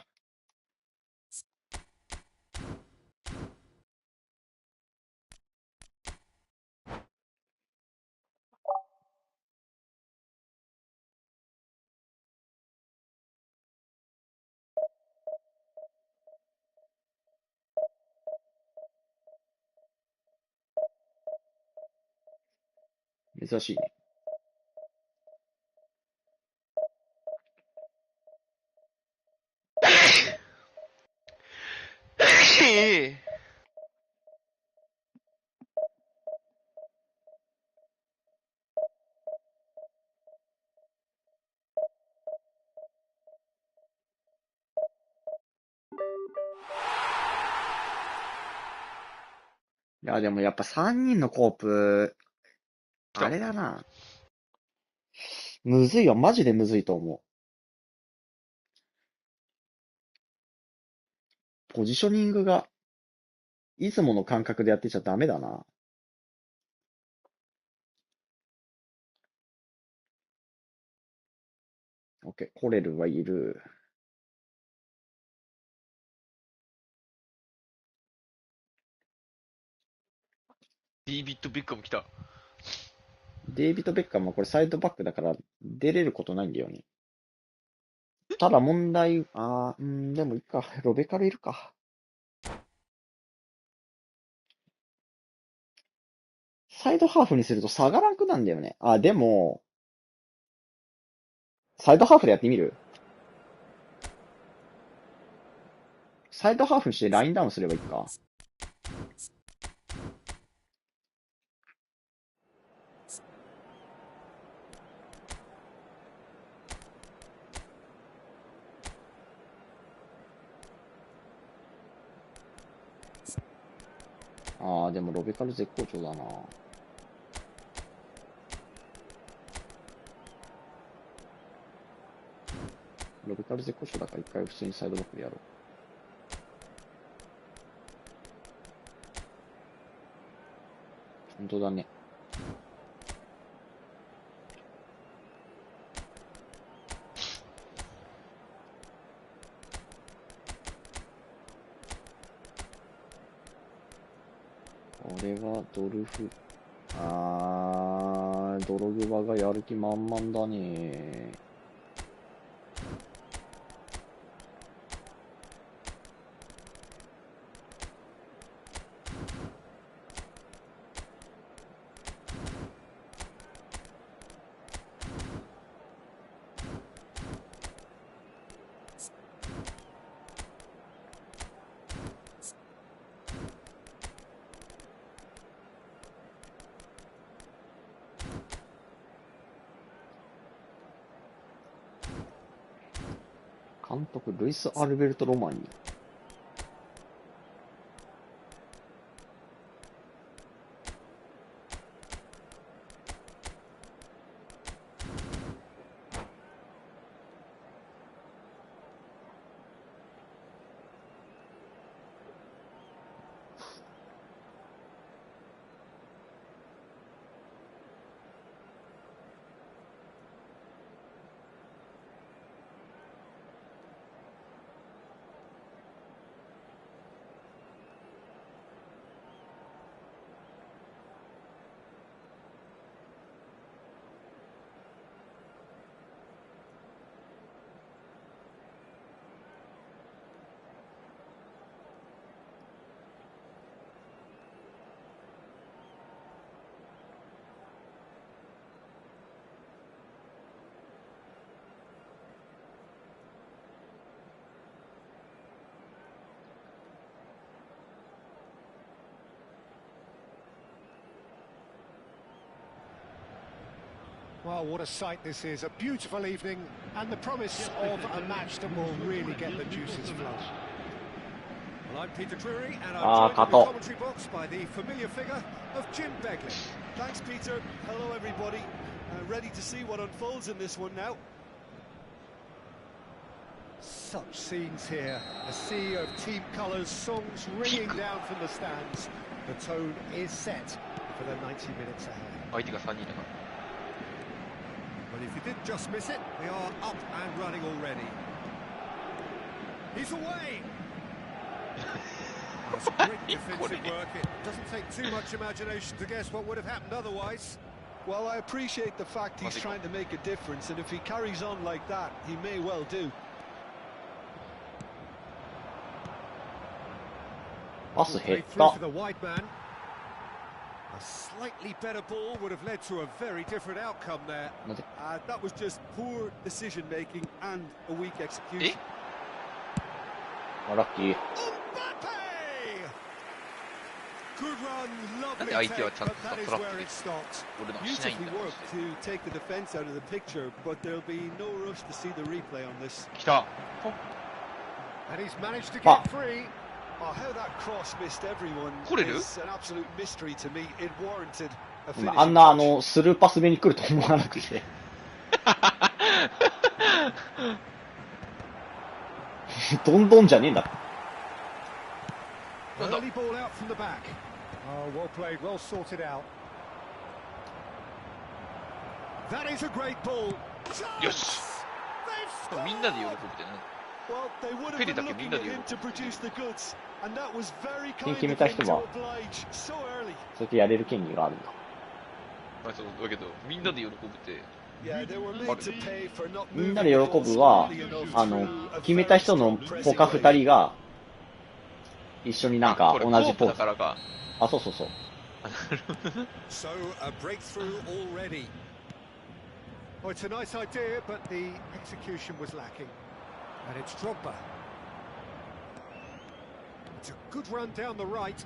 珍しいね。いや、でもやっぱ3人のコープ、あれだな。むずいよ。マジでむずいと思う。ポジショニングが、いつもの感覚でやってちゃダメだな。OK、コレルはいる。デイビッド・ベッカム来た。デイビッド・ベッカムはこれサイドバックだから出れることないんだよね。ただ問題、でもいいか。ロベカルいるか。サイドハーフにすると下がらなくなんだよね。あ、でも、サイドハーフでやってみる？サイドハーフにしてラインダウンすればいいか。ああ、でもロベカル絶好調だな。ロベカル絶好調だから一回普通にサイドバックでやろう。本当だね。これはドルフ。ドログバがやる気満々だね。監督、ルイス・アルベルト・ロマニ。Well, what a sight this is. A beautiful evening and the promise of a match that will really get the juices flowing. Well, I'm Peter Drury and I'm joined in the commentary box by the familiar figure of Jim Begley. Thanks, Peter. Hello, everybody. Ready to see what unfolds in this one now. Such scenes here. A sea of team colours, songs ringing down from the stands. The tone is set for the 90 minutes ahead. 相手が3人だから。But if you did just miss it, we are up and running already. He's away! That's great defensive work. It doesn't take too much imagination to guess what would have happened otherwise. Well, I appreciate the fact he's trying to make a difference, and if he carries on like that, he may well do. Through for the wide man. A slightly better ball would have led to a very different outcome there. That was just poor decision-making and a weak execution. Lucky. Good run, lovely take, but that is where it stopped. Beautifully worked to take the defence out of the picture, but there'll be no rush to see the replay on this. And he's managed to get free. Oh, how that cross missed everyone is an absolute mystery to me. It warranted a finish. あんなスルーパス目に来ると思わなくて。どんどんじゃねえんだ。Early ball out from the back. Oh, well played, well sorted out. That is a great ball. よし。みんなで喜ぶってね。Well, they would have been looking at him to produce the goods, and that was very kind of him to oblige so early. そうやってやれる権利があるんだ。まあそうだけど、みんなで喜ぶって。みんなで喜ぶは、決めた人の他2人が一緒になんか同じポーズ。あ、そうそうそう。So a breakthrough already. Oh, it's a nice idea, but the execution was lacking. And it's Drogba. It's a good run down the right.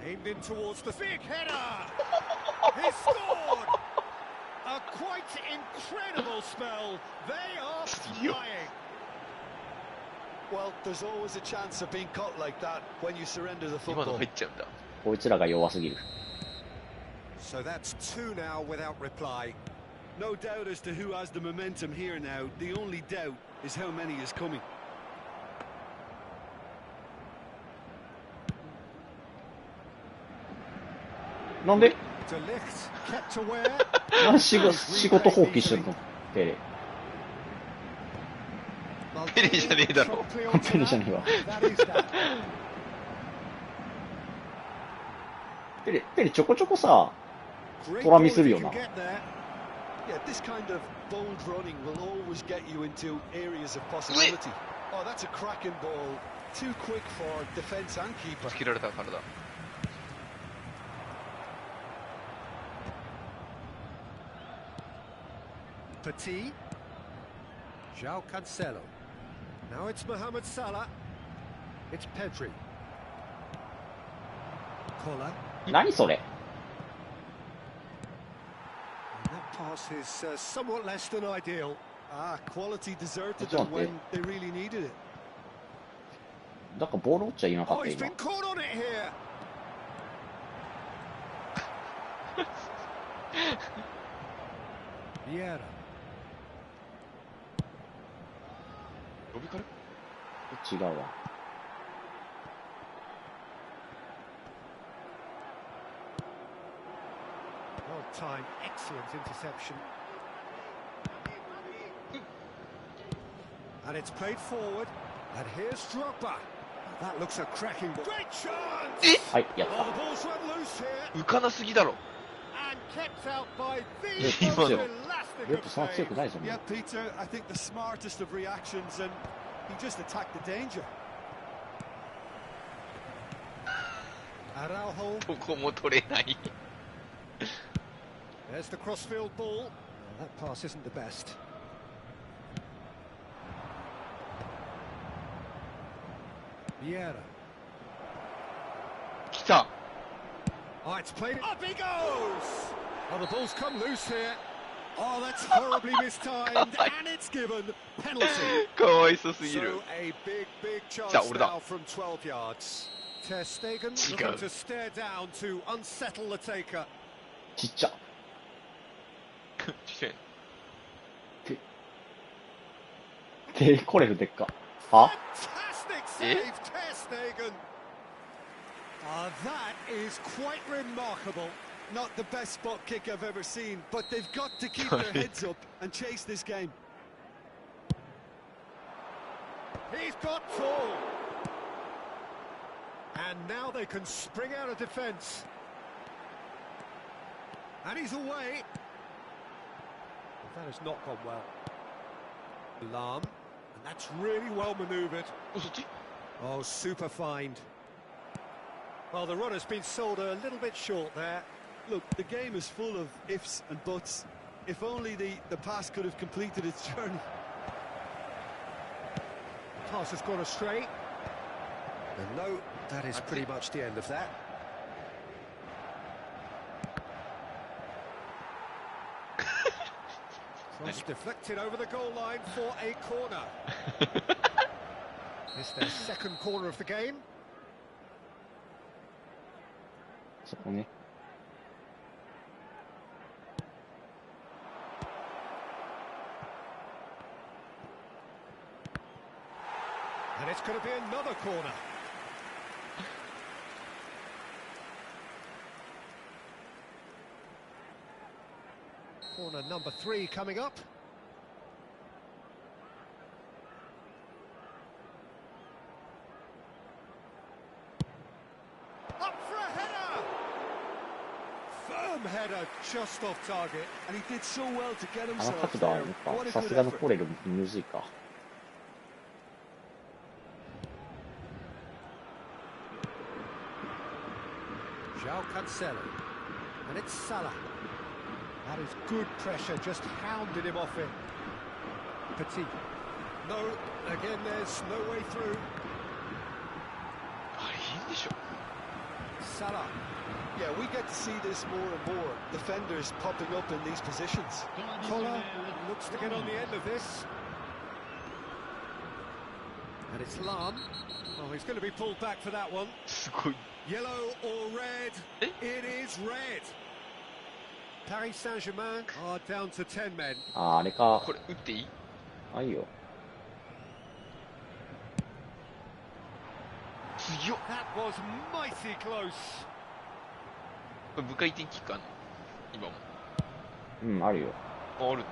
Aimed in towards the big header. He scored. A quite incredible spell. They are flying. Well, there's always a chance of being caught like that when you surrender the 今の football. 入っちゃうんだ。こいつらが弱すぎる。 So that's two now without reply. No doubt as to who has the momentum here now. The only doubt is how many is coming. なんで De Ligt kept aware. なんで仕事放棄してんのペレ。ペレじゃねえだろ。ペレじゃねえわ。ペレちょこちょこさ、トラミするよな。Yeah, this kind of bold running will always get you into areas of possibility. Oh, that's a cracking ball. Too quick for defense and keeper. 突きられたからだ。Petit. João Cancelo. Now it's Mohamed Salah. It's Pedri. Kola. 何それ That pass is somewhat less than ideal. Ah, quality deserted them when they really needed it. だからボール落ちちゃいなかっ Oh, た he's 今 been caught on it here. Vieira. ロビカル違うわ。 Well-timed, excellent interception. And it's played forward. And here's Drogba. That looks a cracking ball. Great chance! はい、やっ Oh, the ball's run loose here 浮かなすぎだろ。 and kept out by た。 the 強 most い。 elastic よく of そんな強く saves. ないぞ。もう Yeah, Peter, I think the smartest of reactions, and he just attacked the danger. Araujo. どこも取れない。 There's the crossfield ball. Oh, that pass isn't the best. Vieira. 来た。 Oh, it's played. Up he goes! Oh, the ball's come loose here. Oh, that's horribly mistimed, and it's given penalty. かわいそすぎる。 So a big chance じゃあ俺だ。 now from 12 yards. Ter Stegen looking to stare down to unsettle the taker. ちっちゃ。ちっちゃい。コレフでっか。は Fantastic save, Ter Stegen. That is quite remarkable. Not the best spot kick I've ever seen, but they've got to keep their heads up and chase this game. He's got tall. And now they can spring out of defence. And he's away. That has not gone well. Alarm. And that's really well manoeuvred. お、そっち Oh, super find. Well, the run has been sold a little bit short there. Look, the game is full of ifs and buts. If only the pass could have completed its journey. Pass has gone astray. And no, that is pretty much the end of that. Cross deflected over the goal line for a corner. It's their second corner of the game. そこね。 And it's going to be another corner. Corner number 3 coming up. Up for a header! Firm header just off target. And he did so well to get あの himself 角度は there. やっ What ぱ a さす good がの effort. コレルむずいか。João Cancelo. And it's Salah. That is good pressure, just hounded him off it. Petit. No, again, there's no way through. あれ、いいんでしょ Salah. Yeah, we get to see this more and more. Defenders popping up in these positions. Koller looks to get on the end of this. And it's Lam. Oh, he's going to be pulled back for that one. すごい。 Yellow or red? It is red. Paris Saint-Germain are down to 10 men. あー、あれか。これ、打っていいあ、いいよ。強っ。 That was mighty close. これ、無回転キックあんの今も。うん、あるよ。あるんだ。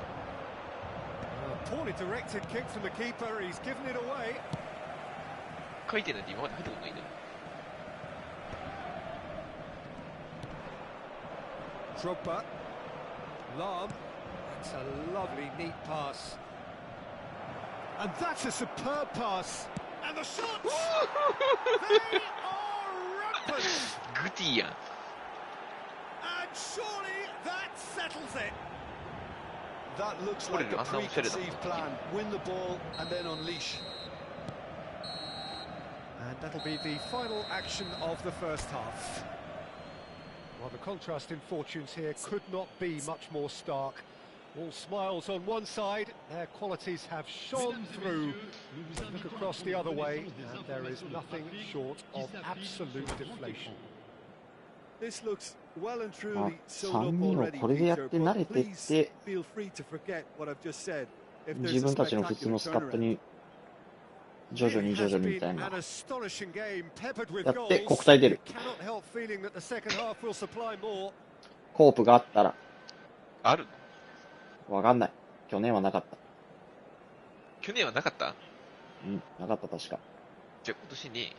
Poorly directed kick from the keeper. He's given it away. 回転なんて今まで入ったことないんだよ。Drogba. Lam. That's a lovely, neat pass. And that's a superb pass. And the shots! They are rampant! グティやん。And surely that settles it. That looks like a preconceived plan. Win the ball and then unleash. And that'll be the final action of the first half. Well, the contrast in fortunes here could not be much more stark. All smiles on one side, their qualities have shone through. Look across the other way, and there is nothing short of absolute deflation. This looks well and truly sewn up 3人を already, これでやっ Peter, て慣れ but てっ please て、 feel free to forget what I've just said. If 自 there's a 分たちの普通 spectacular のスカット turnaround. に徐々に徐々にみたい An な。 astonishing game, peppered with やって goals. 国体出る。 Cannot help feeling that the second half will supply more. コープがあったら。あるわかんない。去年はなかった。去年はなかった？うん、なかった確か。じゃあ今年に。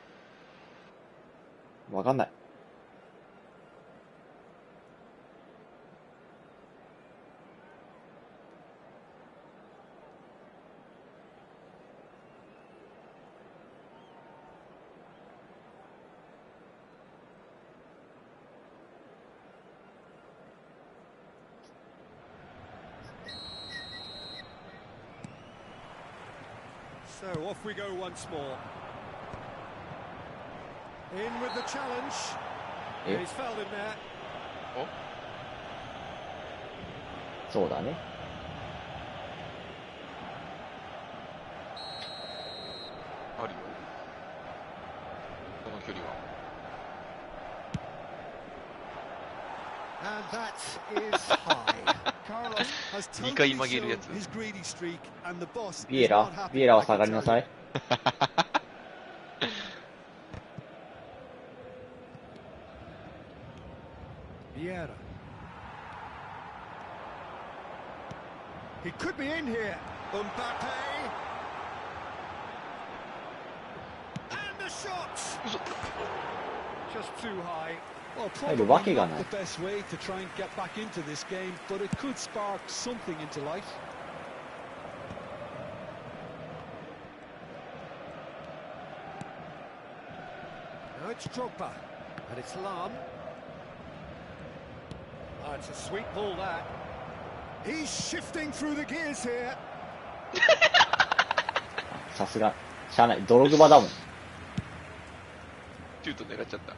わかんない。So off we go once more. In with the challenge. He's fouled him there. そうだね。あるよ。この距離は。And that is high. Carlos has 2回 totally 曲げるや shown つ。 his greedy streak, and the boss ビエ is not ラ happy. ビエラは I 下 can がりな tell さ you. い。Vieira. He could be in here. Mbappe. And the shot. Just too high. Well, 入る probably わけが not ない the。best way to try and get back into this game, but it could spark something into life. Now it's Drogba. And it's Lam. Oh, it's a sweet ball, that. He's shifting through the gears here. さすが。しゃあない。ドログバだもん。シュート狙っちゃった。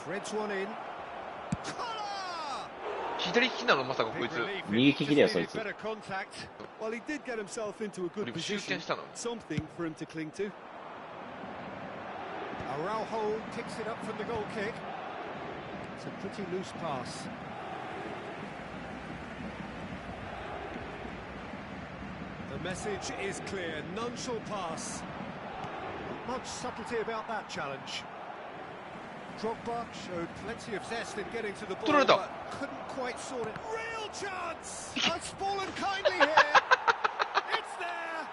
Threads one in. 左利きなのまさかこいつ。右利きだよそいつ。 Better contact. Well, he did get himself into a good 俺終 position. 点したの。 Something for him to cling to. Araujo picks it up from the goal kick. It's a pretty loose pass. The message is clear. None shall pass. Not much subtlety about that challenge. Drogba showed plenty of zest in getting to the ball, but couldn't quite sort it. Real chance! Has fallen kindly here. It's there.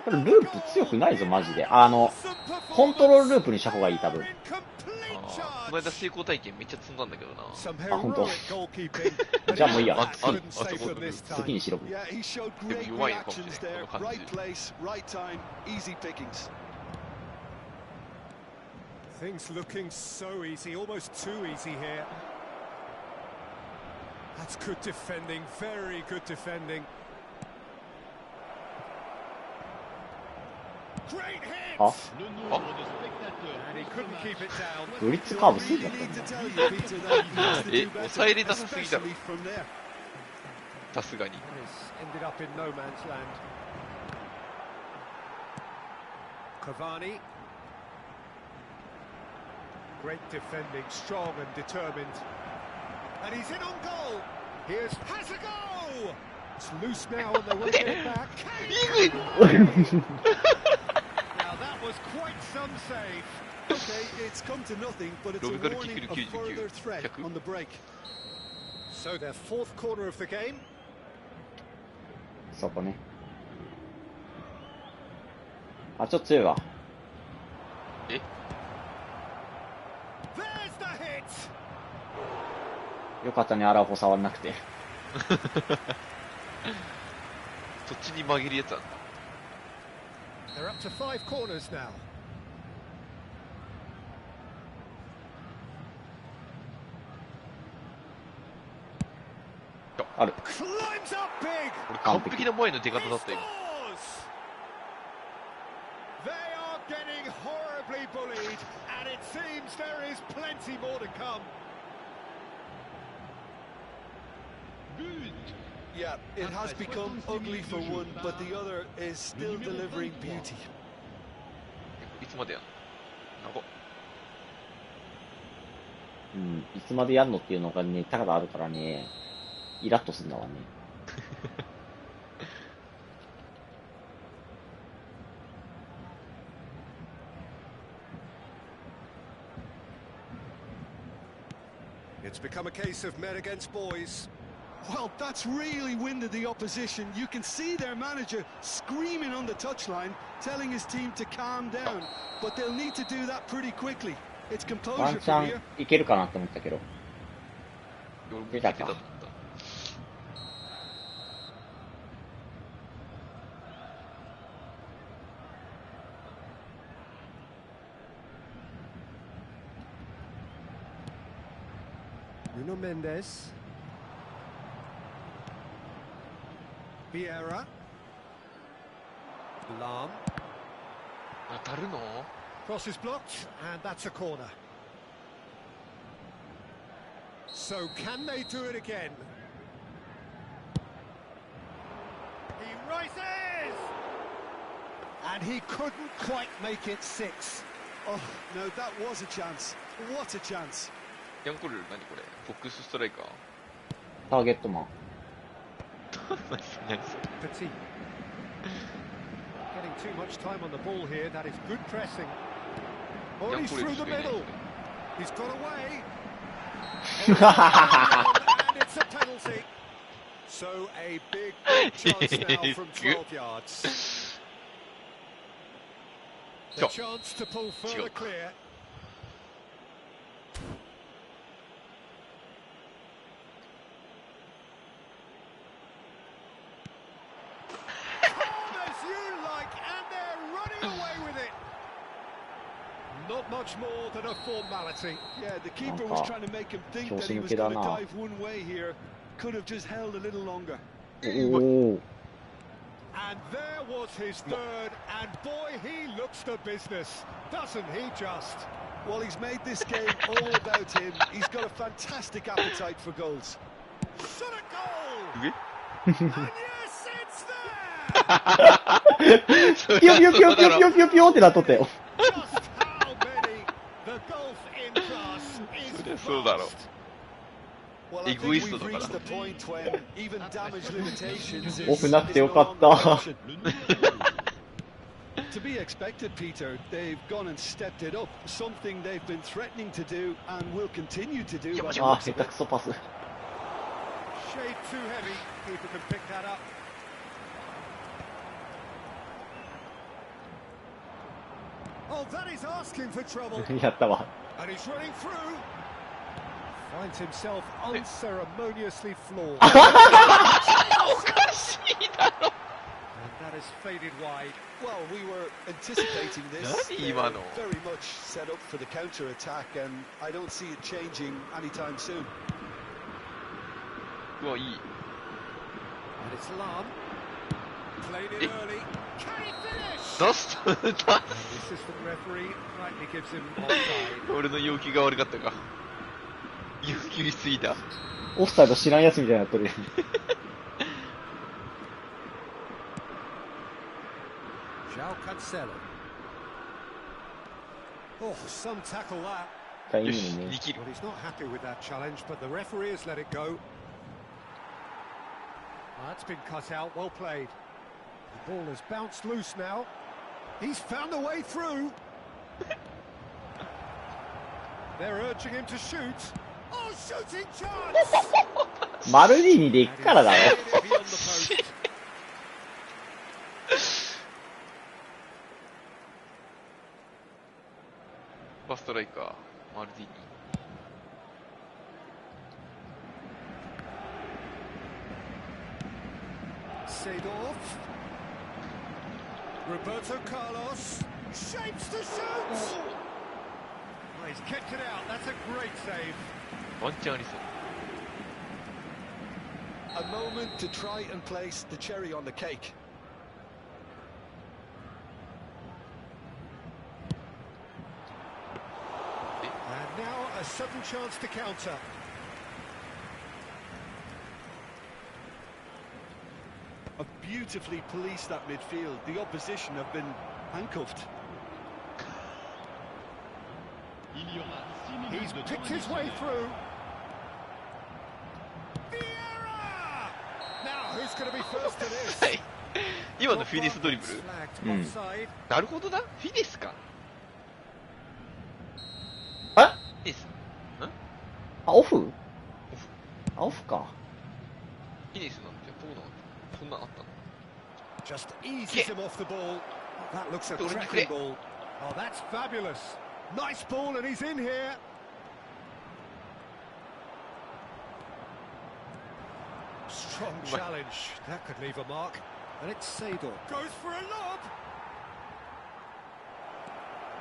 これループ強くないぞマジで。コントロールループにした方がいい多分。この間成功体験めっちゃ積んだんだけどな。あ、本当。じゃあもういいや。あそこ好きにしろ。Yeah, he showed great reactions there. Right place, right time, easy pickings. Things looking so easy, almost too easy here. That's good defending, very good defending. Great hit! Oh. And he couldn't keep it down. ブリッツカーブするんだ。抑えれなさすぎだろ。さすがに。Ended up in no man's land. Cavani. Great defending, strong and determined. And he's in on goal. Here's has a goal. It's loose now and they won't get it back. Now that was quite some save. Okay, it's come to nothing, but it's a warning of further threat on the break. So their fourth corner of the game. そこね。あ、ちょっと強いわ。え？ There's the hit. よかったね、アラフォ触んなくて。そっちに紛れるやつあんだ。They're up to 5 corners now. Climbs up big. 俺完璧な前の出方だった今。They are getting horribly bullied, and it seems there is plenty more to come. Yeah, it has become ugly for one, but the other is still delivering beauty. いつまでやんの？うん、いつまでやんのっていうのがね、ただあるからね、イラッとするんだわね。It's become a case of men against boys. Well, that's really winded the opposition. You can see their manager screaming on the touchline, telling his team to calm down. But they'll need to do that pretty quickly. It's ワン composure チャ from ン here. いけるかなって思ったけど。出たか。Nuno Mendes. Vieira. Lahm. 当たるの？ Cross is blocked, and that's a corner. So can they do it again? He rises! And he couldn't quite make it 6. Oh, no, that was a chance. What a chance. ヤンコル何これ？ボックスストライカー？ターゲットマン。何それ？ Petit. Getting too much time on the ball here. That is good pressing. Oh, he's through the middle. He's got away. And it's a penalty. So a big chance now from 12 yards. The chance to pull further clear. Not much more than a formality. Yeah, the keeper was trying to make him think that he was going to dive one way here. Could have just held a little longer. Oh. And there was his third, and boy, he looks the business, doesn't he just? Well, he's made this game all about him. He's got a fantastic appetite for goals. Shot a goal! And yes, it's there! ピヨピヨピヨピヨピヨピヨピヨってなっとったよ。そうだろう。エゴイストだから。オフなってよかった。To be expected, Peter. They've gone and stepped it up. Something they've been threatening to do and will continue to do. あ、下手くそパス。Shade too heavy. Keeper can pick that up. Oh, that is asking for trouble. やったわ。 And he's running through. Finds himself unceremoniously floored. おかしいだろ。And that has faded wide. Well, we were anticipating this. Nani imano? Very much set up for the counter-attack, and I don't see it changing anytime soon. うわ、いい。 And it's Lam. Played it early. Can he finish? 出す And the assistant referee rightly gives him offside. 俺の要求が悪かったか。要求しすぎた。オフサイド知らんやつみたいになってるやん。João Cancelo. Oh, some tackle that. よし、いいのね。できる。 Well, he's not happy with that challenge, but the referee has let it go. That's been cut out, well played. The ball has bounced loose now. He's found a way through. They're urging him to shoot. Oh, shooting chance! マルディーニで行くからだろ。 Beyond the post. バストライカー、マルディーニ。 Seedorf. Roberto Carlos. Shapes to shoot! Oh, he's kicked it out. That's a great save. ワンチャンありそう。 A moment to try and place the cherry on the cake. And now a sudden chance to counter. Have beautifully policed that midfield. The opposition have been handcuffed. Il y aura 6 He's minutes de picked temps his way additionnel. through. Vieira! Now, who's going to be first to は this? い。今のフィニスドリブル Flagged offside. なるほどな。フィニスか。あフィニス。あ、オフあ、オフか。フィニスなんてどうなのそんなのあったの Just eases him off the ball. That looks a cracking ball. Oh, that's fabulous. Nice ball, and he's in here. Strong challenge. That could leave a mark. And it's Seedorf. Goes for a lob.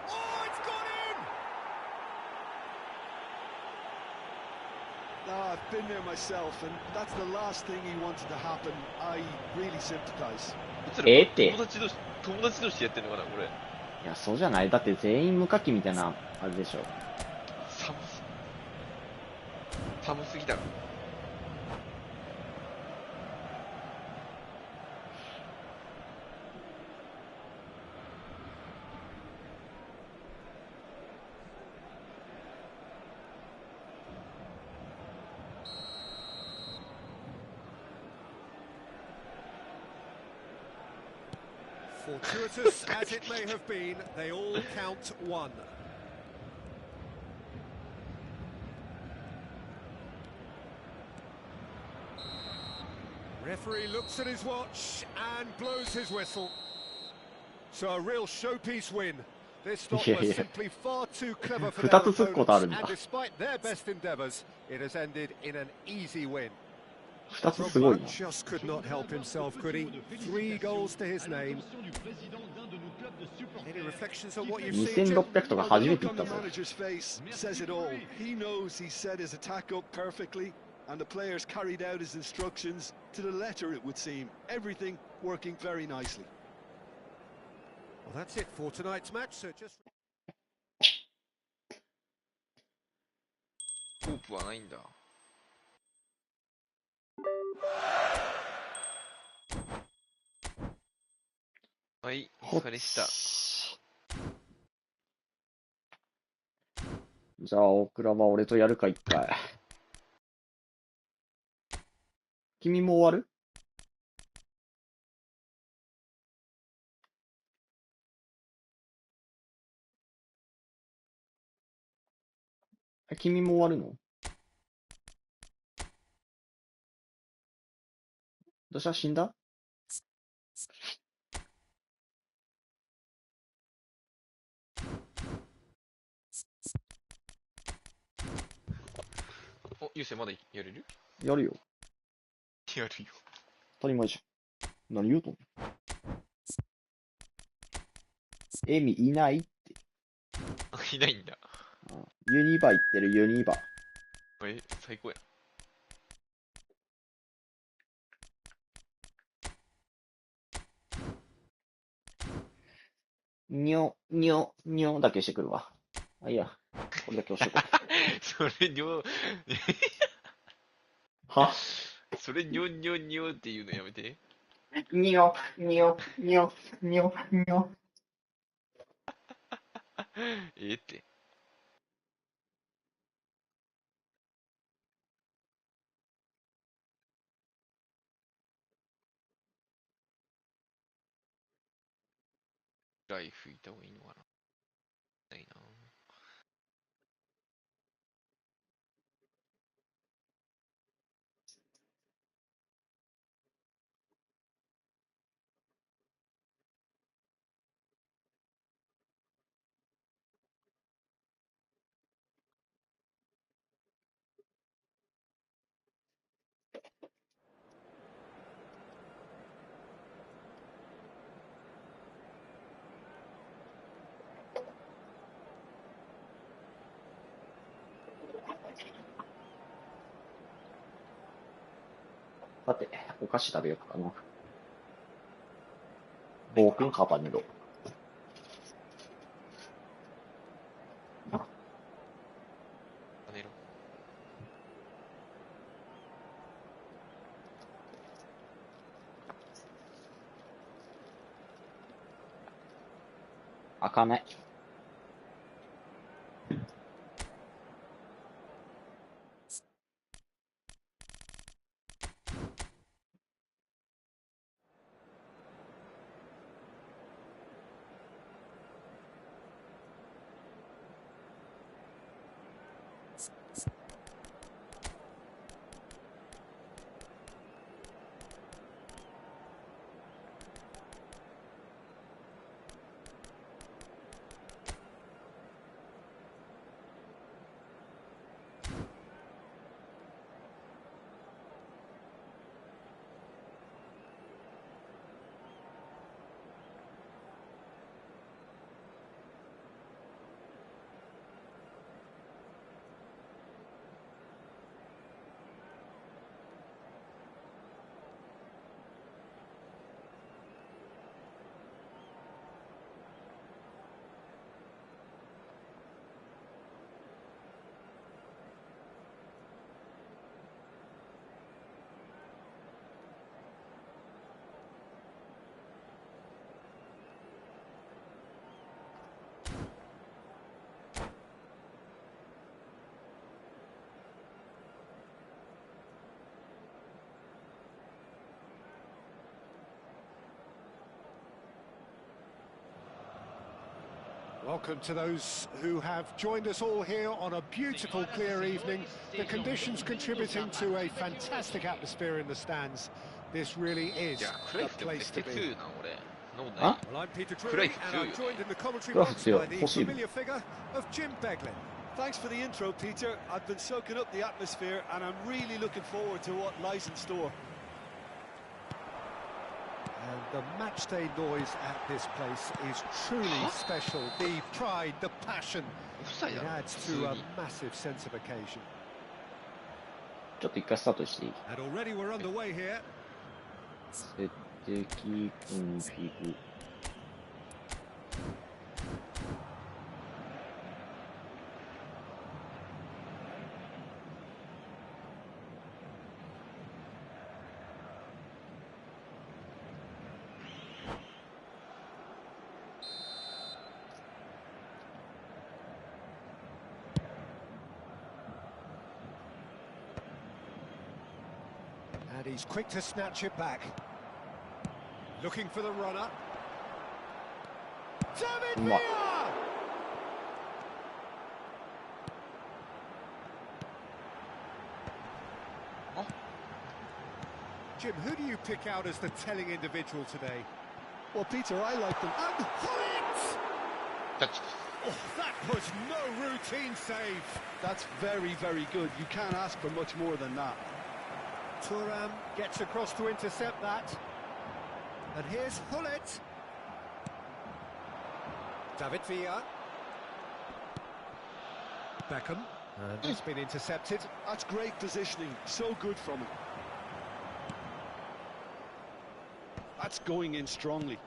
Oh, it's gone in! I've been there myself, and that's the last thing he wanted to happen. I really sympathise. ええって。友達同士でやってんのかな、これ。いや、そうじゃない。だって全員無課金みたいな、あれでしょ。寒すぎだろ。Fortuitous as it may have been, they all count one. Referee looks at his watch and blows his whistle. So a real showpiece win. This stop was simply far too clever for their opponents, and despite their best endeavours, it has ended in an easy win. 2つすごいな。 Just could not help himself, could he? 3 goals to his name. Any reflections on what you've seen? 2600とか初めて言ったぞ。 The manager's face says it all. He knows he set his attack up perfectly, and the players carried out his instructions to the letter, it would seem. Everything working very nicely. Well, that's it for tonight's match, so just... ホープはないんだ。はい、お疲れした。じゃあ、大倉は俺とやるか、一回。君も終わる？君も終わるの？どうした？死んだ？お、ゆうせいまだやれる？やるよ。やるよ。当たり前じ何言うとんエミいないって。いないんだ。ユニバ行ってる、ユニバ。最高や。にょだけしてくるわ。あ、いや、これだけ押してこそれはそれにょっていうのやめて。にょ。って。ライフいた方がいいのかな。ないな。さて、お菓子食べようかな。僕のカバネロ。開かない。Welcome to those who have joined us all here on a beautiful, clear evening. The conditions contributing to a fantastic atmosphere in the stands. This really is the place to be. Huh? Well, I'm Peter Drury, and I'm joined in the commentary box by the familiar figure of Jim Beglin. Thanks for the intro, Peter. I've been soaking up the atmosphere, and I'm really looking forward to what lies in store. And the matchday noise at this place is truly special. The pride, the passion, it adds to a massive sense of occasion. ちょっと一回スタートしていい？ And already we're underway here. 設定キーコンフィグ。And he's quick to snatch it back. Looking for the runner. David Villa! Jim, who do you pick out as the telling individual today? Well, Peter, I like them. And hit! Oh, that was no routine save. That's very, very good. You can't ask for much more than that. Thuram gets across to intercept that. And here's Hullet. David Villa. Beckham. And it's been intercepted. That's great positioning, so good from him. That's going in strongly.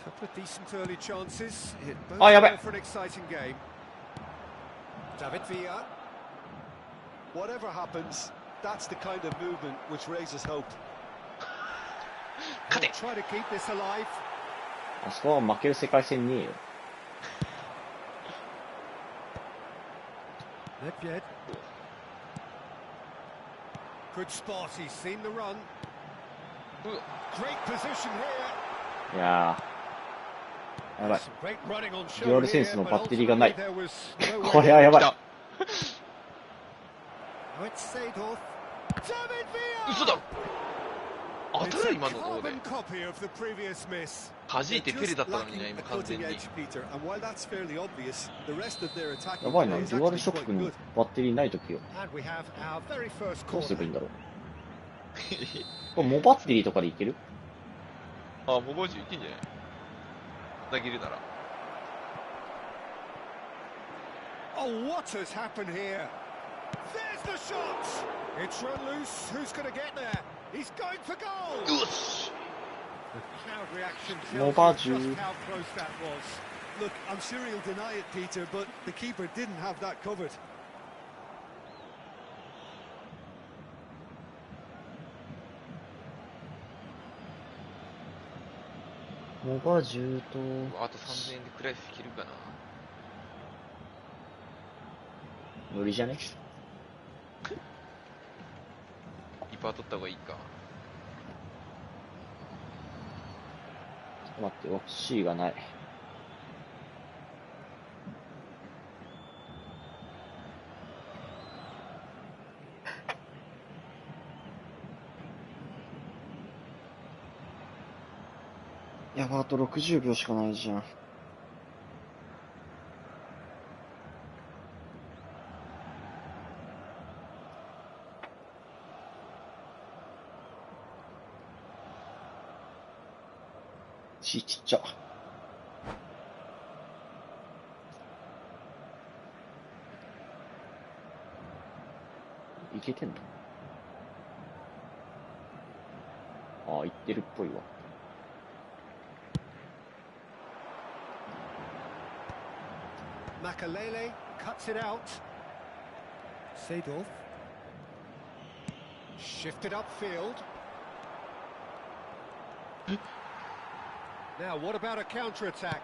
Couple of decent early chances. It bodes Oh, yeah, well but- for an exciting game. David Villa. Whatever happens, that's the kind of movement which raises hope. He'll try to keep this alive. あそこは負ける世界戦ねえよ。Nedved. Good spot, he's seen the run. Great position here. いやー。やばい。 Some great running on デュア show ルセン here, スの but バッテリーがない ultimately there was no way. これはやばい。 Oh, it's Seedorf. David Villa. 嘘だろ。当 It's たる a 今のところで。 carbon copy of the previous miss. 弾いてペレだったのにね、今 Lacking 完 a 全 cutting に。 edge, Peter, and while that's fairly obvious, the rest of their attacking やばい play な、 is デュアル actually ショッ quite クに good. バッテリーないときよ。 And we have our very first どうすればいい corner. んだろう。これモバッテリーとかでいける？あ、モバージュいけんじゃない投げるなら。Oh, what has happened here? There's the shot! It's run loose. Who's going to get there? He's going for goal! よし The crowd reaction No tells you bad, just you. how close that was. Look, I'm sure he'll deny it, Peter, but the keeper didn't have that covered. モバ10と、あと3000円でクライス切るかな。無理じゃね？リパー取った方がいいか。ちょっと待ってよ、C がない。やば、あと60秒しかないじゃん。C ちっちゃ。いけてんの？ああ、いってるっぽいわ。Makalele cuts it out. Seedorf. Shifted upfield. Now, what about a counter-attack?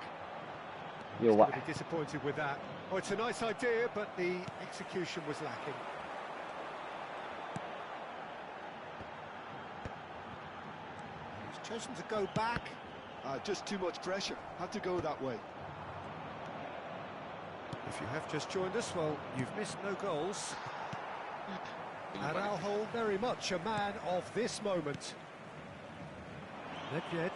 He's You're going right. to be disappointed with that. Oh, it's a nice idea, but the execution was lacking. He's chosen to go back. Just too much pressure. Had to go that way. If you have just joined us, well, you've missed no goals. Araujo, very much a man of this moment. Nedved.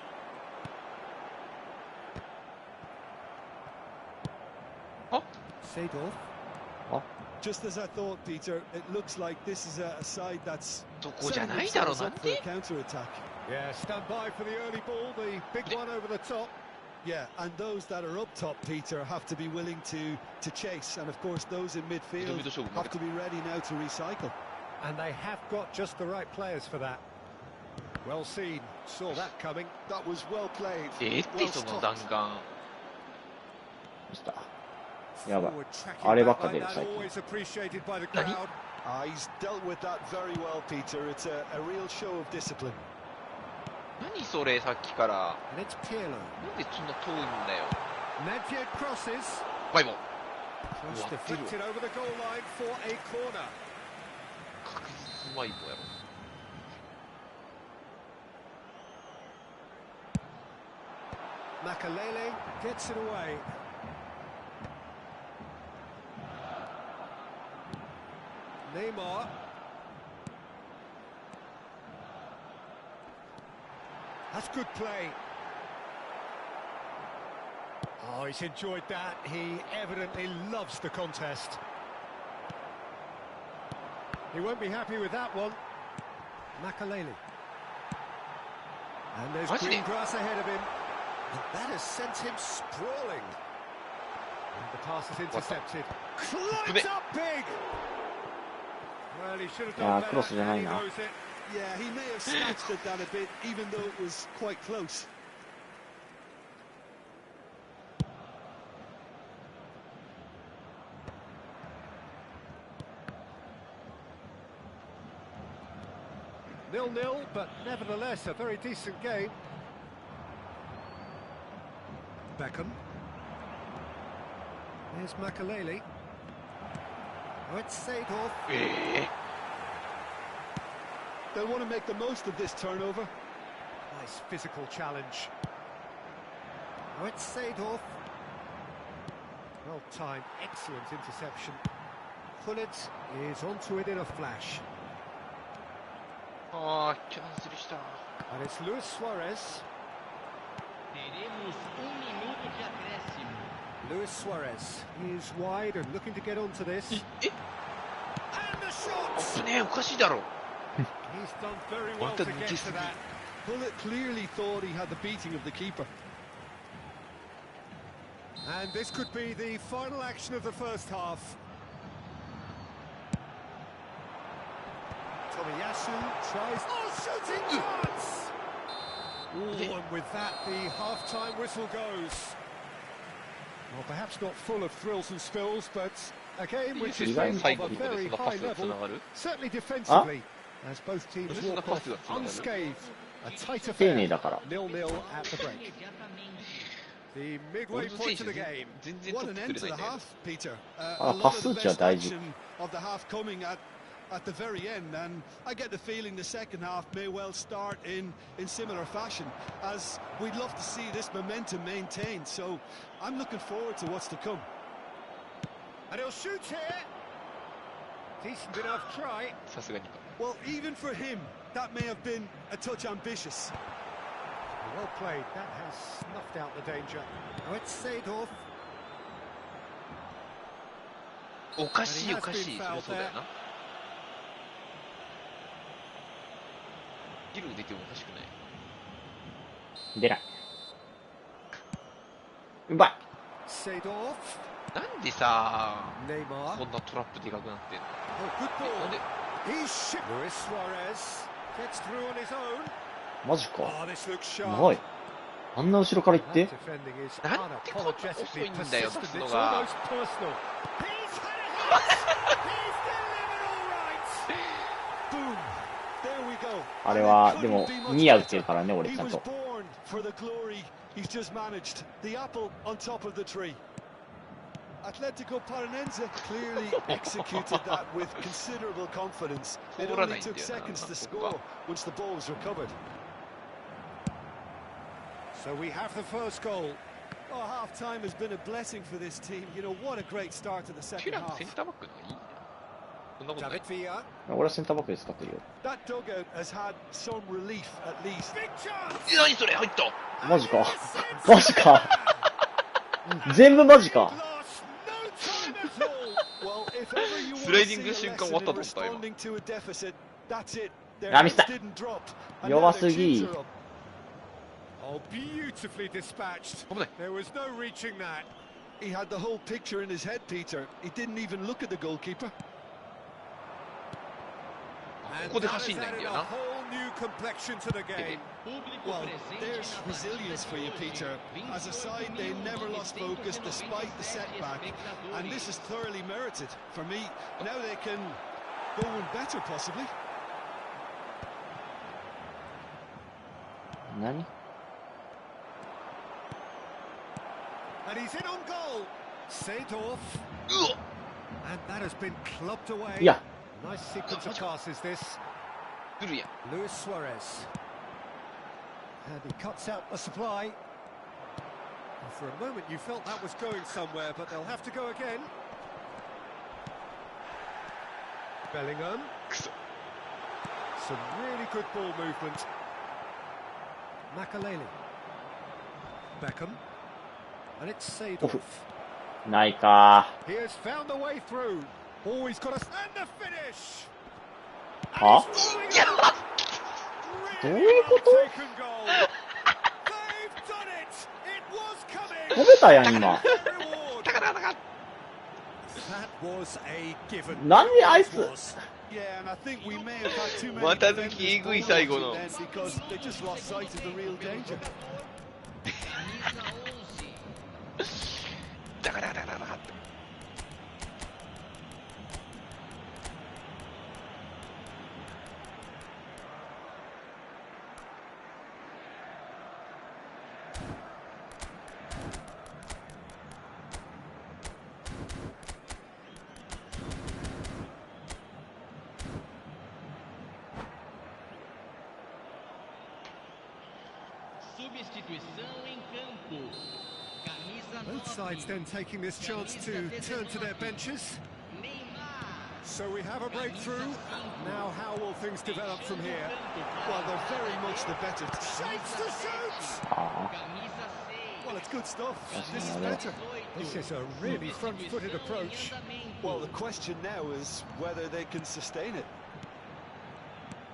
Oh. Seedorf. Just as I thought, Peter, it looks like this is a side that's そこじゃ setting ないだろう themselves な up っ for a て。 counter-attack. Yeah, stand by for the early ball, the big one over the top. Yeah, and those that are up top, Peter, have to be willing to chase. And of course, those in midfield have to be ready now to recycle. And they have got just the right players for that. Well seen, saw that coming. That was well played. えってその弾丸。どうした？やばい。 Forward tracking あればっ back か like 出る that, 最近。 always appreciated by the crowd. He's dealt with that very well, Peter. It's a real show of discipline. 何それさっきから。 And it's Pirlo. なんでそんな遠いんだよ。 Nedved crosses. バイボン。 Cross What? deflected over the goal line for a corner. 確実にバイボンやろ。 Makalele gets it away. Neymar. That's good play. Oh, he's enjoyed that. He evidently loves the contest. He won't be happy with that one. Makalele. And there's green grass ahead of him. And that has sent him sprawling. And the pass is intercepted. Climbs up big! Well, he should have done better, and he knows it. Yeah, he may have snatched it down a bit, even though it was quite close. Nil-nil, but nevertheless a very decent game. Beckham. Here's Makaleli. Oh, it's Seedorf. They'll want to make the most of this turnover. Nice physical challenge. Oh, it's Seedorf. Well timed, excellent interception. Gullit is onto it in a flash. Oh, cancelした. And it's Luis Suarez. Teremos minuto de acréscimo. Luis Suarez is wide and looking to get onto this. And the shot! おかしいだろ. He's done very well to get to that. Gullit clearly thought he had the beating of the keeper. And this could be the final action of the first half. Tomiyasu tries... Oh, shooting chance! Ooh, and with that, the half-time whistle goes. Well, perhaps not full of thrills and spills, but a game which is of a very high level, certainly defensively, as both teams walk off unscathed. A tight affair, 0-0 at the break. The midway point of the game. What an end to the half, Peter. A lot of the best action of the half coming at the very end, and I get the feeling the second half may well start in similar fashion, as we'd love to see this momentum maintained, so I'm looking forward to what's to come. And he'll shoot here. Decent enough try. Well, even for him, that may have been a touch ambitious. Well played, that has snuffed out the danger. Oh, it's Seedorf. おかしいおかしい、そりゃそうだよな。ギルできてもおかしくない。出ない。うまい。なんでさ、こんなトラップでかくなってんの。なんで。マジか。長い。あんな後ろから行って。なんでこんな遅いんだよ、出すのが。あれは、でも、ニア打ってるからね、俺ちゃんと。Atletico Paranense clearly executed that with considerable confidence. It only took seconds to score once the ball was recovered. So we have the first goal. Oh, half-time has been a blessing for this team. You know, what a great start to the second half. David Villa. 俺はセンターバックで使ってるよ。That dugout has had some relief at least. 何それ入った。マジか。マジか。全部マジか。スライディング瞬間終わったと思った今。ミスった。弱すぎ。Oh, beautifully dispatched. There was no reaching that. He had the whole picture in his head, Peter. He didn't even look at the goalkeeper. ここで走んないんだよな。Well, there's resilience for you, Peter. As a side, they never lost focus despite the setback, and this is thoroughly merited. For me, now they can go on better, possibly. 何? And he's in on goal. Seedorf. And that has been clubbed away. Yeah. Nice sequence of passes, this. Luis Suarez. And he cuts out the supply. And for a moment you felt that was going somewhere, but they'll have to go again. Bellingham. Some really good ball movement. Makaleli. Beckham. And it's Seedorf. ないか。 He has found the way through. Oh, he's got us and the finish. は？どういうこと？ Taken goal. They've done it. It was coming. 飛べたやん、今。 That was a given. 何あいつ。 Yeah, and I think we may have had too many また抜きえぐい最後の。 defenders because they just lost sight of the real danger. ダカダカダカダカって。Substituição em campo. Camisa Both sides then taking this chance to turn to their benches. So we have a breakthrough. Now how will things develop from here? Well, they're very much the better. Shapes to shoot! Well, it's good stuff. This is better. This is a really front-footed approach. Well, the question now is whether they can sustain it.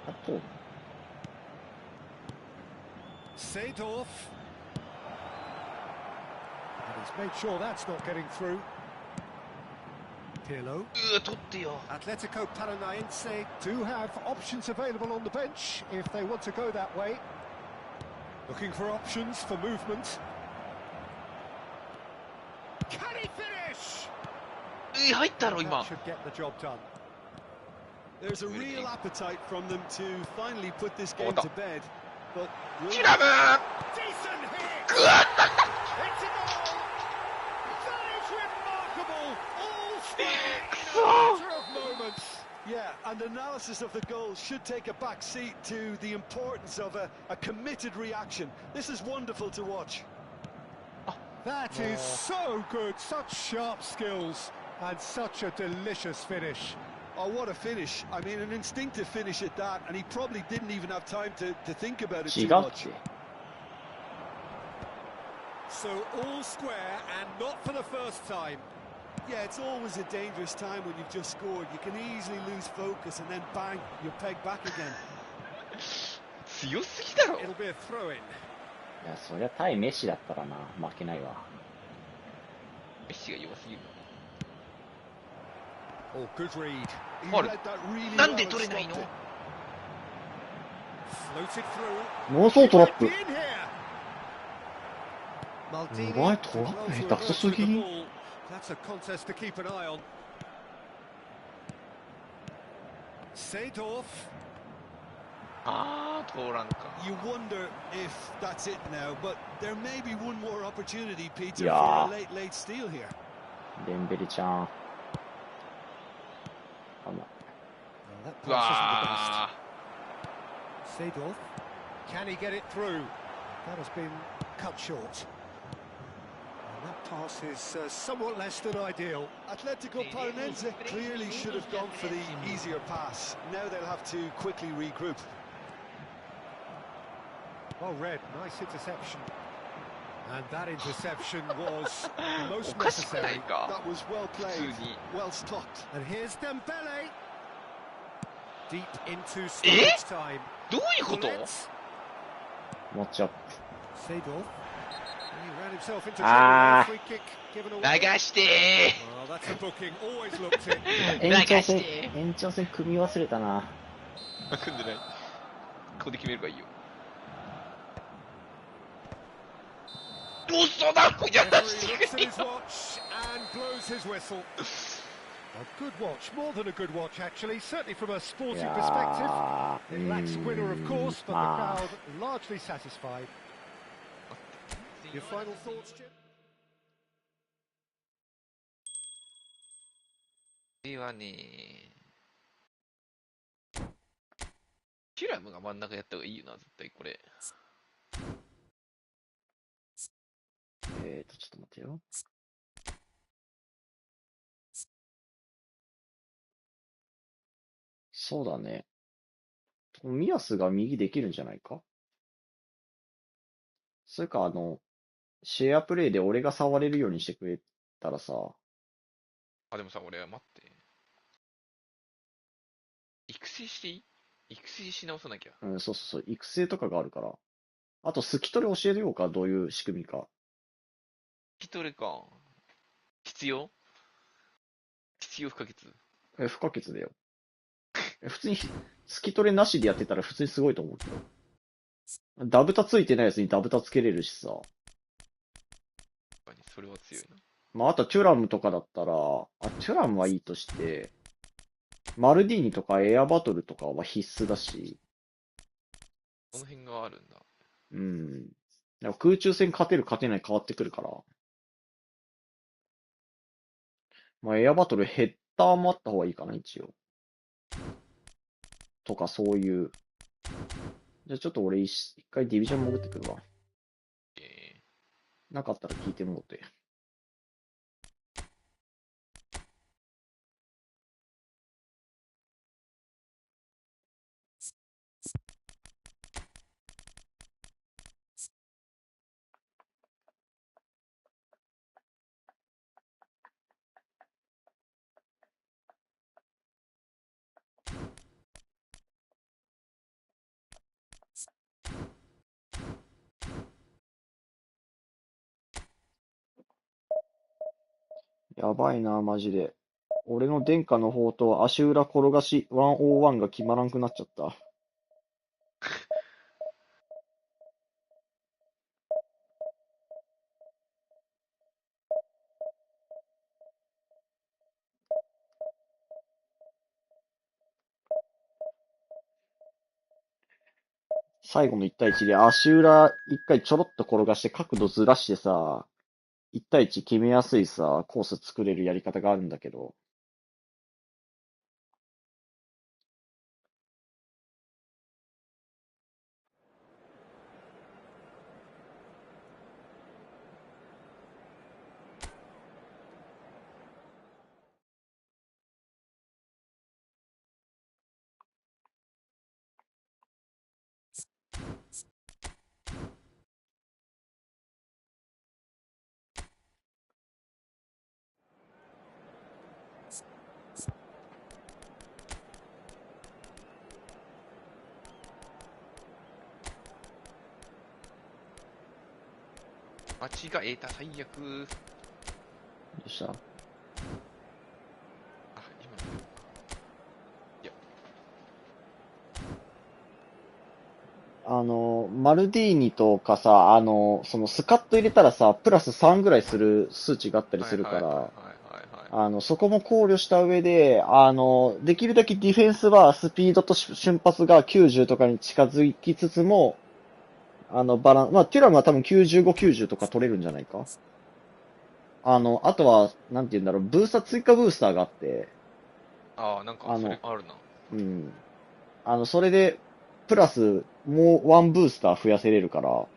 あと、 Seedorf. And he's made sure that's not getting through. Pirlo. 取ってよ。 Atletico Paranaense do have options available on the bench if they want to go that way. Looking for options for movement. Can he finish? 入ったろ、今。 That should get the job done. There's a real appetite from them to finally put this game to bed. But チラムー Decent hit! It's a goal! That is remarkable! All square in a matter of moments. yeah, and analysis of the goal should take a back seat to the importance of a committed reaction. This is wonderful to watch. That is so good, such sharp skills and such a delicious finish. Oh, what a finish. I mean, an instinctive finish at that, and he probably didn't even have time to think about it too 違うっ much. て。 So all square and not for the first time. Yeah, it's always a dangerous time when you've just scored. You can easily lose focus and then bang, you're pegged back again. 強すぎだろ。 It'll be a throw-in. いや、そりゃ対メッシだったらな、負けないわ。メッシが弱すぎる。 Oh, good read. He Hold read that really なん well で and 取れないの stopped it. Floated through. 妄想トラップ。 In here. Maldini お前トラップ下手くそすぎ。 That's a contest to keep an eye on. Seedorf. あー、通らんか。 You wonder if that's it now, but there may be one more opportunity, Peter, Yeah. for a late steal here. デンベレちゃん。あんな。 That う pass わ isn't the best. Seedorf. Can he get it through? That has been cut short. And that pass is somewhat less than ideal. Atletico Paranaense clearly should have gone for the easier pass. Now they'll have to quickly regroup. Well read, nice interception. And that interception was ー。お most かしくない necessary. か。 That was well 普 played, 通に。 well stopped. And here's Dembele. Deep into stoppage time. どういうこと？ Bullets. マッチアップ。 Seedorf. He ran himself into Ah. trouble. Free kick given away. 流して Well, that's a booking. Always looked it. 延長戦流して、延長戦組み忘れたな。ー。組んでない。ここで決めればいいよ。嘘だこじゃ出 Referee して looks く at れよ his watch and blows his whistle. A good watch, more than a good watch actually, certainly from a い sporting や perspective. ー、 It lacks winner of course, but the まあ、 crowd largely satisfied. Your final thoughts, Jim? これはね、テュラムが真ん中やった方がいいよな、絶対これ。ちょっと待ってよ。そうだね。ミヤスが右できるんじゃないか？それか、シェアプレイで俺が触れるようにしてくれたらさ、あ、でもさ、俺は待って。育成していい？育成し直さなきゃ。うん、そうそうそう、育成とかがあるから。あと、スキトレ教えてようか、どういう仕組みか。スキトレか。必要不可欠。不可欠だよ。普通に、スキトレなしでやってたら普通にすごいと思うけど。ダブタついてないやつにダブタつけれるしさ。それは強いな。まあ、あとトゥラムとかだったら、トゥラムはいいとして、マルディーニとかエアバトルとかは必須だし。この辺があるんだ。うん。でも空中戦勝てる勝てない変わってくるから。まあ、エアバトルヘッダーもあった方がいいかな、一応。とか、そういう。じゃあちょっと俺一回ディビジョン潜ってくるわ。なかったら聞いてもうて。やばいな、マジで。俺の殿下の方と足裏転がし101が決まらんくなっちゃった。最後の1対1で足裏1回ちょろっと転がして角度ずらしてさ、1対1決めやすいさ、コース作れるやり方があるんだけど。間違えた、最悪。どうした今の。いや。マルディーニとかさ、そのスカット入れたらさ、プラス3ぐらいする数値があったりするから、そこも考慮した上で、できるだけディフェンスはスピードと瞬発が90とかに近づきつつも、バランス、まあ、テュラムは多分95、90とか取れるんじゃないか。あとは、なんて言うんだろう、追加ブースターがあって、なんか、それあるな。うん。それで、プラス、もうワンブースター増やせれるから、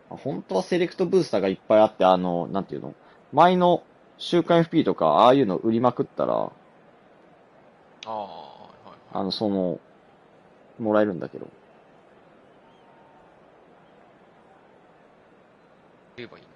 本当はセレクトブースターがいっぱいあって、なんていうの前の週刊 FP とか、ああいうの売りまくったら、もらえるんだけど。言えばいいのか。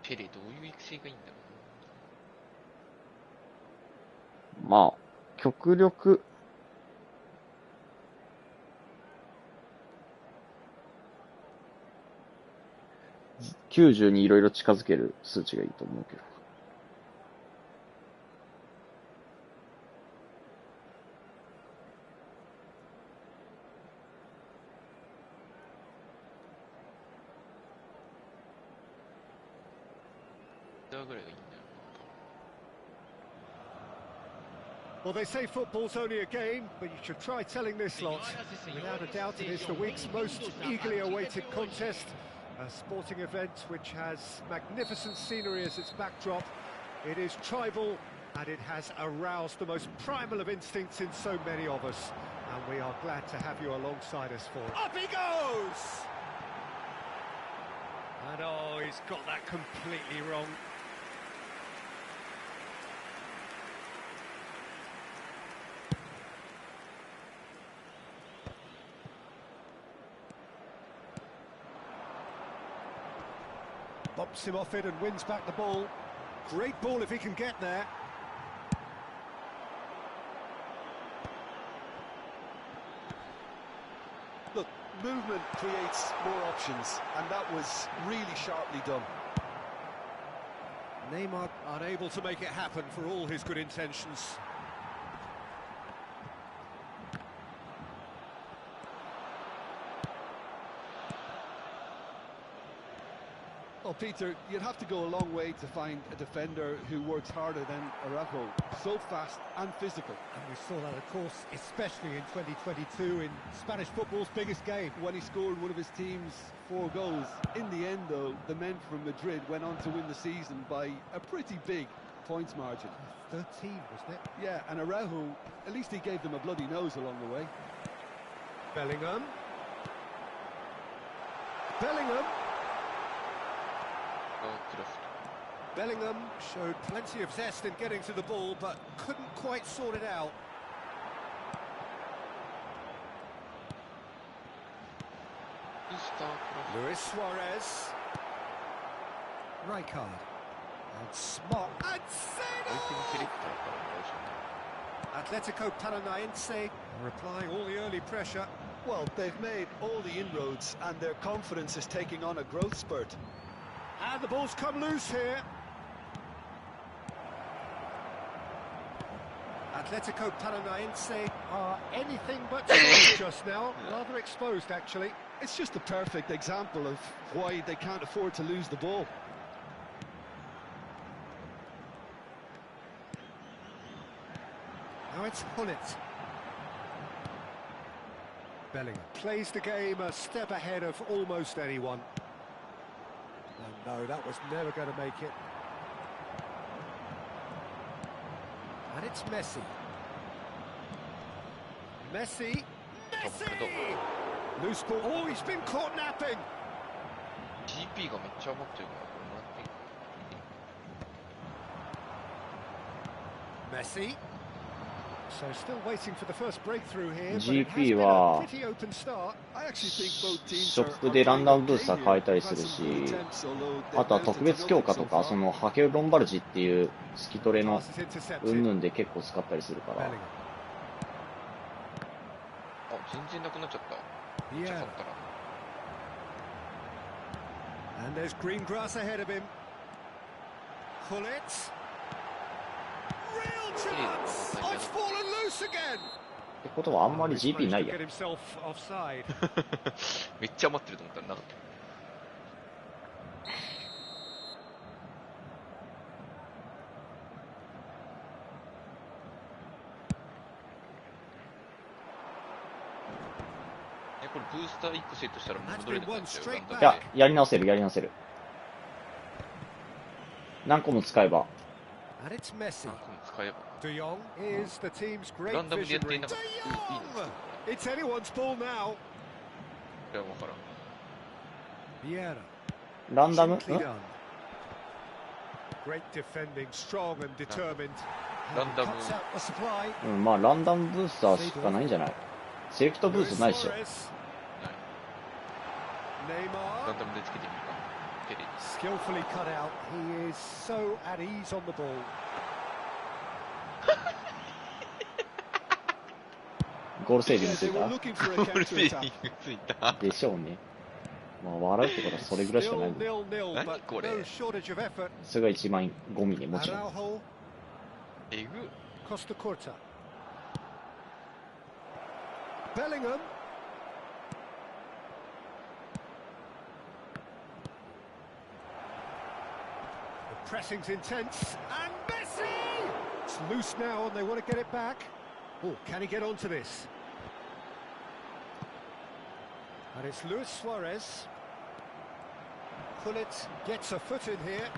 ペレ、どういう育成がいいんだろう。まあ、極力、90にいろいろ近づける数値がいいと思うけど。Well, they say football's only a game, but you should try telling this lot. Without a doubt, it is the week's most eagerly awaited contest. A sporting event which has magnificent scenery as its backdrop. It is tribal, And it has aroused the most primal of instincts in so many of us. And we are glad to have you alongside us for it. Up he goes! And oh, he's got that completely wrong. Bumps him off it and wins back the ball. Great ball if he can get there. Look, movement creates more options, and that was really sharply done. Neymar unable to make it happen for all his good intentions. Well, Peter, you'd have to go a long way to find a defender who works harder than Araujo. So fast and physical. And we saw that, of course, especially in 2022 in Spanish football's biggest game. When he scored one of his team's 4 goals. In the end, though, the men from Madrid went on to win the season by a pretty big points margin. 13, wasn't it? Yeah, and Araujo, at least he gave them a bloody nose along the way. Bellingham. Bellingham. Bellingham showed plenty of zest in getting to the ball, but couldn't quite sort it out. Luis Suarez. Rijkaard. And Smart. And Zeno! Atletico Paranaense are applying all the early pressure. Well, they've made all the inroads, and their confidence is taking on a growth spurt. And the ball's come loose here. Atletico Paranaense are anything but strong just now. Rather exposed, actually. It's just a perfect example of why they can't afford to lose the ball. Now it's Hullet. Bellingham plays the game a step ahead of almost anyone. And no, that was never going to make it. And it's Messi. Messi! Messi! Loose ball. Oh, he's been caught napping. GP がめっちゃ余ってるからこれもらっていい Messi. So still waiting for the first breakthrough here. GP はショップでランダムブースター変えたりするし、あとは特別強化とか、そのハケル・ロンバルジっていうスキトレの云々で結構使ったりするから。あ、全然なくなっちゃった。めっちゃ買ったら。And there's green grass ahead of him. Hullet. Real chance! Oh, it's fallen loose again! ってことはあんまり GP ないや。めっちゃ余ってると思ったらなかった。これブースター1個セットしたらもう戻れなくなっちゃう。いや、やり直せる、やり直せる。何個も使えば。And it's Messi. De Jong is the team's great visionary. De Jong! It's anyone's ball now. Vieira. ランダム？ Great defending, strong and determined. ランダム。うん、まあランダムブースターしかないんじゃない？セレクトブーストないでしょ。ランダムでつけてみるか。Skillfully cut out. He is so at ease on the ball. ゴールセービングついた？ゴールセービングついた。でしょうね。まあ笑うってことはそれぐらいしかないんだ。何これ？それが一番ゴミね、もちろん。えぐ。Costa Curta. Bellingham. Pressing's intense, and Messi! It's loose now, and they want to get it back. Oh, can he get onto this? And it's Luis Suarez. Hullet gets a foot in here.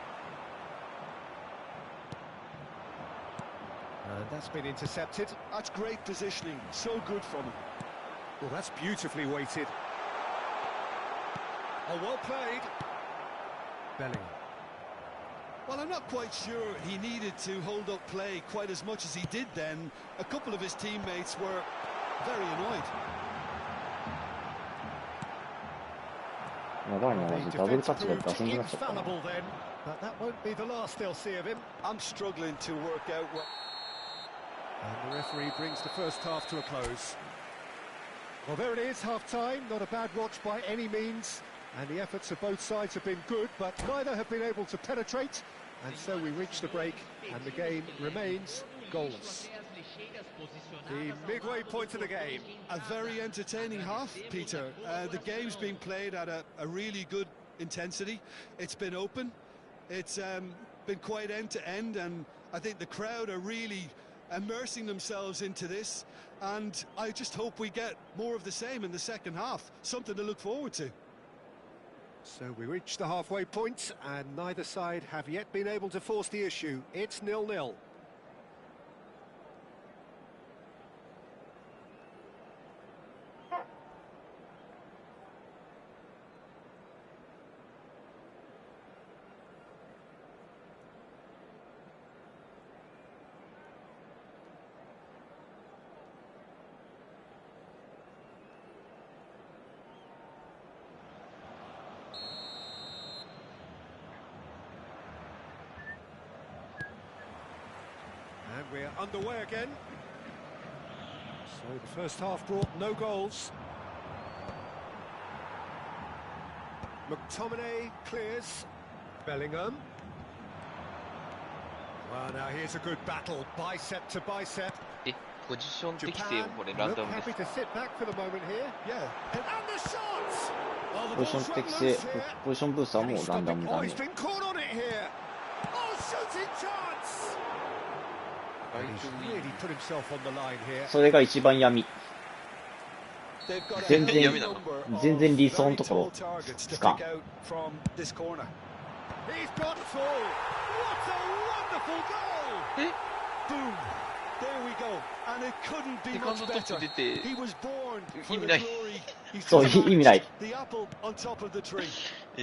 And that's been intercepted. That's great positioning, so good from him. Well, that's beautifully weighted. Oh, well played. Bellingham. Well, I'm not quite sure he needed to hold up play quite as much as he did then. A couple of his teammates were very annoyed. やばいな、マジダブルタッチが出せんくなっちゃったな。 Infallible then, but that won't be the last they'll see of him. I'm struggling to work out what... And the referee brings the first half to a close. Well, there it is, half-time. Not a bad watch by any means. And the efforts of both sides have been good, but neither have been able to penetrate. And so we reach the break, and the game remains goalless. The midway point of the game. A very entertaining half, Peter. The game's been played at a really good intensity. It's been open. It's been quite end-to-end, and I think the crowd are really immersing themselves into this. And I just hope we get more of the same in the second half. Something to look forward to. So we reach the halfway point, and neither side have yet been able to force the issue. It's 0-0. And we're underway again. So the first half brought no goals. McTominay clears. Bellingham. Well, now here's a good battle, bicep to bicep. ポジション適性もこれラン Look ダムです happy to sit back for the moment here. Yeah. And the shots! Oh, the ポジショ ball's ン run 適 loose 性、 here. ポジションブースター And も he's ランダ stopping. ム Oh, ダメ he's。been caught on it here. Oh, shooting chance! And he's really put himself on the line here. それが一番闇。 They've got a 全 healthy 然 number of 全然理想の very とこ tall ろ targets つ to かん。 pick out from this corner. He's got through. What a wonderful goal! Boom! There we go. And it couldn't be セカン much ドトップ better. 出て He was born for 意味 the ない glory. He's そう、 just 意味ない。 the apple on top of the tree.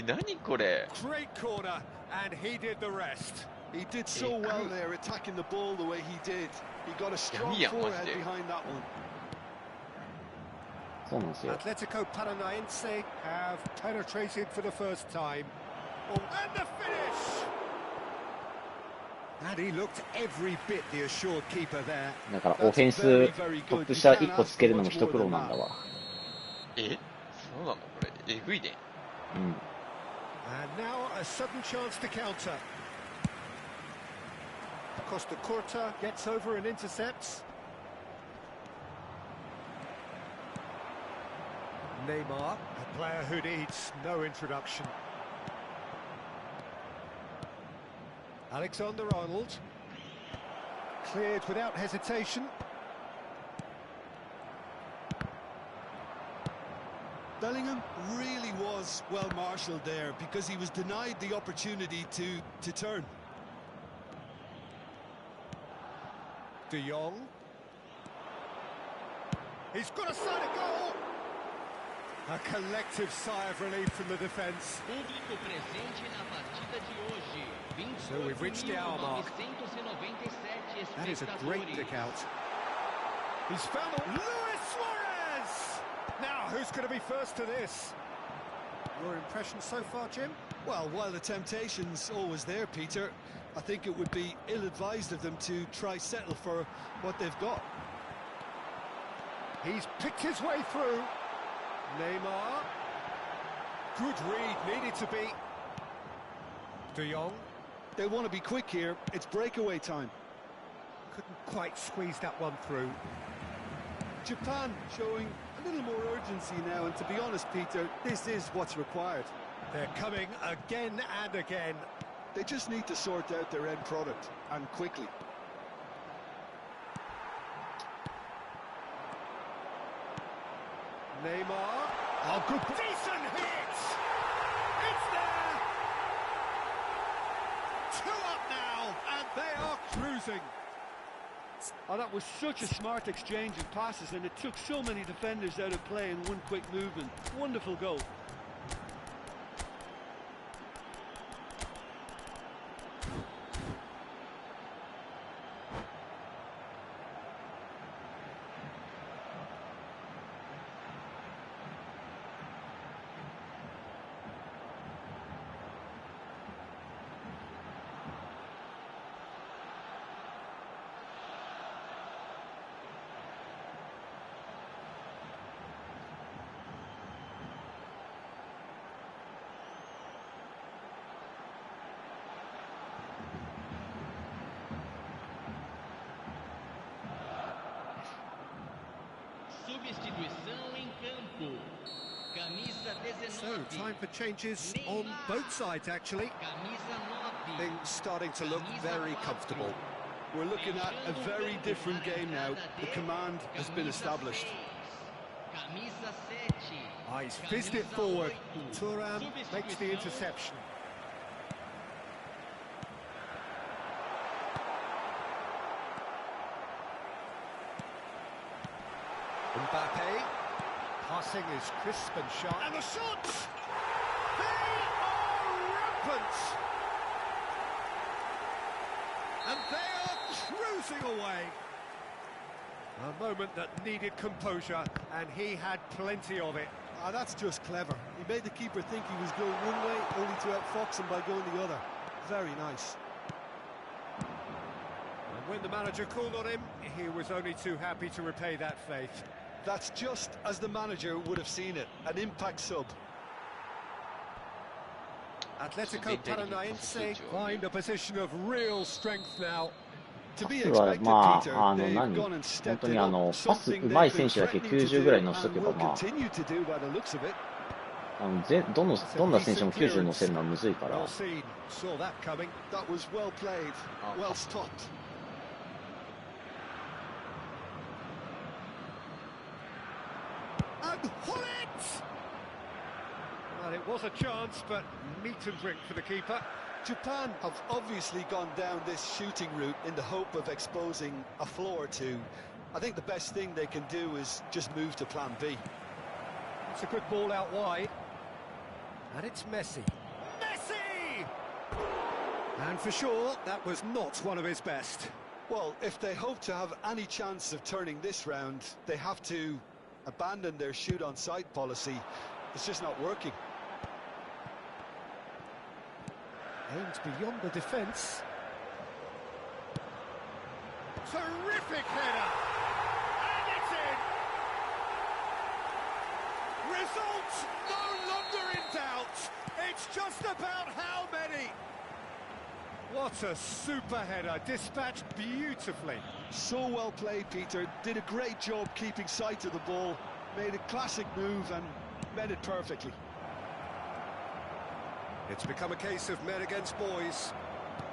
何これ Great corner, and he did the rest. He did so well there, attacking the ball the way he did. He got a strong 闇やんマジ forehead で behind that one. そうなんですよ。 Atletico Paranaense have penetrated for the first time. Oh, and the finish! And he looked every bit the assured keeper there. だからオフェンストップ下1個つけるのも一苦労なんだわ。えそうなのこれえぐいねうん。 And now a sudden chance to counter. Costa Curta gets over and intercepts. Neymar, a player who needs no introduction. Alexander-Arnold, cleared without hesitation. Bellingham really was well marshalled there because he was denied the opportunity to turn. De Jong. He's got a sight of goal! A collective sigh of relief from the defence. Público presente na partida de hoje. So we've reached the hour mark. 28.997 That is a great espectadores. dick out. He's found Luis Suarez! Now, who's going to be first to this? Your impression so far, Jim? Well, while the temptation's always there, Peter, I think it would be ill-advised of them to try settle for what they've got. He's picked his way through. Neymar. Good read, needed to be. De Jong. They want to be quick here. It's breakaway time. Couldn't quite squeeze that one through. Japan showing a little more urgency now, and to be honest, Peter, this is what's required. They're coming again and again. They just need to sort out their end product, and quickly. Neymar. Oh, good. Decent hit! It's there! 2 up now, and they are cruising. Oh, that was such a smart exchange of passes, and it took so many defenders out of play in one quick movement. Wonderful goal. Substituição em campo. Camisa 19. So, time for changes on both sides, actually. Camisa 9. Things starting to look very comfortable. We're looking at a very different game now. The command has been established. Camisa 7. He's fizzed it forward. Thuram makes the interception. Mbappe. Passing is crisp and sharp. And the shots! They are rampant! And they are cruising away. A moment that needed composure, and he had plenty of it. Ah, that's just clever. He made the keeper think he was going one way, only to outfox him by going the other. Very nice. And when the manager called on him, he was only too happy to repay that faith. That's just as the manager would have seen it, an impact sub. Atletico Paranaense find a position of real strength now. To be パスは expected, ま Peter. あ、They've 何 gone 本 and 当 stepped に it up. パス Something 上手い they've 選 been 手だけ threatening to 90ぐらい do 乗せと and けば、 will まあ、continue to do by the looks of it. どの選手も90乗せるのはむずいから。 Well seen. Saw that coming. That was well played, well stopped. And Hullet! Well, it was a chance, but meat and drink for the keeper. Japan have obviously gone down this shooting route in the hope of exposing a flaw or two. I think the best thing they can do is just move to plan B. It's a good ball out wide. And it's Messi. Messi! And for sure, that was not one of his best. Well, if they hope to have any chance of turning this round, they have to abandon their shoot-on-sight policy. It's just not working. Aimed beyond the defence. Terrific header! And it's in! Results no longer in doubt. It's just about how many. What a super header, dispatched beautifully. So well played, Peter. Did a great job keeping sight of the ball. Made a classic move and met it perfectly. It's become a case of men against boys.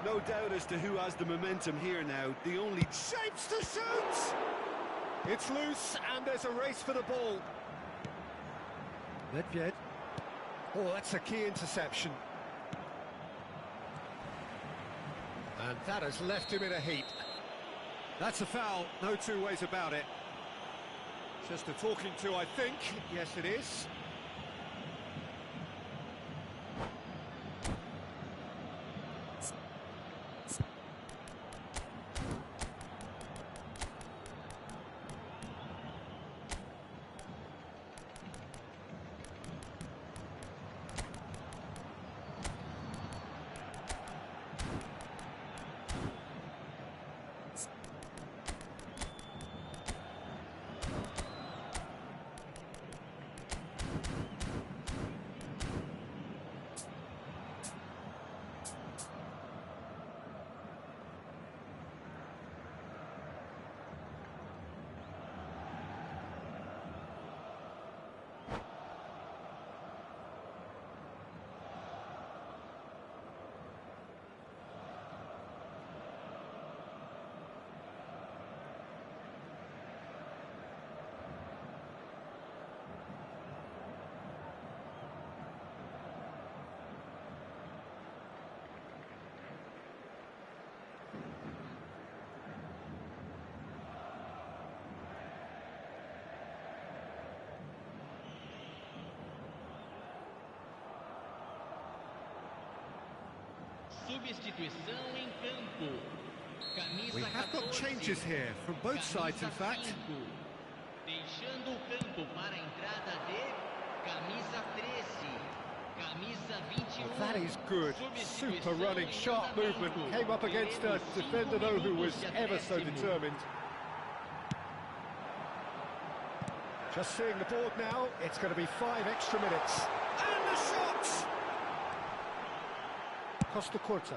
No doubt as to who has the momentum here now. The only Shapes to shoot! It's loose, and there's a race for the ball. Nedved. Oh, that's a key interception. And that has left him in a heap. That's a foul, no two ways about it. Just a talking to, I think. Yes, it is. Substituição em campo. Camisa We have got 14, changes here from both sides, in camisa fact. 5. Deixando o campo para a entrada de camisa 13. Camisa 21. Well, that is good. Super running, sharp movement. Came up against a defender, though, who was ever so determined. Just seeing the board now, it's going to be 5 extra minutes. And the shot! Costa Curta.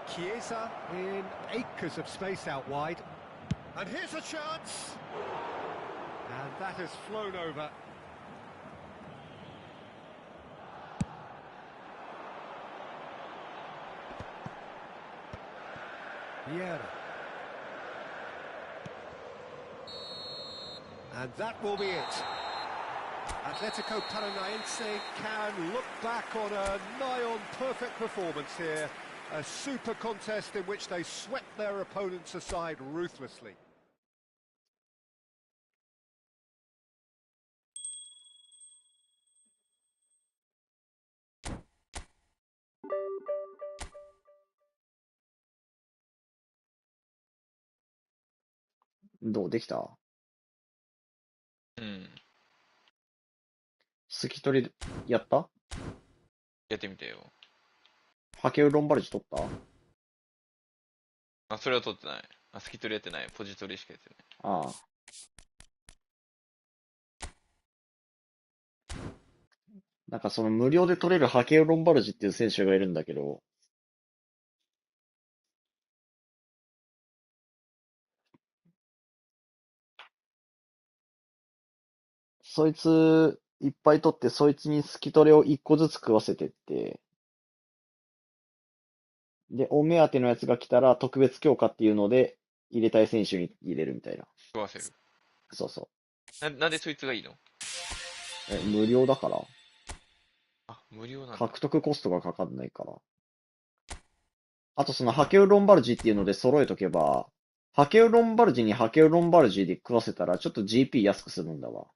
Chiesa in acres of space out wide. And here's a chance! And that has flown over. Vieira. And that will be it. Atletico Paranaense can look back on a nigh-on perfect performance here. A super contest in which they swept their opponents aside ruthlessly.どうできた？うん。スキトリやった？やってみてよ。ハケウロンバルジ取った？あ、それは取ってない。あ、スキ取りやってない。ポジ取りしかやってない。ああ。なんかその無料で取れるハケウロンバルジっていう選手がいるんだけど、そいついっぱい取って、そいつにスキトレを1個ずつ食わせてって、で、お目当てのやつが来たら特別強化っていうので、入れたい選手に入れるみたいな。食わせる。そうそなんでそいつがいいの？う。無料だから。あ、無料なんだ。獲得コストがかかんないから。あとそのハケウロンバルジっていうので揃えとけば、ハケウロンバルジにハケウロンバルジで食わせたらちょっと GP 安くするんだわ。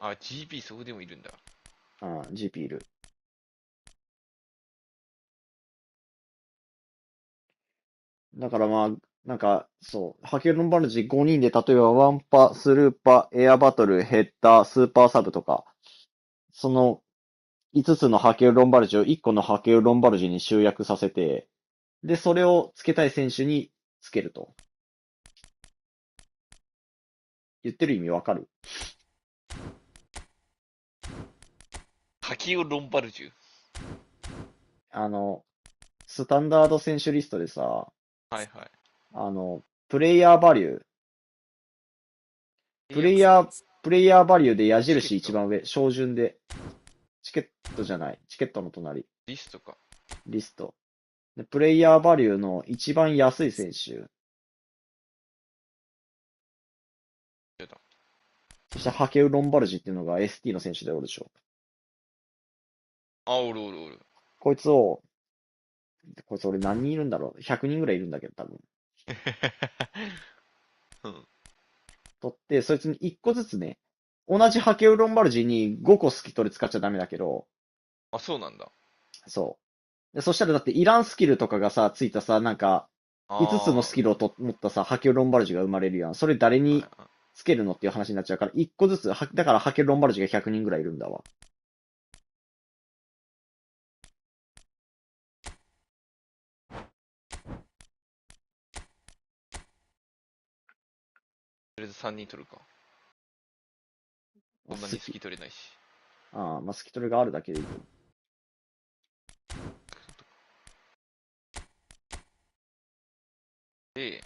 あ、GP そこでもいるんだ。GP いる。だからまあ、なんか、そう、ハケロンバルジ5人で、例えばワンパ、スルーパ、エアバトル、ヘッダー、スーパーサブとか、その5つのハケロンバルジを1個のハケロンバルジに集約させて、で、それをつけたい選手につけると。言ってる意味わかる？ハキオロンバルジュ。スタンダード選手リストでさ、はいはい。プレイヤーバリュー。プレイヤーバリューで矢印一番上、照準で。チケットじゃない。チケットの隣。リストか。リスト。で、プレイヤーバリューの一番安い選手。そしてハケウ・ロンバルジっていうのが ST の選手でおるでしょ。あ、おるおるおる。こいつ俺何人いるんだろう？ 100 人ぐらいいるんだけど、多分。うん。取って、そいつに1個ずつね、同じハケウ・ロンバルジに5個スキトレ使っちゃダメだけど、あ、そうなんだ。そう。で、そしたらだってイランスキルとかがさ、ついたさ、なんか、5つのスキルを持ったさ、ハケウ・ロンバルジが生まれるやん。それ誰につけるのっていう話になっちゃうから、1個ずつ、だからハケウ・ロンバルジが100人ぐらいいるんだわ。とりあえず3人取るか。そんなにスキ取れないし。まあ、スキトレがあるだけでいい。で、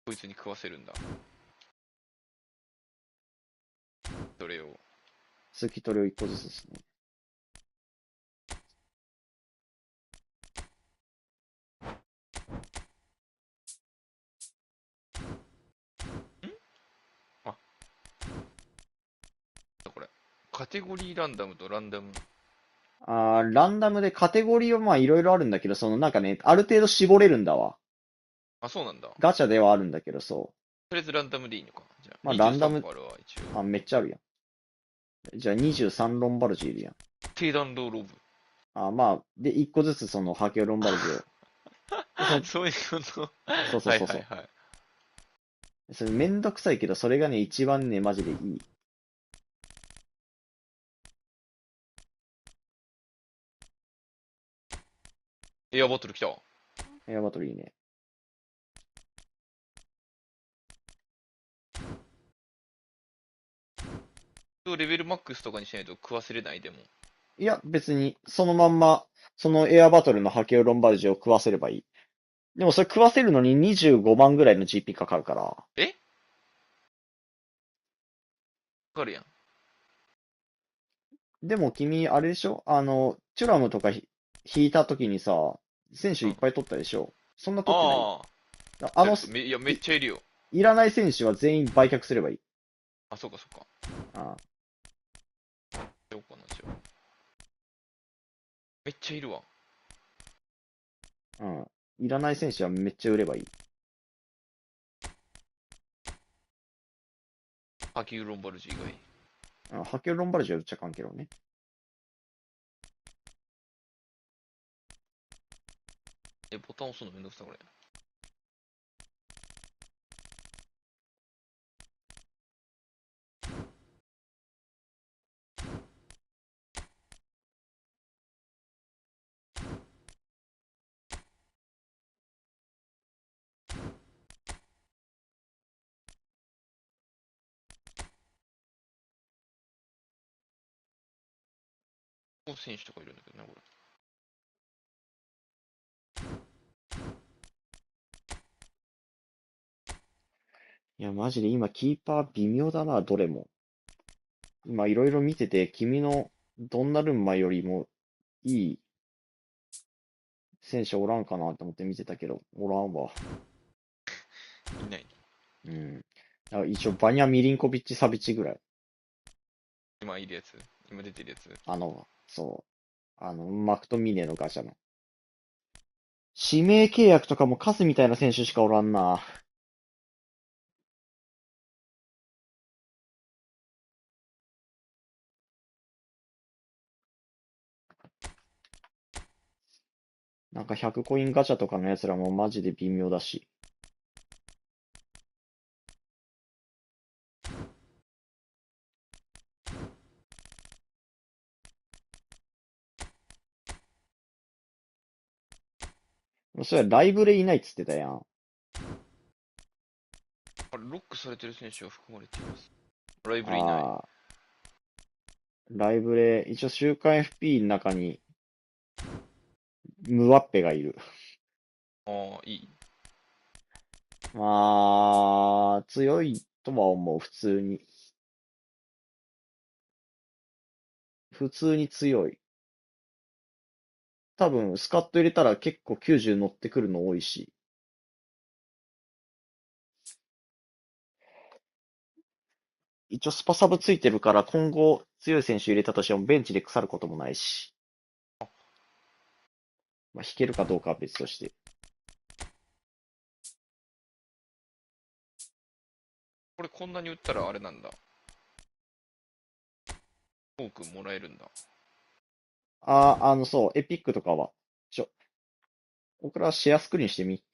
こいつに食わせるんだ。それを。スキトレを1個ずつですね。これ。カテゴリーランダムとランダム。ランダムでカテゴリーはまあいろいろあるんだけど、なんかね、ある程度絞れるんだわ。あ、そうなんだ。ガチャではあるんだけど、そう。とりあえずランダムでいいのか。じゃあ、まあランダム、23個あるわ、一応。めっちゃあるやん。じゃあ23ロンバルジいるやん。低弾道ロブ。まあ、で、1個ずつそのハケオロンバルジを。そういうこと。そうそうそうそう。はいはいはい。それめんどくさいけど、それがね、一番ね、マジでいい。エアバトル来た。エアバトルいいね。レベルマックスとかにしないと食わせれないでも。いや、別に、そのまんま、そのエアバトルのハケオロンバルジを食わせればいい。でもそれ食わせるのに25万ぐらいの GP かかるから。えかかるやん。でも君、あれでしょチュラムとか引いた時にさ、選手いっぱい取ったでしょ、そんな取ってない。あいや、めっちゃいるよ。いらない選手は全員売却すればいい。あ、そうかそうか。あしようかな、じゃあ。めっちゃいるわ。うん。いらない選手はめっちゃ売ればいい。ハキューロンバルジ以外。ハケオロンバルジは売っちゃかんけどね。ボタン押すのめんどくさい、これ。この選手とかいるんだけどね、これ。いや、マジで今キーパー微妙だな、どれも。今いろいろ見てて、君のドンナルンマよりもいい選手おらんかなと思って見てたけど、おらんわ。いない。うん。一応バニャ・ミリンコビッチ・サビッチぐらい。今いるやつ。今出てるやつ。そう。マクトミネのガチャの。指名契約とかもカスみたいな選手しかおらんな。なんか100コインガチャとかのやつらもマジで微妙だし。それライブレいないっつってたやん。あれ、ロックされてる選手は含まれています。ライブレいない。ライブレ、一応週刊 FP の中に、ムワッペがいる。ああ、いい。まあ、強いとは思う、普通に。普通に強い。多分、スカット入れたら結構90乗ってくるの多いし。一応スパサブついてるから今後強い選手入れたとしてもベンチで腐ることもないし。まあ、引けるかどうかは別として。これこんなに打ったらあれなんだ。多くもらえるんだ。そう、エピックとかは。僕らシェアスクリーンしてみ。